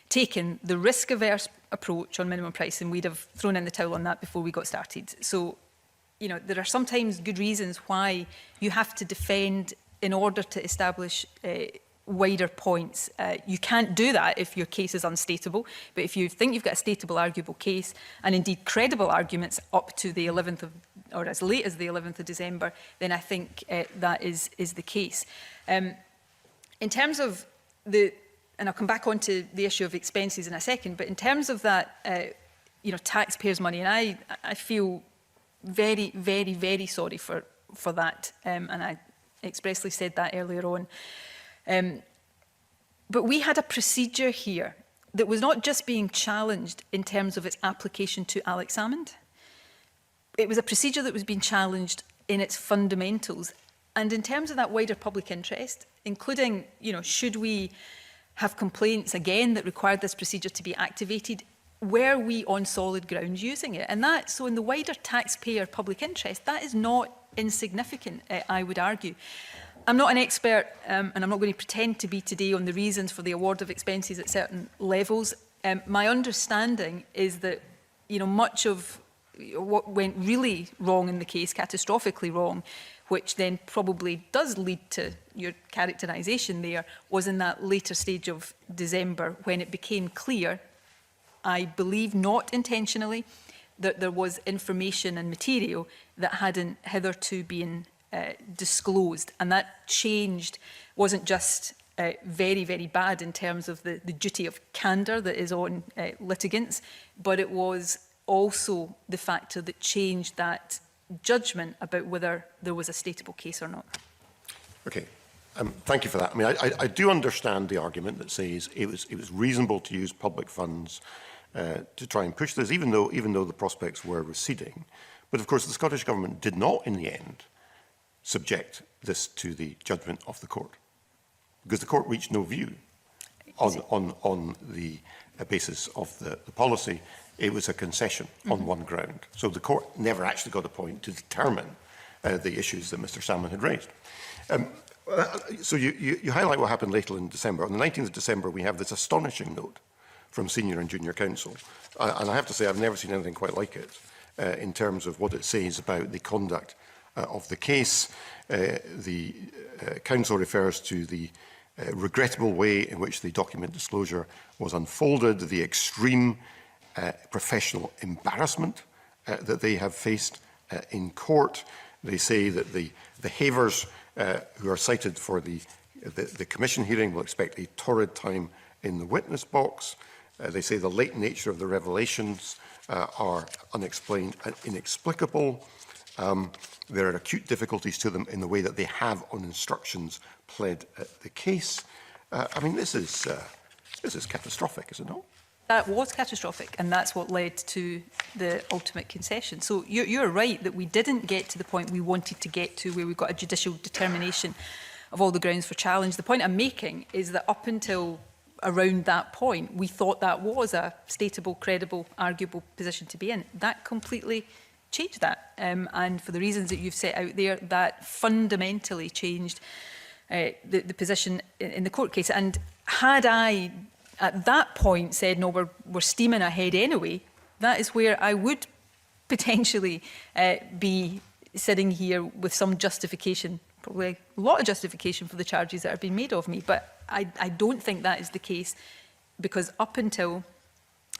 taken the risk-averse approach on minimum pricing, we'd have thrown in the towel on that before we got started. So, you know, there are sometimes good reasons why you have to defend in order to establish wider points. You can't do that if your case is unstateable, but if you think you've got a stateable, arguable case, and indeed credible arguments up to the 11th of, or as late as the 11th of December, then I think that is the case. In terms of the, and I'll come back onto the issue of expenses in a second, but in terms of that, you know, taxpayers' money, and I feel very, very, very sorry for that, and I expressly said that earlier on. But we had a procedure here that was not just being challenged in terms of its application to Alex Salmond. It was a procedure that was being challenged in its fundamentals. And in terms of that wider public interest, including, you know, should we have complaints again that required this procedure to be activated, were we on solid ground using it? And that, so in the wider taxpayer public interest, that is not insignificant, I would argue. I'm not an expert, and I'm not going to pretend to be today on the reasons for the award of expenses at certain levels. My understanding is that, you know, much of what went really wrong in the case, catastrophically wrong, which then probably does lead to your characterisation there, was in that later stage of December when it became clear, I believe not intentionally, that there was information and material that hadn't hitherto been disclosed, and that changed wasn't just very, very bad in terms of the duty of candour that is on litigants, but it was also the factor that changed that judgment about whether there was a statable case or not. Okay. Thank you for that. I mean, I do understand the argument that says it was reasonable to use public funds to try and push this, even though the prospects were receding. But of course, the Scottish Government did not, in the end, subject this to the judgment of the court, because the court reached no view on the basis of the policy. It was a concession on one ground. So the court never actually got a point to determine the issues that Mr. Salmon had raised. So you highlight what happened later in December. On the 19th of December, we have this astonishing note from Senior and Junior Counsel. And I have to say, I've never seen anything quite like it in terms of what it says about the conduct of the case. The Council refers to the regrettable way in which the document disclosure was unfolded, the extreme professional embarrassment that they have faced in court. They say that the Havers who are cited for the commission hearing will expect a torrid time in the witness box. They say the late nature of the revelations are unexplained and inexplicable. There are acute difficulties to them in the way that they have on instructions pled the case. I mean, this is catastrophic, is it not? That was catastrophic, and that's what led to the ultimate concession. So you're right that we didn't get to the point we wanted to get to, where we got a judicial determination of all the grounds for challenge. The point I'm making is that up until around that point, we thought that was a stateable, credible, arguable position to be in. That completely changed that. And for the reasons that you've set out there, that fundamentally changed the position in the court case. And had I at that point said, no, we're steaming ahead anyway, that is where I would potentially be sitting here with some justification, probably a lot of justification for the charges that are being made of me. But I don't think that is the case, because up until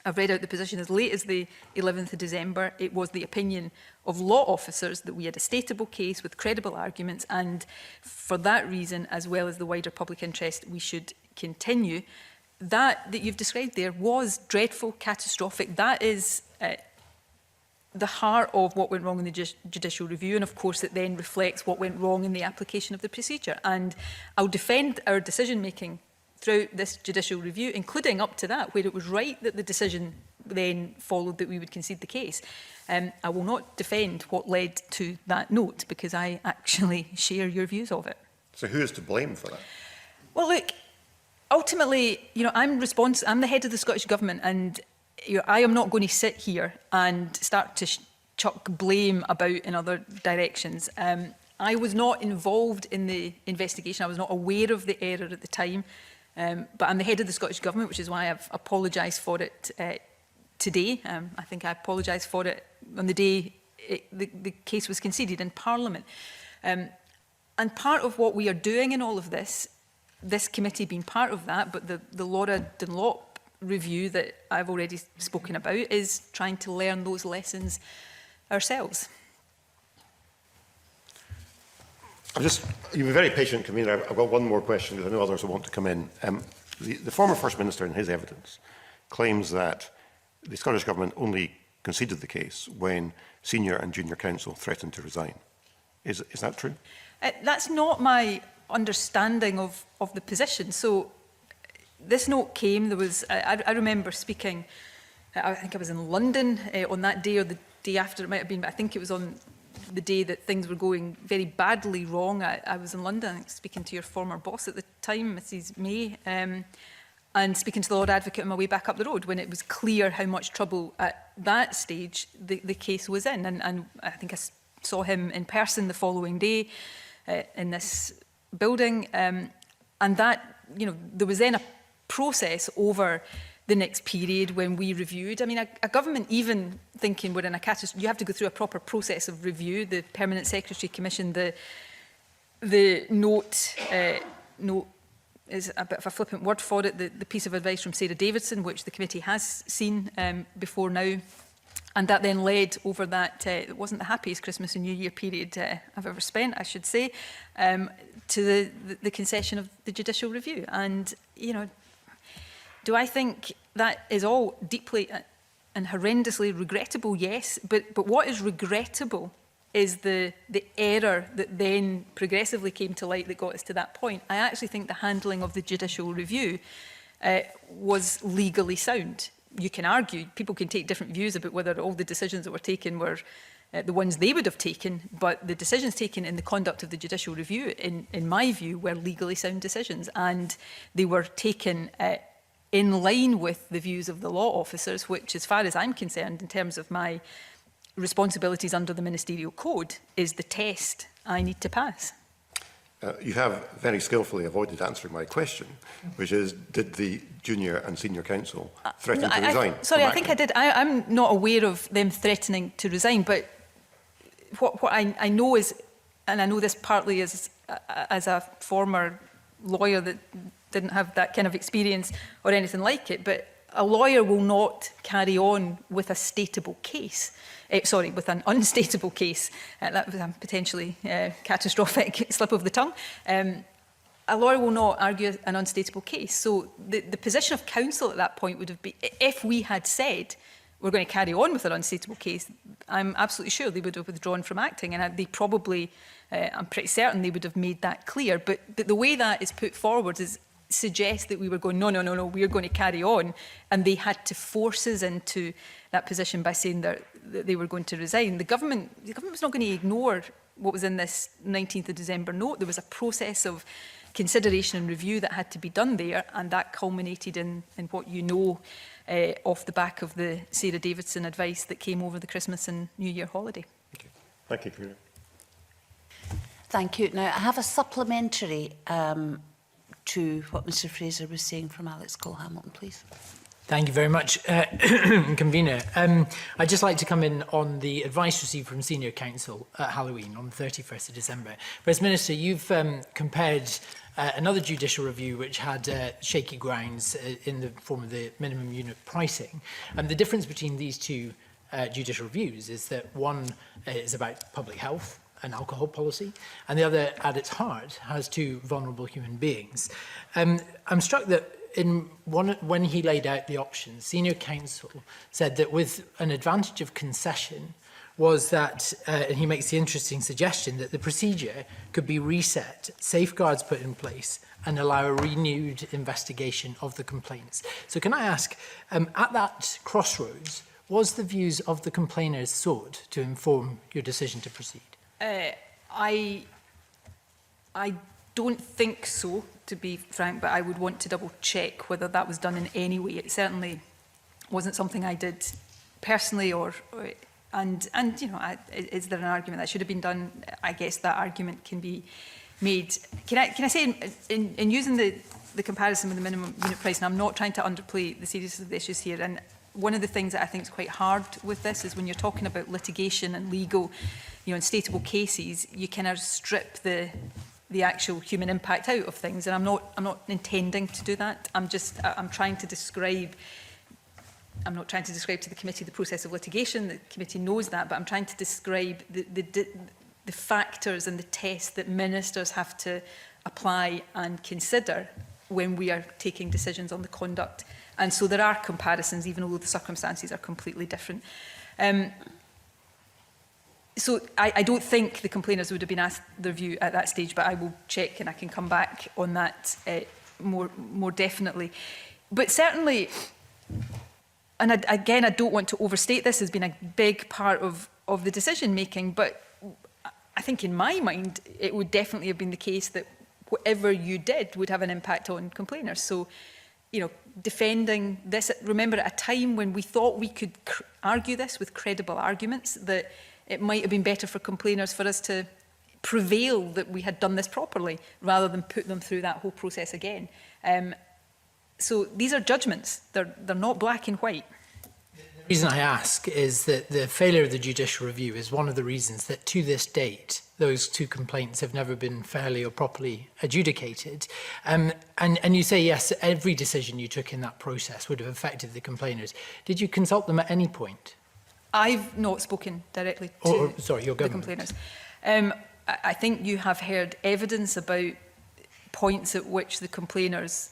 I've read out the position as late as the 11th of December, it was the opinion of law officers that we had a stateable case with credible arguments, and for that reason, as well as the wider public interest, we should continue. That you've described there was dreadful, catastrophic. That is the heart of what went wrong in the judicial review, and of course it then reflects what went wrong in the application of the procedure. And I'll defend our decision-making throughout this judicial review, including up to that, where it was right that the decision then followed that we would concede the case. I will not defend what led to that note, because I actually share your views of it. So who is to blame for that? Well, look, ultimately, you know, I'm the head of the Scottish Government, and I am not going to sit here and start to chuck blame about in other directions. I was not involved in the investigation. I was not aware of the error at the time. But I'm the head of the Scottish Government, which is why I've apologised for it today. I think I apologised for it on the day the case was conceded in Parliament. And part of what we are doing in all of this committee being part of that, but the Laura Dunlop review that I've already spoken about, is trying to learn those lessons ourselves. You've been very patient, Convener. I've got one more question, because I know others will want to come in. The former First Minister, in his evidence, claims that the Scottish Government only conceded the case when Senior and Junior Counsel threatened to resign. Is that true? That's not my understanding of the position. So this note came, I remember speaking, I think I was in London on that day, or the day after it might have been, but I think it was on the day that things were going very badly wrong. I was in London speaking to your former boss at the time, Mrs May, and speaking to the Lord Advocate on my way back up the road, when it was clear how much trouble at that stage the case was in. And I think I saw him in person the following day in this building. And that, you know, there was then a process over the next period when we reviewed. I mean, a government, even thinking we're in a catastrophe, you have to go through a proper process of review. The Permanent Secretary commissioned the note is a bit of a flippant word for it, the piece of advice from Sarah Davidson, which the committee has seen before now. And that then led over that, it wasn't the happiest Christmas and New Year period I've ever spent, I should say, to the concession of the judicial review. And, you know, do I think that is all deeply and horrendously regrettable? Yes. But what is regrettable is the error that then progressively came to light that got us to that point. I actually think the handling of the judicial review was legally sound. You can argue, people can take different views about whether all the decisions that were taken were the ones they would have taken, but the decisions taken in the conduct of the judicial review, in my view, were legally sound decisions, and they were taken in line with the views of the law officers, which, as far as I'm concerned, in terms of my responsibilities under the Ministerial Code, is the test I need to pass. You have very skillfully avoided answering my question, which is, did the junior and senior council threaten to resign? Sorry, I think I did. I'm not aware of them threatening to resign, but what I know is, and I know this partly as a former lawyer that didn't have that kind of experience or anything like it, but a lawyer will not carry on with a stateable case. With an unstateable case. That was a potentially catastrophic slip of the tongue. A lawyer will not argue an unstateable case. So the position of counsel at that point would have been, if we had said we're going to carry on with an unstateable case, I'm absolutely sure they would have withdrawn from acting, and they probably, I'm pretty certain they would have made that clear. But the way that is put forward suggests that we were going, no, we're going to carry on, and they had to force us into that position by saying that they were going to resign. The government was not going to ignore what was in this 19th of December note. There was a process of consideration and review that had to be done there, and that culminated in what you know off the back of the Sarah Davidson advice that came over the Christmas and New Year holiday. Okay. Thank you, Fiona. Thank you. Now, I have a supplementary to what Mr Fraser was saying from Alex Cole-Hamilton, please. Thank you very much, Convener. I'd just like to come in on the advice received from Senior Counsel at Halloween on the 31st of December. First Minister, you've compared another judicial review which had shaky grounds in the form of the minimum unit pricing. And the difference between these two judicial reviews is that one is about public health and alcohol policy, and the other, at its heart, has two vulnerable human beings. I'm struck that when he laid out the options, Senior Counsel said that with an advantage of concession was that, and he makes the interesting suggestion that the procedure could be reset, safeguards put in place, and allow a renewed investigation of the complaints. So can I ask, at that crossroads, was the views of the complainers sought to inform your decision to proceed? I don't think so, to be frank, but I would want to double check whether that was done in any way. It certainly wasn't something I did personally, and you know, is there an argument that should have been done? I guess that argument can be made. Can I say in using the comparison with the minimum unit price, and I'm not trying to underplay the seriousness of the issues here, and one of the things that I think is quite hard with this is when you're talking about litigation and legal, you know, and stateable cases, you kind of strip the actual human impact out of things, and I'm not intending to do that. I'm trying to describe. I'm not trying to describe to the committee the process of litigation. The committee knows that, but I'm trying to describe the factors and the tests that ministers have to apply and consider when we are taking decisions on the conduct. And so there are comparisons, even though the circumstances are completely different. So I don't think the complainers would have been asked their view at that stage, but I will check and I can come back on that more definitely. But certainly, and again, I don't want to overstate this as being a big part of the decision making, but I think in my mind, it would definitely have been the case that whatever you did would have an impact on complainers. So, you know, defending this, remember at a time when we thought we could argue this with credible arguments, that it might have been better for complainers for us to prevail that we had done this properly rather than put them through that whole process again. So these are judgments. They're not black and white. The reason I ask is that the failure of the judicial review is one of the reasons that to this date, those two complaints have never been fairly or properly adjudicated. And you say, yes, every decision you took in that process would have affected the complainers. Did you consult them at any point? I've not spoken directly to the complainers. I think you have heard evidence about points at which the complainers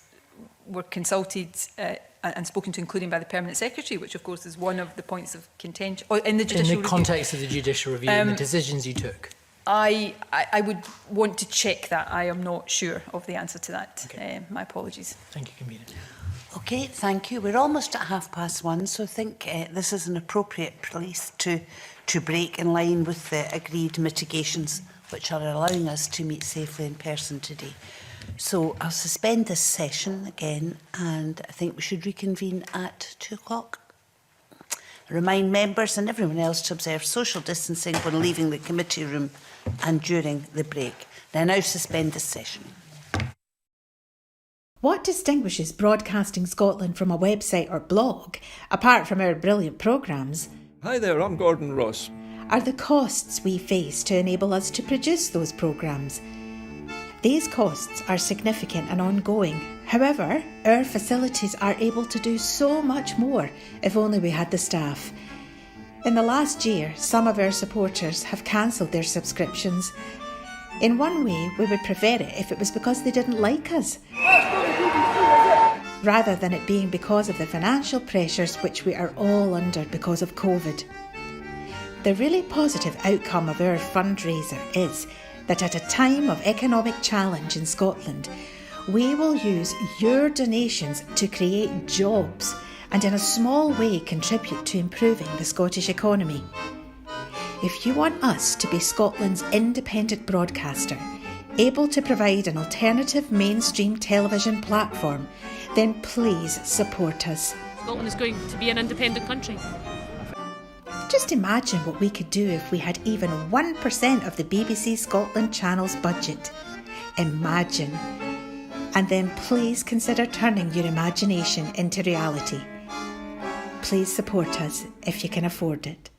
were consulted and spoken to, including by the Permanent Secretary, which of course is one of the points of contention in the judicial review. In the context of the judicial review and the decisions you took? I would want to check that. I am not sure of the answer to that. Okay. My apologies. Thank you, Convener. Okay, thank you. We're almost at 1:30, so I think this is an appropriate place to break in line with the agreed mitigations which are allowing us to meet safely in person today. So I'll suspend this session again, and I think we should reconvene at 2 o'clock. I remind members and everyone else to observe social distancing when leaving the committee room and during the break. I now suspend this session. What distinguishes Broadcasting Scotland from a website or blog, apart from our brilliant programmes, Hi there, I'm Gordon Ross. are the costs we face to enable us to produce those programmes. These costs are significant and ongoing. However, our facilities are able to do so much more if only we had the staff. In the last year, some of our supporters have cancelled their subscriptions. In one way, we would prefer it if it was because they didn't like us, rather than it being because of the financial pressures which we are all under because of COVID. The really positive outcome of our fundraiser is that at a time of economic challenge in Scotland, we will use your donations to create jobs and in a small way contribute to improving the Scottish economy. If you want us to be Scotland's independent broadcaster, able to provide an alternative mainstream television platform, then please support us. Scotland is going to be an independent country. Just imagine what we could do if we had even 1% of the BBC Scotland channel's budget. Imagine. And then please consider turning your imagination into reality. Please support us if you can afford it.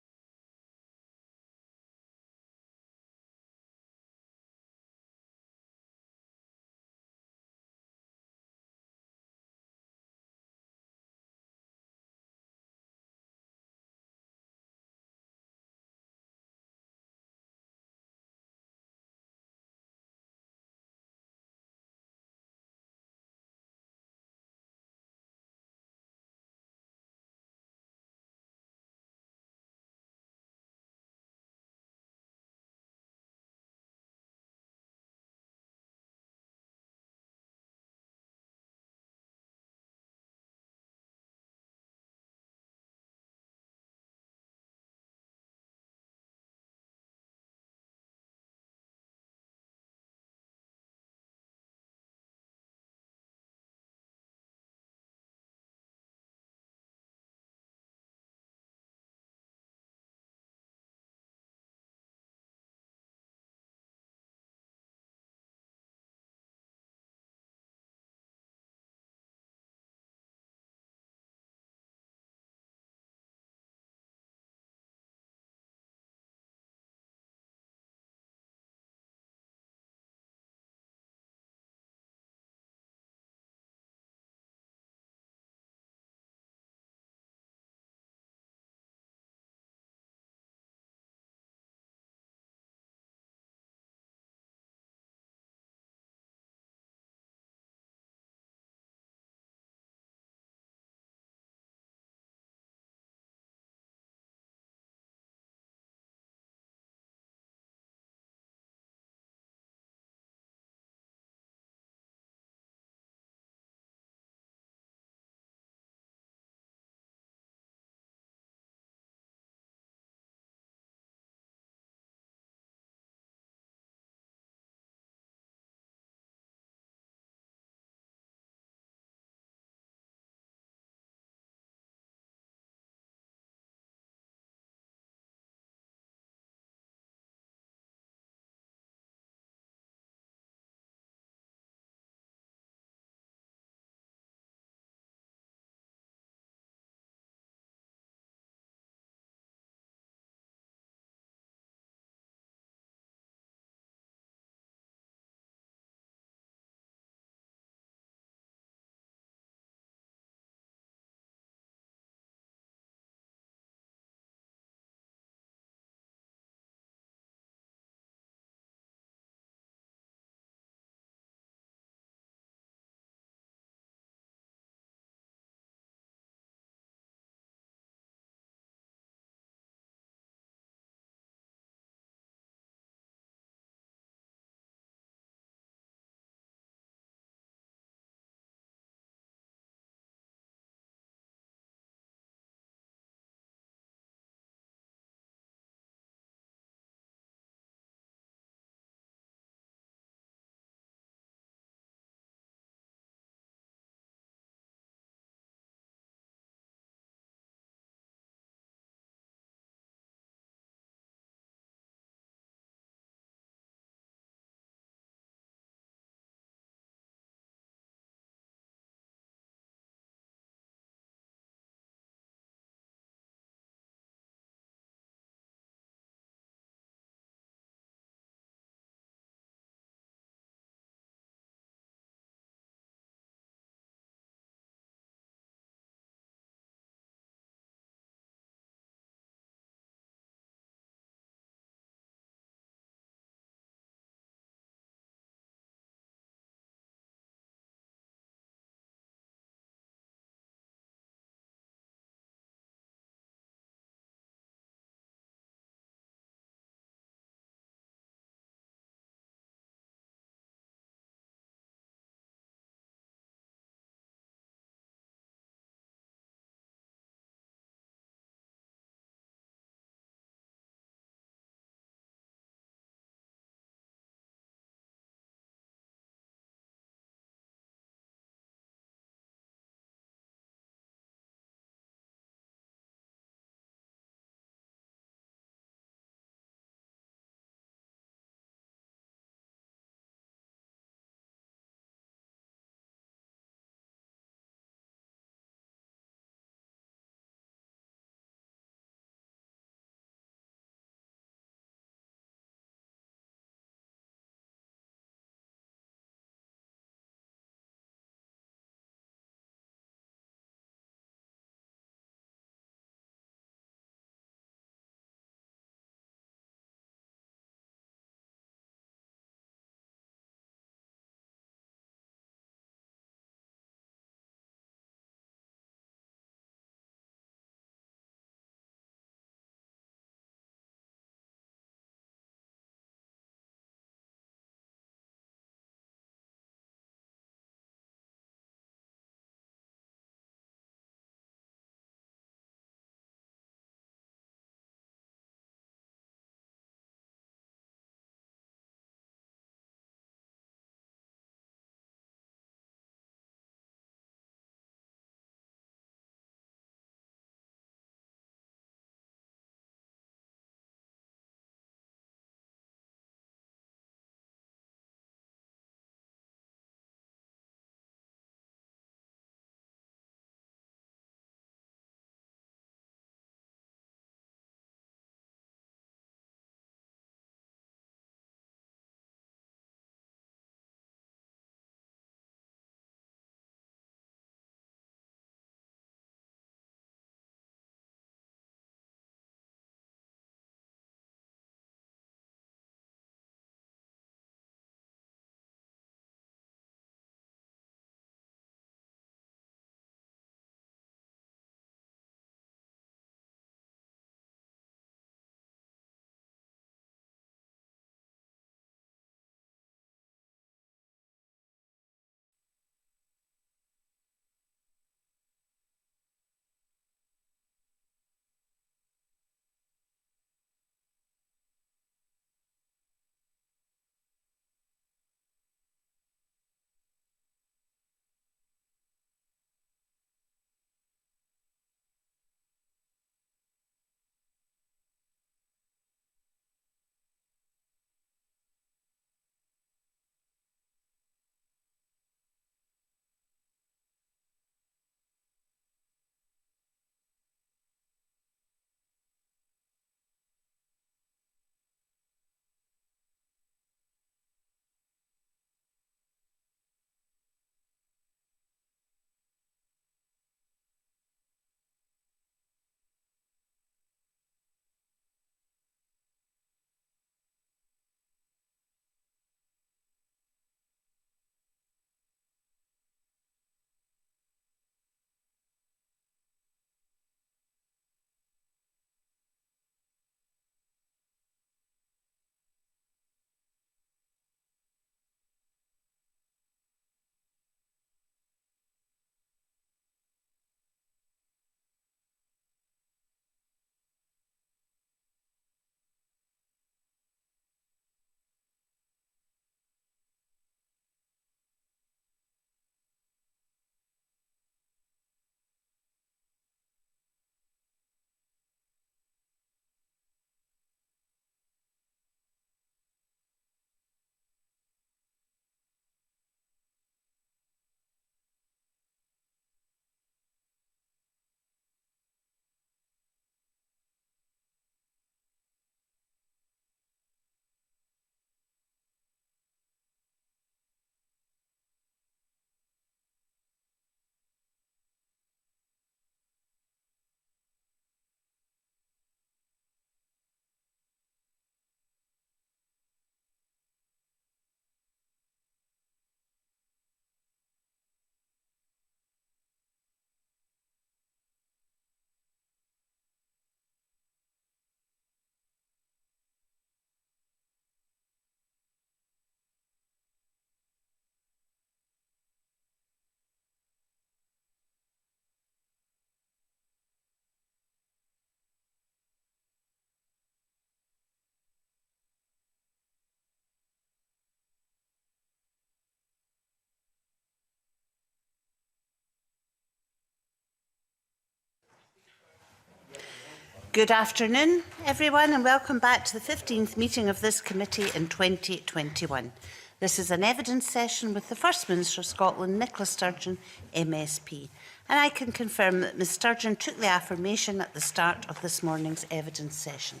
Good afternoon, everyone, and welcome back to the 15th meeting of this committee in 2021. This is an evidence session with the First Minister of Scotland, Nicola Sturgeon, MSP. And I can confirm that Ms Sturgeon took the affirmation at the start of this morning's evidence session.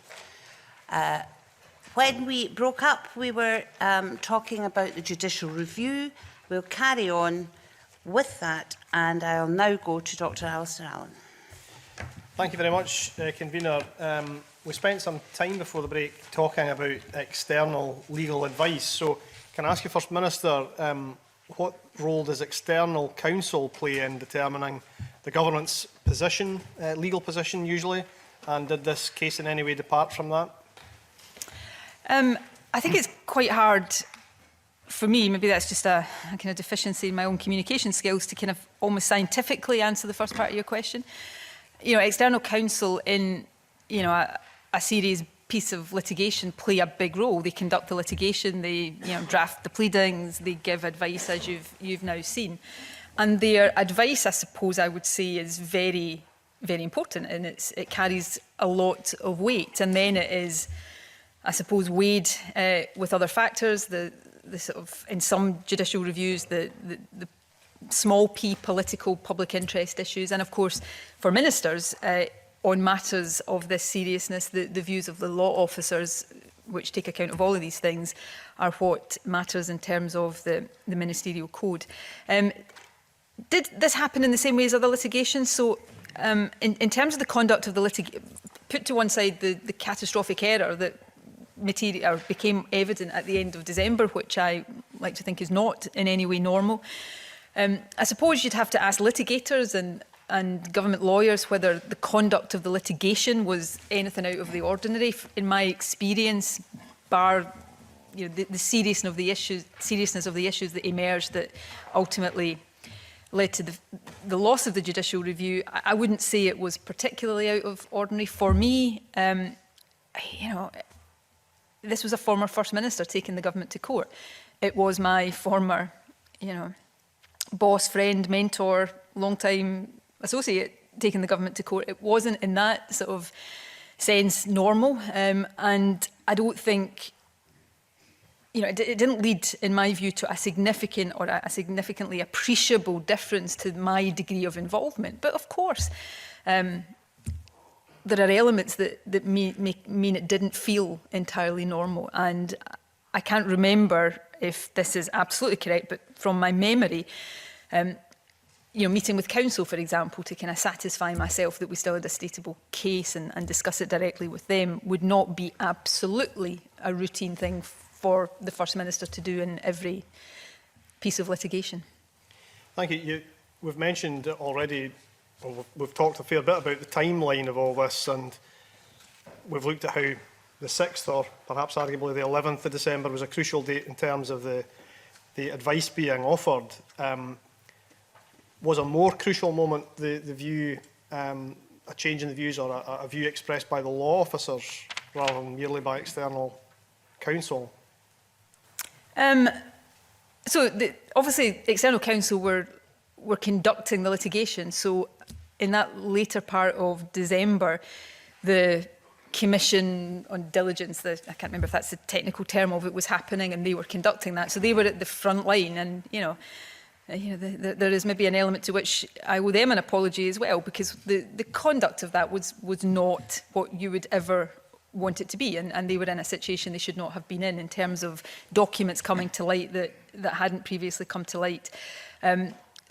When we broke up, we were talking about the judicial review. We'll carry on with that, and I'll now go to Dr Alistair Allen. Thank you very much, Convener. We spent some time before the break talking about external legal advice. So can I ask you, First Minister, what role does external counsel play in determining the government's position, legal position usually, and did this case in any way depart from that? I think it's quite hard for me, maybe that's just a kind of deficiency in my own communication skills, to kind of almost scientifically answer the first part of your question. You know, external counsel in, you know, a serious piece of litigation play a big role. They conduct the litigation, they, you know, draft the pleadings, they give advice, as you've now seen. And their advice, I suppose I would say, is very, very important, and it carries a lot of weight. And then it is, I suppose, weighed with other factors, the sort of, in some judicial reviews, the small p political public interest issues, and of course for ministers on matters of this seriousness, the views of the law officers, which take account of all of these things, are what matters in terms of the ministerial code. Did this happen in the same way as other litigation? So in terms of the conduct of the litigation, put to one side the catastrophic error that became evident at the end of December, which I like to think is not in any way normal. I suppose you'd have to ask litigators and government lawyers whether the conduct of the litigation was anything out of the ordinary. In my experience, bar, you know, the seriousness of the issues that emerged that ultimately led to the loss of the judicial review, I wouldn't say it was particularly out of ordinary. For me, you know, this was a former First Minister taking the government to court. It was my former, you know, boss, friend, mentor, long-time associate taking the government to court. It wasn't in that sort of sense normal, and I don't think, you know, it didn't lead, in my view, to a significant or a significantly appreciable difference to my degree of involvement. But of course, there are elements that mean it didn't feel entirely normal, and I can't remember if this is absolutely correct, but from my memory, you know, meeting with counsel, for example, to kind of satisfy myself that we still had a stateable case and discuss it directly with them would not be absolutely a routine thing for the First Minister to do in every piece of litigation. Thank you. We've mentioned already, well, we've talked a fair bit about the timeline of all this, and we've looked at how the 6th or perhaps arguably the 11th of December was a crucial date in terms of the advice being offered. Was a more crucial moment the view, a change in the views or a view expressed by the law officers rather than merely by external counsel? So obviously external counsel were conducting the litigation. So in that later part of December, the Commission on Diligence, I can't remember if that's the technical term of it, was happening, and they were conducting that. So they were at the front line, and there is maybe an element to which I owe them an apology as well, because the conduct of that was not what you would ever want it to be, and they were in a situation they should not have been in terms of documents coming to light that hadn't previously come to light.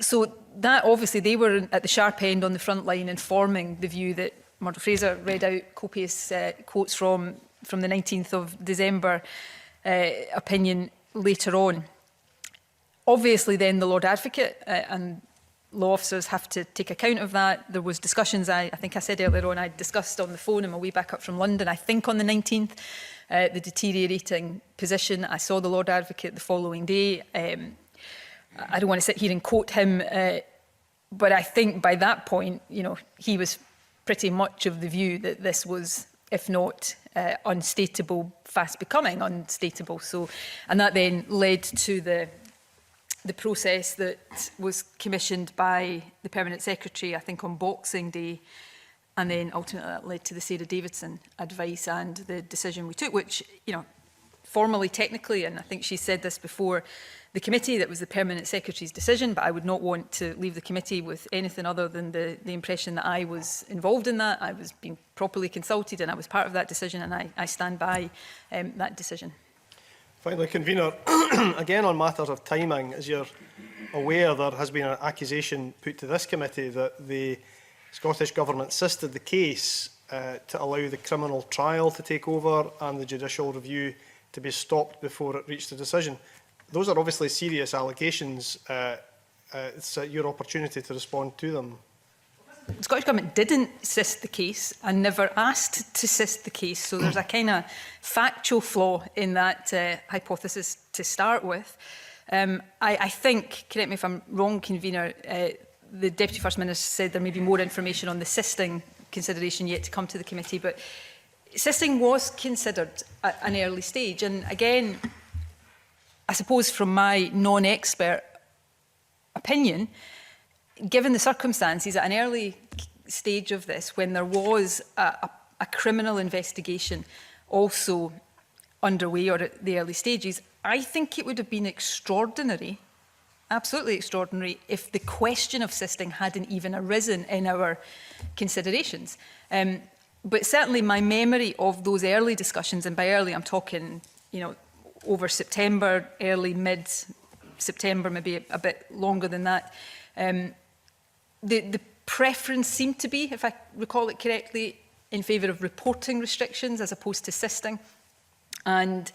So that obviously they were at the sharp end on the front line, informing the view that Murdo Fraser read out copious quotes from the 19th of December opinion later on. Obviously then the Lord Advocate and law officers have to take account of that. There was discussions, I think I said earlier on, I discussed on the phone on my way back up from London, I think on the 19th, the deteriorating position. I saw the Lord Advocate the following day. I don't want to sit here and quote him, but I think by that point, you know, he was pretty much of the view that this was, if not unstateable, fast becoming unstateable. So, and that then led to the process that was commissioned by the Permanent Secretary, I think on Boxing Day, And then ultimately that led to the Sarah Davidson advice and the decision we took, which, you know, formally, technically, and I think she said this before the committee, that was the Permanent Secretary's decision, but I would not want to leave the committee with anything other than the impression that I was involved in that, I was being properly consulted and I was part of that decision, and I stand by that decision. Finally, Convener, again on matters of timing, as you're aware, there has been an accusation put to this committee that the Scottish Government assisted the case to allow the criminal trial to take over and the judicial review to be stopped before it reached a decision. Those are obviously serious allegations. It's your opportunity to respond to them. The Scottish Government didn't assist the case and never asked to assist the case, so there's a kind of factual flaw in that hypothesis to start with. I think, correct me if I'm wrong, Convener, the Deputy First Minister said there may be more information on the assisting consideration yet to come to the committee, but assisting was considered at an early stage. And again, I suppose from my non-expert opinion, given the circumstances at an early stage of this, when there was a criminal investigation also underway or at the early stages, I think it would have been extraordinary, absolutely extraordinary, if the question of assisting hadn't even arisen in our considerations. But certainly my memory of those early discussions, and by early I'm talking, you know, over September, early, mid-September, maybe a bit longer than that, the preference seemed to be, if I recall it correctly, in favour of reporting restrictions as opposed to assisting. And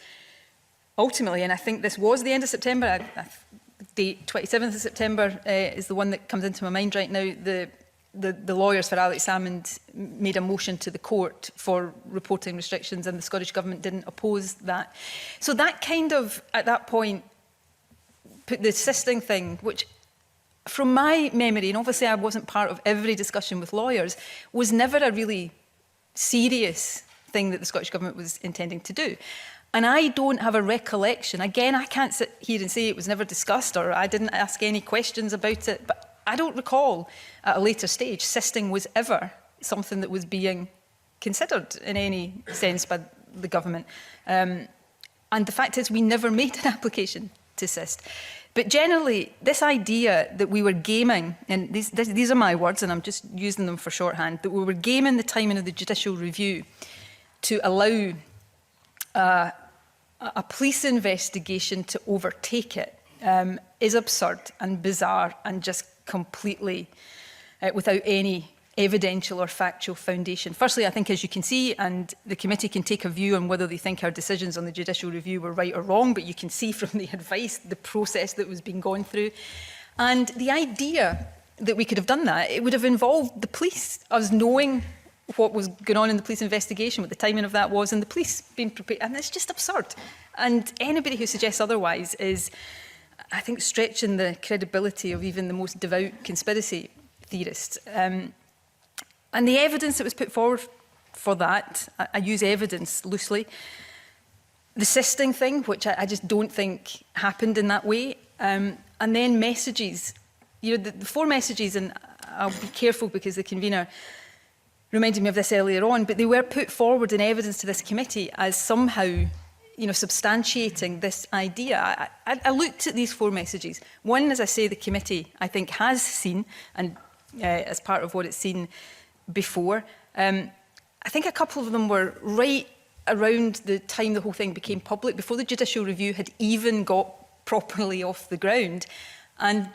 ultimately, and I think this was the end of September, the 27th of September is the one that comes into my mind right now, the lawyers for Alex Salmond made a motion to the court for reporting restrictions, and the Scottish Government didn't oppose that. So that kind of, at that point, put the assisting thing, which from my memory, and obviously I wasn't part of every discussion with lawyers, was never a really serious thing that the Scottish Government was intending to do. And I don't have a recollection, again, I can't sit here and say it was never discussed or I didn't ask any questions about it, but I don't recall at a later stage assisting was ever something that was being considered in any sense by the government. And the fact is we never made an application to assist. But generally, this idea that we were gaming, and these are my words and I'm just using them for shorthand, that we were gaming the timing of the judicial review to allow a police investigation to overtake it is absurd and bizarre and just completely without any evidential or factual foundation. Firstly, I think, as you can see, and the committee can take a view on whether they think our decisions on the judicial review were right or wrong, but you can see from the advice, the process that was being gone through. And the idea that we could have done that, it would have involved the police, us knowing what was going on in the police investigation, what the timing of that was, and the police being prepared. And it's just absurd. And anybody who suggests otherwise is, I think, stretching the credibility of even the most devout conspiracy theorists. And the evidence that was put forward for that, I use evidence loosely, the assisting thing, which I just don't think happened in that way, and then messages. You know, the four messages, and I'll be careful because the convener reminded me of this earlier on, but they were put forward in evidence to this committee as somehow, you know, substantiating this idea. I looked at these four messages. One, as I say, the committee, I think, has seen, and as part of what it's seen before. I think a couple of them were right around the time the whole thing became public, before the judicial review had even got properly off the ground. And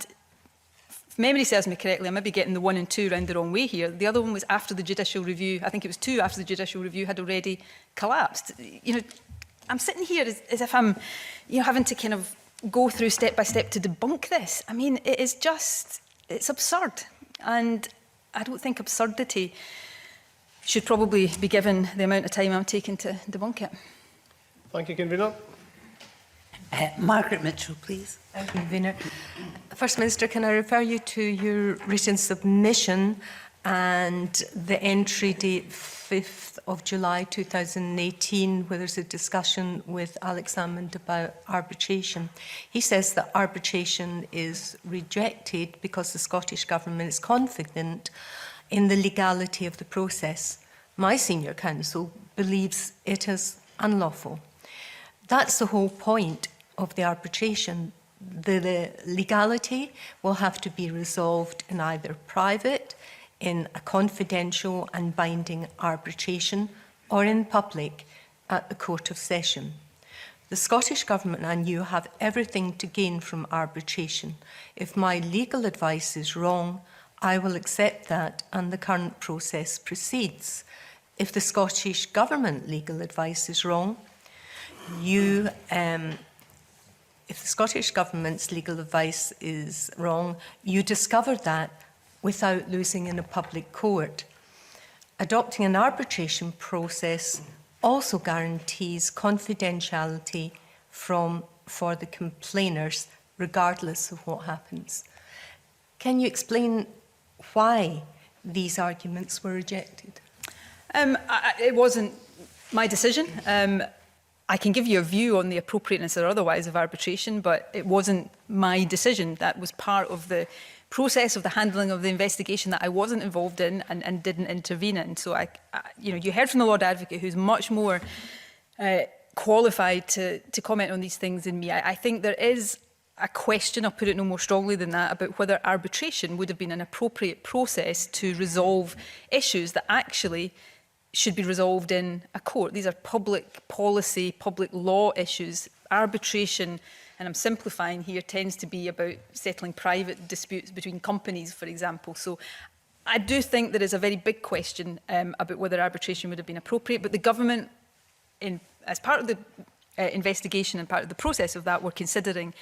if memory serves me correctly, I may be getting the 1 and 2 round the wrong way here. The other one was after the judicial review. I think it was 2 after the judicial review had already collapsed. You know, I'm sitting here as if I'm, you know, having to kind of go through step by step to debunk this. I mean, it is just, it's absurd. And I don't think absurdity should probably be given the amount of time I'm taking to debunk it. Thank you, Convener. Margaret Mitchell, please. Thank you, Convener. First Minister, can I refer you to your written submission and the entry date 5th of July 2018, where there's a discussion with Alex Salmond about arbitration. He says that arbitration is rejected because the Scottish Government is confident in the legality of the process. My senior counsel believes it is unlawful. That's the whole point of the arbitration. The legality will have to be resolved in either private, in a confidential and binding arbitration, or in public at the Court of Session. The Scottish Government and you have everything to gain from arbitration. If my legal advice is wrong, I will accept that and the current process proceeds. If the Scottish Government legal advice is wrong, if the Scottish Government's legal advice is wrong, you discover that without losing in a public court. Adopting an arbitration process also guarantees confidentiality for the complainers, regardless of what happens. Can you explain why these arguments were rejected? It wasn't my decision. I can give you a view on the appropriateness or otherwise of arbitration, but it wasn't my decision. That was part of the process of the handling of the investigation that I wasn't involved in and didn't intervene in. So, you heard from the Lord Advocate, who's much more qualified to comment on these things than me. I think there is a question, I'll put it no more strongly than that, about whether arbitration would have been an appropriate process to resolve issues that actually should be resolved in a court. These are public policy, public law issues. Arbitration, and I'm simplifying here, tends to be about settling private disputes between companies, for example. So I do think there is a very big question about whether arbitration would have been appropriate, but the government, as part of the investigation and part of the process of that, were considering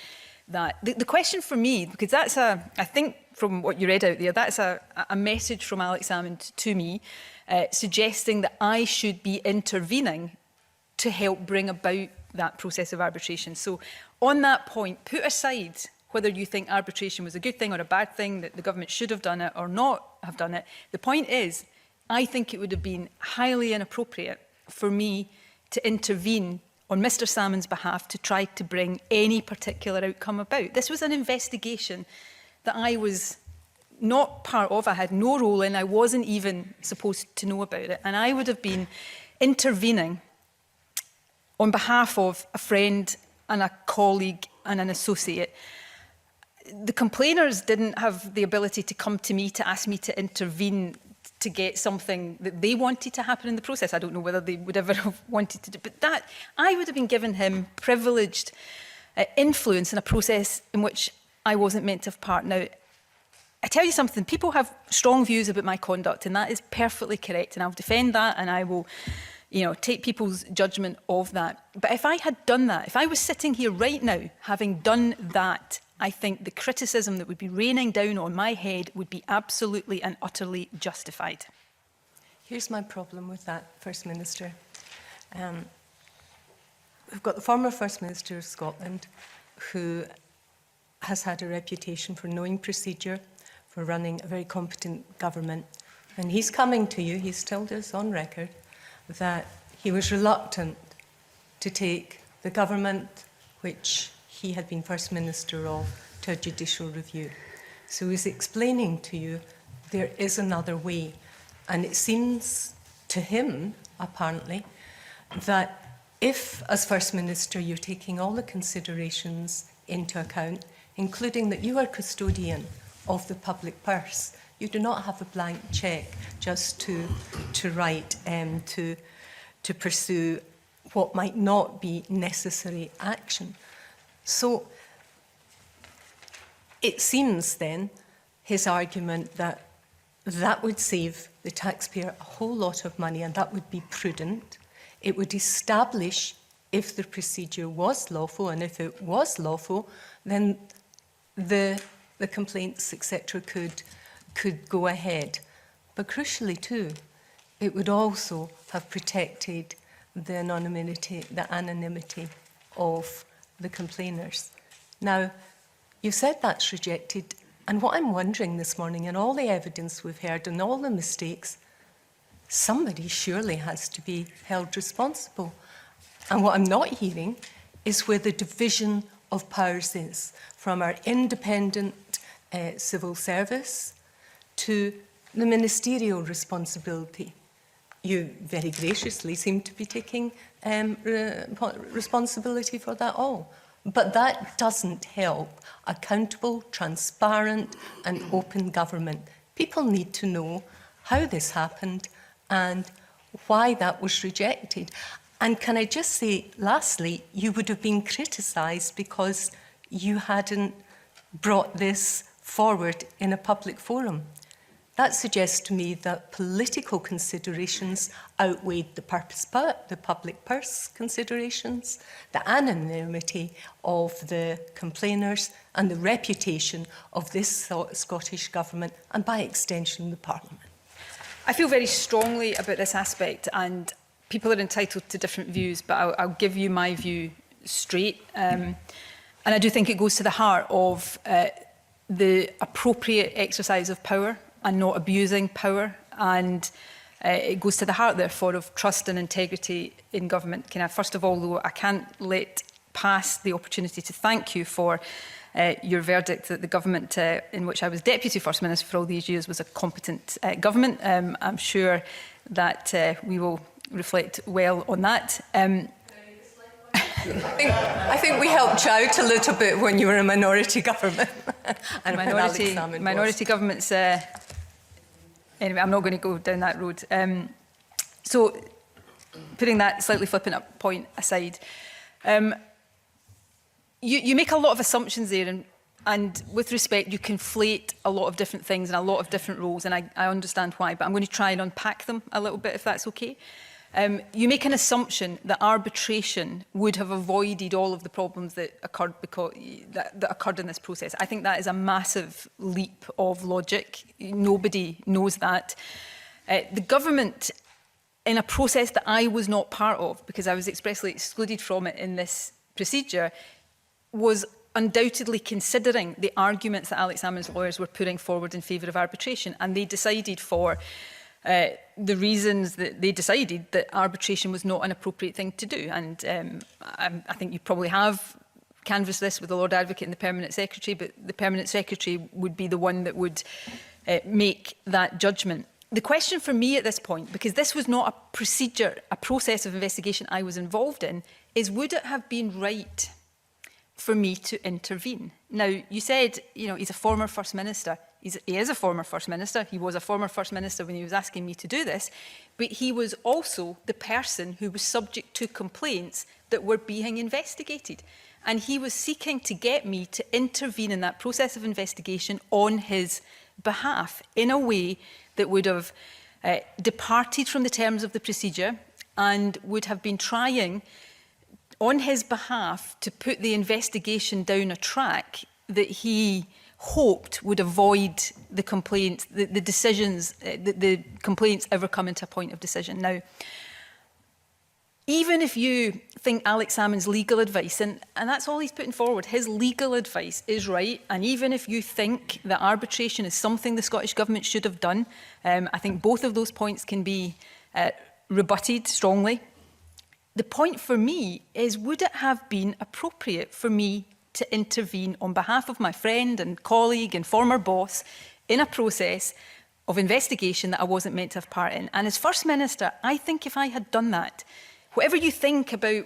that. The question for me, because that's I think from what you read out there, that's a message from Alex Salmond to me, suggesting that I should be intervening to help bring about that process of arbitration. So on that point, put aside whether you think arbitration was a good thing or a bad thing, that the government should have done it or not have done it. The point is, I think it would have been highly inappropriate for me to intervene on Mr. Salmond's behalf to try to bring any particular outcome about. This was an investigation that I was not part of, I had no role in, I wasn't even supposed to know about it. And I would have been intervening on behalf of a friend and a colleague and an associate. The complainers didn't have the ability to come to me to ask me to intervene to get something that they wanted to happen in the process. I don't know whether they would ever have wanted to do, but that I would have been giving him privileged influence in a process in which I wasn't meant to have part. Now, I tell you something, people have strong views about my conduct, and that is perfectly correct, and I'll defend that, and I will, take people's judgment of that. But if I had done that, if I was sitting here right now, having done that, I think the criticism that would be raining down on my head would be absolutely and utterly justified. Here's my problem with that, First Minister. We've got the former First Minister of Scotland, who has had a reputation for knowing procedure, for running a very competent government. And he's coming to you, he's told us on record, that he was reluctant to take the government, which he had been First Minister of, to a judicial review. So he's explaining to you there is another way. And it seems to him, apparently, that if, as First Minister, you're taking all the considerations into account, including that you are custodian of the public purse, you do not have a blank cheque just to write to pursue what might not be necessary action. So it seems then, his argument that that would save the taxpayer a whole lot of money and that would be prudent. It would establish if the procedure was lawful, and if it was lawful, then the complaints, etc., could go ahead. But crucially too, it would also have protected the anonymity of the complainers. Now, you said that's rejected, and what I'm wondering this morning, in all the evidence we've heard and all the mistakes, somebody surely has to be held responsible. And what I'm not hearing is where the division of powers is, from our independent civil service to the ministerial responsibility. You very graciously seem to be taking responsibility for that all. But that doesn't help accountable, transparent and open government. People need to know how this happened and why that was rejected. And can I just say, lastly, you would have been criticised because you hadn't brought this forward in a public forum. That suggests to me that political considerations outweighed the public purse considerations, the anonymity of the complainers and the reputation of this Scottish Government and by extension the Parliament. I feel very strongly about this aspect, and people are entitled to different views, but I'll give you my view straight. And I do think it goes to the heart of the appropriate exercise of power and not abusing power. And it goes to the heart, therefore, of trust and integrity in government. Can I, first of all, though, I can't let pass the opportunity to thank you for your verdict that the government in which I was Deputy First Minister for all these years was a competent government. I'm sure that we will reflect well on that. I think we helped you out a little bit when you were a minority government. And minority governments. Anyway, I'm not going to go down that road. So, putting that slightly flippant point aside, you make a lot of assumptions there, and with respect, you conflate a lot of different things and a lot of different roles, and I understand why, but I'm going to try and unpack them a little bit, if that's okay. You make an assumption that arbitration would have avoided all of the problems that occurred that occurred in this process. I think that is a massive leap of logic. Nobody knows that. The government, in a process that I was not part of, because I was expressly excluded from it in this procedure, was undoubtedly considering the arguments that Alex Salmond's lawyers were putting forward in favour of arbitration, and they decided for the reasons that they decided that arbitration was not an appropriate thing to do. And I think you probably have canvassed this with the Lord Advocate and the Permanent Secretary, but the Permanent Secretary would be the one that would make that judgment. The question for me at this point, because this was not a procedure, a process of investigation I was involved in, is would it have been right for me to intervene? Now, you said, you know, he's a former First Minister. He is a former First Minister. He was a former First Minister when he was asking me to do this, but he was also the person who was subject to complaints that were being investigated. And he was seeking to get me to intervene in that process of investigation on his behalf in a way that would have departed from the terms of the procedure and would have been trying on his behalf to put the investigation down a track that he hoped would avoid the complaints, the decisions, the complaints ever coming to a point of decision. Now, even if you think Alex Salmond's legal advice, and that's all he's putting forward, his legal advice is right, and even if you think that arbitration is something the Scottish Government should have done, I think both of those points can be rebutted strongly. The point for me is, would it have been appropriate for me to intervene on behalf of my friend and colleague and former boss in a process of investigation that I wasn't meant to have part in? And as First Minister, I think if I had done that, whatever you think about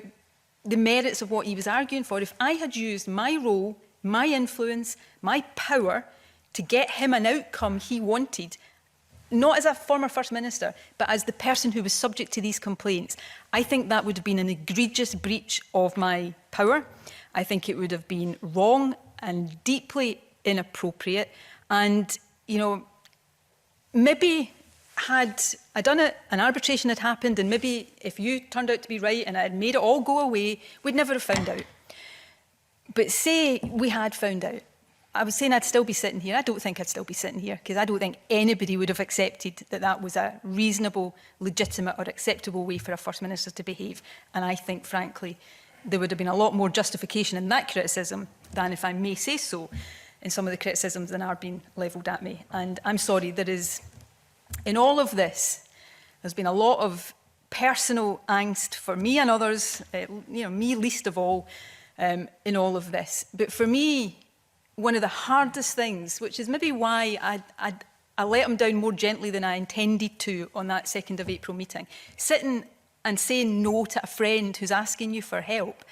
the merits of what he was arguing for, if I had used my role, my influence, my power to get him an outcome he wanted, not as a former First Minister, but as the person who was subject to these complaints, I think that would have been an egregious breach of my power. I think it would have been wrong and deeply inappropriate. And, you know, maybe had I done it, an arbitration had happened, and maybe if you turned out to be right and I had made it all go away, we'd never have found out. But say we had found out, I was saying I'd still be sitting here. I don't think I'd still be sitting here, because I don't think anybody would have accepted that that was a reasonable, legitimate or acceptable way for a First Minister to behave. And I think, frankly, there would have been a lot more justification in that criticism than, if I may say so, in some of the criticisms that are being levelled at me. And I'm sorry, there is, in all of this, there's been a lot of personal angst for me and others, you know, me least of all, in all of this. But for me, one of the hardest things, which is maybe why I let him down more gently than I intended to on that 2nd of April meeting. Sitting and saying no to a friend who's asking you for help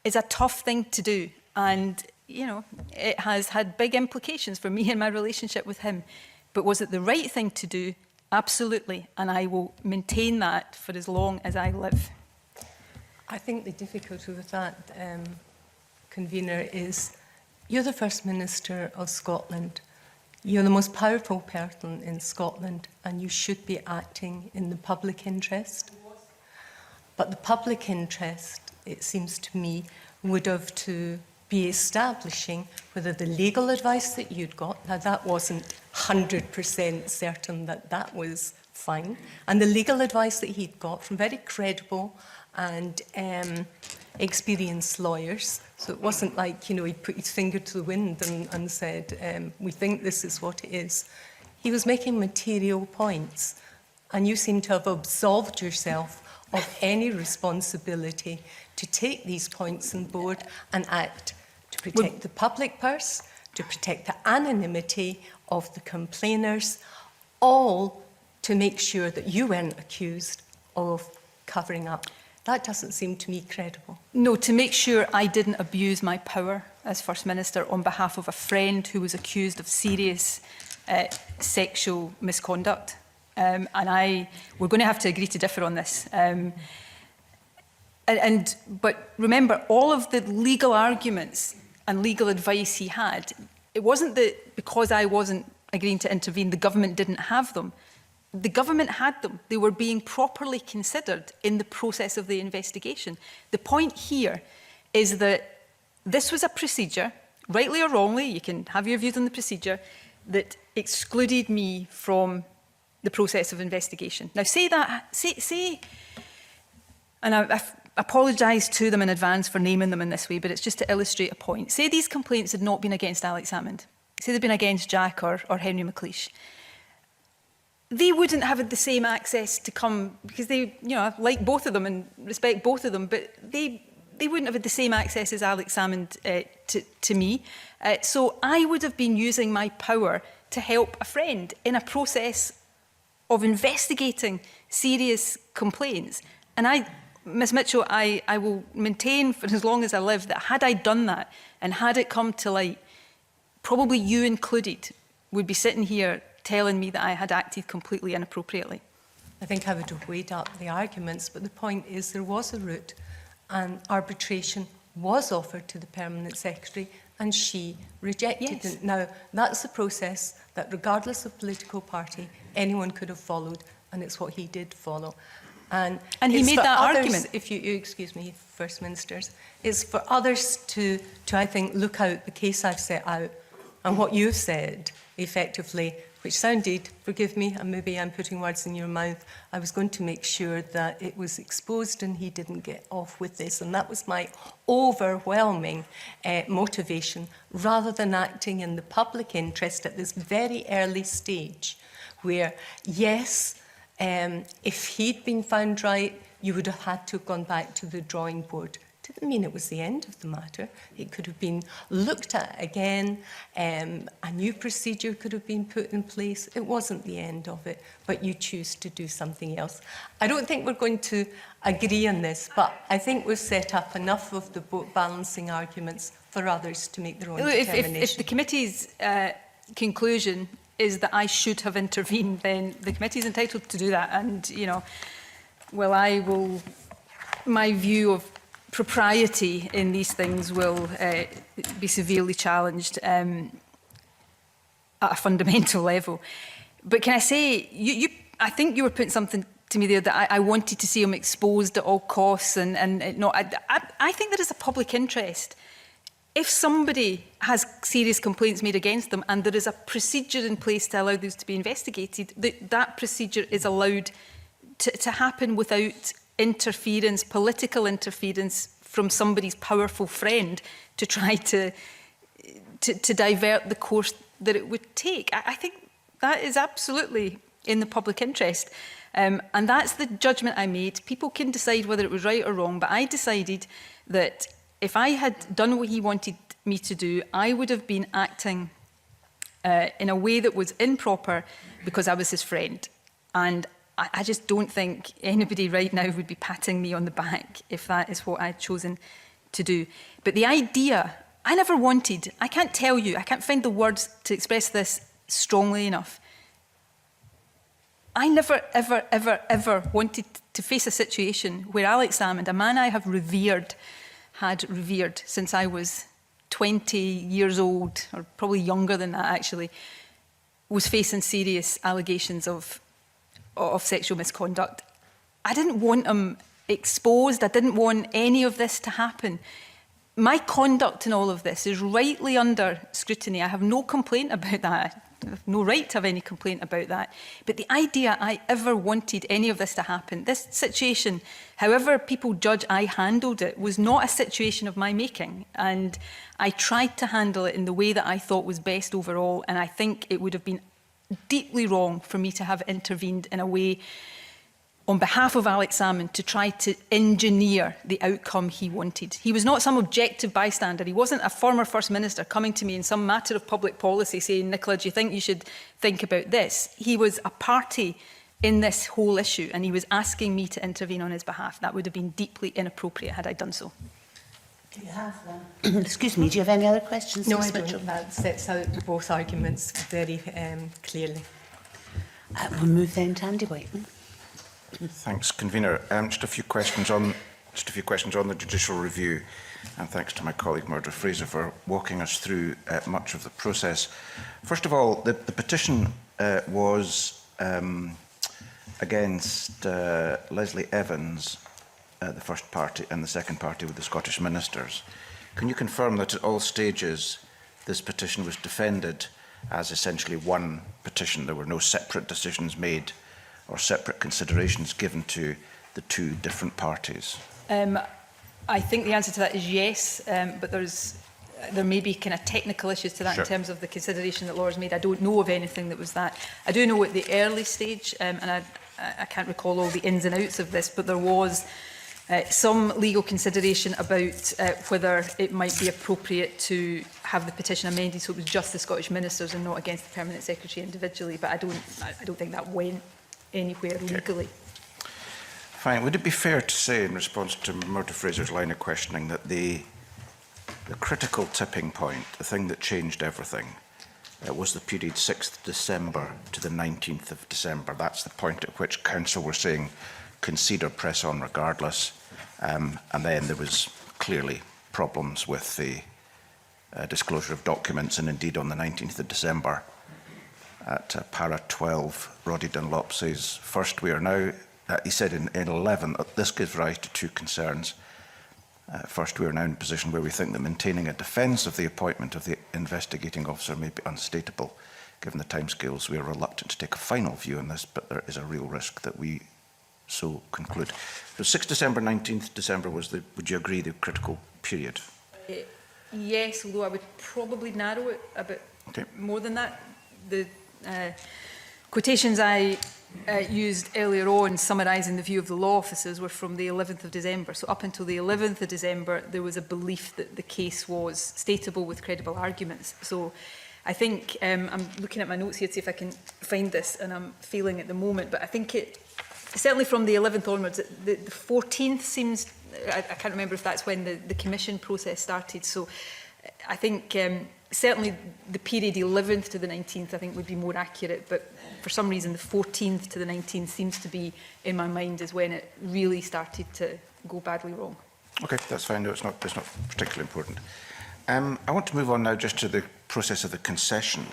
is a tough thing to do. And, you know, it has had big implications for me and my relationship with him. But was it the right thing to do? Absolutely. And I will maintain that for as long as I live. I think the difficulty with that, convener, is you're the First Minister of Scotland. You're the most powerful person in Scotland, and you should be acting in the public interest. But the public interest, it seems to me, would have to be establishing whether the legal advice that you'd got, now that wasn't 100% certain that that was fine, and the legal advice that he'd got from very credible and experienced lawyers. So it wasn't like, you know, he put his finger to the wind and said, we think this is what it is. He was making material points, and you seem to have absolved yourself of any responsibility to take these points on board and act to protect the public purse, to protect the anonymity of the complainers, all to make sure that you weren't accused of covering up. That doesn't seem to me credible. No, to make sure I didn't abuse my power as First Minister on behalf of a friend who was accused of serious sexual misconduct. And we're going to have to agree to differ on this. But remember, all of the legal arguments and legal advice he had, it wasn't that because I wasn't agreeing to intervene, the government didn't have them. The government had them. They were being properly considered in the process of the investigation. The point here is that this was a procedure, rightly or wrongly, you can have your views on the procedure, that excluded me from the process of investigation. Now, say, and I apologise to them in advance for naming them in this way, but it's just to illustrate a point. Say these complaints had not been against Alex Salmond. Say they'd been against Jack or Henry McLeish. They wouldn't have had the same access to come, because they, you know, like both of them and respect both of them, but they wouldn't have had the same access as Alex Salmond to me. So I would have been using my power to help a friend in a process of investigating serious complaints. And Ms Mitchell, I will maintain for as long as I live that had I done that and had it come to light, probably you included would be sitting here telling me that I had acted completely inappropriately. I think I would have weighed up the arguments, but the point is there was a route and arbitration was offered to the Permanent Secretary and she rejected it. Now, that's a process that, regardless of political party, anyone could have followed, and it's what he did follow. And he made that argument. If you excuse me, First Ministers, it's for others to I think, look out the case I've set out and what you've said, effectively, which sounded, forgive me, and maybe I'm putting words in your mouth, I was going to make sure that it was exposed and he didn't get off with this. And that was my overwhelming motivation, rather than acting in the public interest at this very early stage, where, yes, if he'd been found right, you would have had to have gone back to the drawing board. Didn't mean it was the end of the matter. It could have been looked at again. A new procedure could have been put in place. It wasn't the end of it, but you choose to do something else. I don't think we're going to agree on this, but I think we've set up enough of the balancing arguments for others to make their own determination. If the committee's conclusion is that I should have intervened, then the committee is entitled to do that. And, you know, well, my view of propriety in these things will be severely challenged at a fundamental level. But can I say, I think you were putting something to me there that I wanted to see him exposed at all costs, and not. I think there is a public interest. If somebody has serious complaints made against them and there is a procedure in place to allow those to be investigated, that procedure is allowed to happen without interference, political interference from somebody's powerful friend to try to divert the course that it would take. I think that is absolutely in the public interest. And that's the judgment I made. People can decide whether it was right or wrong, but I decided that if I had done what he wanted me to do, I would have been acting in a way that was improper because I was his friend. And I just don't think anybody right now would be patting me on the back if that is what I'd chosen to do. But the idea, I never wanted, I can't tell you, I can't find the words to express this strongly enough. I never, ever, ever, ever wanted to face a situation where Alex Salmond, a man I have had revered since I was 20 years old, or probably younger than that actually, was facing serious allegations of sexual misconduct. I didn't want him exposed. I didn't want any of this to happen. My conduct in all of this is rightly under scrutiny. I have no complaint about that. I have no right to have any complaint about that. But the idea I ever wanted any of this to happen, this situation, however people judge I handled it, was not a situation of my making. And I tried to handle it in the way that I thought was best overall. And I think it would have been deeply wrong for me to have intervened in a way on behalf of Alex Salmond to try to engineer the outcome he wanted. He was not some objective bystander. He wasn't a former First Minister coming to me in some matter of public policy saying, Nicola, do you think you should think about this? He was a party in this whole issue and he was asking me to intervene on his behalf. That would have been deeply inappropriate had I done so. Do you have one? Excuse me, do you have any other questions? No, I don't. That sets out both arguments very clearly. We'll move then to Andy Whiteman. Thanks, Convener. Just a few questions on the judicial review, and thanks to my colleague Murdo Fraser for walking us through much of the process. First of all, the petition was against Leslie Evans, the first party, and the second party with the Scottish ministers. Can you confirm that at all stages this petition was defended as essentially one petition? There were no separate decisions made or separate considerations given to the two different parties? I think the answer to that is yes, but there may be kind of technical issues to that in terms of the consideration that Laura's made. I don't know of anything that was that. I do know at the early stage, and I can't recall all the ins and outs of this, but there was some legal consideration about whether it might be appropriate to have the petition amended so it was just the Scottish ministers and not against the Permanent Secretary individually, but I don't think that went anywhere legally. Fine. Would it be fair to say, in response to Murdo Fraser's line of questioning, that the critical tipping point, the thing that changed everything, was the period 6th December to the 19th of December? That's the point at which Council were saying, concede or press on regardless. And then there was clearly problems with the disclosure of documents, and indeed on the 19th of December, at para 12, Roddy Dunlop says, first, we are now, he said in 11, this gives rise to two concerns. First, we are now in a position where we think that maintaining a defence of the appointment of the investigating officer may be unstatable. Given the timescales, we are reluctant to take a final view on this, but there is a real risk that we so conclude. So 6th December, 19th December was the, would you agree, the critical period? Yes, although I would probably narrow it a bit more than that. The quotations I used earlier on summarising the view of the law officers were from the 11th of December. So up until the 11th of December, there was a belief that the case was statable with credible arguments. So I think, I'm looking at my notes here to see if I can find this, and I'm failing at the moment, but I think it, certainly from the 11th onwards, the 14th seems, I can't remember if that's when the commission process started. So I think certainly the period 11th to the 19th I think would be more accurate, but for some reason the 14th to the 19th seems to be, in my mind, is when it really started to go badly wrong. Okay, that's fine. No, it's not particularly important. I want to move on now just to the process of the concession.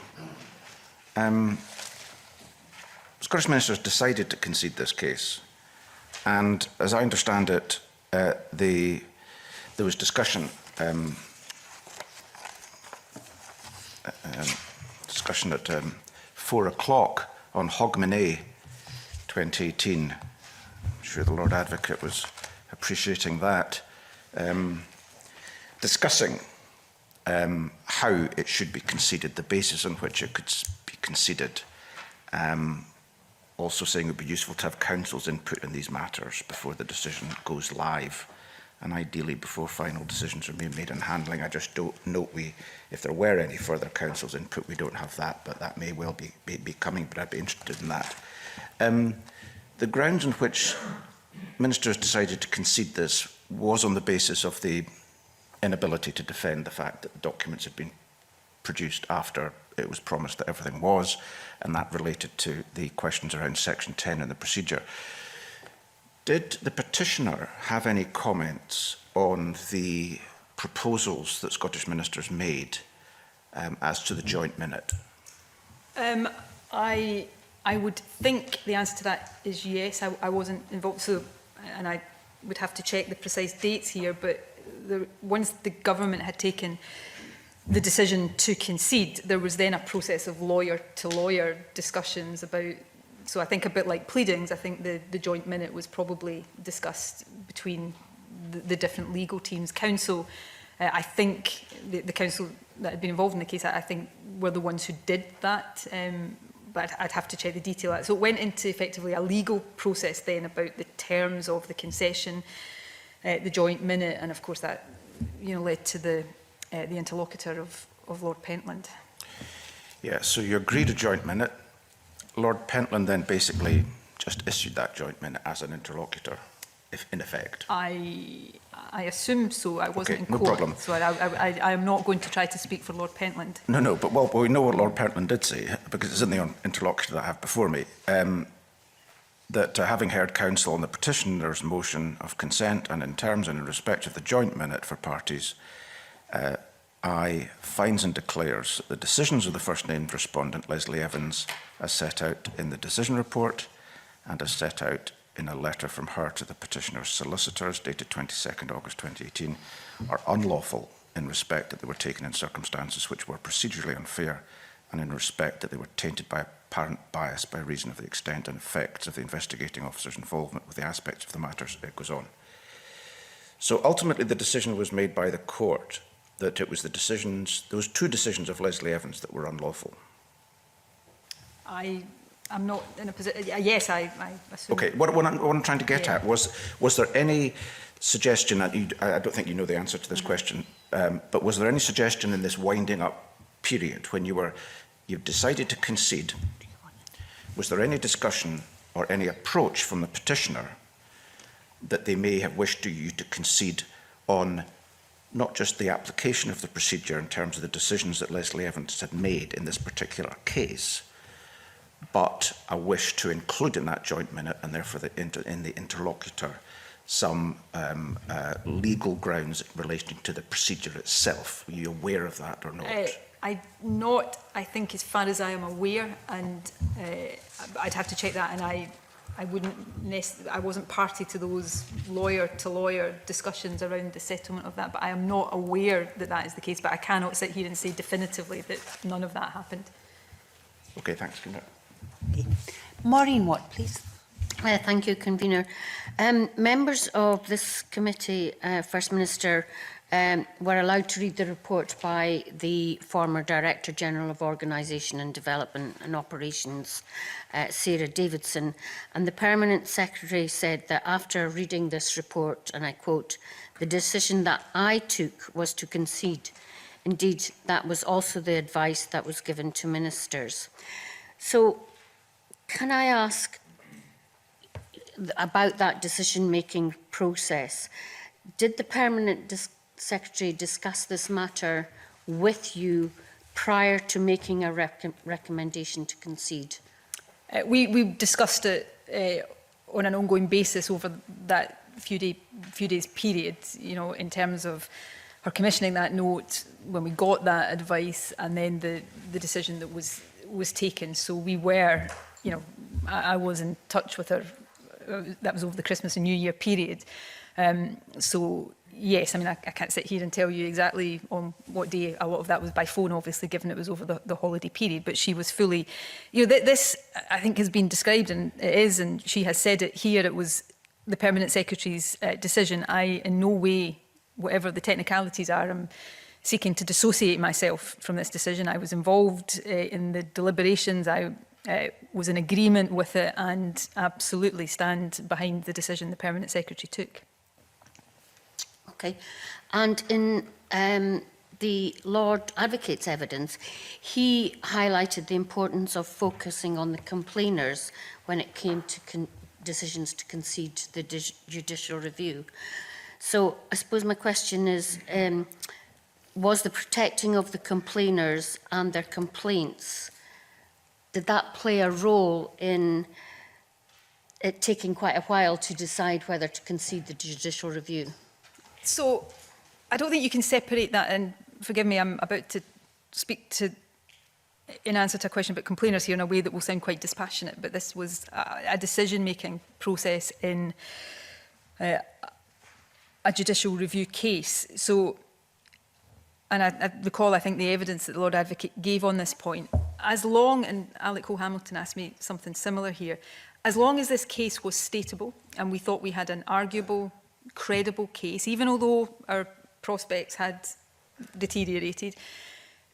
Scottish ministers decided to concede this case, and as I understand it, there was discussion at 4 o'clock on Hogmanay 2018. I'm sure the Lord Advocate was appreciating that, discussing how it should be conceded, the basis on which it could be conceded, also saying it would be useful to have Council's input in these matters before the decision goes live. and ideally before final decisions are being made on handling. I just don't note if there were any further council's input, we don't have that, but that may well be coming, but I'd be interested in that. The grounds on which ministers decided to concede this was on the basis of the inability to defend the fact that the documents had been produced after it was promised that everything was, and that related to the questions around Section 10 in the procedure. Did the petitioner have any comments on the proposals that Scottish ministers made as to the joint minute? I would think the answer to that is yes. I wasn't involved, so, and I would have to check the precise dates here, but once the government had taken the decision to concede, there was then a process of lawyer-to-lawyer discussions about, so I think a bit like pleadings, I think the joint minute was probably discussed between the different legal teams. Council, I think the council that had been involved in the case, I think were the ones who did that, but I'd have to check the detail. So it went into effectively a legal process then about the terms of the concession, the joint minute, and of course that led to the interlocutor of Lord Pentland. Yeah, so you agreed a joint minute. Lord Pentland then basically just issued that joint minute as an interlocutor, if in effect. I assume so. I wasn't in no court, problem. so I am not going to try to speak for Lord Pentland. No, but well, we know what Lord Pentland did say, because it's in the interlocutor that I have before me, that having heard counsel on the petitioner's motion of consent and in terms and in respect of the joint minute for parties, I finds and declares that the decisions of the first named respondent, Leslie Evans, as set out in the decision report and as set out in a letter from her to the petitioner's solicitors dated 22nd August 2018, are unlawful in respect that they were taken in circumstances which were procedurally unfair and in respect that they were tainted by apparent bias by reason of the extent and effects of the investigating officer's involvement with the aspects of the matters. It goes on. So ultimately the decision was made by the court that it was those two decisions of Leslie Evans that were unlawful. I'm not in a position. Yes, I assume. Okay. What I'm trying to get at was there any suggestion? And I don't think you know the answer to this question, but was there any suggestion in this winding up period when you've decided to concede? Was there any discussion or any approach from the petitioner that they may have wished you to concede on not just the application of the procedure in terms of the decisions that Leslie Evans had made in this particular case, but a wish to include in that joint minute and therefore in the interlocutor some legal grounds relating to the procedure itself? Were you aware of that or not? I think as far as I am aware, and I'd have to check that, and I wasn't party to those lawyer-to-lawyer discussions around the settlement of that, but I am not aware that that is the case, but I cannot sit here and say definitively that none of that happened. Okay, thanks. Okay. Maureen Watt, please. Thank you, Convener. Members of this committee, First Minister, were allowed to read the report by the former Director General of Organisation and Development and Operations, Sarah Davidson, and the Permanent Secretary said that after reading this report, and I quote, "The decision that I took was to concede. Indeed, that was also the advice that was given to ministers." So, can I ask about that decision-making process? Did the Permanent Secretary discuss this matter with you prior to making a recommendation to concede? We discussed it on an ongoing basis over that few days period, in terms of her commissioning that note, when we got that advice, and then the decision that was taken. So we were, I was in touch with her. That was over the Christmas and New Year period. So yes, I can't sit here and tell you exactly on what day. A lot of that was by phone, obviously, given it was over the holiday period. But she was fully, this I think has been described, and it is, and she has said it here. It was the Permanent Secretary's decision. I, in no way, whatever the technicalities are, am seeking to dissociate myself from this decision. I was involved in the deliberations. I was in agreement with it, and absolutely stand behind the decision the Permanent Secretary took. Okay. And in the Lord Advocate's evidence, he highlighted the importance of focusing on the complainers when it came to decisions to concede to the judicial review. So I suppose my question is, was the protecting of the complainers and their complaints, did that play a role in it taking quite a while to decide whether to concede the judicial review? So I don't think you can separate that, and forgive me, I'm about to speak to in answer to a question about complainers here in a way that will sound quite dispassionate, but this was a decision-making process in a judicial review case. So, and I recall, I think, the evidence that the Lord Advocate gave on this point. As long, and Alec Cole-Hamilton asked me something similar here, as long as this case was stateable and we thought we had an arguable, credible case, even although our prospects had deteriorated,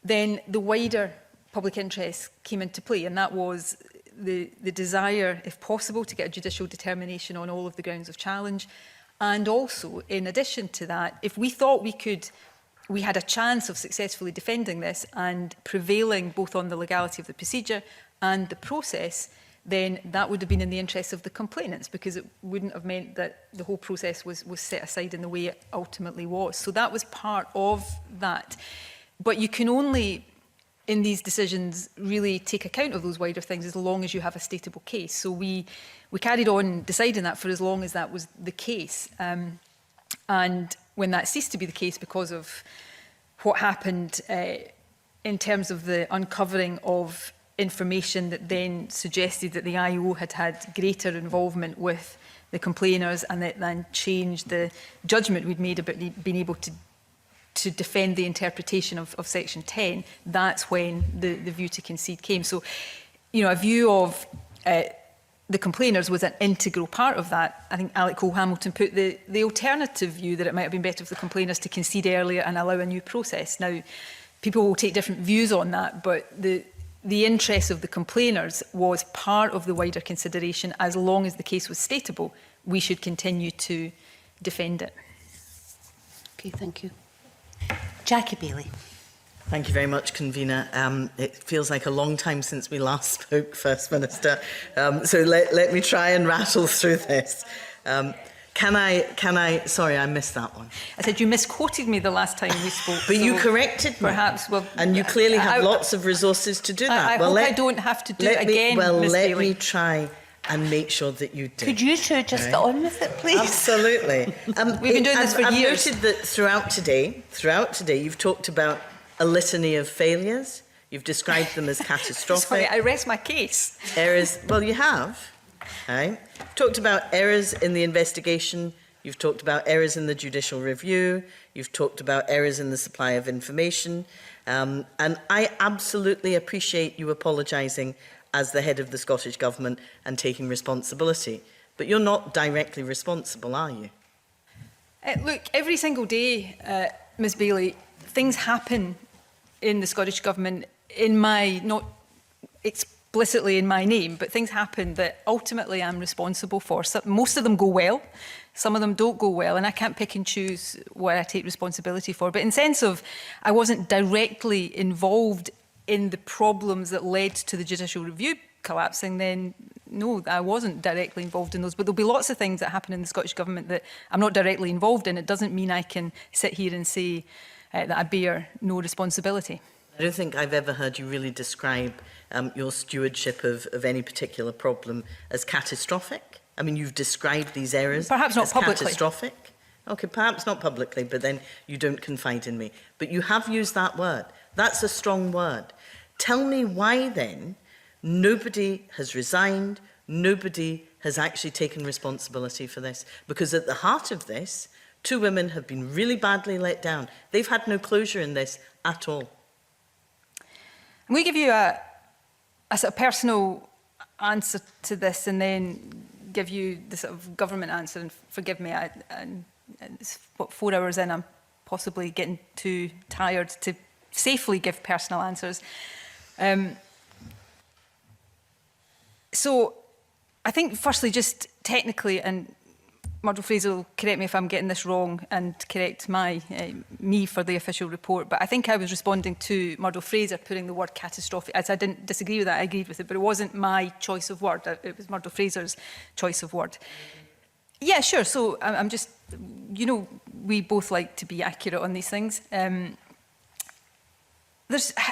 then the wider public interest came into play, and that was the desire, if possible, to get a judicial determination on all of the grounds of challenge. And also, in addition to that, if we thought we had a chance of successfully defending this and prevailing both on the legality of the procedure and the process, then that would have been in the interests of the complainants, because it wouldn't have meant that the whole process was set aside in the way it ultimately was. So that was part of that. But you can only, in these decisions, really take account of those wider things as long as you have a stateable case. So we carried on deciding that for as long as that was the case. And when that ceased to be the case because of what happened in terms of the uncovering of information that then suggested that the IO had had greater involvement with the complainers, and that then changed the judgment we'd made about being able to defend the interpretation of Section 10, that's when the view to concede came. So, you know, a view of the complainers was an integral part of that. I think Alec Cole-Hamilton put the alternative view that it might have been better for the complainers to concede earlier and allow a new process. Now, people will take different views on that, but the interest of the complainers was part of the wider consideration. As long as the case was stateable, we should continue to defend it. Okay, thank you. Jackie Bailey. Thank you very much, Convener. It feels like a long time since we last spoke, First Minister. So let me try and rattle through this. Can I, sorry, I missed that one. I said you misquoted me the last time we spoke. But so you corrected me. Perhaps, well... And you clearly have lots of resources to do that. I hope I don't have to do it again, Ms. Let Bailey. me try and make sure that you do. Could you two just get on with it, please? Absolutely. We've been doing this for years. I've noted that throughout today, you've talked about a litany of failures. You've described them as catastrophic. Sorry, I rest my case. Errors, well, you have. Okay. You've talked about errors in the investigation. You've talked about errors in the judicial review. You've talked about errors in the supply of information. And I absolutely appreciate you apologising as the head of the Scottish Government and taking responsibility. But you're not directly responsible, are you? Look, every single day, Ms. Bailey, things happen in the Scottish Government in my, not explicitly in my name, but things happen that ultimately I'm responsible for. So most of them go well, some of them don't go well, and I can't pick and choose what I take responsibility for. But in sense of I wasn't directly involved in the problems that led to the judicial review collapsing, then no, I wasn't directly involved in those. But there'll be lots of things that happen in the Scottish Government that I'm not directly involved in. It doesn't mean I can sit here and say that I bear no responsibility. I don't think I've ever heard you really describe your stewardship of any particular problem as catastrophic. I mean, you've described these errors perhaps not as publicly. Catastrophic. Okay, perhaps not publicly, but then you don't confide in me. But you have used that word. That's a strong word. Tell me why then nobody has resigned, nobody has actually taken responsibility for this. Because at the heart of this, 2 women have been really badly let down. They've had no closure in this at all. I'm going to give you a sort of personal answer to this and then give you the sort of government answer. And forgive me, it's what, 4 hours in, I'm possibly getting too tired to safely give personal answers. So I think firstly, just technically, and Murdo Fraser will correct me if I'm getting this wrong and correct me for the official report, but I think I was responding to Murdo Fraser putting the word catastrophic. As I didn't disagree with that, I agreed with it, but it wasn't my choice of word. It was Murdo Fraser's choice of word. Yeah, sure. So I'm just, you know, we both like to be accurate on these things. I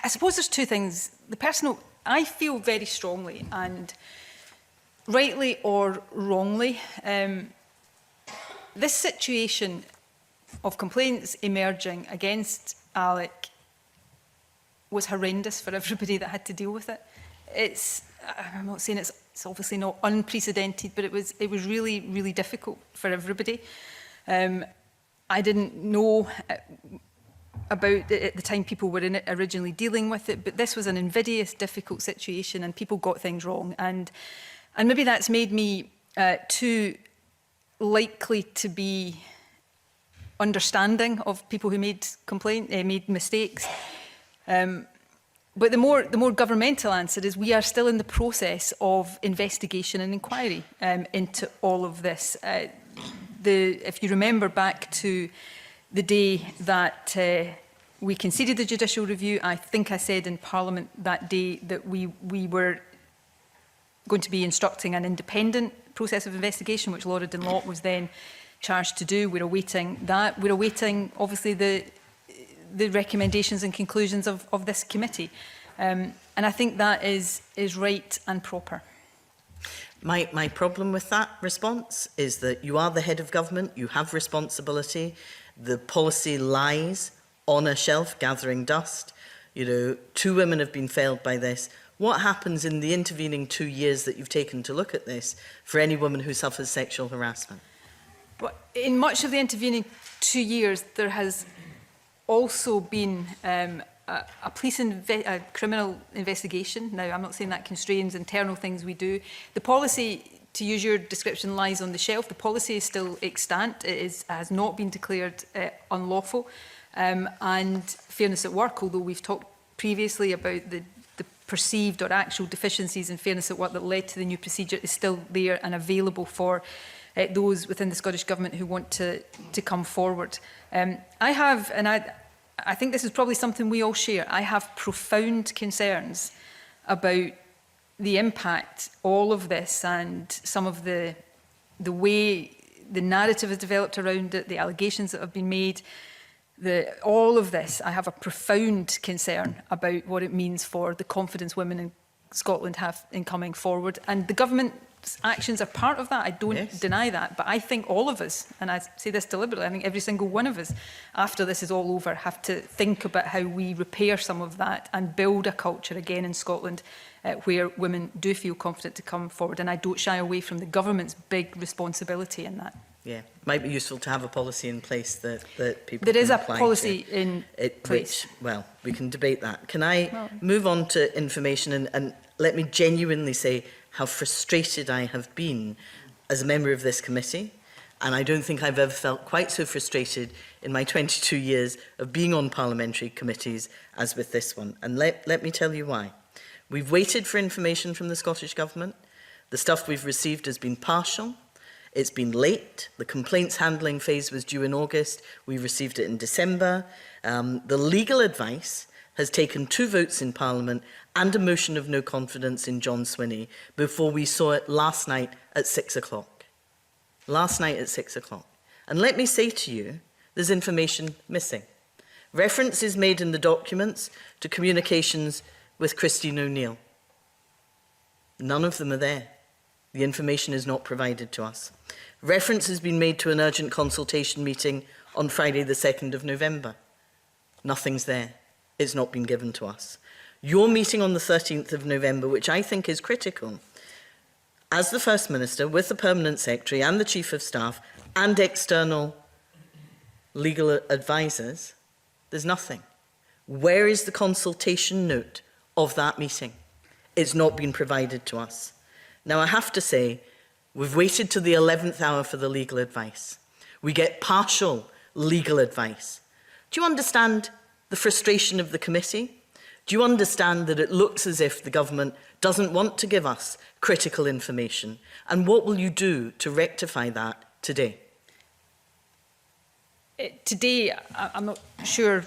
suppose there's two things. The personal, I feel very strongly, and rightly or wrongly, this situation of complaints emerging against Alec was horrendous for everybody that had to deal with it. I'm not saying it's obviously not unprecedented, but it was really, really difficult for everybody. I didn't know about it at the time people were in it originally dealing with it, but this was an invidious, difficult situation, and people got things wrong. And maybe that's made me too likely to be understanding of people who made mistakes. But the more governmental answer is we are still in the process of investigation and inquiry into all of this. If you remember back to the day that we conceded the judicial review, I think I said in Parliament that day that we were going to be instructing an independent process of investigation, which Laura Dunlop was then charged to do. We're awaiting that. We're awaiting, obviously, the recommendations and conclusions of this committee. And I think that is right and proper. My problem with that response is that you are the head of government, you have responsibility, the policy lies on a shelf gathering dust. You know, 2 women have been failed by this. What happens in the intervening 2 years that you've taken to look at this for any woman who suffers sexual harassment? But in much of the intervening 2 years, there has also been a criminal investigation. Now, I'm not saying that constrains internal things we do. The policy, to use your description, lies on the shelf. The policy is still extant. It has not been declared unlawful. And fairness at work, although we've talked previously about the perceived or actual deficiencies in fairness at work that led to the new procedure, is still there and available for those within the Scottish Government who want to come forward. I think this is probably something we all share. I have profound concerns about the impact all of this and some of the way the narrative has developed around it, the allegations that have been made, all of this. I have a profound concern about what it means for the confidence women in Scotland have in coming forward. And the government's actions are part of that. I don't deny that. But I think all of us, and I say this deliberately, I think every single one of us, after this is all over, have to think about how we repair some of that and build a culture again in Scotland where women do feel confident to come forward. And I don't shy away from the government's big responsibility in that. Yeah, might be useful to have a policy in place that people There is can a apply policy to. in place. Well, we can debate that. Can I move on to information and let me genuinely say how frustrated I have been as a member of this committee, and I don't think I've ever felt quite so frustrated in my 22 years of being on parliamentary committees as with this one. And let me tell you why. We've waited for information from the Scottish Government. The stuff we've received has been partial. It's been late. The complaints handling phase was due in August. We received it in December. The legal advice has taken 2 votes in Parliament and a motion of no confidence in John Swinney before we saw it last night at 6 o'clock. Last night at 6 o'clock. And let me say to you, there's information missing. Reference is made in the documents to communications with Christine O'Neill. None of them are there. The information is not provided to us. Reference has been made to an urgent consultation meeting on Friday the 2nd of November. Nothing's there. It's not been given to us. Your meeting on the 13th of November, which I think is critical, as the First Minister, with the Permanent Secretary and the Chief of Staff and external legal advisors, there's nothing. Where is the consultation note of that meeting? It's not been provided to us. Now, I have to say, we've waited to the 11th hour for the legal advice. We get partial legal advice. Do you understand the frustration of the committee? Do you understand that it looks as if the government doesn't want to give us critical information? And what will you do to rectify that today? Today, I'm not sure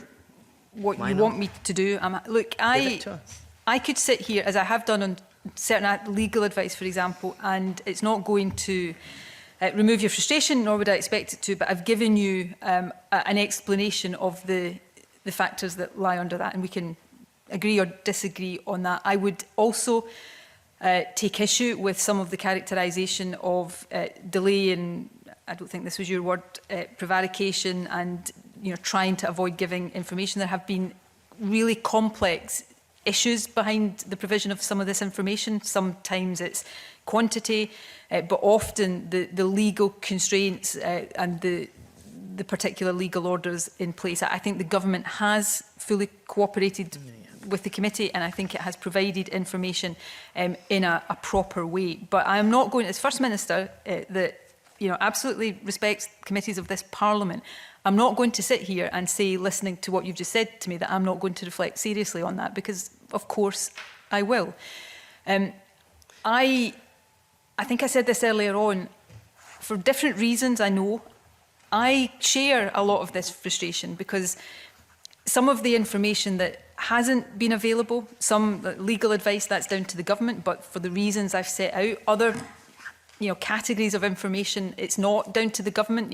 what Why you not? want me to do. Look, Give it to us. I could sit here, as I have done on certain legal advice, for example, and it's not going to remove your frustration, nor would I expect it to, but I've given you an explanation of the factors that lie under that, and we can agree or disagree on that. I would also take issue with some of the characterisation of delay in, I don't think this was your word, prevarication and trying to avoid giving information. There have been really complex issues behind the provision of some of this information. Sometimes it's quantity, but often the legal constraints and the particular legal orders in place. I think the government has fully cooperated with the committee, and I think it has provided information in a proper way. But I am not going, as First Minister, that absolutely respects committees of this Parliament, I'm not going to sit here and say, listening to what you've just said to me, that I'm not going to reflect seriously on that, because of course I will. I think I said this earlier on, for different reasons I know, I share a lot of this frustration, because some of the information that hasn't been available, some legal advice, that's down to the government, but for the reasons I've set out, other categories of information, it's not down to the government.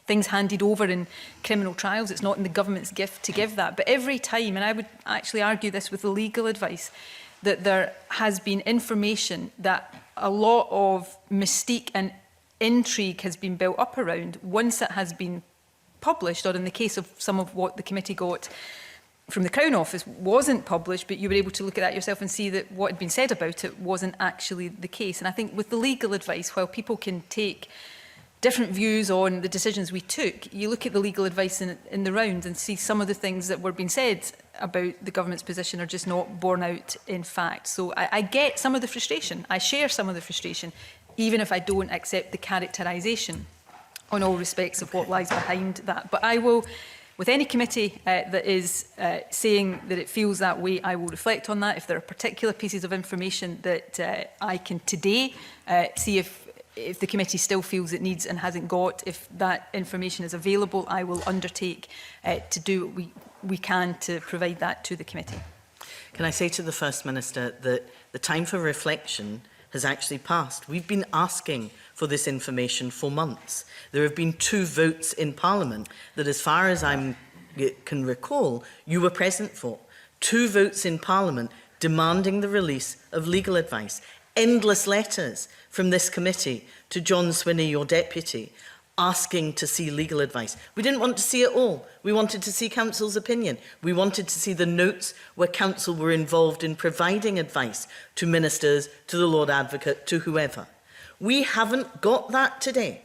Things handed over in criminal trials, it's not in the government's gift to give that. But every time, and I would actually argue this with the legal advice, that there has been information that a lot of mystique and intrigue has been built up around, once it has been published, or in the case of some of what the committee got from the Crown Office wasn't published, but you were able to look at that yourself and see that what had been said about it wasn't actually the case. And I think with the legal advice, while people can take different views on the decisions we took, you look at the legal advice in the round and see some of the things that were being said about the government's position are just not borne out in fact. So I get some of the frustration. I share some of the frustration, even if I don't accept the characterisation on all respects of what lies behind that. But I will, with any committee that is saying that it feels that way, I will reflect on that. If there are particular pieces of information that I can today see if the committee still feels it needs and hasn't got, if that information is available, I will undertake to do what we can to provide that to the committee. Can I say to the First Minister that the time for reflection has actually passed? We've been asking for this information for months. There have been 2 votes in Parliament that, as far as I can recall, you were present for. 2 votes in Parliament demanding the release of legal advice. Endless letters from this committee to John Swinney, your deputy, asking to see legal advice. We didn't want to see it all. We wanted to see Council's opinion. We wanted to see the notes where Council were involved in providing advice to ministers, to the Lord Advocate, to whoever. We haven't got that today.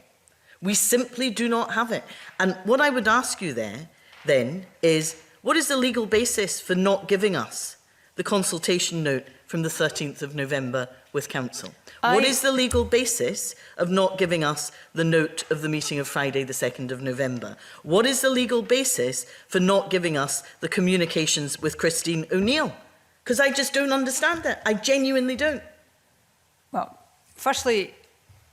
We simply do not have it. And what I would ask you then is, what is the legal basis for not giving us the consultation note from the 13th of November with Council? What is the legal basis of not giving us the note of the meeting of Friday the 2nd of November? What is the legal basis for not giving us the communications with Christine O'Neill? Because I just don't understand that. I genuinely don't. Well, firstly,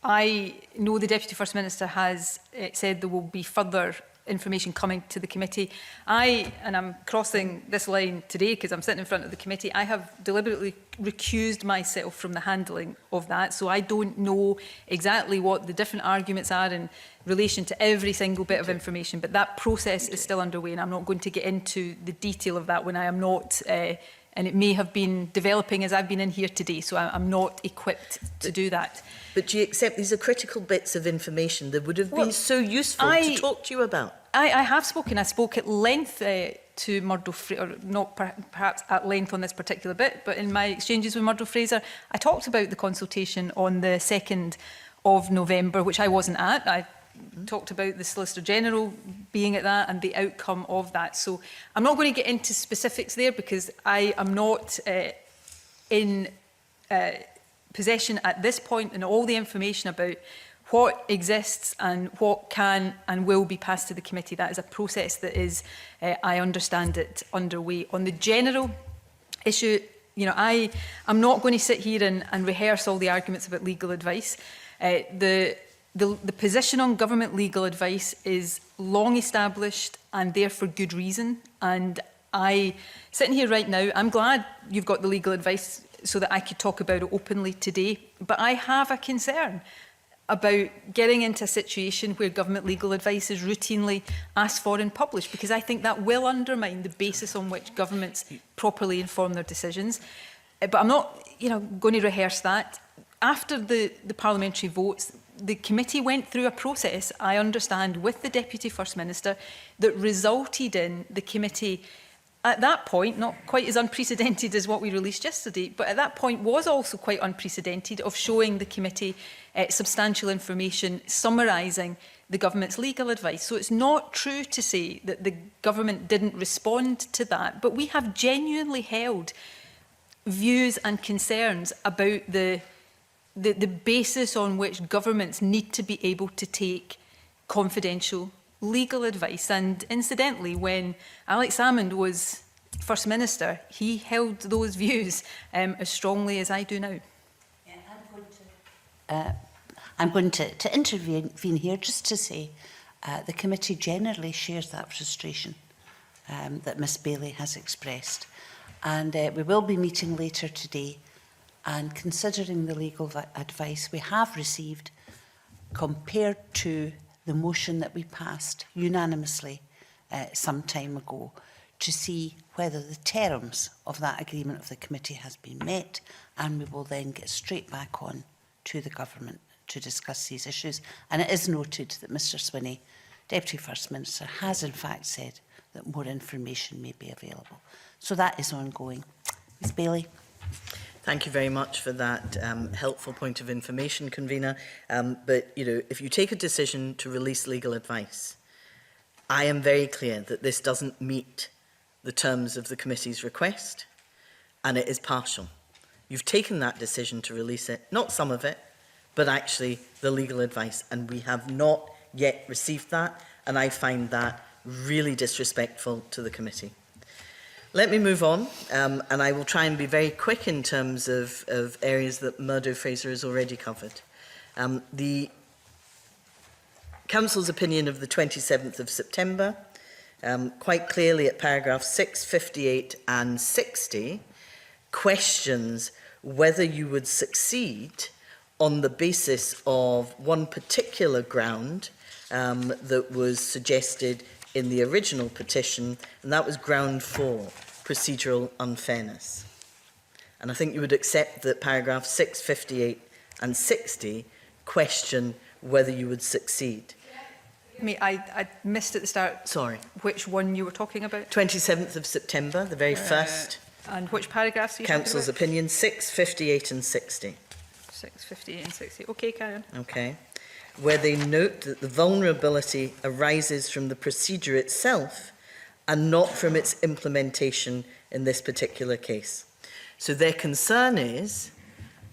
I know the Deputy First Minister has said there will be further information coming to the committee. And I'm crossing this line today because I'm sitting in front of the committee, I have deliberately recused myself from the handling of that. So I don't know exactly what the different arguments are in relation to every single bit of information, but that process is still underway, and I'm not going to get into the detail of that when I am not, and it may have been developing as I've been in here today, so I'm not equipped to do that. But do you accept these are critical bits of information that would have been so useful to talk to you about? I have spoken. I spoke at length to Murdo Fraser, or not perhaps at length on this particular bit, but in my exchanges with Murdo Fraser, I talked about the consultation on the 2nd of November, which I wasn't at. I talked about the Solicitor General being at that and the outcome of that. So I'm not going to get into specifics there because I am not in possession at this point and all the information about what exists and what can and will be passed to the committee. That is a process that is, I understand it, underway. On the general issue, I'm not going to sit here and rehearse all the arguments about legal advice. The The position on government legal advice is long established and there for good reason. And sitting here right now, I'm glad you've got the legal advice so that I could talk about it openly today. But I have a concern about getting into a situation where government legal advice is routinely asked for and published, because I think that will undermine the basis on which governments properly inform their decisions. But I'm not, going to rehearse that. After the parliamentary votes, the committee went through a process, I understand, with the Deputy First Minister that resulted in the committee, at that point, not quite as unprecedented as what we released yesterday, but at that point was also quite unprecedented, of showing the committee substantial information summarising the government's legal advice. So it's not true to say that the government didn't respond to that, but we have genuinely held views and concerns about the basis on which governments need to be able to take confidential legal advice. And incidentally, when Alex Salmond was First Minister, he held those views as strongly as I do now. I'm going to intervene here just to say the committee generally shares that frustration that Miss Bailey has expressed. And we will be meeting later today, and considering the legal advice we have received compared to the motion that we passed unanimously some time ago, to see whether the terms of that agreement of the committee has been met, and we will then get straight back on to the government to discuss these issues. And it is noted that Mr Swinney, Deputy First Minister, has in fact said that more information may be available. So that is ongoing. Ms Bailey. Thank you very much for that helpful point of information, Convener. But, if you take a decision to release legal advice, I am very clear that this doesn't meet the terms of the committee's request, and it is partial. You've taken that decision to release it, not some of it, but actually the legal advice, and we have not yet received that, and I find that really disrespectful to the committee. Let me move on, and I will try and be very quick in terms of areas that Murdo Fraser has already covered. The Council's opinion of the 27th of September, quite clearly at paragraph 6, 58 and 60, questions whether you would succeed on the basis of one particular ground that was suggested in the original petition, and that was ground 4, procedural unfairness. And I think you would accept that paragraph 6, 58 and 60 question whether you would succeed. I missed at the start. Sorry. Which one you were talking about? 27th of September, the very first. And which paragraphs are you Council's talking about? opinion, 6, 58 and 60. 6, 58 and 60. Okay, carry on. Okay. Where they note that the vulnerability arises from the procedure itself and not from its implementation in this particular case. So their concern is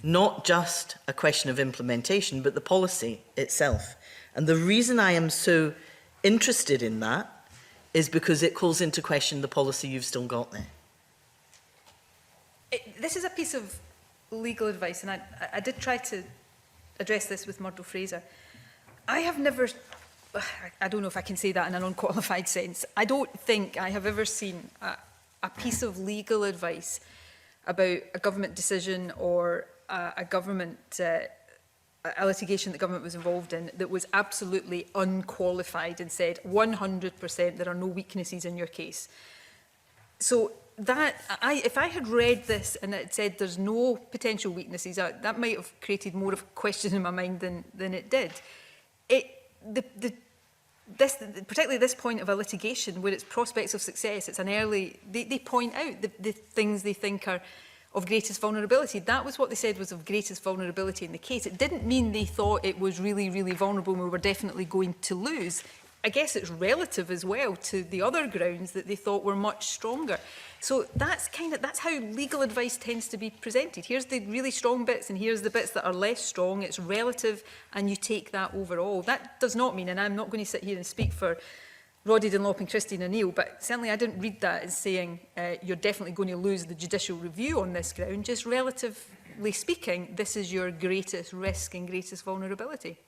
not just a question of implementation, but the policy itself. And the reason I am so interested in that is because it calls into question the policy you've still got there. This is a piece of legal advice, and I did try to address this with Murdo Fraser. I have never, I don't know if I can say that in an unqualified sense, I don't think I have ever seen a piece of legal advice about a government decision or a government, a litigation the government was involved in that was absolutely unqualified and said 100% there are no weaknesses in your case. So that, if I had read this and it said there's no potential weaknesses, that might have created more of a question in my mind than it did. Particularly this point of a litigation where it's prospects of success, it's an early, they point out the things they think are of greatest vulnerability. That was what they said was of greatest vulnerability in the case. It didn't mean they thought it was really, really vulnerable and we were definitely going to lose. I guess it's relative as well to the other grounds that they thought were much stronger. So that's how legal advice tends to be presented. Here's the really strong bits and here's the bits that are less strong. It's relative and you take that overall. That does not mean, and I'm not going to sit here and speak for Roddy Dunlop and Christine O'Neill, but certainly I didn't read that as saying you're definitely going to lose the judicial review on this ground. Just relatively speaking, this is your greatest risk and greatest vulnerability.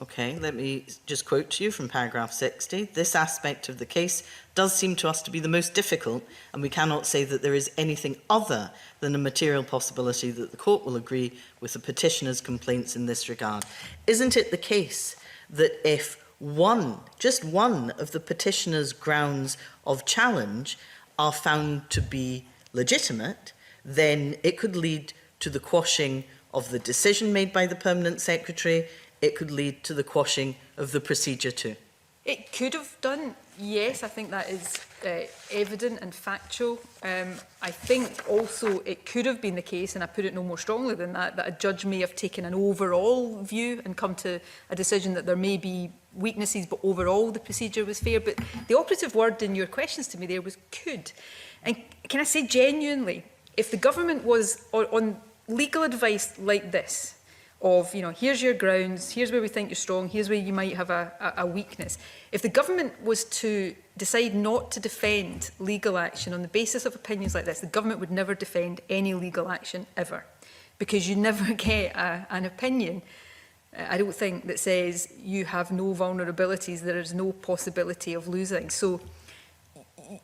Okay, let me just quote to you from paragraph 60. This aspect of the case does seem to us to be the most difficult, and we cannot say that there is anything other than a material possibility that the court will agree with the petitioner's complaints in this regard. Isn't it the case that if just one of the petitioner's grounds of challenge are found to be legitimate, then it could lead to the quashing of the decision made by the Permanent Secretary, it could lead to the quashing of the procedure too? It could have done, yes. I think that is evident and factual. I think also it could have been the case, and I put it no more strongly than that, that a judge may have taken an overall view and come to a decision that there may be weaknesses, but overall the procedure was fair. But the operative word in your questions to me there was could. And can I say genuinely, if the government was on legal advice like this, of, you know, here's your grounds, here's where we think you're strong, here's where you might have a weakness. If the government was to decide not to defend legal action on the basis of opinions like this, the government would never defend any legal action ever. Because you never get an opinion, I don't think, that says you have no vulnerabilities, there is no possibility of losing. So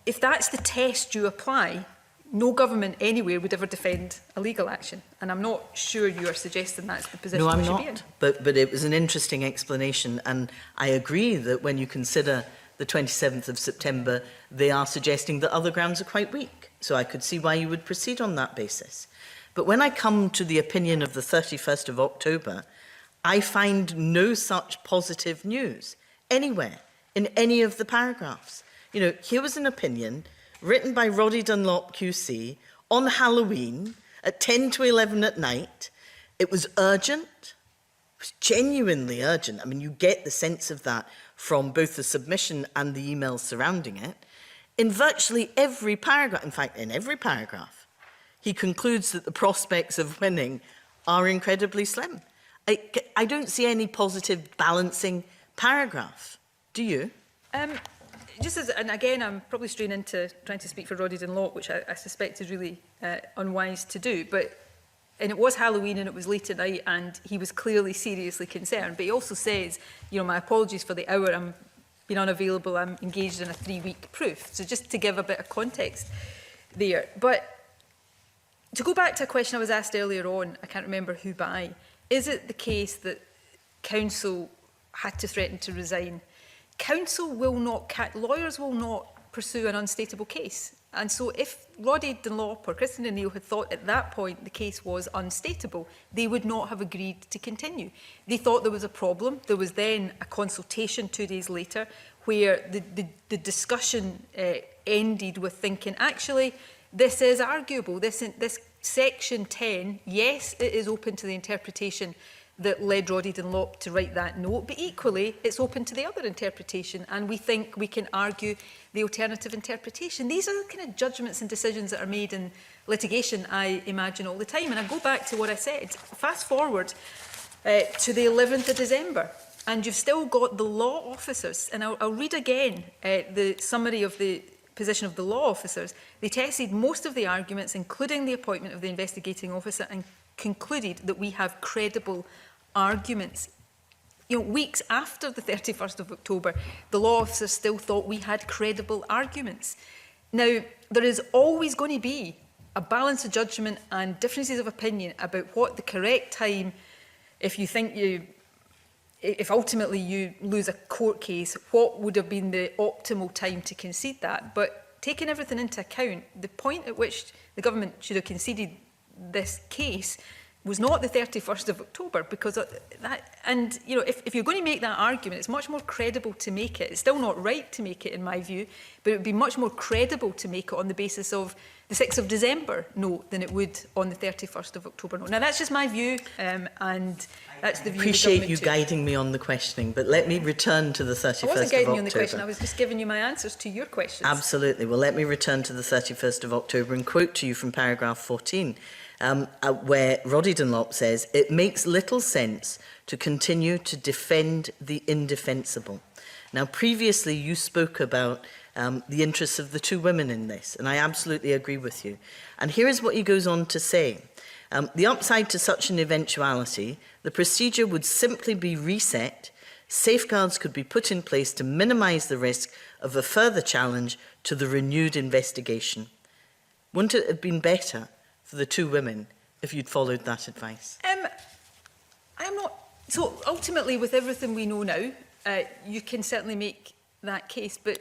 if that's the test you apply, no government anywhere would ever defend a legal action. And I'm not sure you are suggesting that's the position we should be in. No, I'm not. But it was an interesting explanation. And I agree that when you consider the 27th of September, they are suggesting that other grounds are quite weak. So I could see why you would proceed on that basis. But when I come to the opinion of the 31st of October, I find no such positive news anywhere in any of the paragraphs. You know, here was an opinion written by Roddy Dunlop QC on Halloween at 10 to 11 at night. It was urgent. It was genuinely urgent. I mean, you get the sense of that from both the submission and the emails surrounding it. In virtually every paragraph, in fact, in every paragraph, he concludes that the prospects of winning are incredibly slim. I don't see any positive balancing paragraph. Do you? Just as, and again, I'm probably straying into trying to speak for Roddy Dunlop, which I suspect is really unwise to do. And it was Halloween and it was late at night, and he was clearly seriously concerned. But he also says, you know, my apologies for the hour, I'm been unavailable, I'm engaged in a 3-week proof. So just to give a bit of context there. But to go back to a question I was asked earlier on, I can't remember who by, is it the case that counsel had to threaten to resign? Counsel will not, lawyers will not pursue an unstateable case. And so if Roddy Dunlop or Christian O'Neill had thought at that point the case was unstateable, they would not have agreed to continue. They thought there was a problem. There was then a consultation 2 days later where the discussion ended with thinking, actually, this is arguable. This section 10, yes, it is open to the interpretation that led Roddy Dunlop to write that note, but equally it's open to the other interpretation, and we think we can argue the alternative interpretation. These are the kind of judgments and decisions that are made in litigation, I imagine, all the time. And I go back to what I said. Fast forward to the 11th of December, and you've still got the law officers, and I'll read again the summary of the position of the law officers. They tested most of the arguments, including the appointment of the investigating officer, and concluded that we have credible arguments. You know, weeks after the 31st of October, the law officers still thought we had credible arguments. Now, there is always going to be a balance of judgment and differences of opinion about what the correct time, if you think if ultimately you lose a court case, what would have been the optimal time to concede that. But taking everything into account, the point at which the government should have conceded this case was not the 31st of October, because that, and you know, if you're going to make that argument, it's much more credible to make it. It's still not right to make it, in my view, but it would be much more credible to make it on the basis of the 6th of December note than it would on the 31st of October note. Now, that's just my view, and that's the view of the government. I appreciate you guiding me on the questioning, but let me return to the 31st of October. I wasn't guiding you on the question, I was just giving you my answers to your questions. Absolutely. Well, let me return to the 31st of October and quote to you from paragraph 14. Where Roddy Dunlop says, it makes little sense to continue to defend the indefensible. Now, previously you spoke about the interests of the two women in this, and I absolutely agree with you. And here is what he goes on to say. The upside to such an eventuality, the procedure would simply be reset safeguards could be put in place to minimise the risk of a further challenge to the renewed investigation. Wouldn't it have been better for the two women if you'd followed that advice? I'm not... So, ultimately, with everything we know now, you can certainly make that case. But,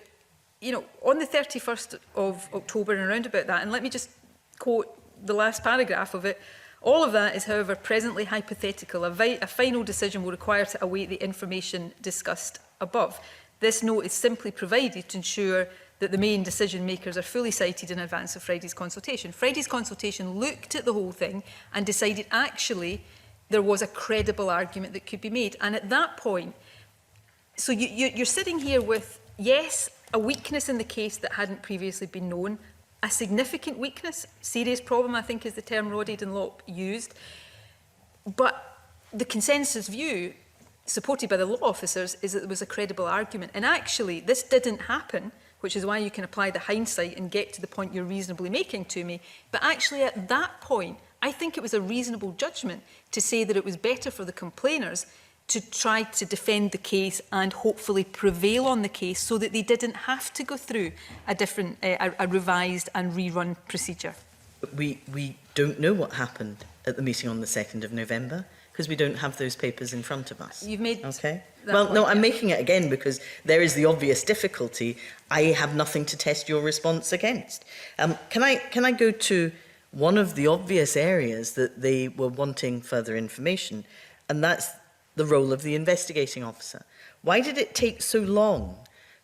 you know, on the 31st of October and around about that, and let me just quote the last paragraph of it, all of that is, however, presently hypothetical. A final decision will require to await the information discussed above. This note is simply provided to ensure that the main decision makers are fully cited in advance of Friday's consultation. Friday's consultation looked at the whole thing and decided actually there was a credible argument that could be made. And at that point, so you're sitting here with, yes, a weakness in the case that hadn't previously been known, a significant weakness, serious problem, I think is the term Roddy Dunlop used. But the consensus view, supported by the law officers, is that there was a credible argument. And actually, this didn't happen, which is why you can apply the hindsight and get to the point you're reasonably making to me. But actually, at that point, I think it was a reasonable judgment to say that it was better for the complainers to try to defend the case and hopefully prevail on the case so that they didn't have to go through a revised and rerun procedure. We don't know what happened at the meeting on the 2nd of November because we don't have those papers in front of us. You've made okay. That well, point, no, I'm yeah. making it again because there is the obvious difficulty. I have nothing to test your response against. Can I go to one of the obvious areas that they were wanting further information, and that's the role of the investigating officer. Why did it take so long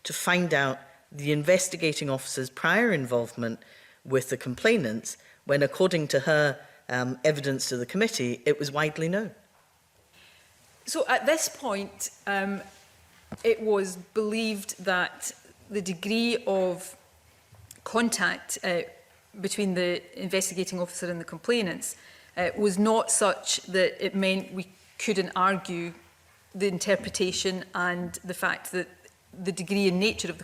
to find out the investigating officer's prior involvement with the complainants when, according to her evidence to the committee, it was widely known? So at this point, it was believed that the degree of contact between the investigating officer and the complainants was not such that it meant we couldn't argue the interpretation and the fact that the degree and nature of the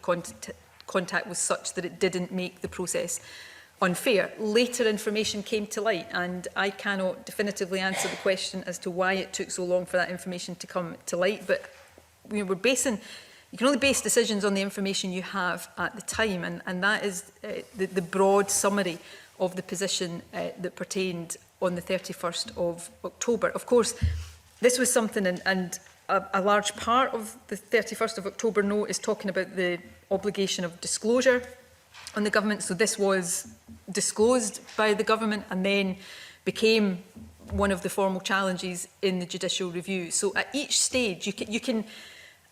contact was such that it didn't make the process unfair. Later information came to light, and I cannot definitively answer the question as to why it took so long for that information to come to light, but you know, you can only base decisions on the information you have at the time, and that is the broad summary of the position that pertained on the 31st of October. Of course, this was something, and a large part of the 31st of October note is talking about the obligation of disclosure on the government. So this was disclosed by the government and then became one of the formal challenges in the judicial review. So at each stage, you can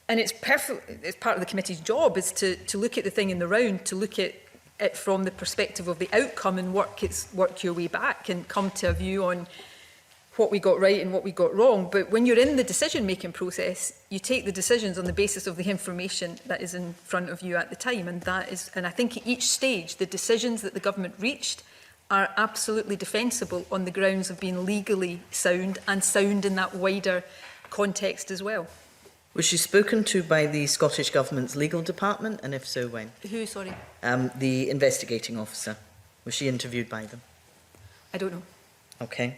and it's part of the committee's job is to look at the thing in the round, to look at it from the perspective of the outcome and work your way back and come to a view on what we got right and what we got wrong. But when you're in the decision-making process, you take the decisions on the basis of the information that is in front of you at the time. And I think at each stage, the decisions that the government reached are absolutely defensible on the grounds of being legally sound and sound in that wider context as well. Was she spoken to by the Scottish Government's legal department, and if so, when? Who, sorry? The investigating officer. Was she interviewed by them? I don't know. Okay.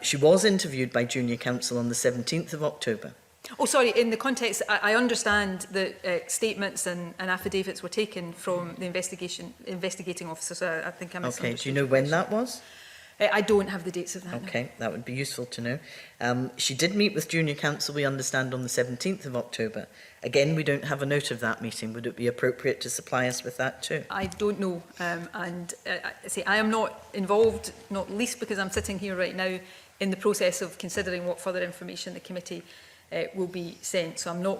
She was interviewed by Junior Counsel on the 17th of October. Oh, sorry, in the context, I understand that statements and affidavits were taken from the investigating officer, so I think I misunderstood. Okay, do you know when that was? I don't have the dates of that. Okay, that would be useful to know. She did meet with Junior Counsel, we understand, on the 17th of October. Again, we don't have a note of that meeting. Would it be appropriate to supply us with that too? I don't know. I am not involved, not least because I'm sitting here right now in the process of considering what further information the committee will be sent. So I'm not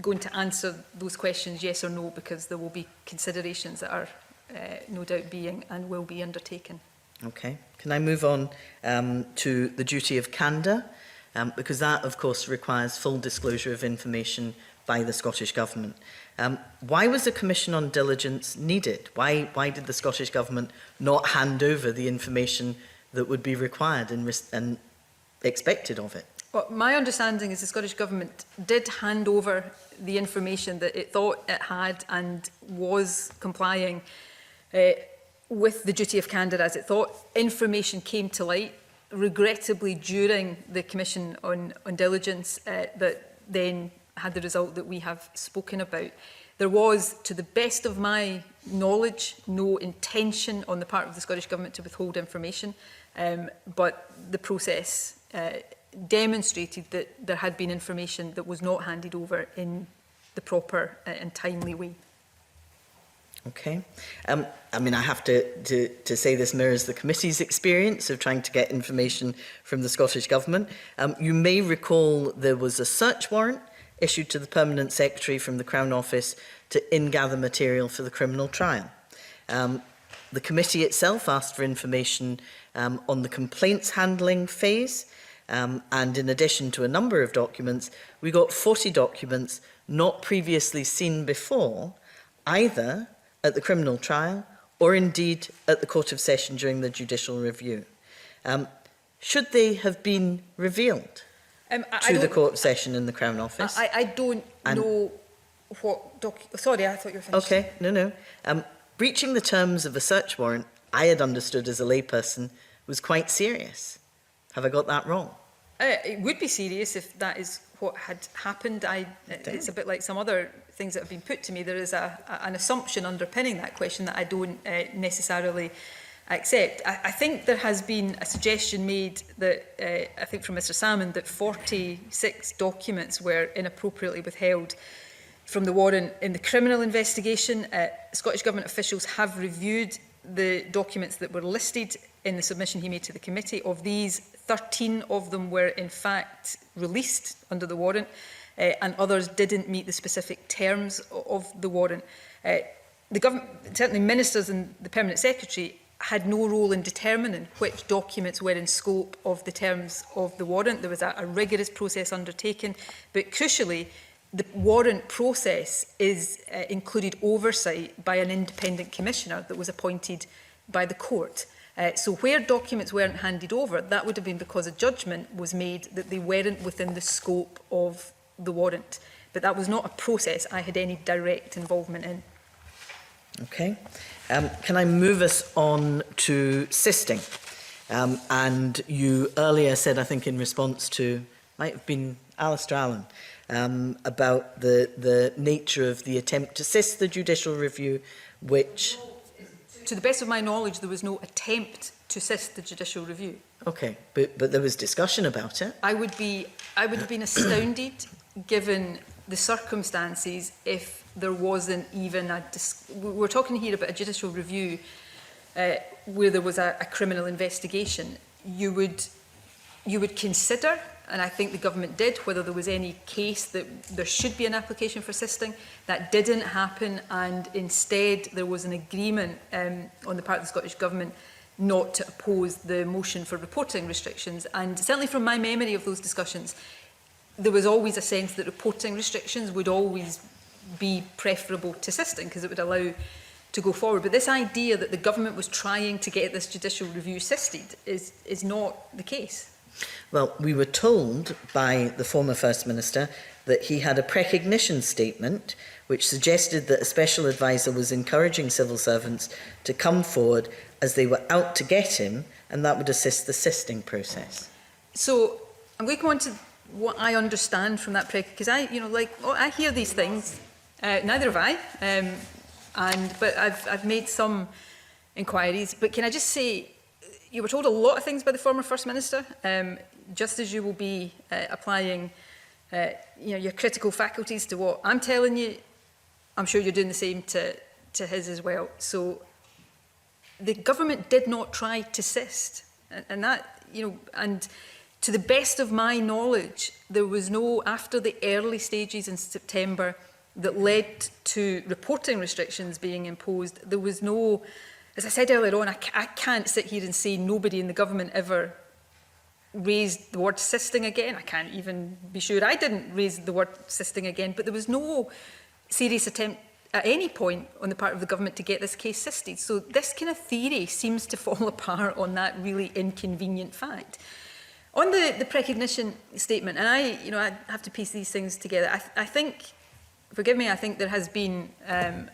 going to answer those questions yes or no, because there will be considerations that are no doubt being and will be undertaken. Okay. Can I move on to the duty of candour? Because that, of course, requires full disclosure of information by the Scottish Government. Why was a commission on diligence needed? Why did the Scottish Government not hand over the information that would be required and expected of it? Well, my understanding is the Scottish Government did hand over the information that it thought it had and was complying with the duty of candour as it thought. Information came to light, regrettably, during the Commission on Diligence that then had the result that we have spoken about. There was, to the best of my knowledge, no intention on the part of the Scottish Government to withhold information, but the process demonstrated that there had been information that was not handed over in the proper and timely way. Okay. I mean, I have to say this mirrors the committee's experience of trying to get information from the Scottish Government. You may recall there was a search warrant issued to the Permanent Secretary from the Crown Office to in-gather material for the criminal trial. The committee itself asked for information on the complaints handling phase, and in addition to a number of documents, we got 40 documents not previously seen before, either at the criminal trial or indeed at the Court of Session during the judicial review. Should they have been revealed to the Court of Session in the Crown Office? I don't know what sorry, I thought you were finished. Okay, no. Breaching the terms of a search warrant, I had understood as a layperson, was quite serious. Have I got that wrong? It would be serious if that is what had happened. It's a bit like some other things that have been put to me. There is an assumption underpinning that question that I don't necessarily accept. I think there has been a suggestion made that, I think from Mr Salmon, that 46 documents were inappropriately withheld from the warrant in the criminal investigation. Scottish Government officials have reviewed the documents that were listed in the submission he made to the committee. Of these, 13 of them were in fact released under the warrant, and others didn't meet the specific terms of the warrant. The government, certainly ministers and the Permanent Secretary, had no role in determining which documents were in scope of the terms of the warrant. There was a rigorous process undertaken, but crucially, the warrant process is included oversight by an independent commissioner that was appointed by the court. So where documents weren't handed over, that would have been because a judgment was made that they weren't within the scope of the warrant. But that was not a process I had any direct involvement in. Okay. Can I move us on to sisting? And you earlier said, I think in response to, might have been Alistair Allen, about the nature of the attempt to assist the judicial review, which... To the best of my knowledge, there was no attempt to assist the judicial review. Okay, but there was discussion about it. I would have been astounded, given the circumstances, if there wasn't even a... We're talking here about a judicial review where there was a criminal investigation. You would consider, and I think the government did, whether there was any case that there should be an application for assisting. That didn't happen, and instead there was an agreement on the part of the Scottish Government not to oppose the motion for reporting restrictions. And certainly from my memory of those discussions, there was always a sense that reporting restrictions would always be preferable to assisting, because it would allow to go forward. But this idea that the government was trying to get this judicial review assisted is not the case. Well, we were told by the former First Minister that he had a precognition statement which suggested that a special advisor was encouraging civil servants to come forward as they were out to get him, and that would assist the sisting process. So I'm going to go on to what I understand from that because I hear these things. Neither have I, but I've made some inquiries. But can I just say, you were told a lot of things by the former First Minister, just as you will be applying your critical faculties to what I'm telling you. I'm sure you're doing the same to his as well. So the government did not try to assist, and that, and to the best of my knowledge, there was no, after the early stages in September that led to reporting restrictions being imposed, there was no, as I said earlier on, I can't sit here and say nobody in the government ever raised the word assisting again. I can't even be sure I didn't raise the word assisting again, but there was no serious attempt at any point on the part of the government to get this case assisted. So this kind of theory seems to fall apart on that really inconvenient fact. On the precognition statement, and I have to piece these things together. I think, forgive me, I think there has been an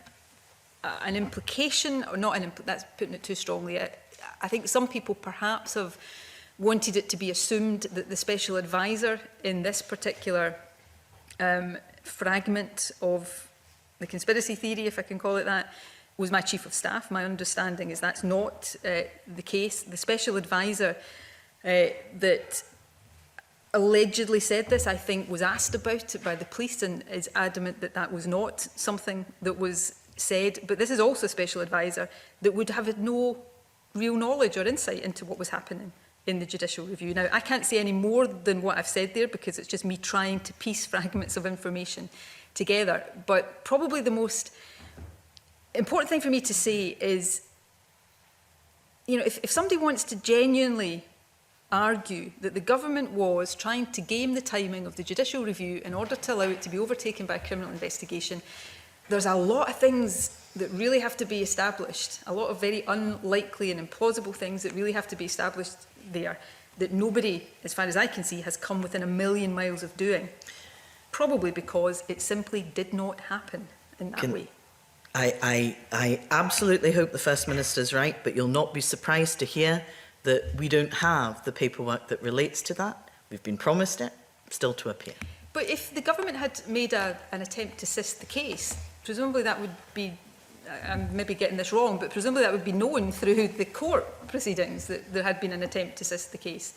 implication, or not that's putting it too strongly. I think some people perhaps have wanted it to be assumed that the special advisor in this particular fragment of the conspiracy theory, if I can call it that, was my Chief of Staff. My understanding is that's not the case. The Special Advisor that allegedly said this, I think, was asked about it by the police and is adamant that that was not something that was said. But this is also a Special Advisor that would have had no real knowledge or insight into what was happening in the judicial review. Now, I can't say any more than what I've said there because it's just me trying to piece fragments of information together. But probably the most important thing for me to say is, you know, if somebody wants to genuinely argue that the government was trying to game the timing of the judicial review in order to allow it to be overtaken by a criminal investigation, there's a lot of things that really have to be established, a lot of very unlikely and implausible things that really have to be established there, that nobody, as far as I can see, has come within a million miles of doing, probably because it simply did not happen in that way. I absolutely hope the First Minister's right, but you'll not be surprised to hear that we don't have the paperwork that relates to that. We've been promised it, still to appear. But if the government had made an attempt to assist the case, presumably that would be, I'm maybe getting this wrong, but presumably that would be known through the court proceedings that there had been an attempt to assist the case.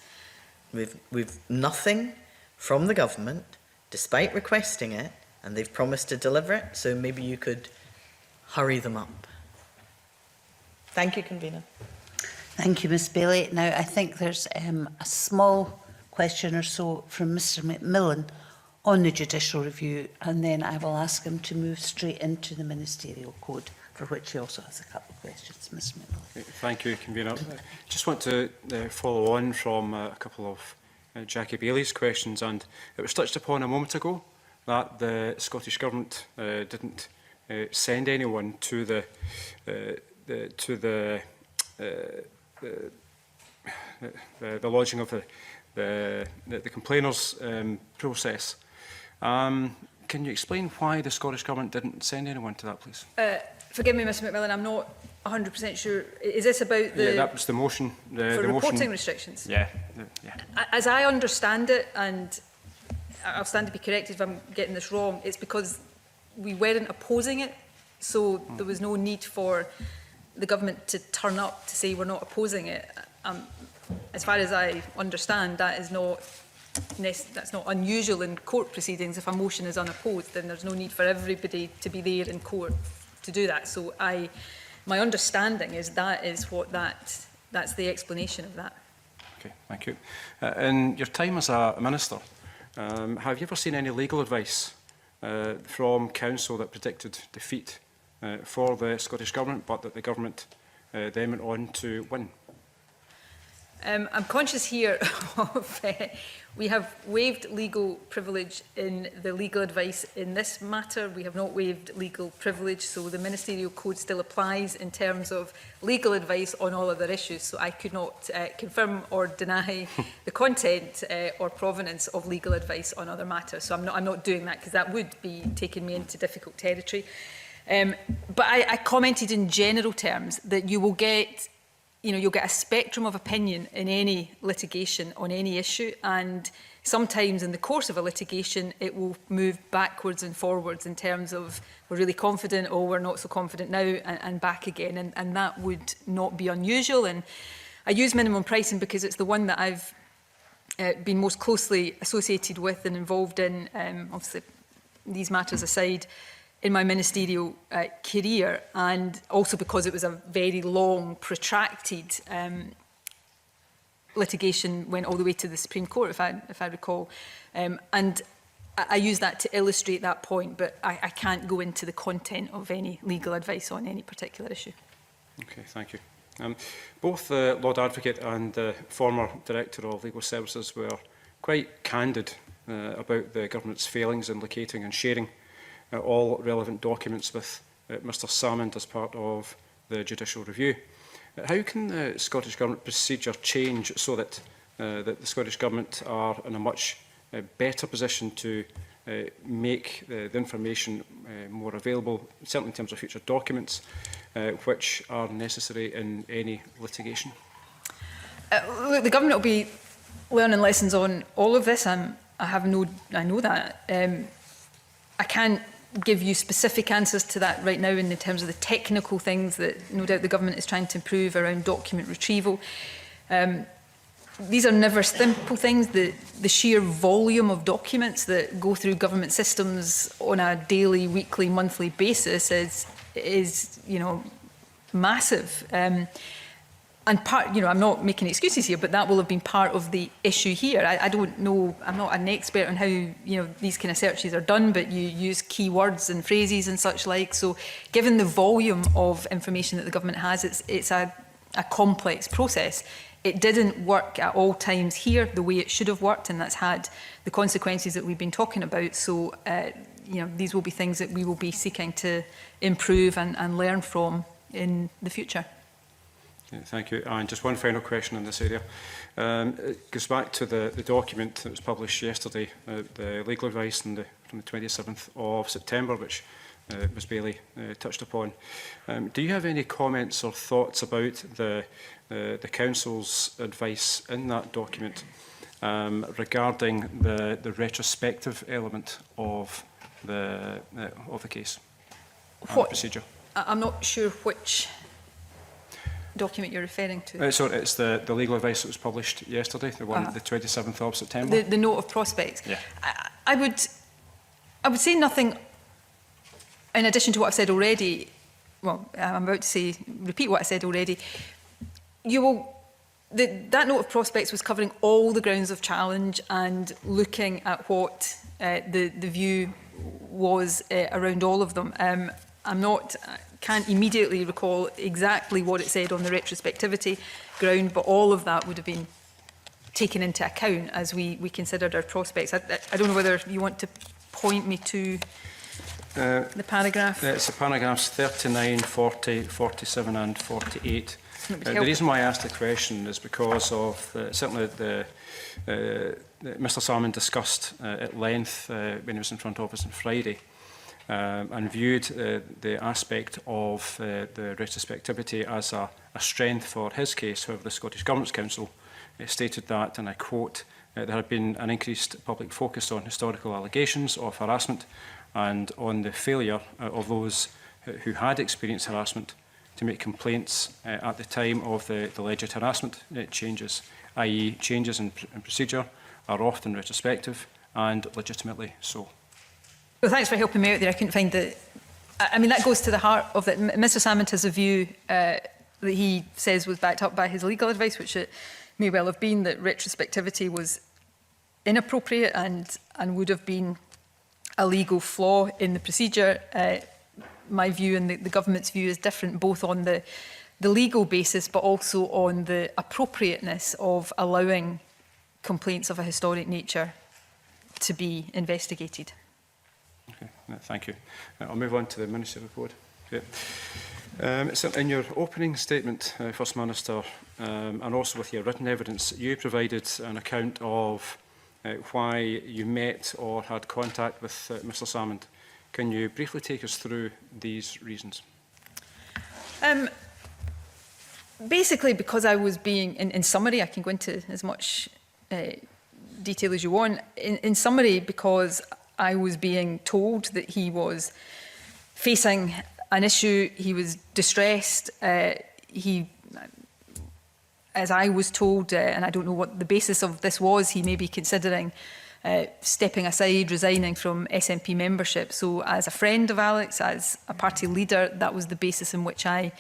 We've nothing from the government, despite requesting it, and they've promised to deliver it, so maybe you could hurry them up. Thank you, Convener. Thank you, Ms Bailey. Now, I think there's a small question or so from Mr Macmillan on the judicial review, and then I will ask him to move straight into the ministerial code, for which he also has a couple of questions. Mr Macmillan. Thank you, Convener. I just want to follow on from a couple of Jackie Bailey's questions, and it was touched upon a moment ago that the Scottish Government didn't send anyone to the lodging of the complainers process. Can you explain why the Scottish Government didn't send anyone to that place? Forgive me, Mr Macmillan, I'm not 100% sure. Is this about the... Yeah, that was the motion. For the reporting motion. Restrictions? Yeah. As I understand it, and I'll stand to be corrected if I'm getting this wrong, it's because we weren't opposing it, so there was no need for the government to turn up to say we're not opposing it. As far as I understand, that is not that's not unusual in court proceedings. If a motion is unopposed, then there's no need for everybody to be there in court to do that. So my understanding is that is what that's the explanation of that. Okay, thank you. In your time as a minister, have you ever seen any legal advice from council that predicted defeat for the Scottish Government, but that the government then went on to win? I'm conscious here of we have waived legal privilege in the legal advice in this matter. We have not waived legal privilege, so the ministerial code still applies in terms of legal advice on all other issues. So I could not confirm or deny the content or provenance of legal advice on other matters. So I'm not doing that because that would be taking me into difficult territory. But I commented in general terms that you will get, you'll get a spectrum of opinion in any litigation on any issue, and sometimes in the course of a litigation it will move backwards and forwards in terms of we're really confident, oh, we're not so confident now, and back again, and that would not be unusual. And I use minimum pricing because it's the one that I've been most closely associated with and involved in, obviously these matters aside, in my ministerial career, and also because it was a very long, protracted litigation, went all the way to the Supreme Court, if I recall. And I use that to illustrate that point, but I can't go into the content of any legal advice on any particular issue. Okay, thank you. Both the Lord Advocate and the former Director of Legal Services were quite candid about the government's failings in locating and sharing all relevant documents with Mr Salmond as part of the judicial review. How can the Scottish Government procedure change so that the Scottish Government are in a much better position to make the information more available, certainly in terms of future documents, which are necessary in any litigation? Look, the government will be learning lessons on all of this. I know that. I can't give you specific answers to that right now in terms of the technical things that no doubt the government is trying to improve around document retrieval. These are never simple things. The sheer volume of documents that go through government systems on a daily, weekly, monthly basis is you know, massive. And part, you know, I'm not making excuses here, but that will have been part of the issue here. I don't know, I'm not an expert on how, you know, these kind of searches are done, but you use keywords and phrases and such like. So given the volume of information that the government has, it's a complex process. It didn't work at all times here the way it should have worked, and that's had the consequences that we've been talking about. So, you know, these will be things that we will be seeking to improve and learn from in the future. Thank you. And just one final question in this area. It goes back to the document that was published yesterday, the legal advice from the 27th of September, which Ms Bailey touched upon. Do you have any comments or thoughts about the Council's advice in that document regarding the retrospective element of the case and the procedure? I'm not sure which document you're referring to. So it's the legal advice that was published yesterday, the one the 27th of September. The note of prospects. Yeah. I would say nothing in addition to what I've said already. Well, I'm about to repeat what I said already. That note of prospects was covering all the grounds of challenge and looking at what the view was around all of them. Can't immediately recall exactly what it said on the retrospectivity ground, but all of that would have been taken into account as we considered our prospects. I don't know whether you want to point me to the paragraph. It's the paragraphs 39, 40, 47 and 48. The reason why I asked the question is because of certainly Mr Salmon discussed at length when he was in front of us on Friday and viewed the aspect of the retrospectivity as a strength for his case. However, the Scottish Government's Council stated that, and I quote, there had been an increased public focus on historical allegations of harassment and on the failure of those who had experienced harassment to make complaints at the time of the alleged harassment changes, i.e. changes in procedure are often retrospective and legitimately so. Well, thanks for helping me out there. I couldn't find the... I mean, that goes to the heart of it. Mr Salmond has a view that he says was backed up by his legal advice, which it may well have been, that retrospectivity was inappropriate and would have been a legal flaw in the procedure. My view and the government's view is different, both on the legal basis, but also on the appropriateness of allowing complaints of a historic nature to be investigated. Okay, thank you. I'll move on to the Ministry report. Okay. So in your opening statement, First Minister, and also with your written evidence, you provided an account of why you met or had contact with Mr Salmond. Can you briefly take us through these reasons? Basically, because I was being, in summary, I can go into as much detail as you want. In summary, because I was being told that he was facing an issue, he was distressed, he, as I was told, and I don't know what the basis of this was, he may be considering stepping aside, resigning from SNP membership. So as a friend of Alex, as a party leader, that was the basis in which I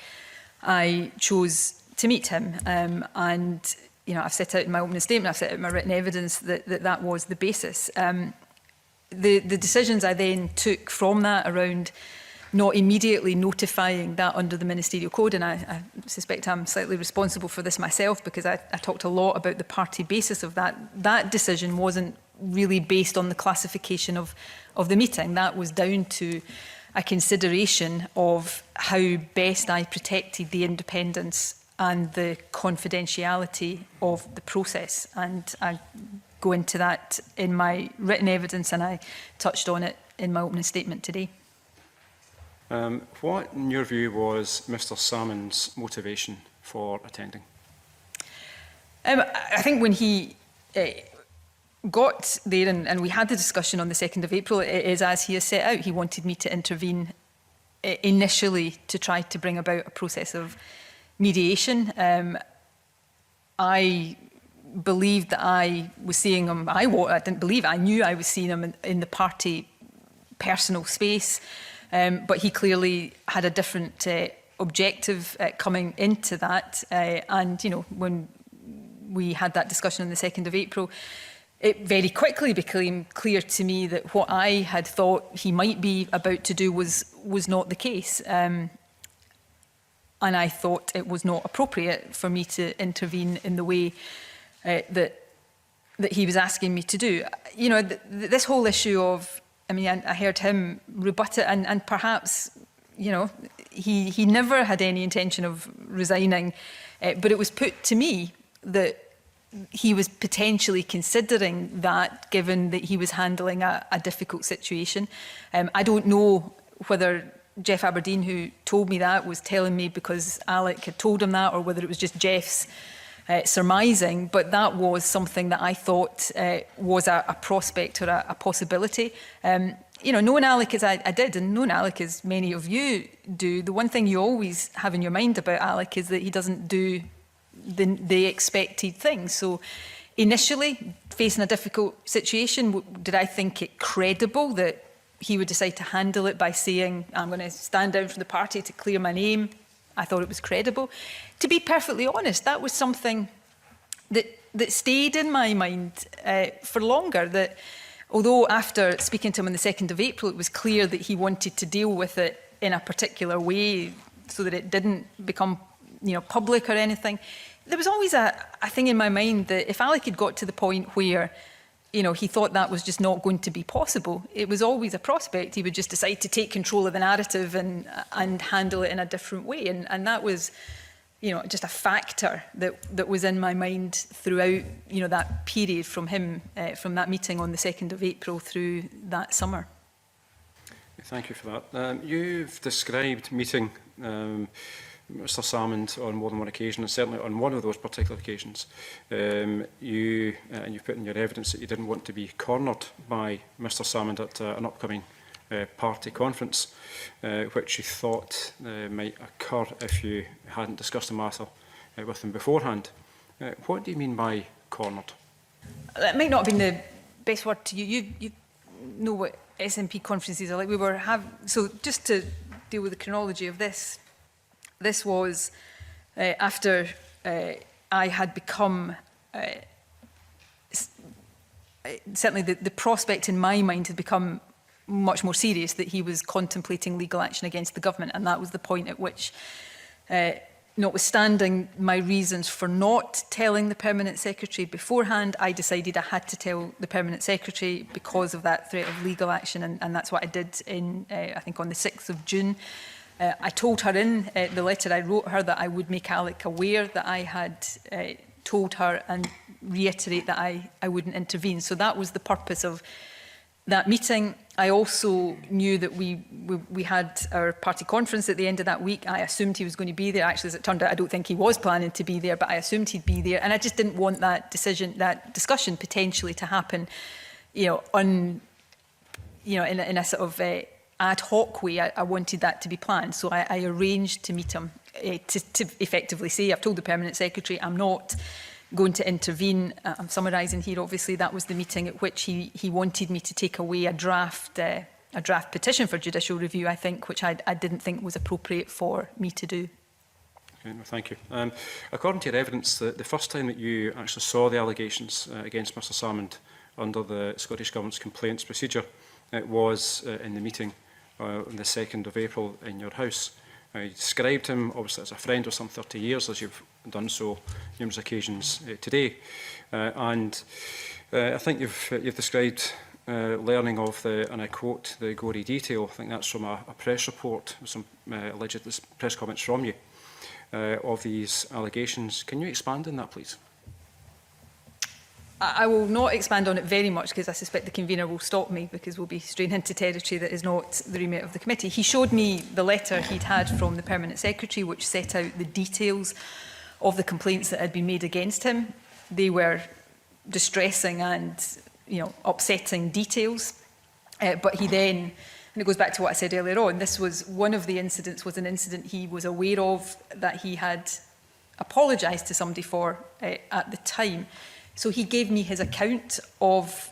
chose to meet him. And, you know, I've set out in my opening statement, I've set out in my written evidence that was the basis. The decisions I then took from that around not immediately notifying that under the Ministerial Code, and I suspect I'm slightly responsible for this myself because I talked a lot about the party basis of that. That decision wasn't really based on the classification of the meeting. That was down to a consideration of how best I protected the independence and the confidentiality of the process. And I go into that in my written evidence, and I touched on it in my opening statement today. What, in your view, was Mr Salmond's motivation for attending? I think when he got there and we had the discussion on the 2nd of April, it is as he has set out. He wanted me to intervene initially to try to bring about a process of mediation. I believed that I was seeing him, I didn't believe it, I knew I was seeing him in the party personal space, but he clearly had a different objective coming into that. And, you know, when we had that discussion on the 2nd of April, it very quickly became clear to me that what I had thought he might be about to do was not the case. And I thought it was not appropriate for me to intervene in the way that he was asking me to do. You know, this whole issue of, I mean, I heard him rebut it, and perhaps, you know, he never had any intention of resigning, but it was put to me that he was potentially considering that, given that he was handling a difficult situation. I don't know whether Jeff Aberdeen, who told me that, was telling me because Alec had told him that, or whether it was just Jeff's surmising, but that was something that I thought was a prospect or a possibility. You know, knowing Alec as I did, and knowing Alec as many of you do, the one thing you always have in your mind about Alec is that he doesn't do the expected thing. So initially, facing a difficult situation, did I think it credible that he would decide to handle it by saying, I'm going to stand down from the party to clear my name? I thought it was credible. To be perfectly honest, that was something that stayed in my mind for longer. That although after speaking to him on the 2nd of April, it was clear that he wanted to deal with it in a particular way so that it didn't become, you know, public or anything, there was always a thing in my mind that if Alec had got to the point where, you know, he thought that was just not going to be possible, it was always a prospect. He would just decide to take control of the narrative and handle it in a different way. And that was, you know, just a factor that was in my mind throughout, you know, that period from him, from that meeting on the 2nd of April through that summer. Thank you for that. You've described meeting Mr Salmond on more than one occasion, and certainly on one of those particular occasions, and you've put in your evidence that you didn't want to be cornered by Mr Salmond at an upcoming party conference, which you thought might occur if you hadn't discussed the matter with him beforehand. What do you mean by cornered? That might not have been the best word to you. You know what SNP conferences are like. So just to deal with the chronology of this. This was after I had become, certainly the prospect in my mind had become much more serious, that he was contemplating legal action against the government. And that was the point at which, notwithstanding my reasons for not telling the Permanent Secretary beforehand, I decided I had to tell the Permanent Secretary because of that threat of legal action. And that's what I did in, I think, on the 6th of June. I told her in the letter I wrote her that I would make Alec aware that I had told her and reiterate that I wouldn't intervene. So that was the purpose of that meeting. I also knew that we had our party conference at the end of that week. I assumed he was going to be there. Actually, as it turned out, I don't think he was planning to be there, but I assumed he'd be there. And I just didn't want that discussion potentially to happen, you know, in a sort of ad hoc way. I wanted that to be planned. So I arranged to meet him to effectively say, I've told the Permanent Secretary I'm not going to intervene. I'm summarising here, obviously. That was the meeting at which he wanted me to take away a draft petition for judicial review, I think, which I didn't think was appropriate for me to do. Okay, well, thank you. According to your evidence, the first time that you actually saw the allegations against Mr Salmond under the Scottish Government's complaints procedure, it was in the meeting on the 2nd of April in your house. You described him, obviously, as a friend of some 30 years, as you've done so numerous occasions today. And I think you've described learning of the, and I quote, the gory detail. I think that's from a press report, some alleged press comments from you, of these allegations. Can you expand on that, please? I will not expand on it very much because I suspect the convener will stop me because we'll be straying into territory that is not the remit of the committee. He showed me the letter he'd had from the Permanent Secretary which set out the details of the complaints that had been made against him. They were distressing and upsetting details. But he then, and it goes back to what I said earlier on, this was one of the incidents, was an incident he was aware of that he had apologised to somebody for at the time. So he gave me his account of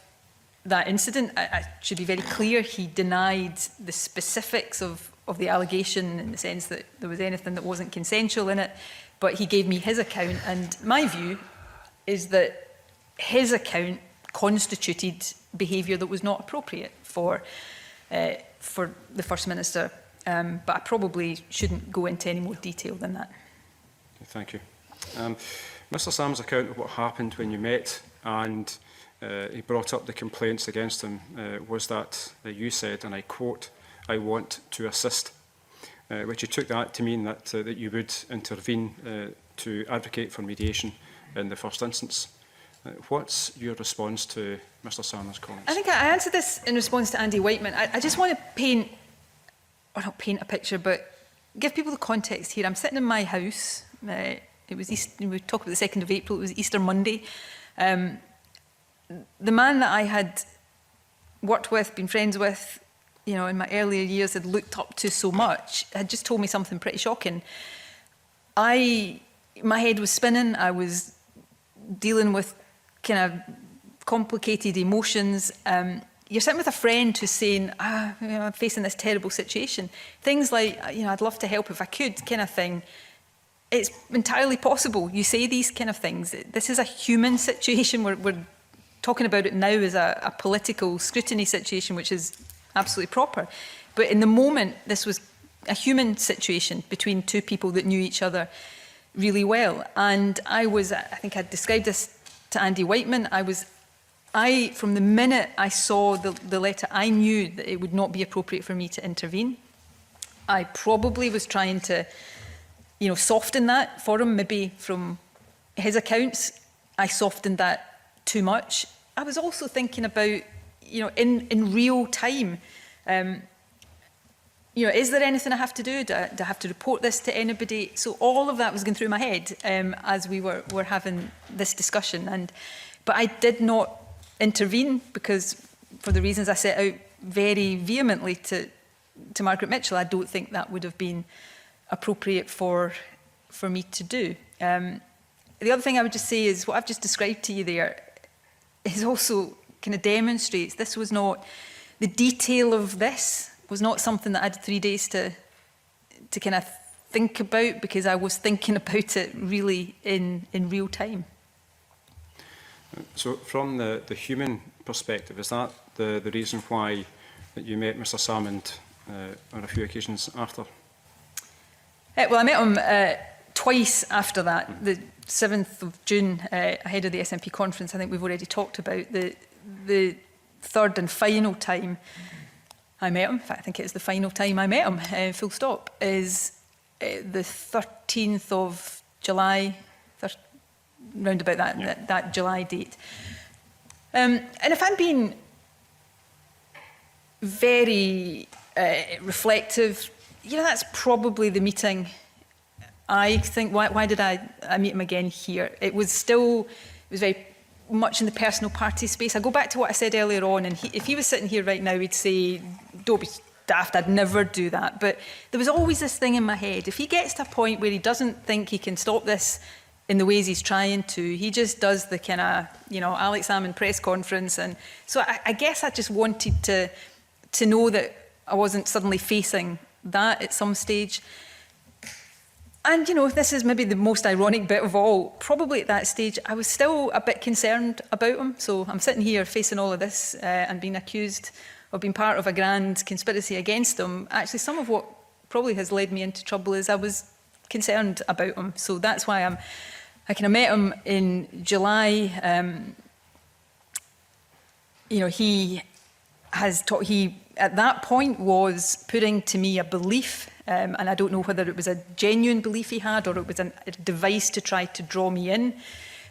that incident. I should be very clear, he denied the specifics of the allegation in the sense that there was anything that wasn't consensual in it, but he gave me his account, and my view is that his account constituted behaviour that was not appropriate for the First Minister, but I probably shouldn't go into any more detail than that. Thank you. Mr Sam's account of what happened when you met and he brought up the complaints against him was that you said, and I quote, "I want to assist," which you took that to mean that, that you would intervene to advocate for mediation in the first instance. What's your response to Mr Salmon's comments? I think I answered this in response to Andy Whiteman. I just want to paint, or not paint a picture, but give people the context here. I'm sitting in my house. It was Easter, we talk about the 2nd of April, it was Easter Monday. The man that I had worked with, been friends with, in my earlier years, had looked up to so much, had just told me something pretty shocking. My head was spinning. I was dealing with kind of complicated emotions. You're sitting with a friend who's saying, I'm facing this terrible situation. Things like, I'd love to help if I could, kind of thing. It's entirely possible. You say these kind of things. This is a human situation. We're talking about it now as a political scrutiny situation, which is absolutely proper. But in the moment, this was a human situation between two people that knew each other really well. And I think I described this to Andy Whiteman. From the minute I saw the letter, I knew that it would not be appropriate for me to intervene. I probably was trying to, soften that for him. Maybe from his accounts, I softened that too much. I was also thinking about, in real time, is there anything I have to do? Do I have to report this to anybody? So all of that was going through my head as we were having this discussion. But I did not intervene because, for the reasons I set out very vehemently to Margaret Mitchell, I don't think that would have been appropriate for me to do. The other thing I would just say is what I've just described to you there is also kind of demonstrates this was not, the detail of this was not something that I had 3 days to kind of think about, because I was thinking about it really in real time. So from the human perspective, is that the reason why that you met Mr Salmond on a few occasions after? Well, I met him twice after that. The 7th of June, ahead of the SNP conference, I think we've already talked about. The third and final time I met him, in fact, I think it is the final time I met him, full stop, is the 13th of July, round about that July date. And if I'm being very reflective, that's probably the meeting. I think, why did I meet him again here? It was very much in the personal party space. I go back to what I said earlier on, and if he was sitting here right now, he'd say, don't be daft, I'd never do that. But there was always this thing in my head. If he gets to a point where he doesn't think he can stop this in the ways he's trying to, he just does the kind of, Alex Salmond press conference. And so I guess I just wanted to know that I wasn't suddenly facing that at some stage. And, this is maybe the most ironic bit of all. Probably at that stage, I was still a bit concerned about him. So I'm sitting here facing all of this and being accused of being part of a grand conspiracy against him. Actually, some of what probably has led me into trouble is I was concerned about him. So that's why I kind of met him in July. He at that point was putting to me a belief, and I don't know whether it was a genuine belief he had or it was a device to try to draw me in,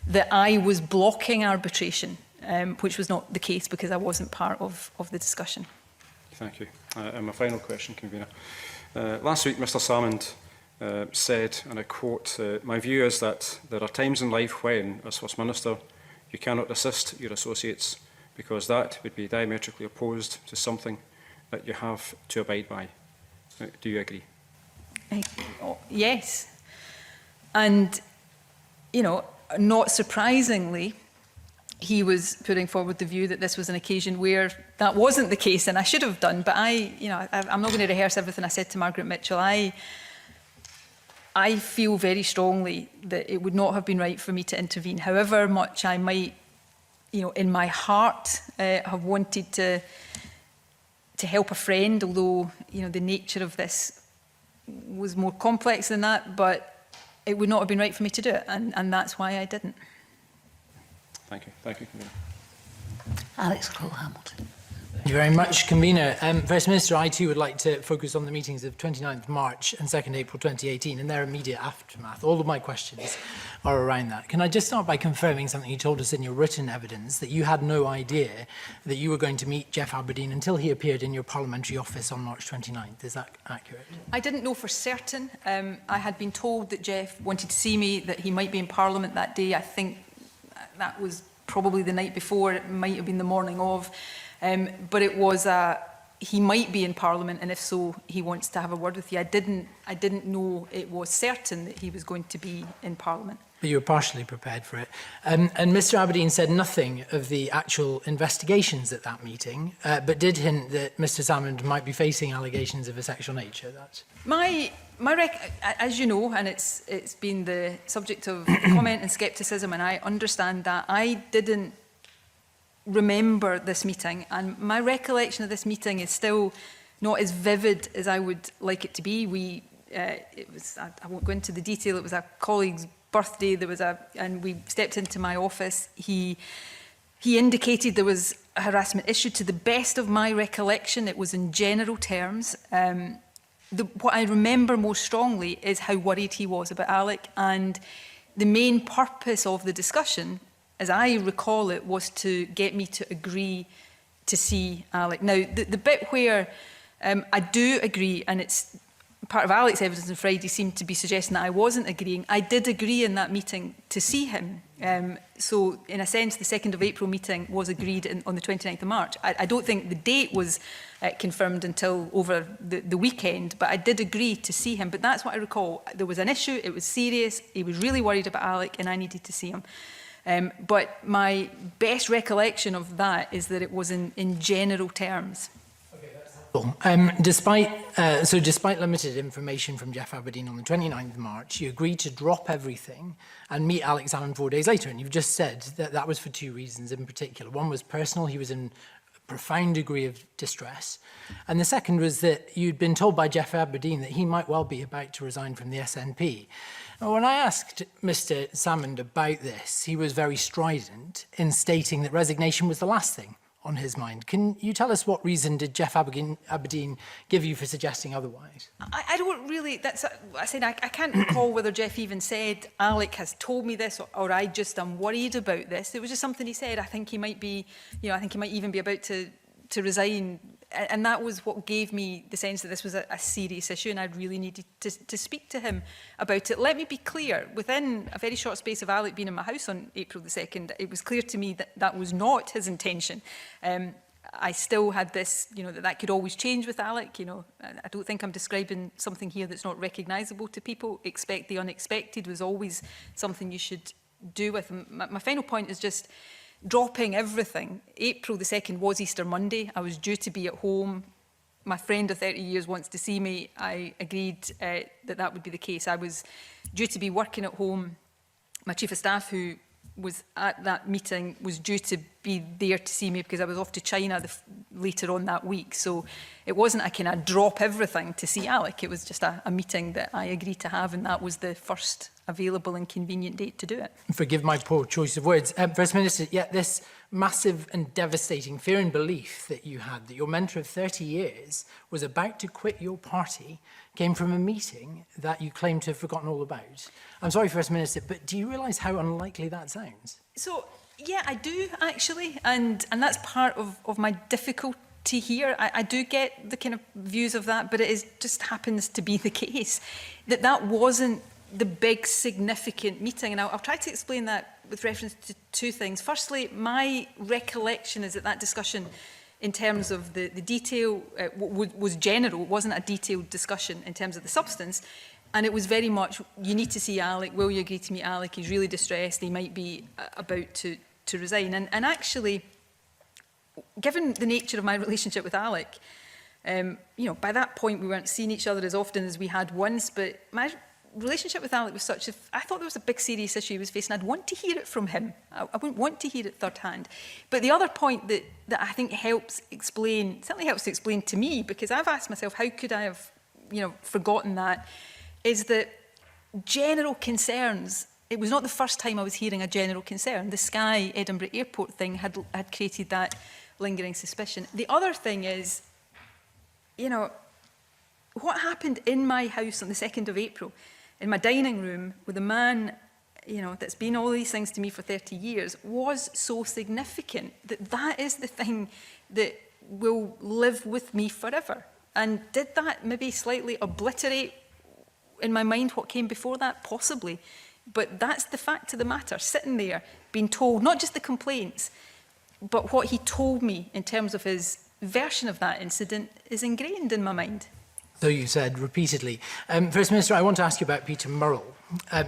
that I was blocking arbitration, which was not the case because I wasn't part of the discussion. Thank you. And my final question, Convener. Last week, Mr Salmond said, and I quote, "My view is that there are times in life when, as First Minister, you cannot assist your associates, because that would be diametrically opposed to something that you have to abide by. Do you agree? Yes. And, you know, not surprisingly, he was putting forward the view that this was an occasion where that wasn't the case, and I should have done. But I'm not going to rehearse everything I said to Margaret Mitchell. I feel very strongly that it would not have been right for me to intervene, however much I might, you know, in my heart, have wanted to help a friend, although, you know, the nature of this was more complex than that, but it would not have been right for me to do it, and that's why I didn't. Thank you. Thank you, Convener. Alex Cole-Hamilton. Thank you very much, Convener. First Minister, I too would like to focus on the meetings of 29th March and 2nd April 2018 and their immediate aftermath. All of my questions are around that. Can I just start by confirming something you told us in your written evidence, that you had no idea that you were going to meet Jeff Aberdeen until he appeared in your parliamentary office on March 29th? Is that accurate? I didn't know for certain. I had been told that Jeff wanted to see me, that he might be in Parliament that day. I think that was probably the night before. It might have been the morning of. But it was he might be in Parliament, and if so, he wants to have a word with you. I didn't know it was certain that he was going to be in Parliament. But you were partially prepared for it. And Mr Aberdeen said nothing of the actual investigations at that meeting, but did hint that Mr Salmond might be facing allegations of a sexual nature. That's as you know, and it's been the subject of comment and scepticism, and I understand that. I didn't remember this meeting, and my recollection of this meeting is still not as vivid as I would like it to be. It was, I won't go into the detail, it was a colleague's birthday, and we stepped into my office. He indicated there was a harassment issue. To the best of my recollection, it was in general terms. What I remember most strongly is how worried he was about Alec, and the main purpose of the discussion, as I recall it, was to get me to agree to see Alec. Now, the bit where I do agree, and it's part of Alec's evidence on Friday seemed to be suggesting that I wasn't agreeing. I did agree in that meeting to see him. So, in a sense, the 2nd of April meeting was agreed on the 29th of March. I don't think the date was confirmed until over the weekend, but I did agree to see him. But that's what I recall. There was an issue, it was serious, he was really worried about Alec, and I needed to see him. But my best recollection of that is that it was in general terms. Despite limited information from Jeff Aberdeen on the 29th of March, you agreed to drop everything and meet Alex Salmond 4 days later. And you've just said that that was for two reasons in particular. One was personal. He was in a profound degree of distress. And the second was that you'd been told by Jeff Aberdeen that he might well be about to resign from the SNP. Now, when I asked Mr Salmond about this, he was very strident in stating that resignation was the last thing on his mind. Can you tell us what reason did Jeff Aberdeen give you for suggesting otherwise? I don't really, I can't recall whether Jeff even said, Alec has told me this, or I just am worried about this. It was just something he said. I think he might be, I think he might even be about to resign. And that was what gave me the sense that this was a serious issue, and I really needed to speak to him about it. Let me be clear, within a very short space of Alec being in my house on April the 2nd, it was clear to me that that was not his intention. I still had this, that could always change with Alec. I don't think I'm describing something here that's not recognisable to people. Expect the unexpected was always something you should do with him. My final point is just dropping everything. April the 2nd was Easter Monday. I was due to be at home. My friend of 30 years wants to see me. I agreed that would be the case. I was due to be working at home. My chief of staff, who was at that meeting, was due to be there to see me because I was off to China later on that week. So it wasn't a kind of drop everything to see Alec. It was just a meeting that I agreed to have, and that was the first available and convenient date to do it. Forgive my poor choice of words. First Minister, yet this massive and devastating fear and belief that you had that your mentor of 30 years was about to quit your party came from a meeting that you claim to have forgotten all about. I'm sorry, First Minister, but do you realise how unlikely that sounds? So, yeah, I do, actually, and that's part of my difficulty here. I do get the kind of views of that, but it just happens to be the case that wasn't the big significant meeting, and I'll try to explain that with reference to two things. Firstly, my recollection is that that discussion in terms of the detail was general. It wasn't a detailed discussion in terms of the substance. And it was very much, you need to see Alec, will you agree to meet Alec? He's really distressed, he might be about to resign. And actually, given the nature of my relationship with Alec, you know, by that point we weren't seeing each other as often as we had once, but my relationship with Alec was such that I thought there was a big serious issue he was facing. I'd want to hear it from him. I wouldn't want to hear it third hand. But the other point that I think certainly helps to explain to me, because I've asked myself, how could I have, you know, forgotten that, is that general concerns, it was not the first time I was hearing a general concern. The Skye Edinburgh Airport thing had created that lingering suspicion. The other thing is, you know, what happened in my house on the 2nd of April, in my dining room, with a man, you know, that's been all these things to me for 30 years, was so significant that that is the thing that will live with me forever. And did that maybe slightly obliterate in my mind what came before that? Possibly. But that's the fact of the matter, sitting there, being told, not just the complaints, but what he told me in terms of his version of that incident is ingrained in my mind. So you said repeatedly. First Minister, I want to ask you about Peter Murrell.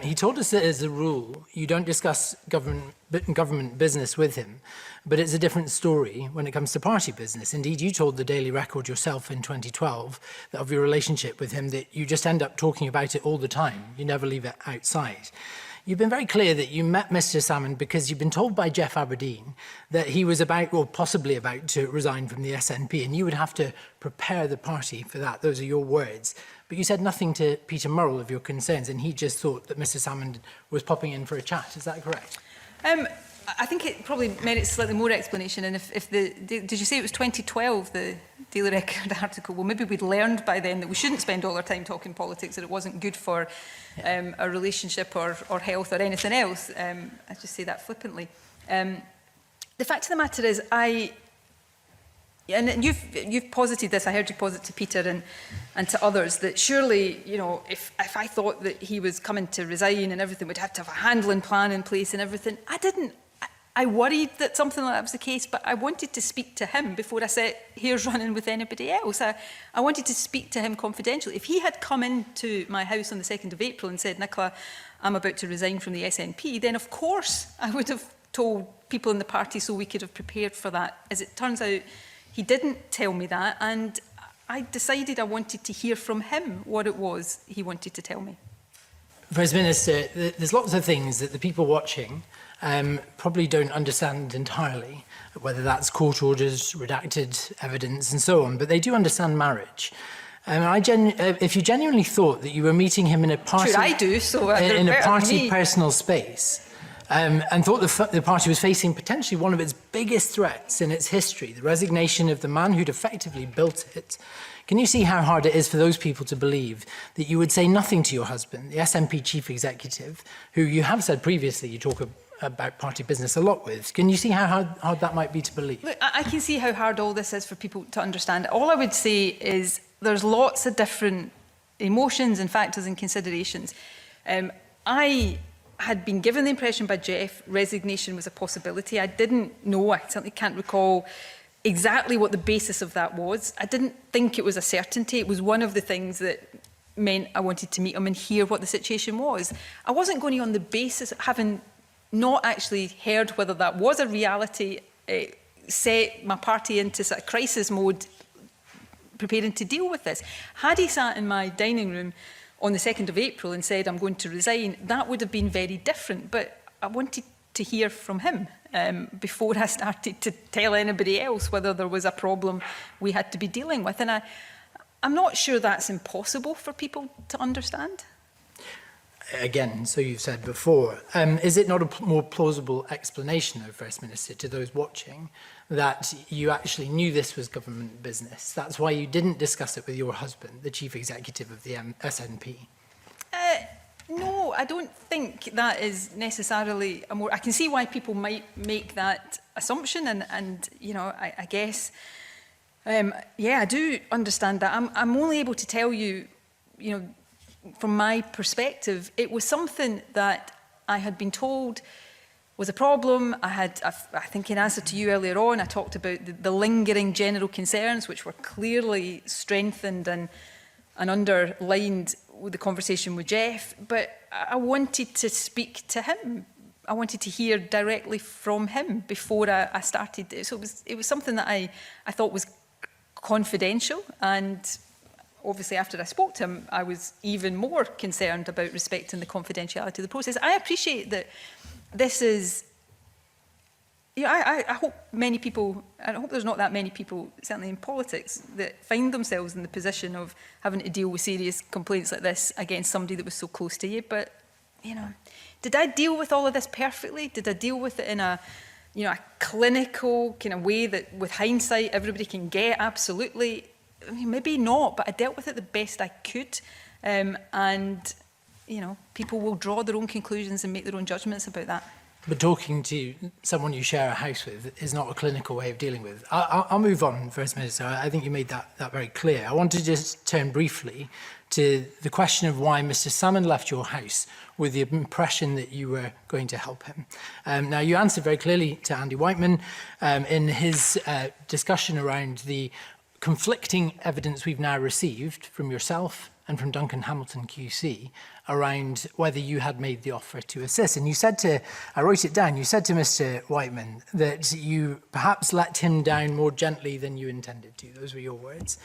He told us that as a rule, you don't discuss government business with him, but it's a different story when it comes to party business. Indeed, you told the Daily Record yourself in 2012 that of your relationship with him that you just end up talking about it all the time. You never leave it outside. You've been very clear that you met Mr Salmond because you've been told by Jeff Aberdeen that he was about, or possibly about, to resign from the SNP, and you would have to prepare the party for that. Those are your words. But you said nothing to Peter Murrell of your concerns, and he just thought that Mr Salmond was popping in for a chat. Is that correct? I think it probably merits slightly more explanation. And did you say it was 2012, the Daily Record article? Well, maybe we'd learned by then that we shouldn't spend all our time talking politics, that it wasn't good for a relationship or health or anything else. I just say that flippantly. The fact of the matter is, and you've posited this, I heard you posit to Peter and to others, that surely, you know, if I thought that he was coming to resign and everything, we'd have to have a handling plan in place and everything. I didn't. I worried that something like that was the case, but I wanted to speak to him before I said, here's running with anybody else. I wanted to speak to him confidentially. If he had come into my house on the 2nd of April and said, Nicola, I'm about to resign from the SNP, then of course I would have told people in the party so we could have prepared for that. As it turns out, he didn't tell me that, and I decided I wanted to hear from him what it was he wanted to tell me. First Minister, there's lots of things that the people watching probably don't understand entirely, whether that's court orders, redacted evidence and so on, but they do understand marriage. If you genuinely thought that you were meeting him in a party, sure I do, so in a party personal space, and thought the party was facing potentially one of its biggest threats in its history, the resignation of the man who'd effectively built it, can you see how hard it is for those people to believe that you would say nothing to your husband, the SNP chief executive, who you have said previously you talk about party business a lot with? Can you see how hard that might be to believe? Look, I can see how hard all this is for people to understand. All I would say is there's lots of different emotions and factors and considerations. I had been given the impression by Jeff resignation was a possibility. I didn't know, I certainly can't recall exactly what the basis of that was. I didn't think it was a certainty. It was one of the things that meant I wanted to meet him and hear what the situation was. I wasn't going on the basis of having not actually heard whether that was a reality, set my party into sort of crisis mode, preparing to deal with this. Had he sat in my dining room on the 2nd of April and said, I'm going to resign, that would have been very different. But I wanted to hear from him before I started to tell anybody else whether there was a problem we had to be dealing with. And I'm not sure that's impossible for people to understand. Again, so you've said before, is it not a more plausible explanation, though, First Minister, to those watching, that you actually knew this was government business? That's why you didn't discuss it with your husband, the chief executive of the SNP? No, I don't think that is necessarily a more... I can see why people might make that assumption, and you know, I guess, yeah, I do understand that. I'm only able to tell you, you know, from my perspective, it was something that I had been told was a problem. I think in answer to you earlier on, I talked about the lingering general concerns, which were clearly strengthened and underlined with the conversation with Jeff. But I wanted to speak to him. I wanted to hear directly from him before I started. So it was something that I thought was confidential, and obviously after I spoke to him, I was even more concerned about respecting the confidentiality of the process. I appreciate that this is, you know, I hope many people, I hope there's not that many people, certainly in politics, that find themselves in the position of having to deal with serious complaints like this against somebody that was so close to you. But, you know, did I deal with all of this perfectly? Did I deal with it in a, you know, a clinical kind of way that with hindsight everybody can get? Absolutely. I mean, maybe not, but I dealt with it the best I could. And, you know, people will draw their own conclusions and make their own judgments about that. But talking to someone you share a house with is not a clinical way of dealing with. I'll move on, First Minister. I think you made that very clear. I want to just turn briefly to the question of why Mr. Salmon left your house with the impression that you were going to help him. Now, you answered very clearly to Andy Whiteman in his discussion around the conflicting evidence we've now received from yourself and from Duncan Hamilton QC around whether you had made the offer to assist. And you said to, I wrote it down, you said to Mr. Whiteman that you perhaps let him down more gently than you intended to. Those were your words.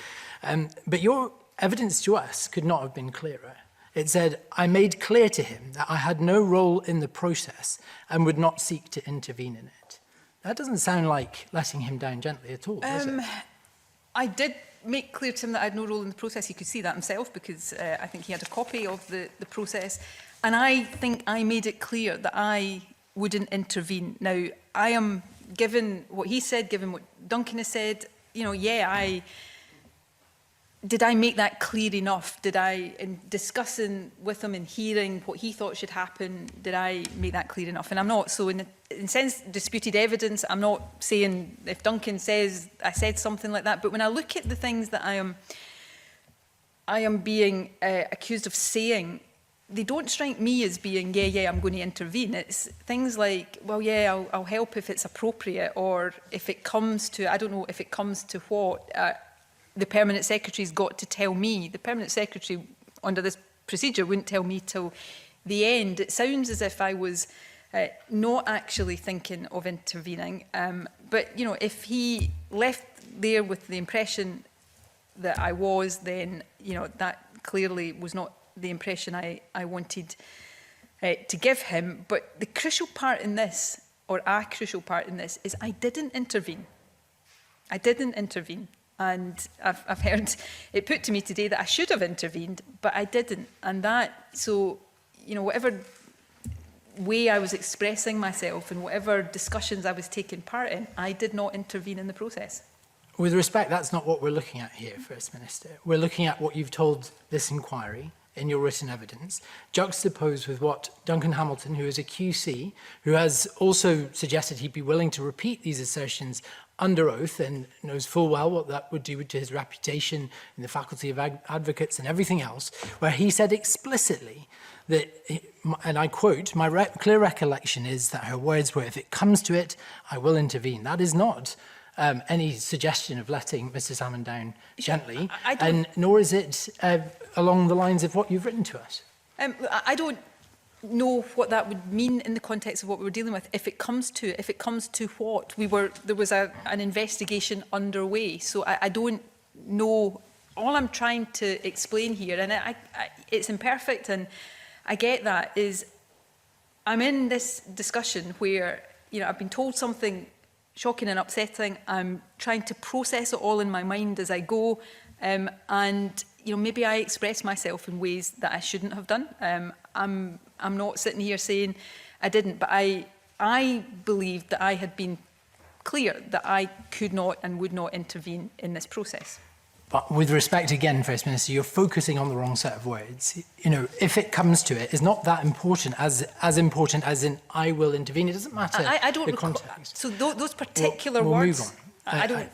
But your evidence to us could not have been clearer. It said, I made clear to him that I had no role in the process and would not seek to intervene in it. That doesn't sound like letting him down gently at all, does it? I did make clear to him that I had no role in the process. He could see that himself because I think he had a copy of the process. And I think I made it clear that I wouldn't intervene. Now, I am, given what he said, given what Duncan has said, you know, yeah, did I make that clear enough? Did I, in discussing with him and hearing what he thought should happen, did I make that clear enough? And I'm not. So in sense, disputed evidence, I'm not saying if Duncan says I said something like that. But when I look at the things that I am being accused of saying, they don't strike me as being, yeah, I'm going to intervene. It's things like, well, yeah, I'll help if it's appropriate, or if it comes to, I don't know, if it comes to what the Permanent Secretary's got to tell me. The Permanent Secretary, under this procedure, wouldn't tell me till the end. It sounds as if I was not actually thinking of intervening. But, you know, if he left there with the impression that I was, then, you know, that clearly was not the impression I wanted to give him. But the crucial part in this, or a crucial part in this, is I didn't intervene. I didn't intervene. And I've heard it put to me today that I should have intervened, but I didn't. And that, so, you know, whatever way I was expressing myself and whatever discussions I was taking part in, I did not intervene in the process. With respect, that's not what we're looking at here, First Minister. We're looking at what you've told this inquiry in your written evidence, juxtaposed with what Duncan Hamilton, who is a QC, who has also suggested he'd be willing to repeat these assertions under oath and knows full well what that would do to his reputation in the faculty of advocates and everything else, where he said explicitly that, and I quote, my clear recollection is that her words were, if it comes to it, I will intervene. That is not any suggestion of letting Mr. Salmon down gently, and nor is it along the lines of what you've written to us. I don't know what that would mean in the context of what we were dealing with. If it comes to it, if it comes to what there was an investigation underway. So I don't know. All I'm trying to explain here, and it's imperfect, and I get that, is I'm in this discussion where, you know, I've been told something shocking and upsetting. I'm trying to process it all in my mind as I go, and, you know, maybe I express myself in ways that I shouldn't have done. I'm not sitting here saying I didn't, but I believed that I had been clear that I could not and would not intervene in this process. But with respect again, First Minister, you're focusing on the wrong set of words. You know, if it comes to it, is not that important as important as in I will intervene. It doesn't matter I don't the context. So those particular we'll words. Move on.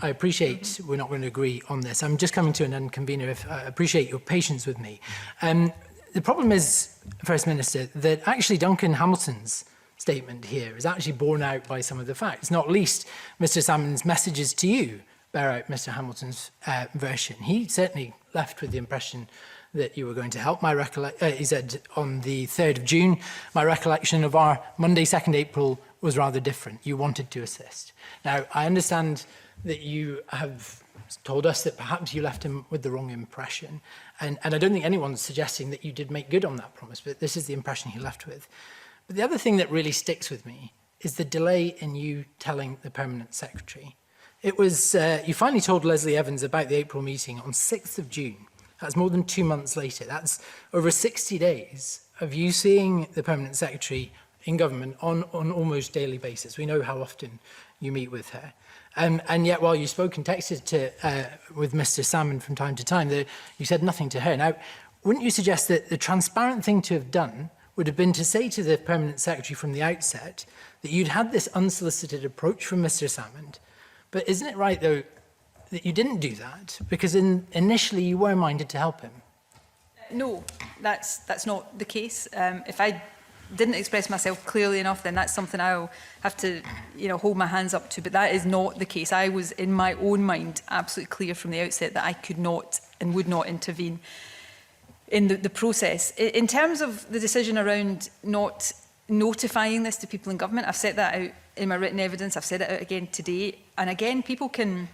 I appreciate we're not going to agree on this. I'm just coming to an end, convener. I appreciate your patience with me. The problem is, First Minister, that actually Duncan Hamilton's statement here is actually borne out by some of the facts, not least Mr Salmon's messages to you bear out Mr Hamilton's version. He certainly left with the impression that you were going to help. He said on the 3rd of June, my recollection of our Monday, 2nd April was rather different. You wanted to assist. Now, I understand that you have told us that perhaps you left him with the wrong impression. And I don't think anyone's suggesting that you did make good on that promise, but this is the impression he left with. But the other thing that really sticks with me is the delay in you telling the Permanent Secretary. It was, you finally told Leslie Evans about the April meeting on 6th of June. That's more than 2 months later. That's over 60 days of you seeing the Permanent Secretary in government on almost daily basis. We know how often you meet with her. And yet, while you spoke and texted with Mr Salmon from time to time, you said nothing to her. Now, wouldn't you suggest that the transparent thing to have done would have been to say to the Permanent Secretary from the outset that you'd had this unsolicited approach from Mr Salmon? But isn't it right, though, that you didn't do that because initially you were minded to help him? No, that's not the case. If I didn't express myself clearly enough, then that's something I'll have to, hold my hands up to. But that is not the case. I was, in my own mind, absolutely clear from the outset that I could not and would not intervene in the process. In terms of the decision around not notifying this to people in government, I've set that out in my written evidence. I've said it out again today. And again, people can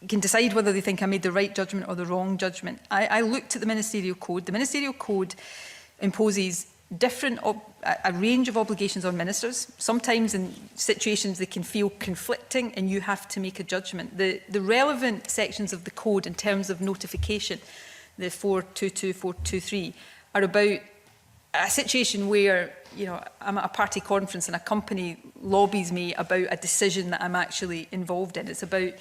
decide whether they think I made the right judgment or the wrong judgment. I looked at the Ministerial Code. The Ministerial Code imposes a range of obligations on ministers. Sometimes in situations they can feel conflicting and you have to make a judgment. The relevant sections of the code in terms of notification, the 422, 423, are about a situation where I'm at a party conference and a company lobbies me about a decision that I'm actually involved in. It's about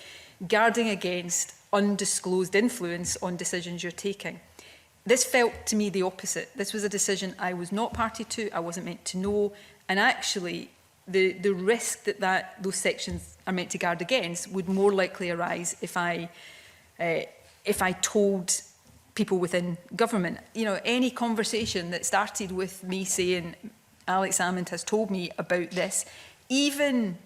guarding against undisclosed influence on decisions you're taking. This felt to me the opposite. This was a decision I was not party to, I wasn't meant to know, and actually the risk that those sections are meant to guard against would more likely arise if I told people within government. Any conversation that started with me saying, Alex Salmond has told me about this, even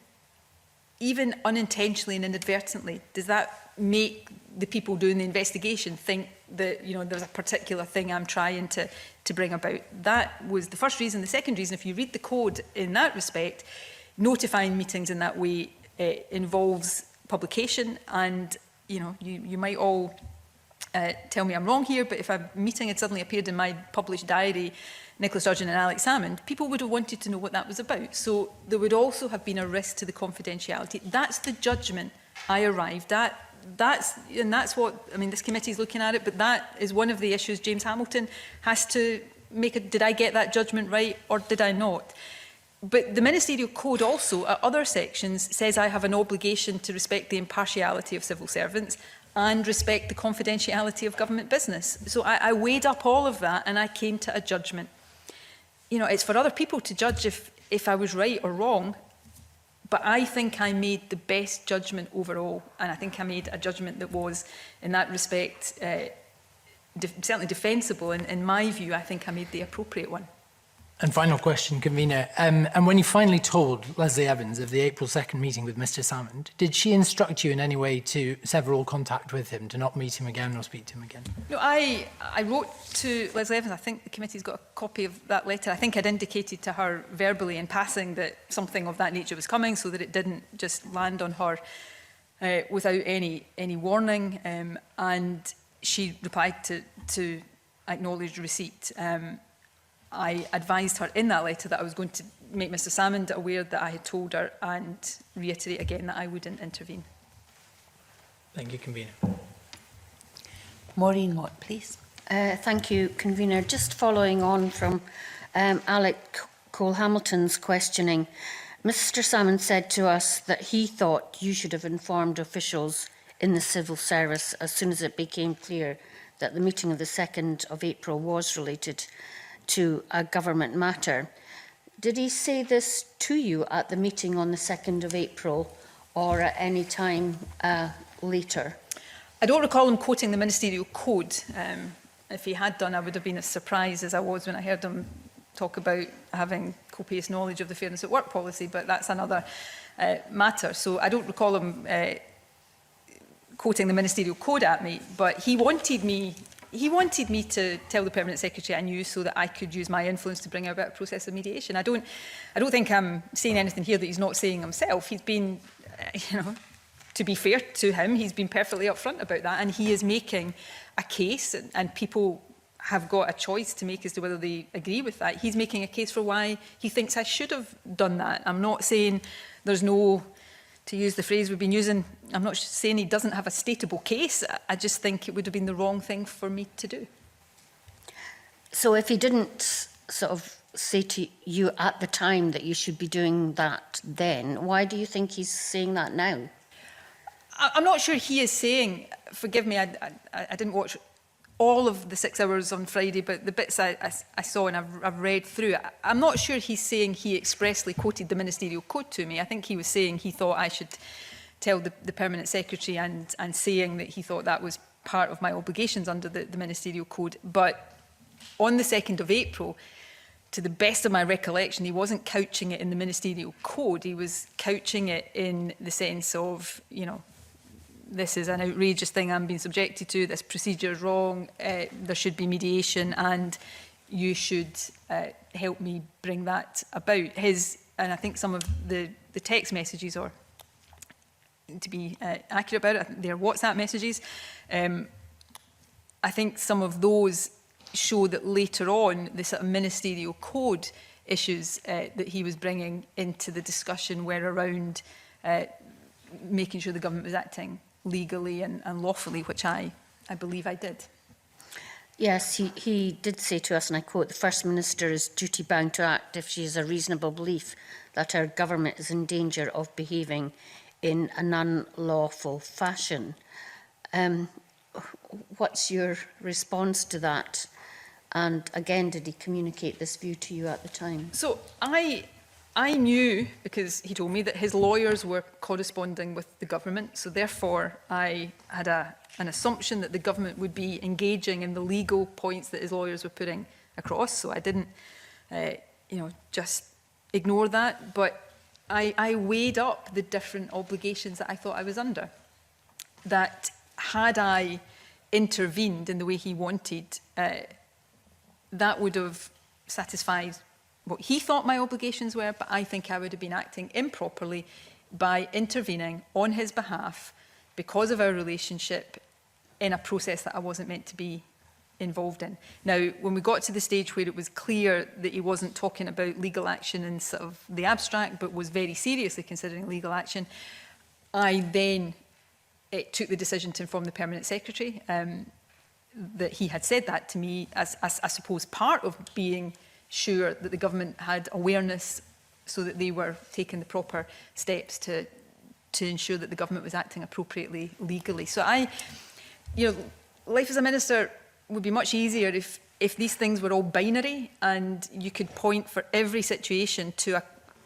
unintentionally and inadvertently, does that make the people doing the investigation think that there's a particular thing I'm trying to bring about? That was the first reason. The second reason, if you read the code in that respect, notifying meetings in that way involves publication, and you might all tell me I'm wrong here, but if a meeting had suddenly appeared in my published diary, Nicola Sturgeon and Alex Salmond, people would have wanted to know what that was about. So there would also have been a risk to the confidentiality. That's the judgment I arrived at. That's what, this committee is looking at it, but that is one of the issues James Hamilton has to make. Did I get that judgment right or did I not? But the Ministerial Code also, at other sections, says I have an obligation to respect the impartiality of civil servants and respect the confidentiality of government business. So I weighed up all of that and I came to a judgment. It's for other people to judge if I was right or wrong, but I think I made the best judgment overall, and I think I made a judgment that was, in that respect, certainly defensible. And in my view, I think I made the appropriate one. And final question, Convener. And when you finally told Leslie Evans of the April 2nd meeting with Mr Salmond, did she instruct you in any way to sever all contact with him, to not meet him again or speak to him again? No, I wrote to Leslie Evans. I think the committee's got a copy of that letter. I think I'd indicated to her verbally in passing that something of that nature was coming, so that it didn't just land on her without any warning. And she replied to acknowledge receipt. I advised her in that letter that I was going to make Mr Salmond aware that I had told her, and reiterate again that I wouldn't intervene. Thank you, Convener. Maureen Watt, please. Thank you, Convener. Just following on from Alec Cole-Hamilton's questioning, Mr Salmond said to us that he thought you should have informed officials in the civil service as soon as it became clear that the meeting of the 2nd of April was related to a government matter. Did he say this to you at the meeting on the 2nd of April or at any time later? I don't recall him quoting the Ministerial Code. If he had done, I would have been as surprised as I was when I heard him talk about having copious knowledge of the Fairness at Work policy, but that's another matter. So I don't recall him quoting the Ministerial Code at me, but he wanted me to tell the Permanent Secretary I knew so that I could use my influence to bring about a process of mediation. I don't think I'm saying anything here that he's not saying himself. He's been, to be fair to him, he's been perfectly upfront about that, and he is making a case, and people have got a choice to make as to whether they agree with that. He's making a case for why he thinks I should have done that. I'm not saying there's no, to use the phrase we've been using, I'm not saying he doesn't have a stateable case. I just think it would have been the wrong thing for me to do. So if he didn't sort of say to you at the time that you should be doing that then, why do you think he's saying that now? I'm not sure he is saying, forgive me, I didn't watch all of the 6 hours on Friday, but the bits I saw and I've read through, I'm not sure he's saying he expressly quoted the Ministerial Code to me. I think he was saying he thought I should tell the Permanent Secretary and saying that he thought that was part of my obligations under the Ministerial Code. But on the 2nd of April, to the best of my recollection, he wasn't couching it in the Ministerial Code. He was couching it in the sense of, this is an outrageous thing I'm being subjected to, this procedure is wrong, there should be mediation, and you should help me bring that about. And I think some of the text messages, or to be accurate about it, they're WhatsApp messages. I think some of those show that later on, the sort of Ministerial Code issues that he was bringing into the discussion were around making sure the government was acting legally and lawfully, which I believe I did. Yes, he did say to us, and I quote, "The First Minister is duty-bound to act if she has a reasonable belief that our government is in danger of behaving in an unlawful fashion." What's your response to that? And again, did he communicate this view to you at the time? So I knew, because he told me, that his lawyers were corresponding with the government. So therefore, I had an assumption that the government would be engaging in the legal points that his lawyers were putting across. So I didn't, just ignore that. But I weighed up the different obligations that I thought I was under. That had I intervened in the way he wanted, that would have satisfied what he thought my obligations were, but I think I would have been acting improperly by intervening on his behalf because of our relationship in a process that I wasn't meant to be involved in. Now, when we got to the stage where it was clear that he wasn't talking about legal action in sort of the abstract, but was very seriously considering legal action, I then took the decision to inform the Permanent Secretary that he had said that to me as I suppose part of being sure that the government had awareness so that they were taking the proper steps to ensure that the government was acting appropriately legally. So life as a minister would be much easier if these things were all binary and you could point for every situation to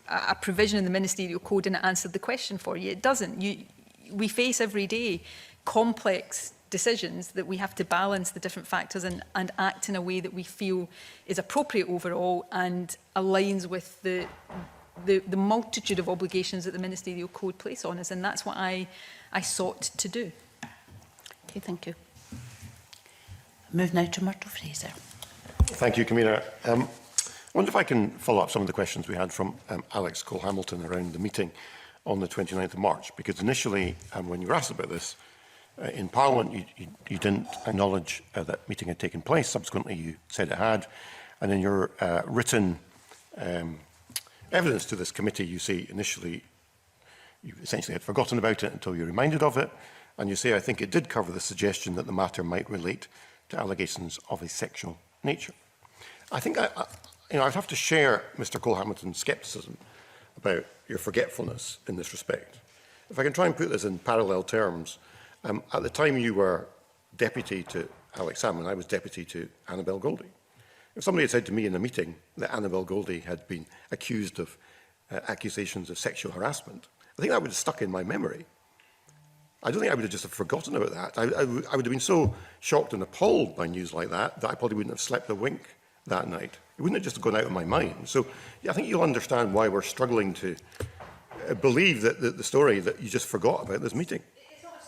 a provision in the Ministerial Code and it answered the question for you. It doesn't. We face every day complex decisions that we have to balance the different factors and act in a way that we feel is appropriate overall and aligns with the multitude of obligations that the Ministerial Code place on us, and that's what I sought to do. Okay, thank you. Move now to Myrtle Fraser. Thank you, Convener. I wonder if I can follow up some of the questions we had from Alex Cole-Hamilton around the meeting on the 29th of March, because initially, when you were asked about this, in Parliament, you didn't acknowledge that meeting had taken place. Subsequently, you said it had. And in your written evidence to this committee, you say initially you essentially had forgotten about it until you were reminded of it. And you say, I think it did cover the suggestion that the matter might relate to allegations of a sexual nature. I think I'd have to share Mr. Cole-Hamilton's scepticism about your forgetfulness in this respect. If I can try and put this in parallel terms, at the time you were deputy to Alex Salmond, I was deputy to Annabel Goldie. If somebody had said to me in a meeting that Annabel Goldie had been accused of accusations of sexual harassment, I think that would have stuck in my memory. I don't think I would have just forgotten about that. I would have been so shocked and appalled by news like that that I probably wouldn't have slept a wink that night. It wouldn't have just gone out of my mind. So yeah, I think you'll understand why we're struggling to believe that the story that you just forgot about this meeting.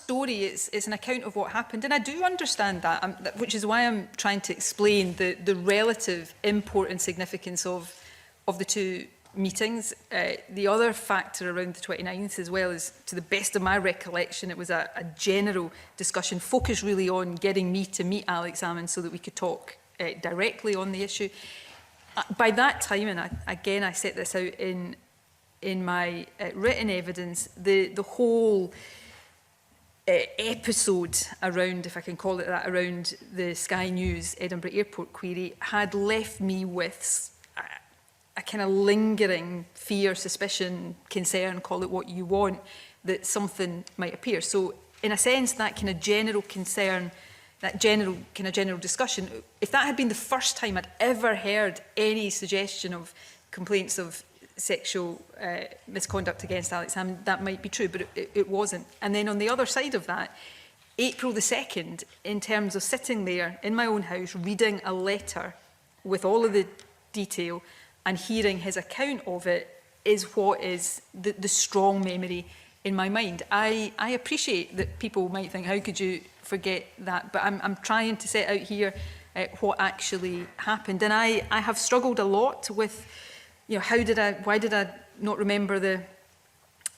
Story, it's an account of what happened, and I do understand that, which is why I'm trying to explain the relative import and significance of the two meetings. The other factor around the 29th, as well, is, to the best of my recollection, it was a general discussion focused really on getting me to meet Alex Salmond so that we could talk directly on the issue. By that time, and I set this out in my written evidence, the whole episode around, if I can call it that, around the Sky News Edinburgh Airport query had left me with a kind of lingering fear, suspicion, concern, call it what you want, that something might appear. So in a sense, that kind of general concern, that general discussion, if that had been the first time I'd ever heard any suggestion of complaints of sexual misconduct against Alex Salmond, that might be true, but it wasn't. And then on the other side of that, April the 2nd, in terms of sitting there in my own house, reading a letter with all of the detail and hearing his account of it, is what is the strong memory in my mind. I appreciate that people might think, how could you forget that? But I'm trying to set out here what actually happened. And I have struggled a lot with, you know, why did I not remember the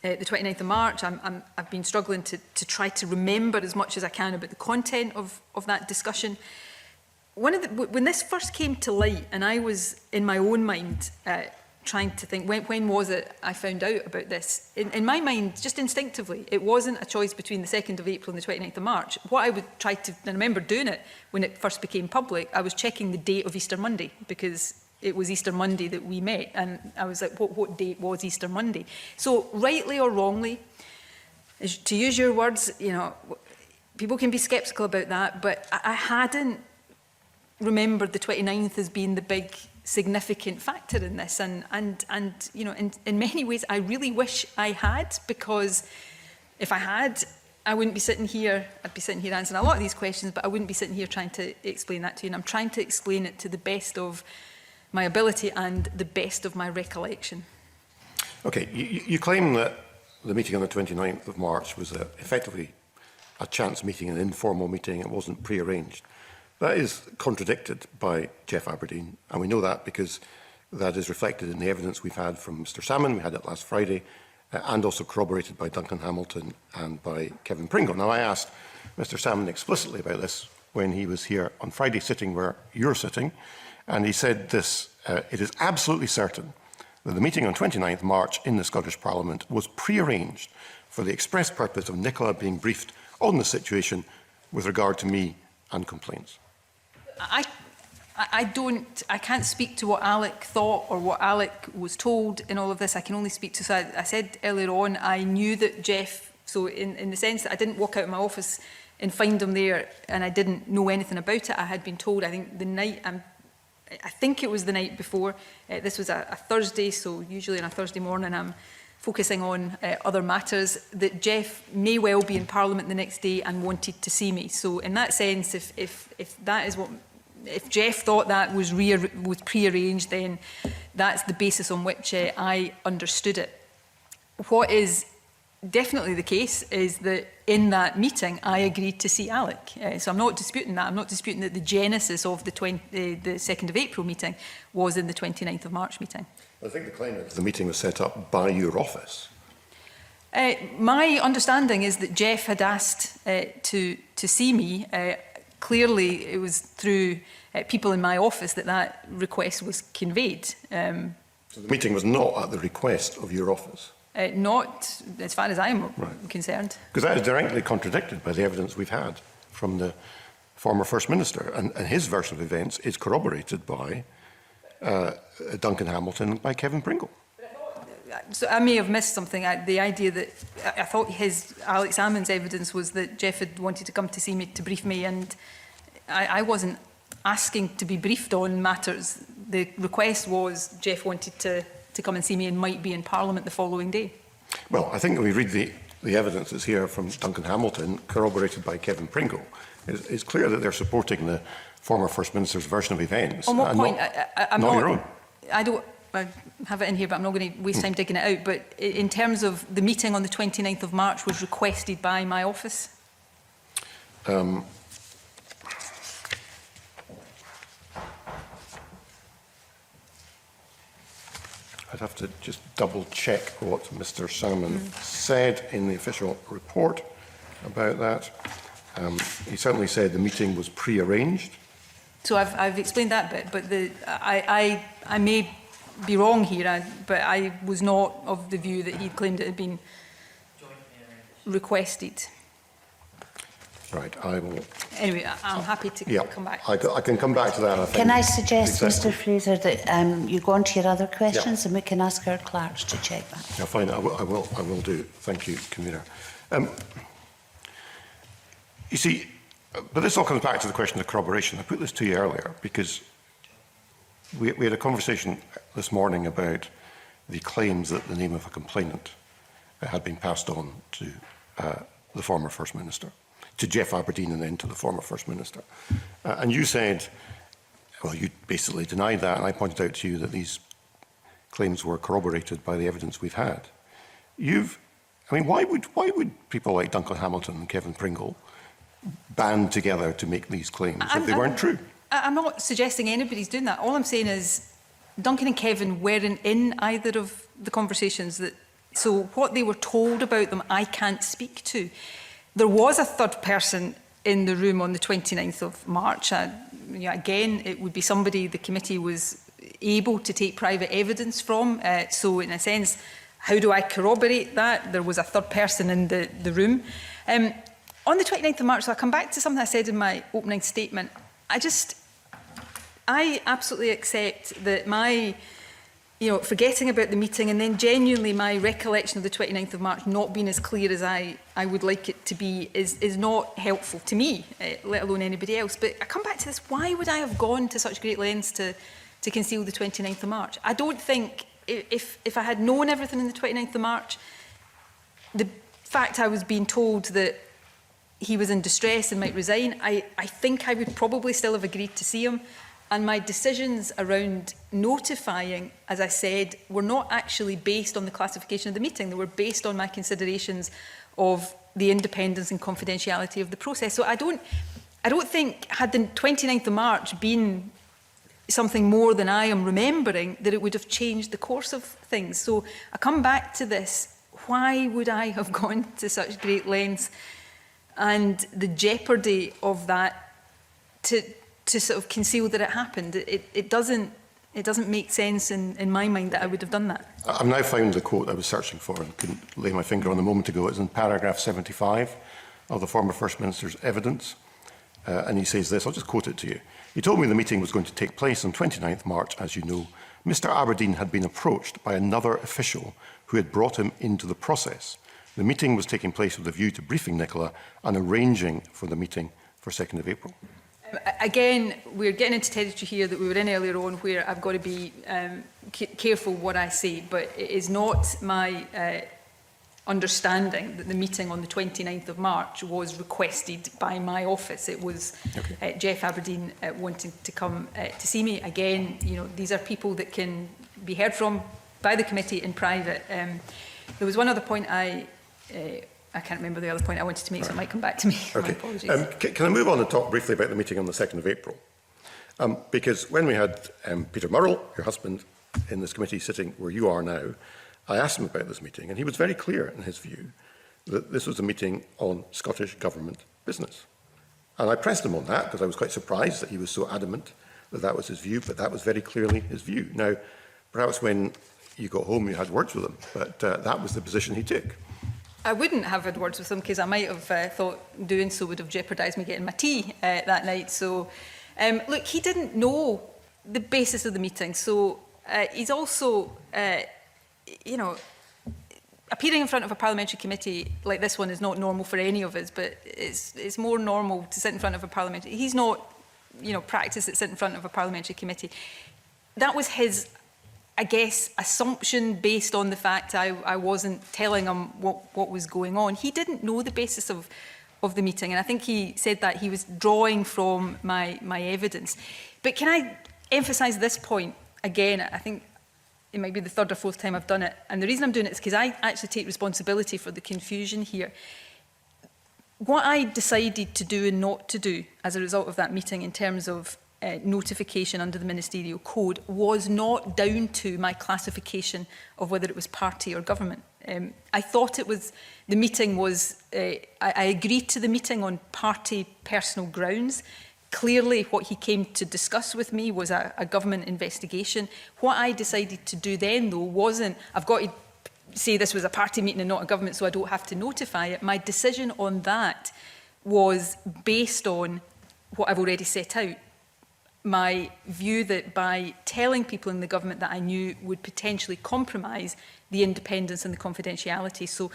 29th of March? I've been struggling to try to remember as much as I can about the content of that discussion. When this first came to light, and I was in my own mind trying to think, when was it I found out about this? In my mind, just instinctively, it wasn't a choice between the 2nd of April and the 29th of March. What I would try to, and I remember doing it when it first became public, I was checking the date of Easter Monday, because it was Easter Monday that we met, and I was like, what date was Easter Monday? So, rightly or wrongly, to use your words, you know, people can be sceptical about that, but I hadn't remembered the 29th as being the big significant factor in this, and you know, in many ways, I really wish I had, because if I had, I wouldn't be sitting here. I'd be sitting here answering a lot of these questions, but I wouldn't be sitting here trying to explain that to you. And I'm trying to explain it to the best of my ability and the best of my recollection. Okay, you claim that the meeting on the 29th of March was effectively a chance meeting, an informal meeting. It wasn't pre-arranged. That is contradicted by Jeff Aberdeen, and we know that because that is reflected in the evidence we've had from Mr Salmond. We had it last Friday, and also corroborated by Duncan Hamilton and by Kevin Pringle. Now, I asked Mr Salmond explicitly about this when he was here on Friday, sitting where you're sitting, and he said this: it is absolutely certain that the meeting on 29th March in the Scottish Parliament was pre-arranged for the express purpose of Nicola being briefed on the situation with regard to me and complaints. I can't speak to what Alec thought or what Alec was told in all of this. I can only speak to, so I said earlier on, I knew that Jeff, so in the sense that I didn't walk out of my office and find him there and I didn't know anything about it. I had been told, I think the night, I think it was the night before, this was a Thursday, so usually on a Thursday morning I'm focusing on other matters, that Jeff may well be in Parliament the next day and wanted to see me. So in that sense, if that is what, if Jeff thought that was pre-arranged, then that's the basis on which I understood it. What is definitely the case is that in that meeting, I agreed to see Alec. So I'm not disputing that. I'm not disputing that the genesis of the 2nd of April meeting was in the 29th of March meeting. I think the claim is the meeting was set up by your office. My understanding is that Jeff had asked to see me. Clearly, it was through people in my office that request was conveyed. So the meeting was not at the request of your office? Not as far as I'm concerned. Because that is directly contradicted by the evidence we've had from the former First Minister, and his version of events is corroborated by Duncan Hamilton and by Kevin Pringle. So I may have missed something. The idea that I thought Alex Salmond's evidence was that Jeff had wanted to come to see me, to brief me, and I wasn't asking to be briefed on matters. The request was Jeff wanted to come and see me and might be in Parliament the following day. Well, I think when we read the evidence that's here from Duncan Hamilton, corroborated by Kevin Pringle, it's clear that they're supporting former First Minister's version of events. On what point? I'm not your own. I don't have it in here, but I'm not going to waste time digging it out. But in terms of the meeting on the 29th of March was requested by my office. I'd have to just double check what Mr. Salmon said in the official report about that. He certainly said the meeting was pre-arranged. So I've explained that bit, but I may be wrong here, but I was not of the view that he claimed it had been requested. Right, I will... Anyway, I'm happy to come back. I can come back to that, I think. Can I suggest, Mr. Fraser, that you go on to your other questions and we can ask our clerks to check that? Yeah, fine, I will do. Thank you, Convener. You see, but this all comes back to the question of corroboration. I put this to you earlier because we had a conversation this morning about the claims that the name of a complainant had been passed on to the former First Minister, to Jeff Aberdeen and then to the former First Minister. And you said, well, you basically denied that, and I pointed out to you that these claims were corroborated by the evidence we've had. I mean, why would people like Duncan Hamilton and Kevin Pringle band together to make these claims if they weren't true? I'm not suggesting anybody's doing that. All I'm saying is Duncan and Kevin weren't in either of the conversations. So what they were told about them, I can't speak to. There was a third person in the room on the 29th of March. Again, it would be somebody the committee was able to take private evidence from. So in a sense, how do I corroborate that? There was a third person in the room. On the 29th of March, so I come back to something I said in my opening statement. I absolutely accept that my, forgetting about the meeting and then genuinely my recollection of the 29th of March not being as clear as I would like it to be is not helpful to me, let alone anybody else. But I come back to this, why would I have gone to such great lengths to conceal the 29th of March? I don't think, if I had known everything in the 29th of March, the fact I was being told that he was in distress and might resign, I think I would probably still have agreed to see him. And my decisions around notifying, as I said, were not actually based on the classification of the meeting. They were based on my considerations of the independence and confidentiality of the process. So I don't think, had the 29th of March been something more than I am remembering, that it would have changed the course of things. So I come back to this. Why would I have gone to such great lengths and the jeopardy of that to sort of conceal that it happened? It doesn't make sense in my mind that I would have done that. I've now found the quote I was searching for and couldn't lay my finger on a moment ago. It's in paragraph 75 of the former First Minister's evidence. And he says this, I'll just quote it to you. He told me the meeting was going to take place on 29th March, as you know. Mr. Aberdeen had been approached by another official who had brought him into the process. The meeting was taking place with a view to briefing Nicola and arranging for the meeting for 2nd of April. Again, we're getting into territory here that we were in earlier on where I've got to be careful what I say, but it is not my understanding that the meeting on the 29th of March was requested by my office. It was Jeff Aberdeen wanting to come to see me. Again, these are people that can be heard from by the committee in private. There was one other point I can't remember the other point I wanted to make, so it might come back to me. Okay. My apologies. Can I move on and talk briefly about the meeting on the 2nd of April? Because when we had Peter Murrell, your husband, in this committee sitting where you are now, I asked him about this meeting, and he was very clear in his view that this was a meeting on Scottish Government business. And I pressed him on that because I was quite surprised that he was so adamant that that was his view, but that was very clearly his view. Now, perhaps when you got home you had words with him, but that was the position he took. I wouldn't have had words with him because I might have thought doing so would have jeopardised me getting my tea that night. So, look, he didn't know the basis of the meeting. So he's also, appearing in front of a parliamentary committee like this one is not normal for any of us, but it's more normal to sit in front of a parliamentary. He's not, practiced to sit in front of a parliamentary committee. That was his, I guess, assumption based on the fact I wasn't telling him what was going on. He didn't know the basis of of the meeting, and I think he said that he was drawing from my evidence. But can I emphasise this point again? I think it might be the third or fourth time I've done it, and the reason I'm doing it is because I actually take responsibility for the confusion here. What I decided to do and not to do as a result of that meeting in terms of notification under the Ministerial Code was not down to my classification of whether it was party or government. I thought it was, the meeting was, I agreed to the meeting on party personal grounds. Clearly what he came to discuss with me was a government investigation. What I decided to do then though wasn't, I've got to say this was a party meeting and not a government so I don't have to notify it. My decision on that was based on what I've already set out. My view that by telling people in the government that I knew would potentially compromise the independence and the confidentiality. So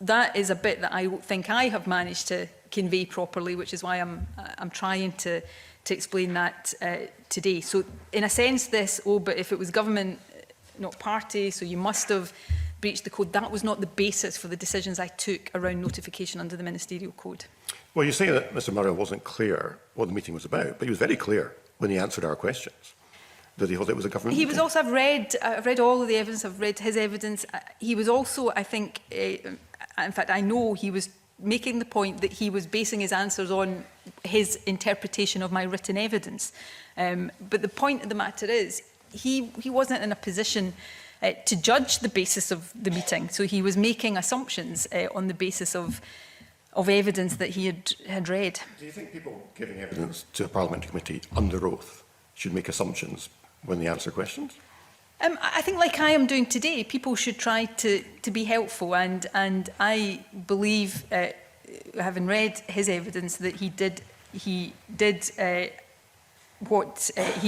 that is a bit that I think I have managed to convey properly, which is why I'm trying to explain that today. So in a sense this, but if it was government, not party, so you must have breached the code, that was not the basis for the decisions I took around notification under the Ministerial Code. Well, you say that Mr Murray wasn't clear what the meeting was about, but he was very clear when he answered our questions that he thought it was a government He meeting. was also, I've read all of the evidence, I've read his evidence. He was also, I think, in fact, I know he was making the point that he was basing his answers on his interpretation of my written evidence. But the point of the matter is, he wasn't in a position to judge the basis of the meeting. So he was making assumptions on the basis of evidence that he had read. Do you think people giving evidence to a Parliamentary committee under oath should make assumptions when they answer questions? I think, like I am doing today, people should try to be helpful, and I believe, having read his evidence, that he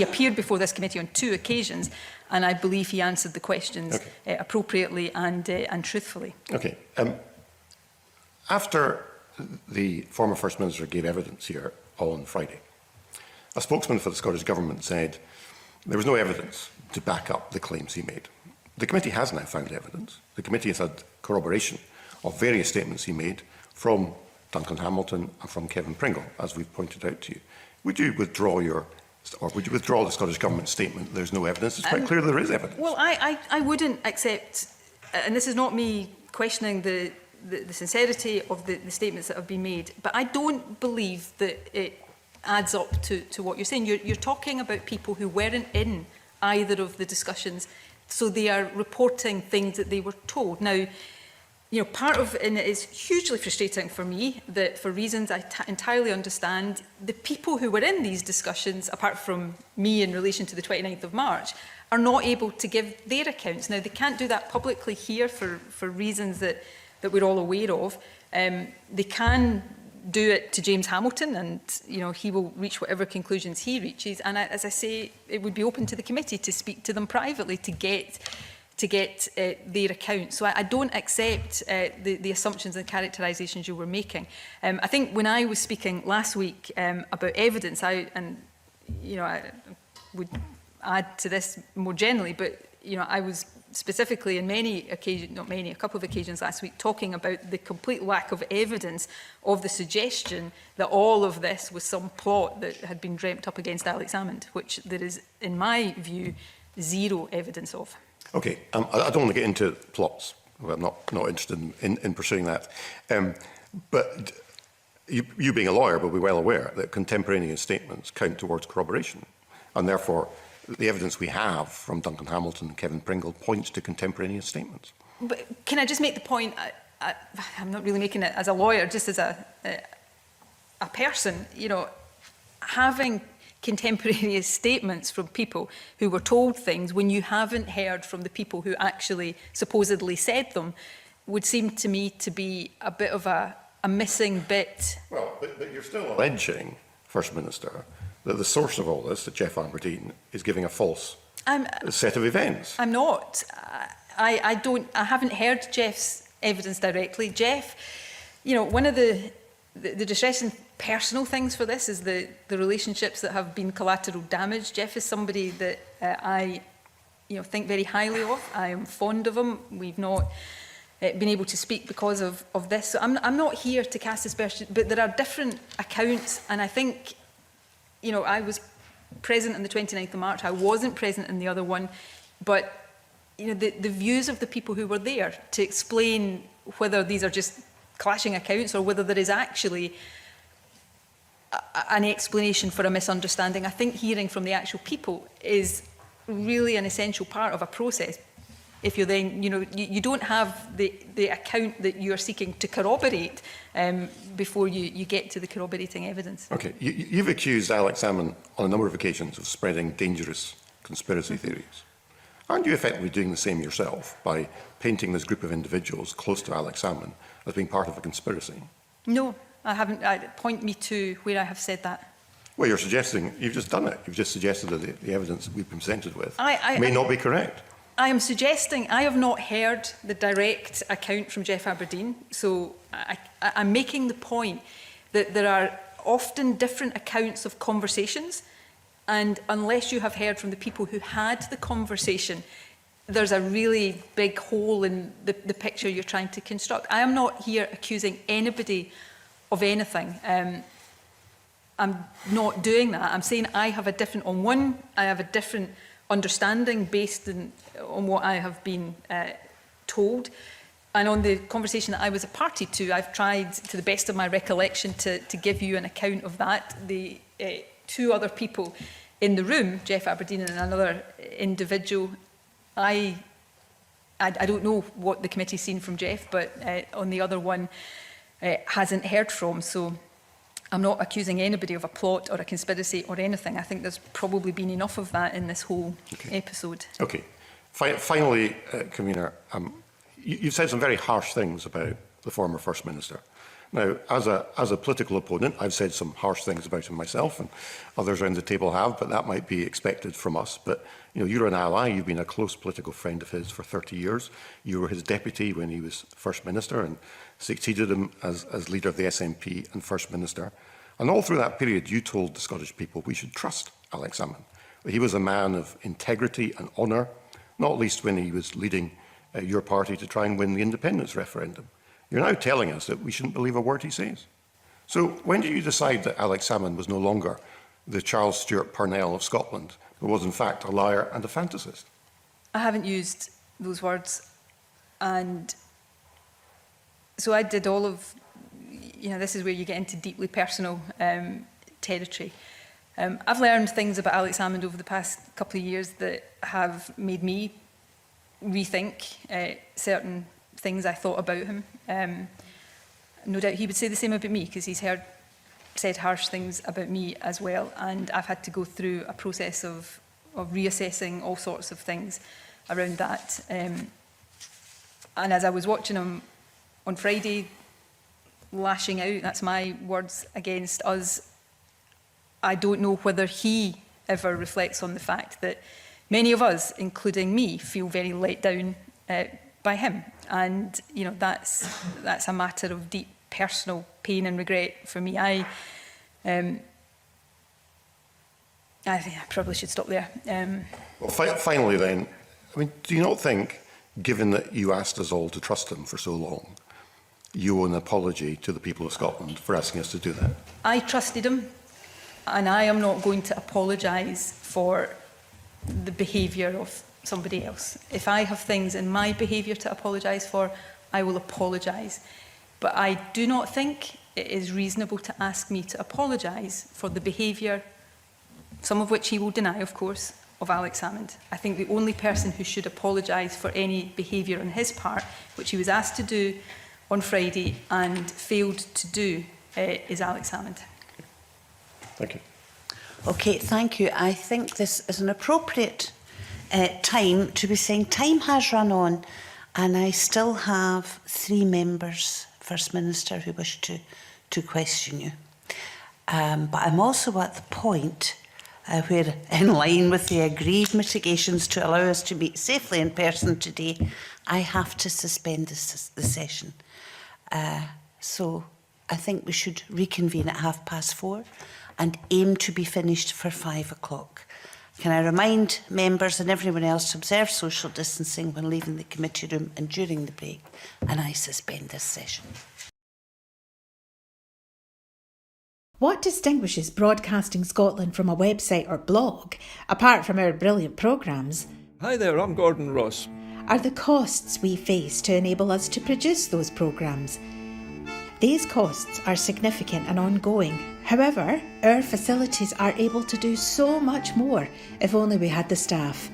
appeared before this committee on 2 occasions, and I believe he answered the questions appropriately and truthfully. Okay. After the former First Minister gave evidence here on Friday, a spokesman for the Scottish Government said there was no evidence to back up the claims he made. The committee has now found evidence. The committee has had corroboration of various statements he made from Duncan Hamilton and from Kevin Pringle, as we've pointed out to you. Would you withdraw the Scottish Government statement that there's no evidence? It's quite clear there is evidence. Well, I wouldn't accept, and this is not me questioning the sincerity of the statements that have been made, but I don't believe that it adds up to what you're saying. You're talking about people who weren't in either of the discussions, so they are reporting things that they were told. Now, you know, part of, and it is hugely frustrating for me, that for reasons I entirely understand, the people who were in these discussions, apart from me in relation to the 29th of March, are not able to give their accounts. Now, they can't do that publicly here for reasons that we're all aware of. They can do it to James Hamilton, and you know, he will reach whatever conclusions he reaches. And as I say, it would be open to the committee to speak to them privately to get their account. So I don't accept the assumptions and characterisations you were making. I think when I was speaking last week about evidence, I would add to this more generally, but you know, I was specifically in a couple of occasions last week, talking about the complete lack of evidence of the suggestion that all of this was some plot that had been dreamt up against Alex Salmond, which there is, in my view, zero evidence of. Okay, I don't want to get into plots. Well, I'm not interested in pursuing that. But you being a lawyer will be well aware that contemporaneous statements count towards corroboration, and therefore the evidence we have from Duncan Hamilton and Kevin Pringle points to contemporaneous statements. But can I just make the point, I'm not really making it as a lawyer, just as a person, you know, having contemporaneous statements from people who were told things when you haven't heard from the people who actually supposedly said them would seem to me to be a bit of a missing bit. Well, but you're still alleging, First Minister, that the source of all this, that Jeff Aberdeen, is giving a false set of events. I'm not. I haven't heard Jeff's evidence directly. Jeff, you know, one of the distressing personal things for this is the relationships that have been collateral damage. Jeff is somebody that I think very highly of. I am fond of him. We've not been able to speak because of this. So I'm not here to cast aspersions, but there are different accounts, and I think, you know, I was present on the 29th of March, I wasn't present in the other one, but you know, the views of the people who were there to explain whether these are just clashing accounts or whether there is actually an explanation for a misunderstanding. I think hearing from the actual people is really an essential part of a process. If you're then, you know, you don't have the account that you're seeking to corroborate before you get to the corroborating evidence. Okay, you've accused Alex Salmond on a number of occasions of spreading dangerous conspiracy theories. Aren't you effectively doing the same yourself by painting this group of individuals close to Alex Salmond as being part of a conspiracy? No, I haven't. Point me to where I have said that. Well, you're suggesting, you've just done it. You've just suggested that the evidence that we've been presented with may not be correct. I am suggesting, I have not heard the direct account from Jeff Aberdeen, so I'm making the point that there are often different accounts of conversations, and unless you have heard from the people who had the conversation, there's a really big hole in the picture you're trying to construct. I am not here accusing anybody of anything. I'm not doing that. I'm saying I have a different, I have a different understanding based on what I have been told. And on the conversation that I was a party to, I've tried, to the best of my recollection, to give you an account of that. The two other people in the room, Jeff Aberdeen and another individual, I don't know what the committee's seen from Jeff, but on the other one, hasn't heard from. So I'm not accusing anybody of a plot or a conspiracy or anything. I think there's probably been enough of that in this whole episode. Okay. Finally, Convener, you've said some very harsh things about the former First Minister. Now, as a political opponent, I've said some harsh things about him myself, and others around the table have, but that might be expected from us. But you know, you're an ally. You've been a close political friend of his for 30 years. You were his deputy when he was First Minister and succeeded him as leader of the SNP and First Minister. And all through that period, you told the Scottish people we should trust Alex Salmond. He was a man of integrity and honour, not least when he was leading your party to try and win the independence referendum. You're now telling us that we shouldn't believe a word he says. So when did you decide that Alex Salmond was no longer the Charles Stuart Parnell of Scotland, who was in fact a liar and a fantasist? I haven't used those words. And so I did all of, you know, this is where you get into deeply personal territory. I've learned things about Alex Salmond over the past couple of years that have made me rethink certain things I thought about him. No doubt he would say the same about me, because he's said harsh things about me as well, and I've had to go through a process of reassessing all sorts of things around that. And as I was watching him on Friday, lashing out, that's my words, against us, I don't know whether he ever reflects on the fact that many of us, including me, feel very let down by him. And you know, that's a matter of deep personal pain and regret for me. I think I probably should stop there. Well, finally then, I mean, do you not think, given that you asked us all to trust him for so long, you owe an apology to the people of Scotland for asking us to do that? I trusted him, and I am not going to apologise for the behaviour of somebody else. If I have things in my behaviour to apologise for, I will apologise. But I do not think it is reasonable to ask me to apologise for the behaviour, some of which he will deny, of course, of Alex Salmond. I think the only person who should apologise for any behaviour on his part, which he was asked to do on Friday and failed to do, is Alex Salmond. Thank you. Okay, thank you. I think this is an appropriate time to be saying time has run on, and I still have 3 members, First Minister, who wish to question you. But I'm also at the point where, in line with the agreed mitigations to allow us to meet safely in person today, I have to suspend the session. So I think we should reconvene at 4:30 and aim to be finished for 5 o'clock. Can I remind members and everyone else to observe social distancing when leaving the committee room and during the break? And I suspend this session. What distinguishes Broadcasting Scotland from a website or blog, apart from our brilliant programmes, Hi there, I'm Gordon Ross. are the costs we face to enable us to produce those programmes. These costs are significant and ongoing. However, our facilities are able to do so much more if only we had the staff.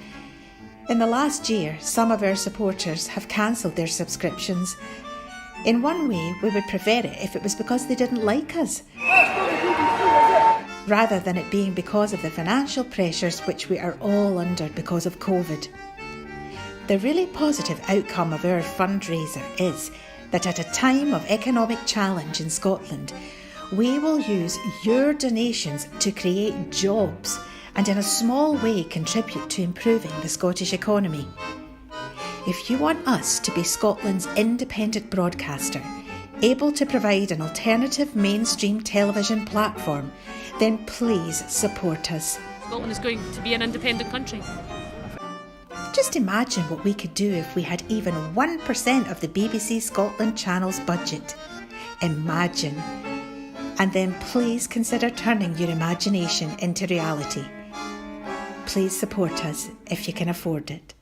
In the last year, some of our supporters have cancelled their subscriptions. In one way, we would prefer it if it was because they didn't like us, rather than it being because of the financial pressures which we are all under because of COVID. The really positive outcome of our fundraiser is that at a time of economic challenge in Scotland, we will use your donations to create jobs and in a small way contribute to improving the Scottish economy. If you want us to be Scotland's independent broadcaster, able to provide an alternative mainstream television platform, then please support us. Scotland is going to be an independent country. Just imagine what we could do if we had even 1% of the BBC Scotland channel's budget. Imagine. And then please consider turning your imagination into reality. Please support us if you can afford it.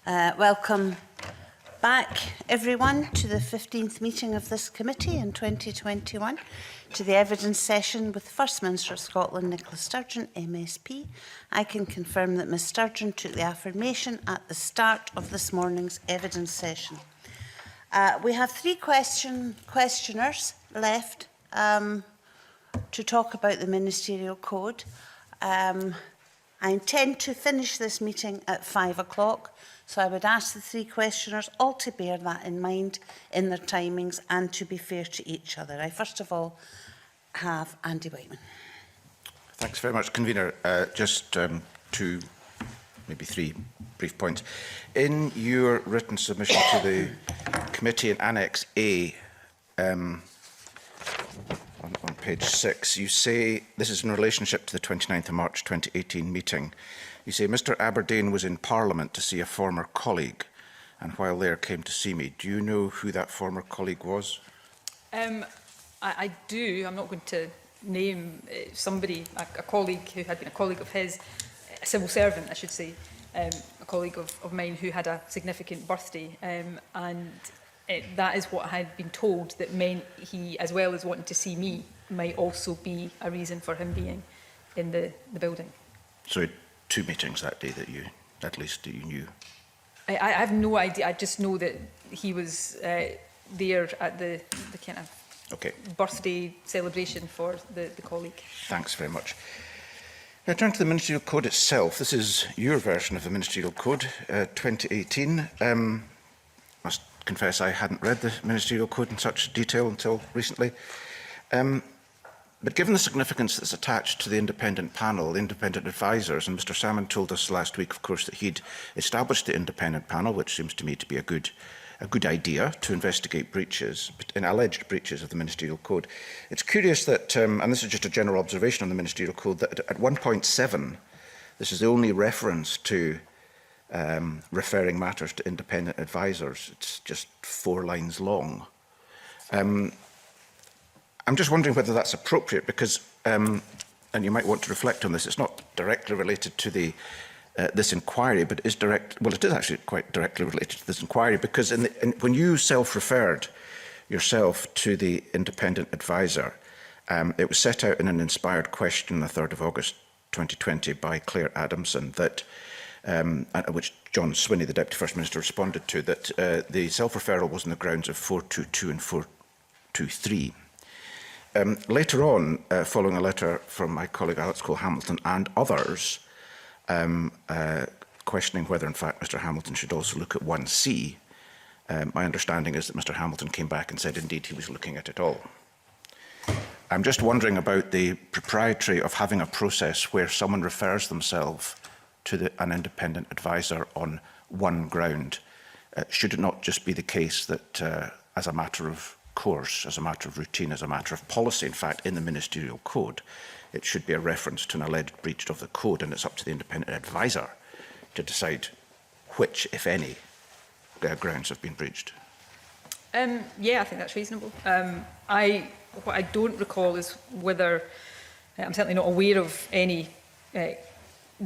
Welcome back, everyone, to the 15th meeting of this committee in 2021, to the evidence session with the First Minister of Scotland, Nicola Sturgeon, MSP. I can confirm that Ms Sturgeon took the affirmation at the start of this morning's evidence session. We have three questioners left to talk about the ministerial code. I intend to finish this meeting at 5 o'clock, so I would ask the three questioners all to bear that in mind in their timings and to be fair to each other. I first of all have Andy Whiteman. Thanks very much, Convener. Just two, maybe three brief points. In your written submission to the committee in Annex A, on page 6, you say, this is in relationship to the 29th of March 2018 meeting, you say, Mr Aberdeen was in Parliament to see a former colleague and while there came to see me. Do you know who that former colleague was? I do. I'm not going to name somebody, a colleague who had been a colleague of his, a civil servant, I should say, a colleague of mine who had a significant birthday. And that is what I had been told, that meant he, as well as wanting to see me, might also be a reason for him being in the building. So 2 meetings that day that you, at least, that you knew? I have no idea. I just know that he was there at the kind of birthday celebration for the colleague. Thanks very much. Now, turn to the Ministerial Code itself. This is your version of the Ministerial Code, 2018. Must confess I hadn't read the Ministerial Code in such detail until recently. But given the significance that's attached to the independent panel, the independent advisors, and Mr Salmon told us last week, of course, that he'd established the independent panel, which seems to me to be a good idea to investigate breaches, alleged breaches of the Ministerial Code. It's curious that, and this is just a general observation on the Ministerial Code, that at 1.7, this is the only reference to referring matters to independent advisors. It's just 4 lines long. I'm just wondering whether that's appropriate because, and you might want to reflect on this, it's not directly related to the this inquiry, but it is it is actually quite directly related to this inquiry because when you self-referred yourself to the independent advisor, it was set out in an inspired question on the 3rd of August 2020 by Claire Adamson that, which John Swinney, the Deputy First Minister, responded to, that the self-referral was on the grounds of 422 and 423. Later on, following a letter from my colleague Alex Cole-Hamilton and others, questioning whether in fact Mr Hamilton should also look at 1C, my understanding is that Mr Hamilton came back and said indeed he was looking at it all. I'm just wondering about the propriety of having a process where someone refers themselves to an independent advisor on one ground. Should it not just be the case that as a matter of course, as a matter of routine, as a matter of policy, in fact, in the Ministerial Code, it should be a reference to an alleged breach of the code, and it's up to the independent advisor to decide which, if any, grounds have been breached? Yeah, I think that's reasonable. What I don't recall is whether, I'm certainly not aware of any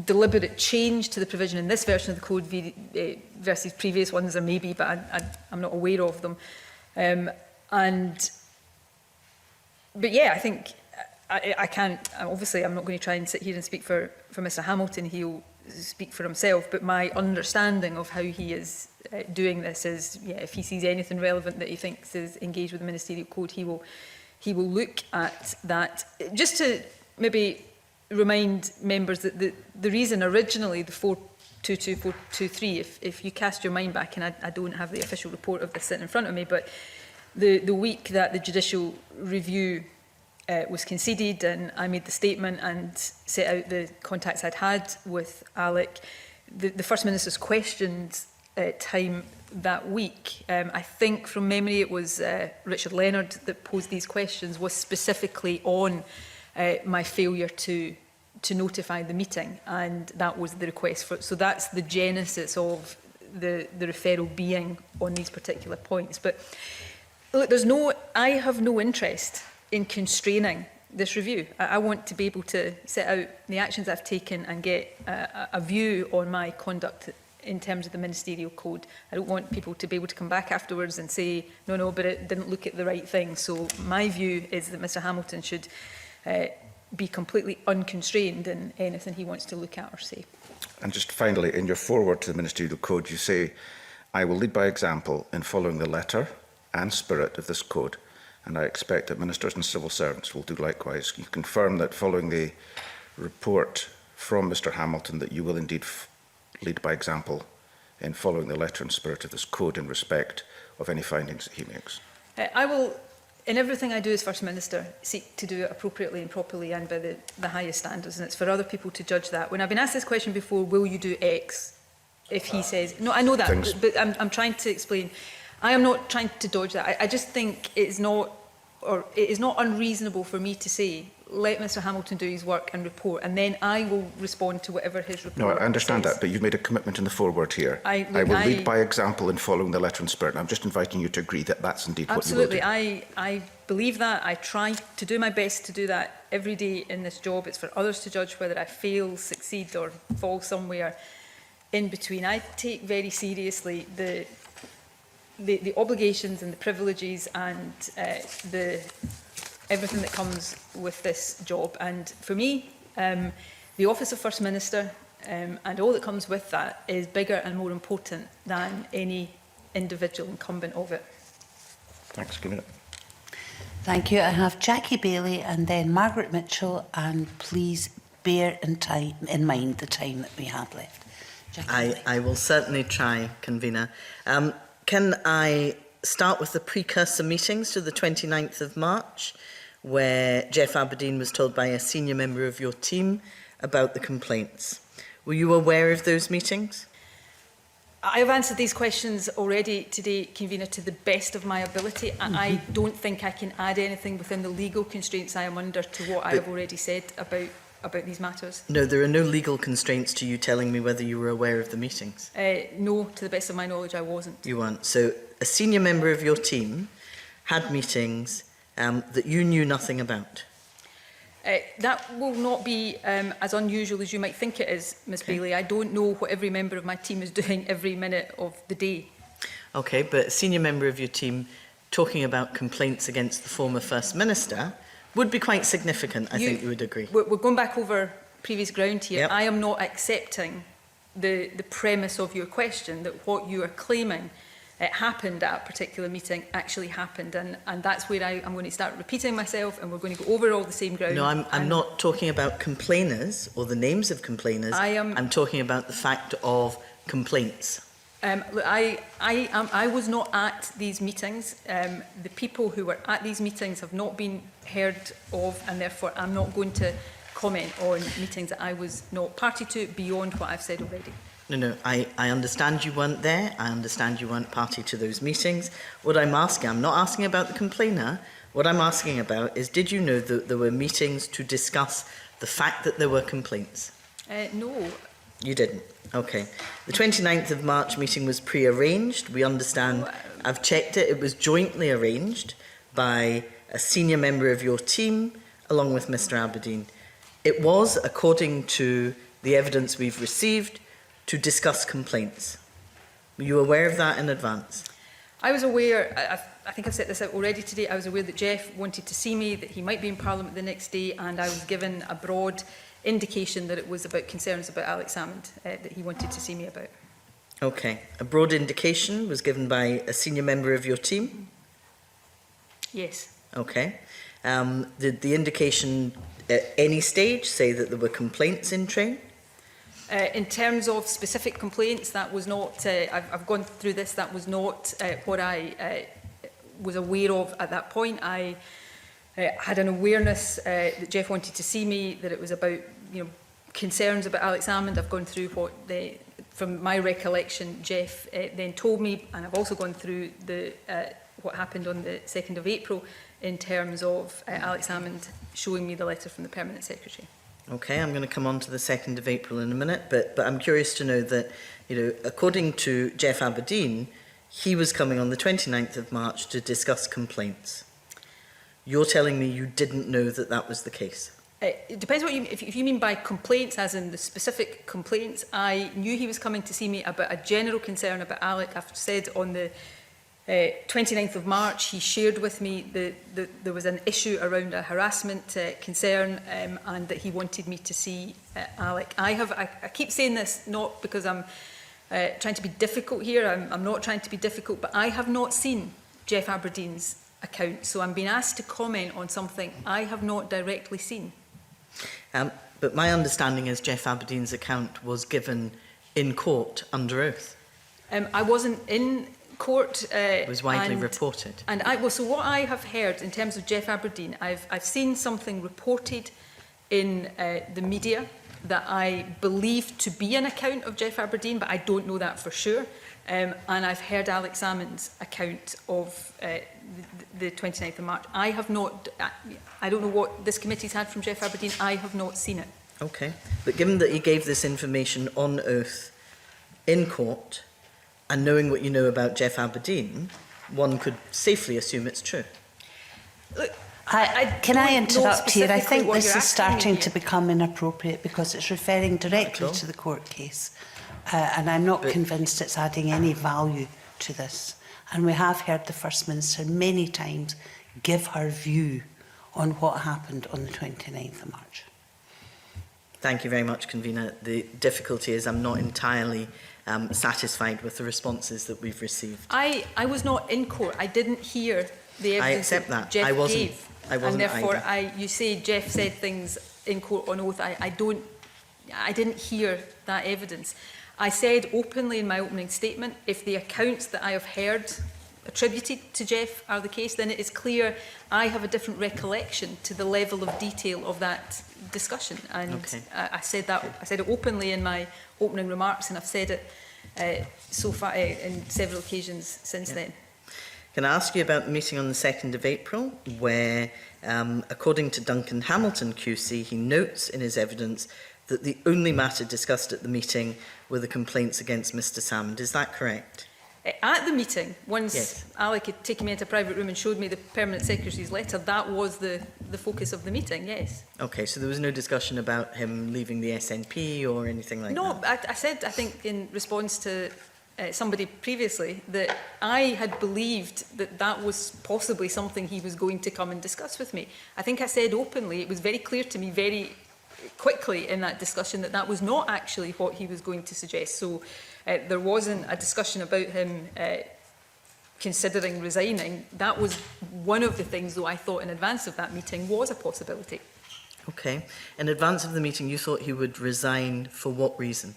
deliberate change to the provision in this version of the code versus previous ones. There may be, but I'm not aware of them. But yeah, I think I can't, obviously I'm not going to try and sit here and speak for Mr Hamilton, he'll speak for himself, but my understanding of how he is doing this is, yeah, if he sees anything relevant that he thinks is engaged with the Ministerial Code, he will look at that. Just to maybe remind members that the reason originally the 422, 423, if you cast your mind back, and I don't have the official report of this sitting in front of me, but the week that the judicial review was conceded and I made the statement and set out the contacts I'd had with Alec, the First Minister's questions time that week, I think from memory it was Richard Leonard that posed these questions, was specifically on my failure to notify the meeting, and that was the request for. So that's the genesis of the referral being on these particular points. But look, I have no interest in constraining this review. I want to be able to set out the actions I've taken and get a view on my conduct in terms of the ministerial code. I don't want people to be able to come back afterwards and say, no, but it didn't look at the right thing. So my view is that Mr Hamilton should be completely unconstrained in anything he wants to look at or say. And just finally, in your foreword to the ministerial code, you say, I will lead by example in following the letter and spirit of this code, and I expect that ministers and civil servants will do likewise. You confirm that following the report from Mr Hamilton that you will indeed lead by example in following the letter and spirit of this code in respect of any findings that he makes? I will, in everything I do as First Minister, seek to do it appropriately and properly and by the highest standards, and it's for other people to judge that. When I've been asked this question before, will you do X? If he says, no, I know that, but I'm trying to explain. I am not trying to dodge that. I just think it is not unreasonable for me to say, let Mr Hamilton do his work and report, and then I will respond to whatever his report No, I understand says. that, but you've made a commitment in the foreword here. I will lead by example in following the letter and spirit. And I'm just inviting you to agree that that's indeed what you will do. Absolutely, I believe that. I try to do my best to do that every day in this job. It's for others to judge whether I fail, succeed or fall somewhere in between. I take very seriously the obligations and the privileges and everything that comes with this job. And for me, the office of First Minister and all that comes with that is bigger and more important than any individual incumbent of it. Thanks, Camilla. Thank you. I have Jackie Bailey and then Margaret Mitchell, and please bear in mind the time that we have left. I will certainly try, Convener. Can I start with the precursor meetings to the 29th of March, where Jeff Aberdeen was told by a senior member of your team about the complaints? Were you aware of those meetings? I have answered these questions already today, Convener, to the best of my ability. I don't think I can add anything within the legal constraints I am under to what I have already said about these matters. No, there are no legal constraints to you telling me whether you were aware of the meetings. No, to the best of my knowledge, I wasn't. You weren't. So a senior member of your team had meetings that you knew nothing about. That will not be as unusual as you might think it is, Ms Bailey. I don't know what every member of my team is doing every minute of the day. Okay, but a senior member of your team talking about complaints against the former First Minister would be quite significant, I think you would agree. We're going back over previous ground here. Yep. I am not accepting the premise of your question that what you are claiming happened at a particular meeting actually happened, and that's where I'm going to start repeating myself, and we're going to go over all the same ground. No, I'm not talking about complainers or the names of complainers. I'm talking about the fact of complaints. Look, I was not at these meetings. The people who were at these meetings have not been heard of, and therefore I'm not going to comment on meetings that I was not party to beyond what I've said already. No, I understand you weren't there. I understand you weren't party to those meetings. What I'm asking, I'm not asking about the complainer. What I'm asking about is, did you know that there were meetings to discuss the fact that there were complaints? No. You didn't? Okay. The 29th of March meeting was pre-arranged. We understand, I've checked it, it was jointly arranged by a senior member of your team along with Mr Aberdeen. It was, according to the evidence we've received, to discuss complaints. Were you aware of that in advance? I was aware, I think I've set this out already today, I was aware that Jeff wanted to see me, that he might be in Parliament the next day, and I was given a broad indication that it was about concerns about Alex Salmond that he wanted to see me about. Okay. A broad indication was given by a senior member of your team? Yes. Okay. Did the indication at any stage say that there were complaints in train? In terms of specific complaints, that was not, I've gone through this, that was not what I was aware of at that point. I had an awareness that Jeff wanted to see me, that it was about concerns about Alex Salmond. I've gone through what, from my recollection, Jeff then told me, and I've also gone through what happened on the 2nd of April in terms of Alex Salmond showing me the letter from the Permanent Secretary. Okay, I'm going to come on to the 2nd of April in a minute, but I'm curious to know that, according to Jeff Aberdeen, he was coming on the 29th of March to discuss complaints. You're telling me you didn't know that that was the case? It depends what you if you mean by complaints, as in the specific complaints. I knew he was coming to see me about a general concern about Alec. I've said on the 29th of March, he shared with me that there was an issue around a harassment concern, and that he wanted me to see Alec. I keep saying this not because I'm trying to be difficult here. I'm not trying to be difficult, but I have not seen Jeff Aberdeen's account, so I'm being asked to comment on something I have not directly seen. But my understanding is Jeff Aberdeen's account was given in court under oath. I wasn't in court. It was widely reported. And so what I have heard in terms of Jeff Aberdeen, I've seen something reported in the media that I believe to be an account of Jeff Aberdeen, but I don't know that for sure. And I've heard Alex Salmond's account of the 29th of March. I have not, I don't know what this committee's had from Jeff Aberdeen. I have not seen it. Okay. But given that he gave this information on oath in court, and knowing what you know about Jeff Aberdeen, one could safely assume it's true. Look, can I interrupt here? I think this is starting to become inappropriate because it's referring directly to the court case. And I'm not convinced it's adding any value to this. And we have heard the First Minister many times give her view on what happened on the 29th of March. Thank you very much, Convener. The difficulty is I'm not entirely satisfied with the responses that we've received. I was not in court. I didn't hear the evidence I accept that. Jeff I wasn't gave. And therefore, you say Jeff said things in court on oath. I didn't hear that evidence. I said openly in my opening statement, if the accounts that I have heard attributed to Jeff are the case, then it is clear I have a different recollection to the level of detail of that discussion. And I said that. I said it openly in my opening remarks, and I've said it so far in several occasions since then. Can I ask you about the meeting on the 2nd of April, where, according to Duncan Hamilton QC, he notes in his evidence that the only matter discussed at the meeting were the complaints against Mr Salmond. Is that correct? At the meeting, once Alec had taken me into a private room and showed me the Permanent Secretary's letter, that was the focus of the meeting, yes. Okay, so there was no discussion about him leaving the SNP or anything like that? No, I said, I think, in response to somebody previously, that I had believed that that was possibly something he was going to come and discuss with me. I think I said openly, it was very clear to me very quickly in that discussion that that was not actually what he was going to suggest. So there wasn't a discussion about him considering resigning. That was one of the things, though, I thought in advance of that meeting was a possibility. Okay. In advance of the meeting, you thought he would resign for what reason?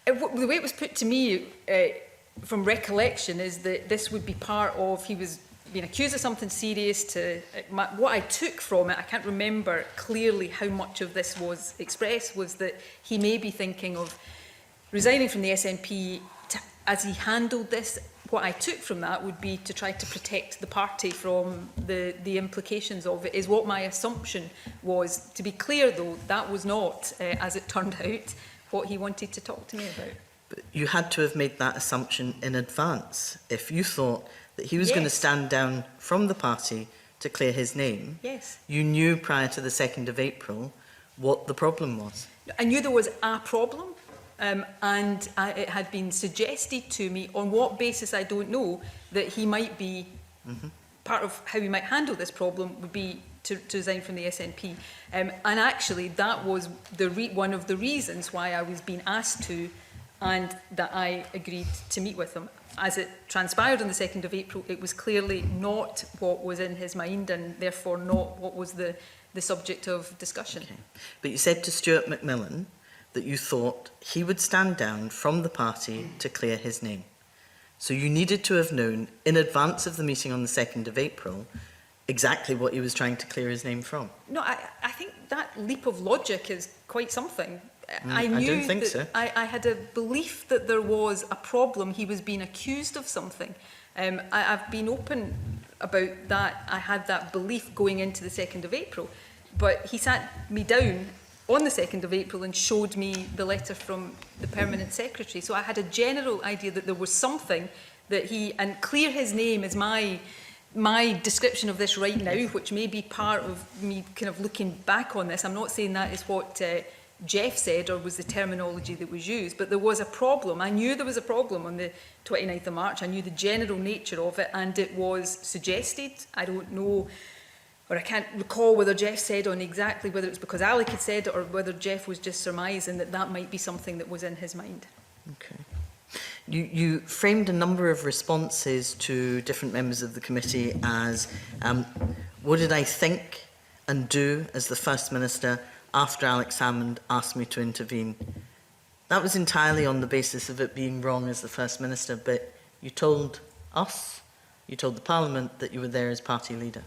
The way it was put to me from recollection is that this would be part of, he was being accused of something serious. What I took from it, I can't remember clearly how much of this was expressed, was that he may be thinking of resigning from the SNP as he handled this. What I took from that would be to try to protect the party from the implications of it, is what my assumption was. To be clear, though, that was not, as it turned out, what he wanted to talk to me about. But you had to have made that assumption in advance. If you thought that he was going to stand down from the party to clear his name, you knew prior to the 2nd of April what the problem was. I knew there was a problem, and it had been suggested to me, on what basis I don't know, that he might be, part of how he might handle this problem would be to resign from the SNP. And actually that was one of the reasons why I was being asked to, and that I agreed to meet with him. As it transpired on the 2nd of April, it was clearly not what was in his mind, and therefore not what was the subject of discussion. Okay. But you said to Stuart Macmillan that you thought he would stand down from the party to clear his name. So you needed to have known in advance of the meeting on the 2nd of April exactly what he was trying to clear his name from. No, I think that leap of logic is quite something. I don't knew think that so. I had a belief that there was a problem. He was being accused of something. I've been open about that. I had that belief going into the 2nd of April. But he sat me down on the 2nd of April and showed me the letter from the Permanent Secretary. So I had a general idea that there was something that and clear his name is my my description of this right now, which may be part of me kind of looking back on this, I'm not saying that is what Jeff said or was the terminology that was used, but there was a problem. I knew there was a problem on the 29th of March. I knew the general nature of it, and it was suggested. I don't know, or I can't recall whether Jeff said on exactly whether it was because Alec had said it or whether Jeff was just surmising that that might be something that was in his mind. Okay. You framed a number of responses to different members of the committee as, what did I think and do as the First Minister after Alex Salmond asked me to intervene? That was entirely on the basis of it being wrong as the First Minister, but you told us, you told the Parliament that you were there as party leader.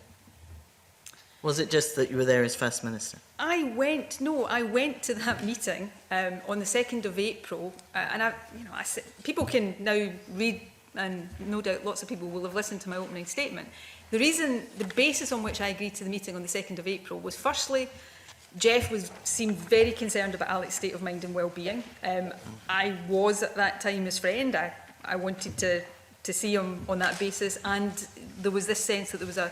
Was it just that you were there as First Minister? I went to that meeting on the 2nd of April, and people can now read, and no doubt lots of people will have listened to my opening statement. The basis on which I agreed to the meeting on the 2nd of April was, firstly, Jeff seemed very concerned about Alec's state of mind and well-being. I was at that time his friend. I wanted to see him on that basis, and there was this sense that there was a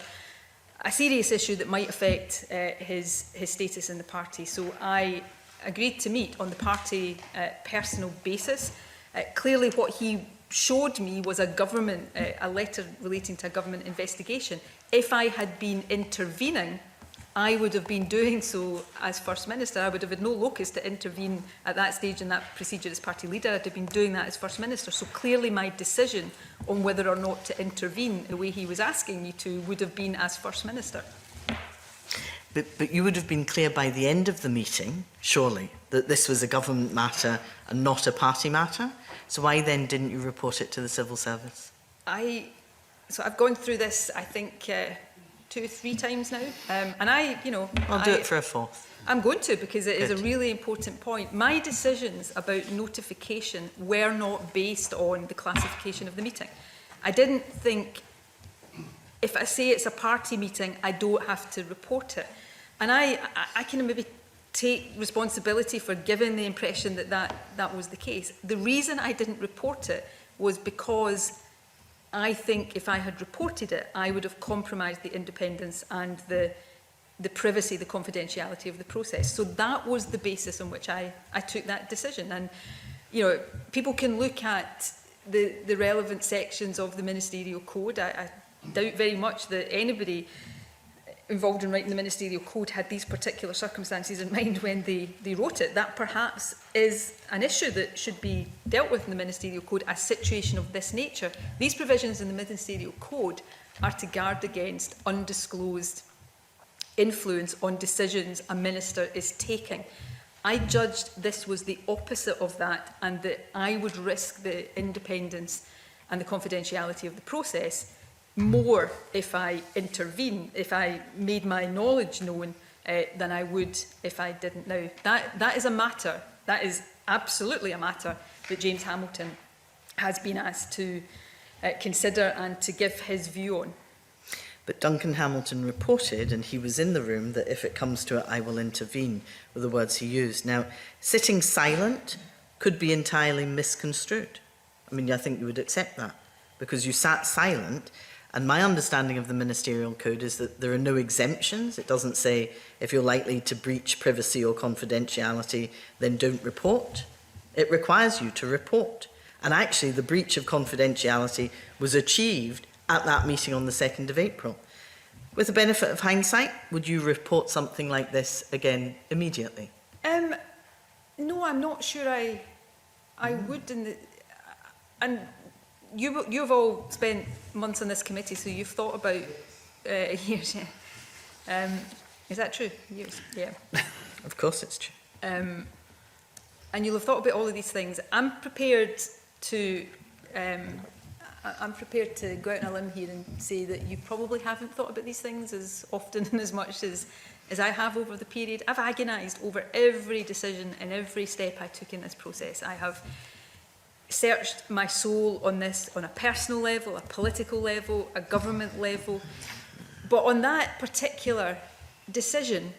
serious issue that might affect his status in the party. So I agreed to meet on the party personal basis. Clearly what he showed me was a letter relating to a government investigation. If I had been intervening, I would have been doing so as First Minister. I would have had no locus to intervene at that stage in that procedure as party leader. I'd have been doing that as First Minister. So clearly my decision on whether or not to intervene the way he was asking me to would have been as First Minister. But you would have been clear by the end of the meeting, surely, that this was a government matter and not a party matter. So why then didn't you report it to the civil service? So I've gone through this, I think, 2 or 3 times now, and I'll do it for a 4th. I'm going to, because it is a really important point. My decisions about notification were not based on the classification of the meeting. I didn't think, if I say it's a party meeting, I don't have to report it. And I can maybe take responsibility for giving the impression that was the case. The reason I didn't report it was because I think if I had reported it, I would have compromised the independence and the privacy, the confidentiality of the process. So that was the basis on which I took that decision. And, people can look at the relevant sections of the Ministerial Code. I doubt very much that anybody involved in writing the Ministerial Code had these particular circumstances in mind when they wrote it. That perhaps is an issue that should be dealt with in the Ministerial Code, a situation of this nature. These provisions in the Ministerial Code are to guard against undisclosed influence on decisions a minister is taking. I judged this was the opposite of that, and that I would risk the independence and the confidentiality of the process more if I intervene, if I made my knowledge known, than I would if I didn't. Now, that is a matter, that is absolutely a matter that James Hamilton has been asked to consider and to give his view on. But Duncan Hamilton reported, and he was in the room, that if it comes to it, I will intervene, were the words he used. Now, sitting silent could be entirely misconstrued. I mean, I think you would accept that, because you sat silent. And my understanding of the Ministerial Code is that there are no exemptions. It doesn't say if you're likely to breach privacy or confidentiality, then don't report. It requires you to report. And actually, the breach of confidentiality was achieved at that meeting on the 2nd of April. With the benefit of hindsight, would you report something like this again immediately? No, I'm not sure I would. And you've all spent months on this committee, so you've thought about years. Yeah. Is that true? Years. Yeah. Of course it's true. And you'll have thought about all of these things. I'm prepared to go out on a limb here and say that you probably haven't thought about these things as often and as much as I have over the period. I've agonised over every decision and every step I took in this process. I have searched my soul on this on a personal level, a political level, a government level. But on that particular decision,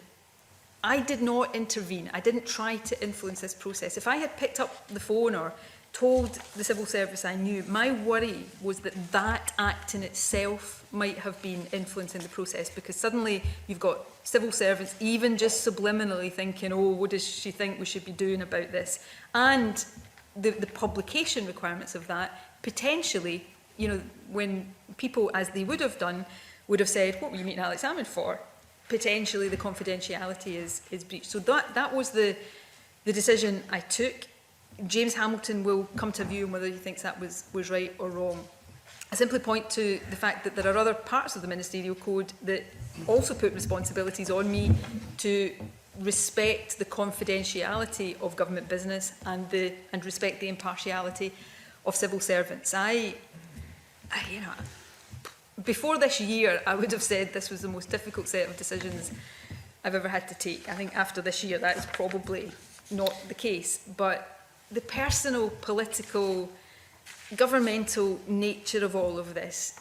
I did not intervene. I didn't try to influence this process. If I had picked up the phone or told the civil service I knew. My worry was that that act in itself might have been influencing the process, because suddenly you've got civil servants even just subliminally thinking, oh, what does she think we should be doing about this? And the publication requirements of that, potentially, you know, when people, as they would have done, would have said, what were you meeting Alex Salmond for? Potentially the confidentiality is breached. So that was the decision I took. James Hamilton will come to view on whether he thinks that was right or wrong. I simply point to the fact that there are other parts of the ministerial code that also put responsibilities on me to respect the confidentiality of government business and respect the impartiality of civil servants. You know, before this year, I would have said this was the most difficult set of decisions I've ever had to take. I think after this year, that is probably not the case. But the personal, political, governmental nature of all of this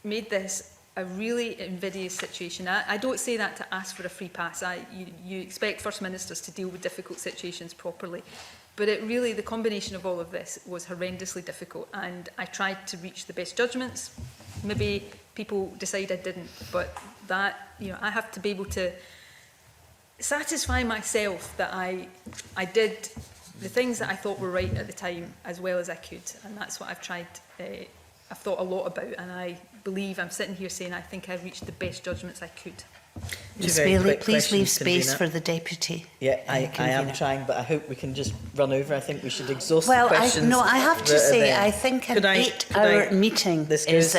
made this a really invidious situation. I don't say that to ask for a free pass. You expect First Ministers to deal with difficult situations properly. But the combination of all of this was horrendously difficult, and I tried to reach the best judgments. Maybe people decide I didn't, but that, you know, I have to be able to satisfy myself that I did the things that I thought were right at the time as well as I could, and that's what I've tried. I've thought a lot about, and I believe I'm sitting here saying I think I reached the best judgments I could. Ms Bailey, please leave space for the Deputy. Yeah, I am trying, but I hope we can just run over. I think we should exhaust the well, questions. I have to say, I think an 8-hour meeting is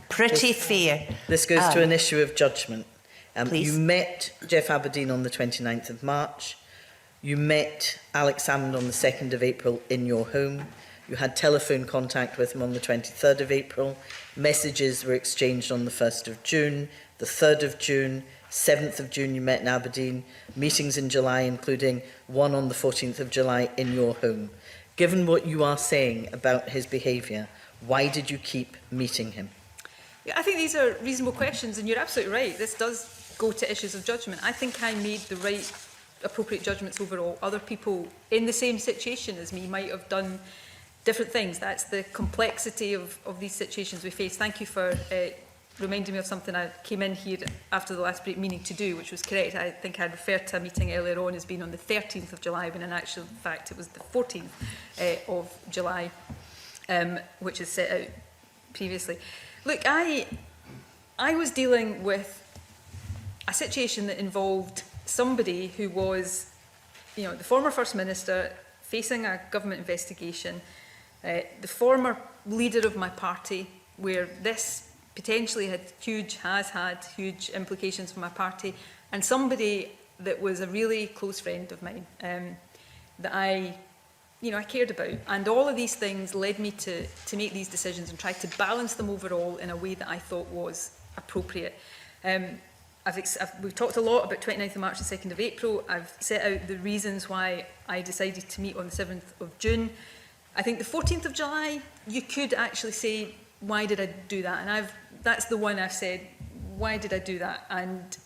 pretty fair. This goes to an issue of judgment. You met Jeff Aberdeen on the 29th of March. You met Alex Salmond on the 2nd of April in your home. You had telephone contact with him on the 23rd of April. Messages were exchanged on the 1st of June, the 3rd of June, 7th of June you met in Aberdeen, meetings in July, including one on the 14th of July in your home. Given what you are saying about his behaviour, why did you keep meeting him? Yeah, I think these are reasonable questions, and you're absolutely right. This does go to issues of judgment. I think I made the right, appropriate judgments overall. Other people in the same situation as me might have done different things. That's the complexity of these situations we face. Thank you for reminding me of something I came in here after the last break meaning to do, which was correct. I think I referred to a meeting earlier on as being on the 13th of July, when in actual fact it was the 14th of July, which is set out previously. Look, I was dealing with a situation that involved somebody who was, you know, the former First Minister facing a government investigation, the former leader of my party, where this potentially has had huge implications for my party, and somebody that was a really close friend of mine that I cared about. And all of these things led me to make these decisions and try to balance them overall in a way that I thought was appropriate. We've talked a lot about 29th of March and 2nd of April. I've set out the reasons why I decided to meet on the 7th of June. I think the 14th of July, you could actually say, why did I do that? And that's the one I've said, why did I do that? And,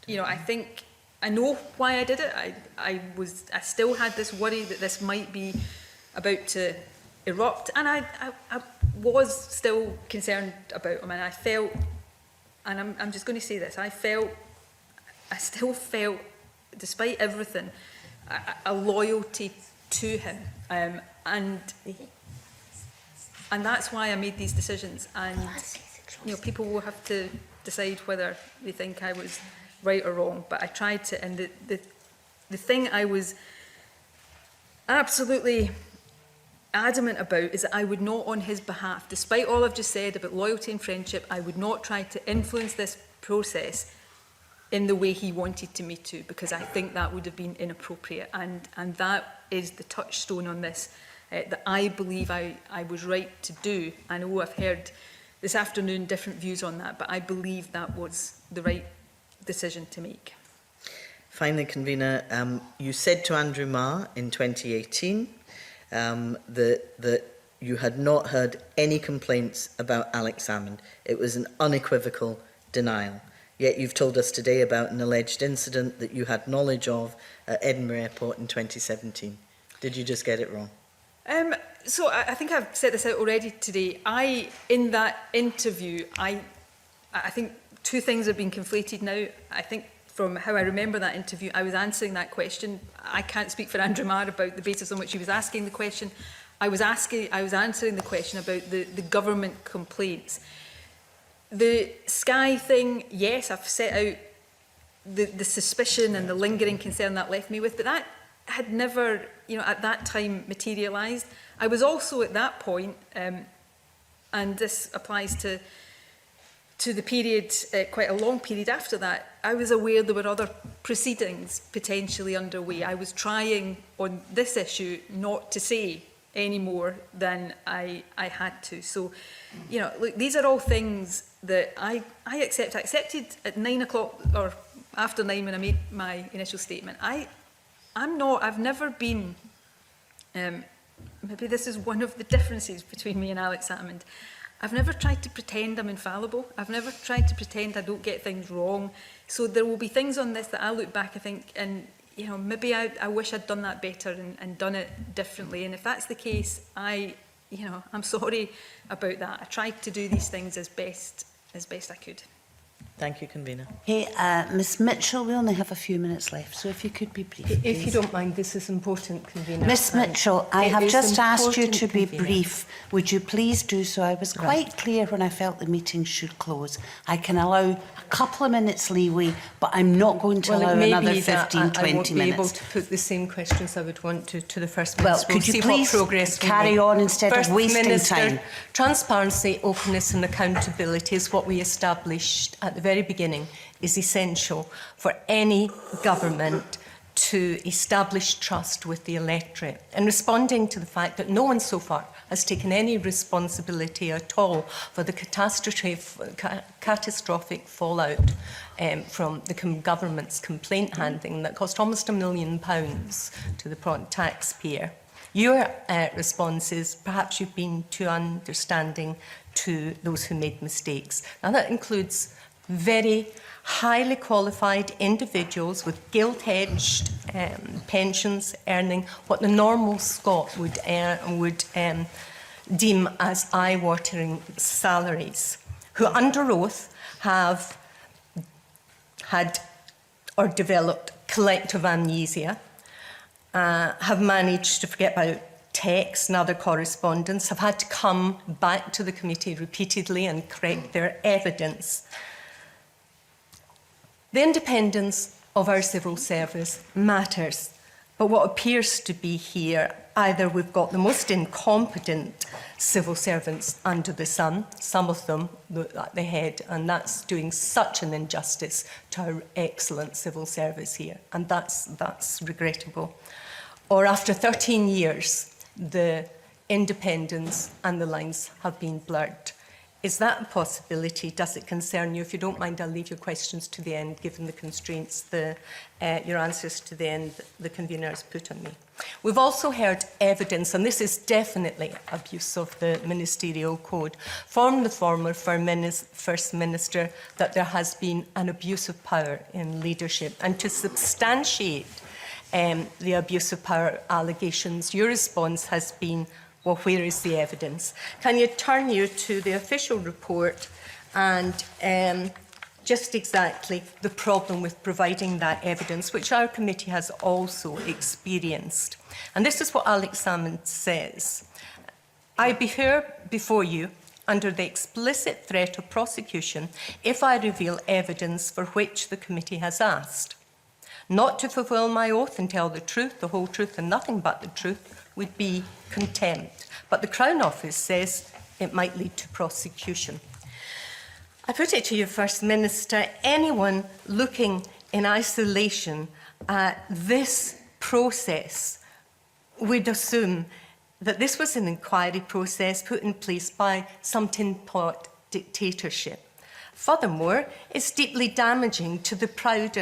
you know, I think I know why I did it. I still had this worry that this might be about to erupt, and I was still concerned about him, and I felt, and I'm just going to say this, I still felt, despite everything, a loyalty to him, and that's why I made these decisions. And you know, people will have to decide whether they think I was right or wrong. But I tried to, and the thing I was absolutely adamant about is that I would not, on his behalf, despite all I've just said about loyalty and friendship, I would not try to influence this process in the way he wanted me to, because I think that would have been inappropriate. And that is the touchstone on this, that I believe I was right to do. I know I've heard this afternoon different views on that, but I believe that was the right decision to make. Finally, Convener, you said to Andrew Marr in 2018 that you had not heard any complaints about Alex Salmond. It was an unequivocal denial. Yet you've told us today about an alleged incident that you had knowledge of at Edinburgh Airport in 2017. Did you just get it wrong? So I think I've set this out already today. In that interview, I think two things have been conflated now. I think from how I remember that interview, I was answering that question. I can't speak for Andrew Marr about the basis on which he was asking the question. I was answering the question about the government complaints. The Sky thing, yes, I've set out the suspicion and the lingering concern that left me with, but that had never, at that time materialised. I was also at that point, and this applies to the period, quite a long period after that, I was aware there were other proceedings potentially underway. I was trying on this issue not to say any more than I had to. So, look, these are all things that I accept. I accepted at 9 o'clock or after 9 when I made my initial statement. I've never been, maybe this is one of the differences between me and Alex Salmond. I've never tried to pretend I'm infallible. I've never tried to pretend I don't get things wrong. So there will be things on this that I look back, I think, and maybe I wish I'd done that better and done it differently. And if that's the case, I'm sorry about that. I tried to do these things as best I could. Thank you, Convener. Hey, Ms Mitchell, we only have a few minutes left, so if you could be brief, please. If you don't mind, this is important, Convener. Ms Mitchell, I have just asked you to be brief. Would you please do so? I was quite clear when I felt the meeting should close. I can allow a couple of minutes leeway, but I'm not going to allow another 15, 20 minutes. I won't be able to put the same questions I would want to the First Well, Minister. could you please carry on instead of wasting time? Transparency, openness and accountability is what we established at the very beginning is essential for any government to establish trust with the electorate. And responding to the fact that no one so far has taken any responsibility at all for the catastrophic fallout from the government's complaint handling that cost almost £1 million to the taxpayer. Your response is perhaps you've been too understanding to those who made mistakes. Now that includes very highly qualified individuals with gilt-edged pensions earning what the normal Scot would deem as eye-watering salaries, who under oath have had or developed collective amnesia, have managed to forget about texts and other correspondence, have had to come back to the committee repeatedly and correct their evidence. The independence of our civil service matters, but what appears to be here, either we've got the most incompetent civil servants under the sun, some of them at the head, and that's doing such an injustice to our excellent civil service here, and that's regrettable. Or after 13 years, the independence and the lines have been blurred. Is that a possibility? Does it concern you? If you don't mind, I'll leave your questions to the end, given the constraints, your answers to the end the convener has put on me. We've also heard evidence, and this is definitely abuse of the ministerial code, from the former First Minister that there has been an abuse of power in leadership. And to substantiate the abuse of power allegations, your response has been, well, where is the evidence? Can you turn to the official report and just exactly the problem with providing that evidence, which our committee has also experienced. And this is what Alex Salmond says. I be here before you under the explicit threat of prosecution if I reveal evidence for which the committee has asked. Not to fulfil my oath and tell the truth, the whole truth, and nothing but the truth would be contempt. But the Crown Office says it might lead to prosecution. I put it to you, First Minister, anyone looking in isolation at this process would assume that this was an inquiry process put in place by some tin pot dictatorship. Furthermore, it's deeply damaging to the proud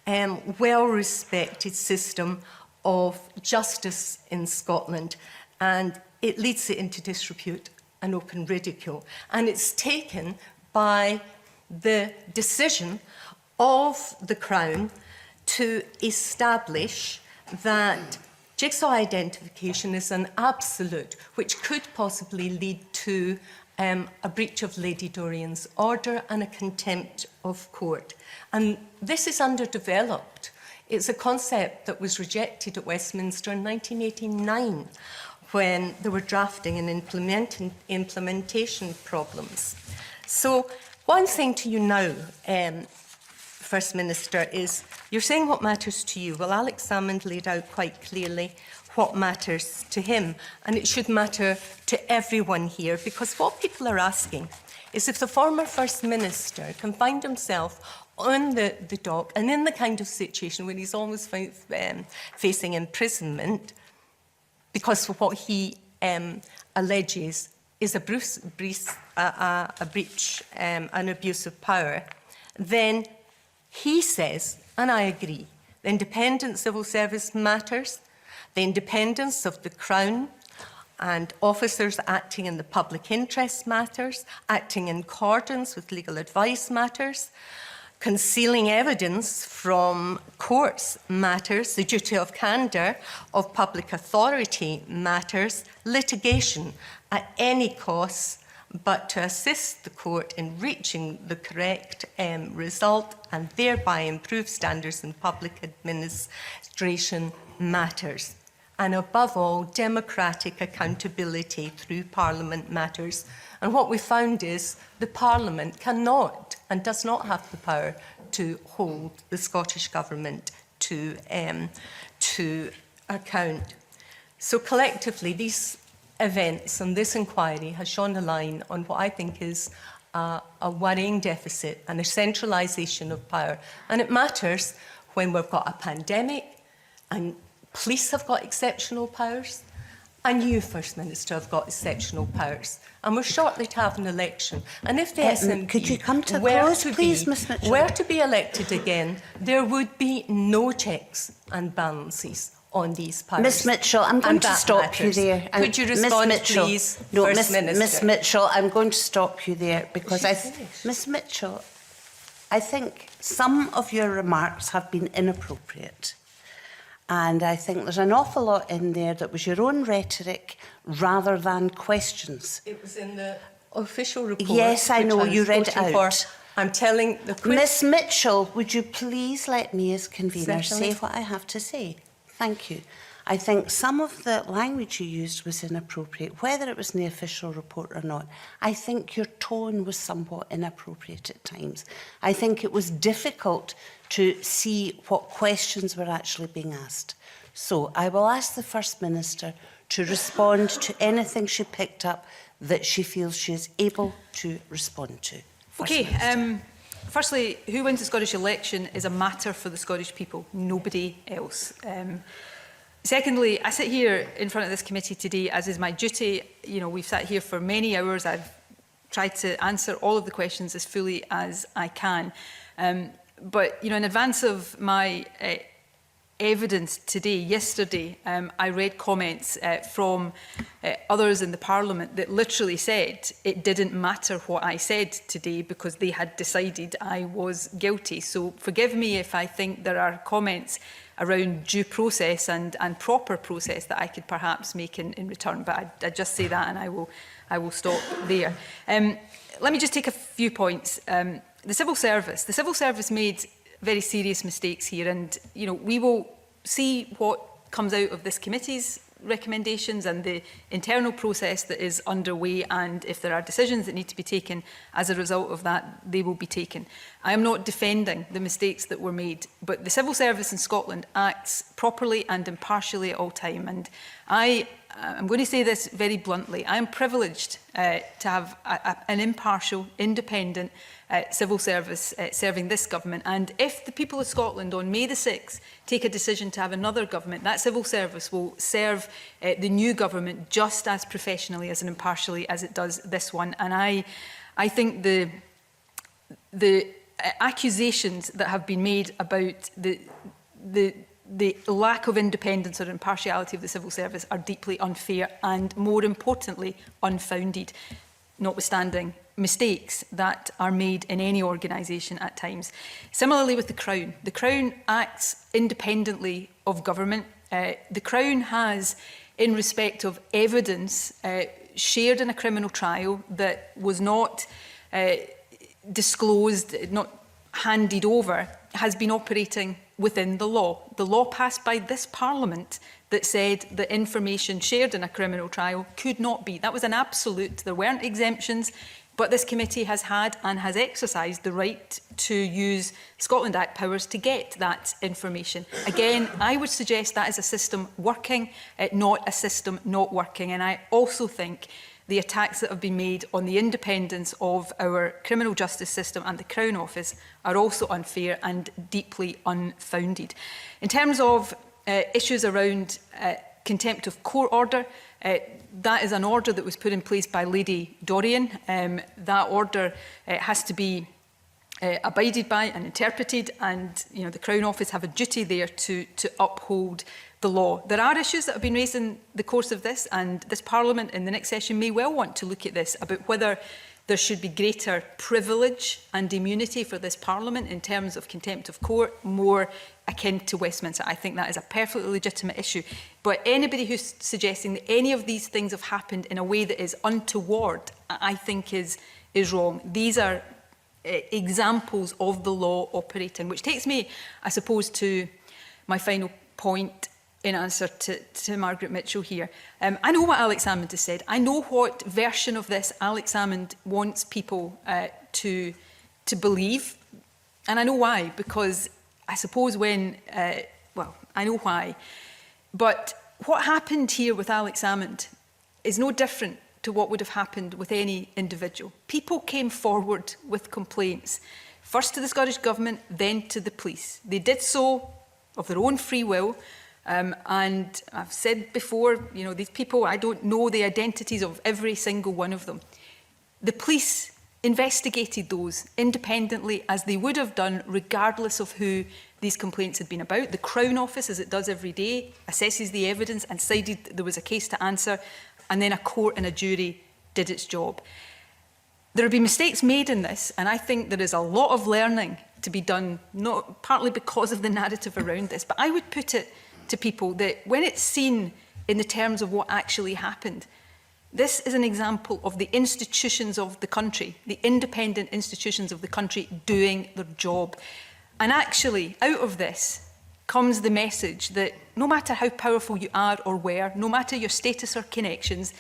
and well-respected system of justice in Scotland, and it leads it into disrepute and open ridicule. And it's taken by the decision of the Crown to establish that Jigsaw identification is an absolute, which could possibly lead to a breach of Lady Dorian's order and a contempt of court. And this is underdeveloped. It's a concept that was rejected at Westminster in 1989 when they were drafting and implementation problems. So one thing to you now, First Minister, is you're saying what matters to you. Well, Alex Salmond laid out quite clearly what matters to him, and it should matter to everyone here, because what people are asking is if the former First Minister can find himself on the dock and in the kind of situation where he's almost facing imprisonment because of what he alleges is a breach, an abuse of power, then he says, and I agree, the independent civil service matters, the independence of the Crown and officers acting in the public interest matters, acting in accordance with legal advice matters, concealing evidence from courts matters, the duty of candour of public authority matters, litigation at any cost but to assist the court in reaching the correct result and thereby improve standards in public administration matters. And above all, democratic accountability through Parliament matters. And what we found is the Parliament cannot and does not have the power to hold the Scottish Government to account. So collectively, these events and this inquiry has shone a line on what I think is a worrying deficit and a centralisation of power. And it matters when we've got a pandemic and police have got exceptional powers and you, First Minister, have got exceptional powers. And we're shortly to have an election. And if the SNP could you come to close, please, Ms Mitchell? Were to be elected again, there would be no checks and balances on these powers. Ms Mitchell, I'm going to stop you there. Could you respond, please, no, First Minister? Ms Mitchell, I'm going to stop you there because Ms Mitchell, I think some of your remarks have been inappropriate. And I think there's an awful lot in there that was your own rhetoric rather than questions. It was in the official report. Yes, I know, you read it out. I'm telling the Ms Mitchell, would you please let me as convener say what I have to say? Thank you. I think some of the language you used was inappropriate, whether it was in the official report or not. I think your tone was somewhat inappropriate at times. I think it was difficult to see what questions were actually being asked. So I will ask the First Minister to respond to anything she picked up that she feels she is able to respond to. Okay. Firstly, who wins the Scottish election is a matter for the Scottish people, nobody else. Secondly, I sit here in front of this committee today, as is my duty. You know, we've sat here for many hours. I've tried to answer all of the questions as fully as I can. But, you know, in advance of my evidence today, yesterday, I read comments from others in the Parliament that literally said it didn't matter what I said today because they had decided I was guilty. So forgive me if I think there are comments around due process and proper process that I could perhaps make in return, but I just say that and I will stop there. Let me just take a few points. The civil service made very serious mistakes here, and you know, we will see what comes out of this committee's recommendations and the internal process that is underway, and if there are decisions that need to be taken as a result of that, they will be taken. I am not defending the mistakes that were made, but the civil service in Scotland acts properly and impartially at all time, and I'm going to say this very bluntly. I am privileged to have an impartial, independent civil service serving this government. And if the people of Scotland on May the 6th take a decision to have another government, that civil service will serve the new government just as professionally as and impartially as it does this one. And I think the accusations that have been made about the lack of independence or impartiality of the civil service are deeply unfair and, more importantly, unfounded, notwithstanding mistakes that are made in any organisation at times. Similarly with the Crown. The Crown acts independently of government. the Crown has, in respect of evidence shared in a criminal trial that was not disclosed, not handed over, has been operating within the law. The law passed by this Parliament that said that information shared in a criminal trial could not be. That was an absolute. There weren't exemptions, but this committee has had and has exercised the right to use Scotland Act powers to get that information. Again, I would suggest that is a system working, not a system not working. And I also think the attacks that have been made on the independence of our criminal justice system and the Crown Office are also unfair and deeply unfounded. In terms of issues around contempt of court order, that is an order that was put in place by Lady Dorian. That order has to be abided by and interpreted, and the Crown Office have a duty there to uphold the law. There are issues that have been raised in the course of this, and this Parliament in the next session may well want to look at this, about whether there should be greater privilege and immunity for this Parliament in terms of contempt of court, more akin to Westminster. I think that is a perfectly legitimate issue. But anybody who's suggesting that any of these things have happened in a way that is untoward, I think is wrong. These are examples of the law operating, which takes me, I suppose, to my final point in answer to Margaret Mitchell here. I know what Alex Salmond has said. I know what version of this Alex Salmond wants people to believe. And I know why, because I suppose when, well, I know why. But what happened here with Alex Salmond is no different to what would have happened with any individual. People came forward with complaints, first to the Scottish Government, then to the police. They did so of their own free will. And I've said before, these people, I don't know the identities of every single one of them. The police investigated those independently, as they would have done regardless of who these complaints had been about. The Crown Office, as it does every day, assesses the evidence and decided there was a case to answer, and then a court and a jury did its job. There have been mistakes made in this, and I think there is a lot of learning to be done, not partly because of the narrative around this, but I would put it to people that when it's seen in the terms of what actually happened, this is an example of the institutions of the country, the independent institutions of the country doing their job. And actually, out of this comes the message that no matter how powerful you are or were, no matter your status or connections,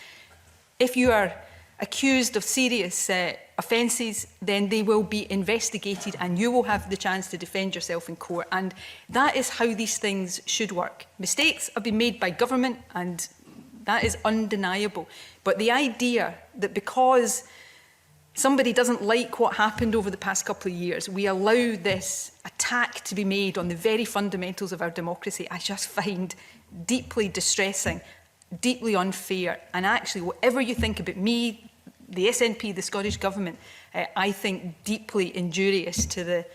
if you are accused of serious offences, then they will be investigated and you will have the chance to defend yourself in court. And that is how these things should work. Mistakes have been made by government, and that is undeniable. But the idea that because somebody doesn't like what happened over the past couple of years, we allow this attack to be made on the very fundamentals of our democracy, I just find deeply distressing, deeply unfair. And actually, whatever you think about me, the SNP, the Scottish Government, I think deeply injurious to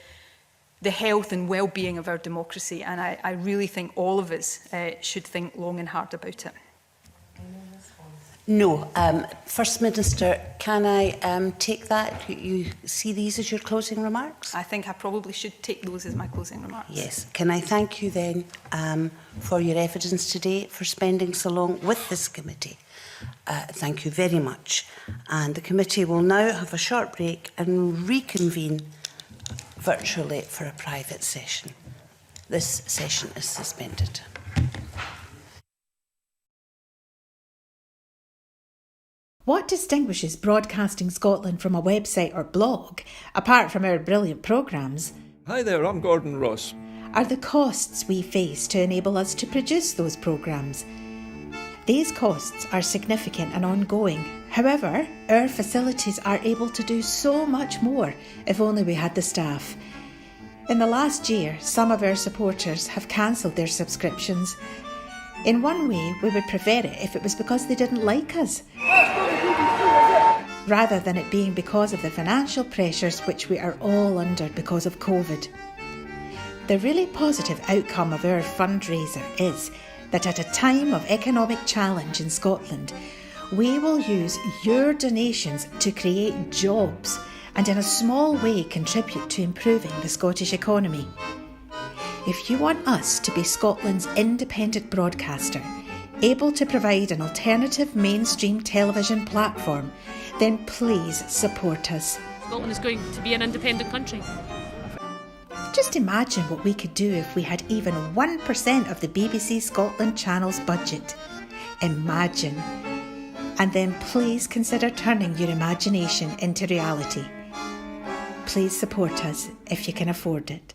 the health and well-being of our democracy. And I really think all of us should think long and hard about it. No. First Minister, can I take that? You see these as your closing remarks? I think I probably should take those as my closing remarks. Yes. Can I thank you then for your evidence today, for spending so long with this committee? Thank you very much. And the committee will now have a short break and reconvene virtually for a private session. This session is suspended. What distinguishes Broadcasting Scotland from a website or blog, apart from our brilliant programmes? Hi there, I'm Gordon Ross. Are the costs we face to enable us to produce those programmes. These costs are significant and ongoing. However, our facilities are able to do so much more if only we had the staff. In the last year, some of our supporters have cancelled their subscriptions. In one way, we would prefer it if it was because they didn't like us, rather than it being because of the financial pressures which we are all under because of COVID. The really positive outcome of our fundraiser is that at a time of economic challenge in Scotland, we will use your donations to create jobs and in a small way contribute to improving the Scottish economy. If you want us to be Scotland's independent broadcaster, able to provide an alternative mainstream television platform, then please support us. Scotland is going to be an independent country. Just imagine what we could do if we had even 1% of the BBC Scotland channel's budget. Imagine. And then please consider turning your imagination into reality. Please support us if you can afford it.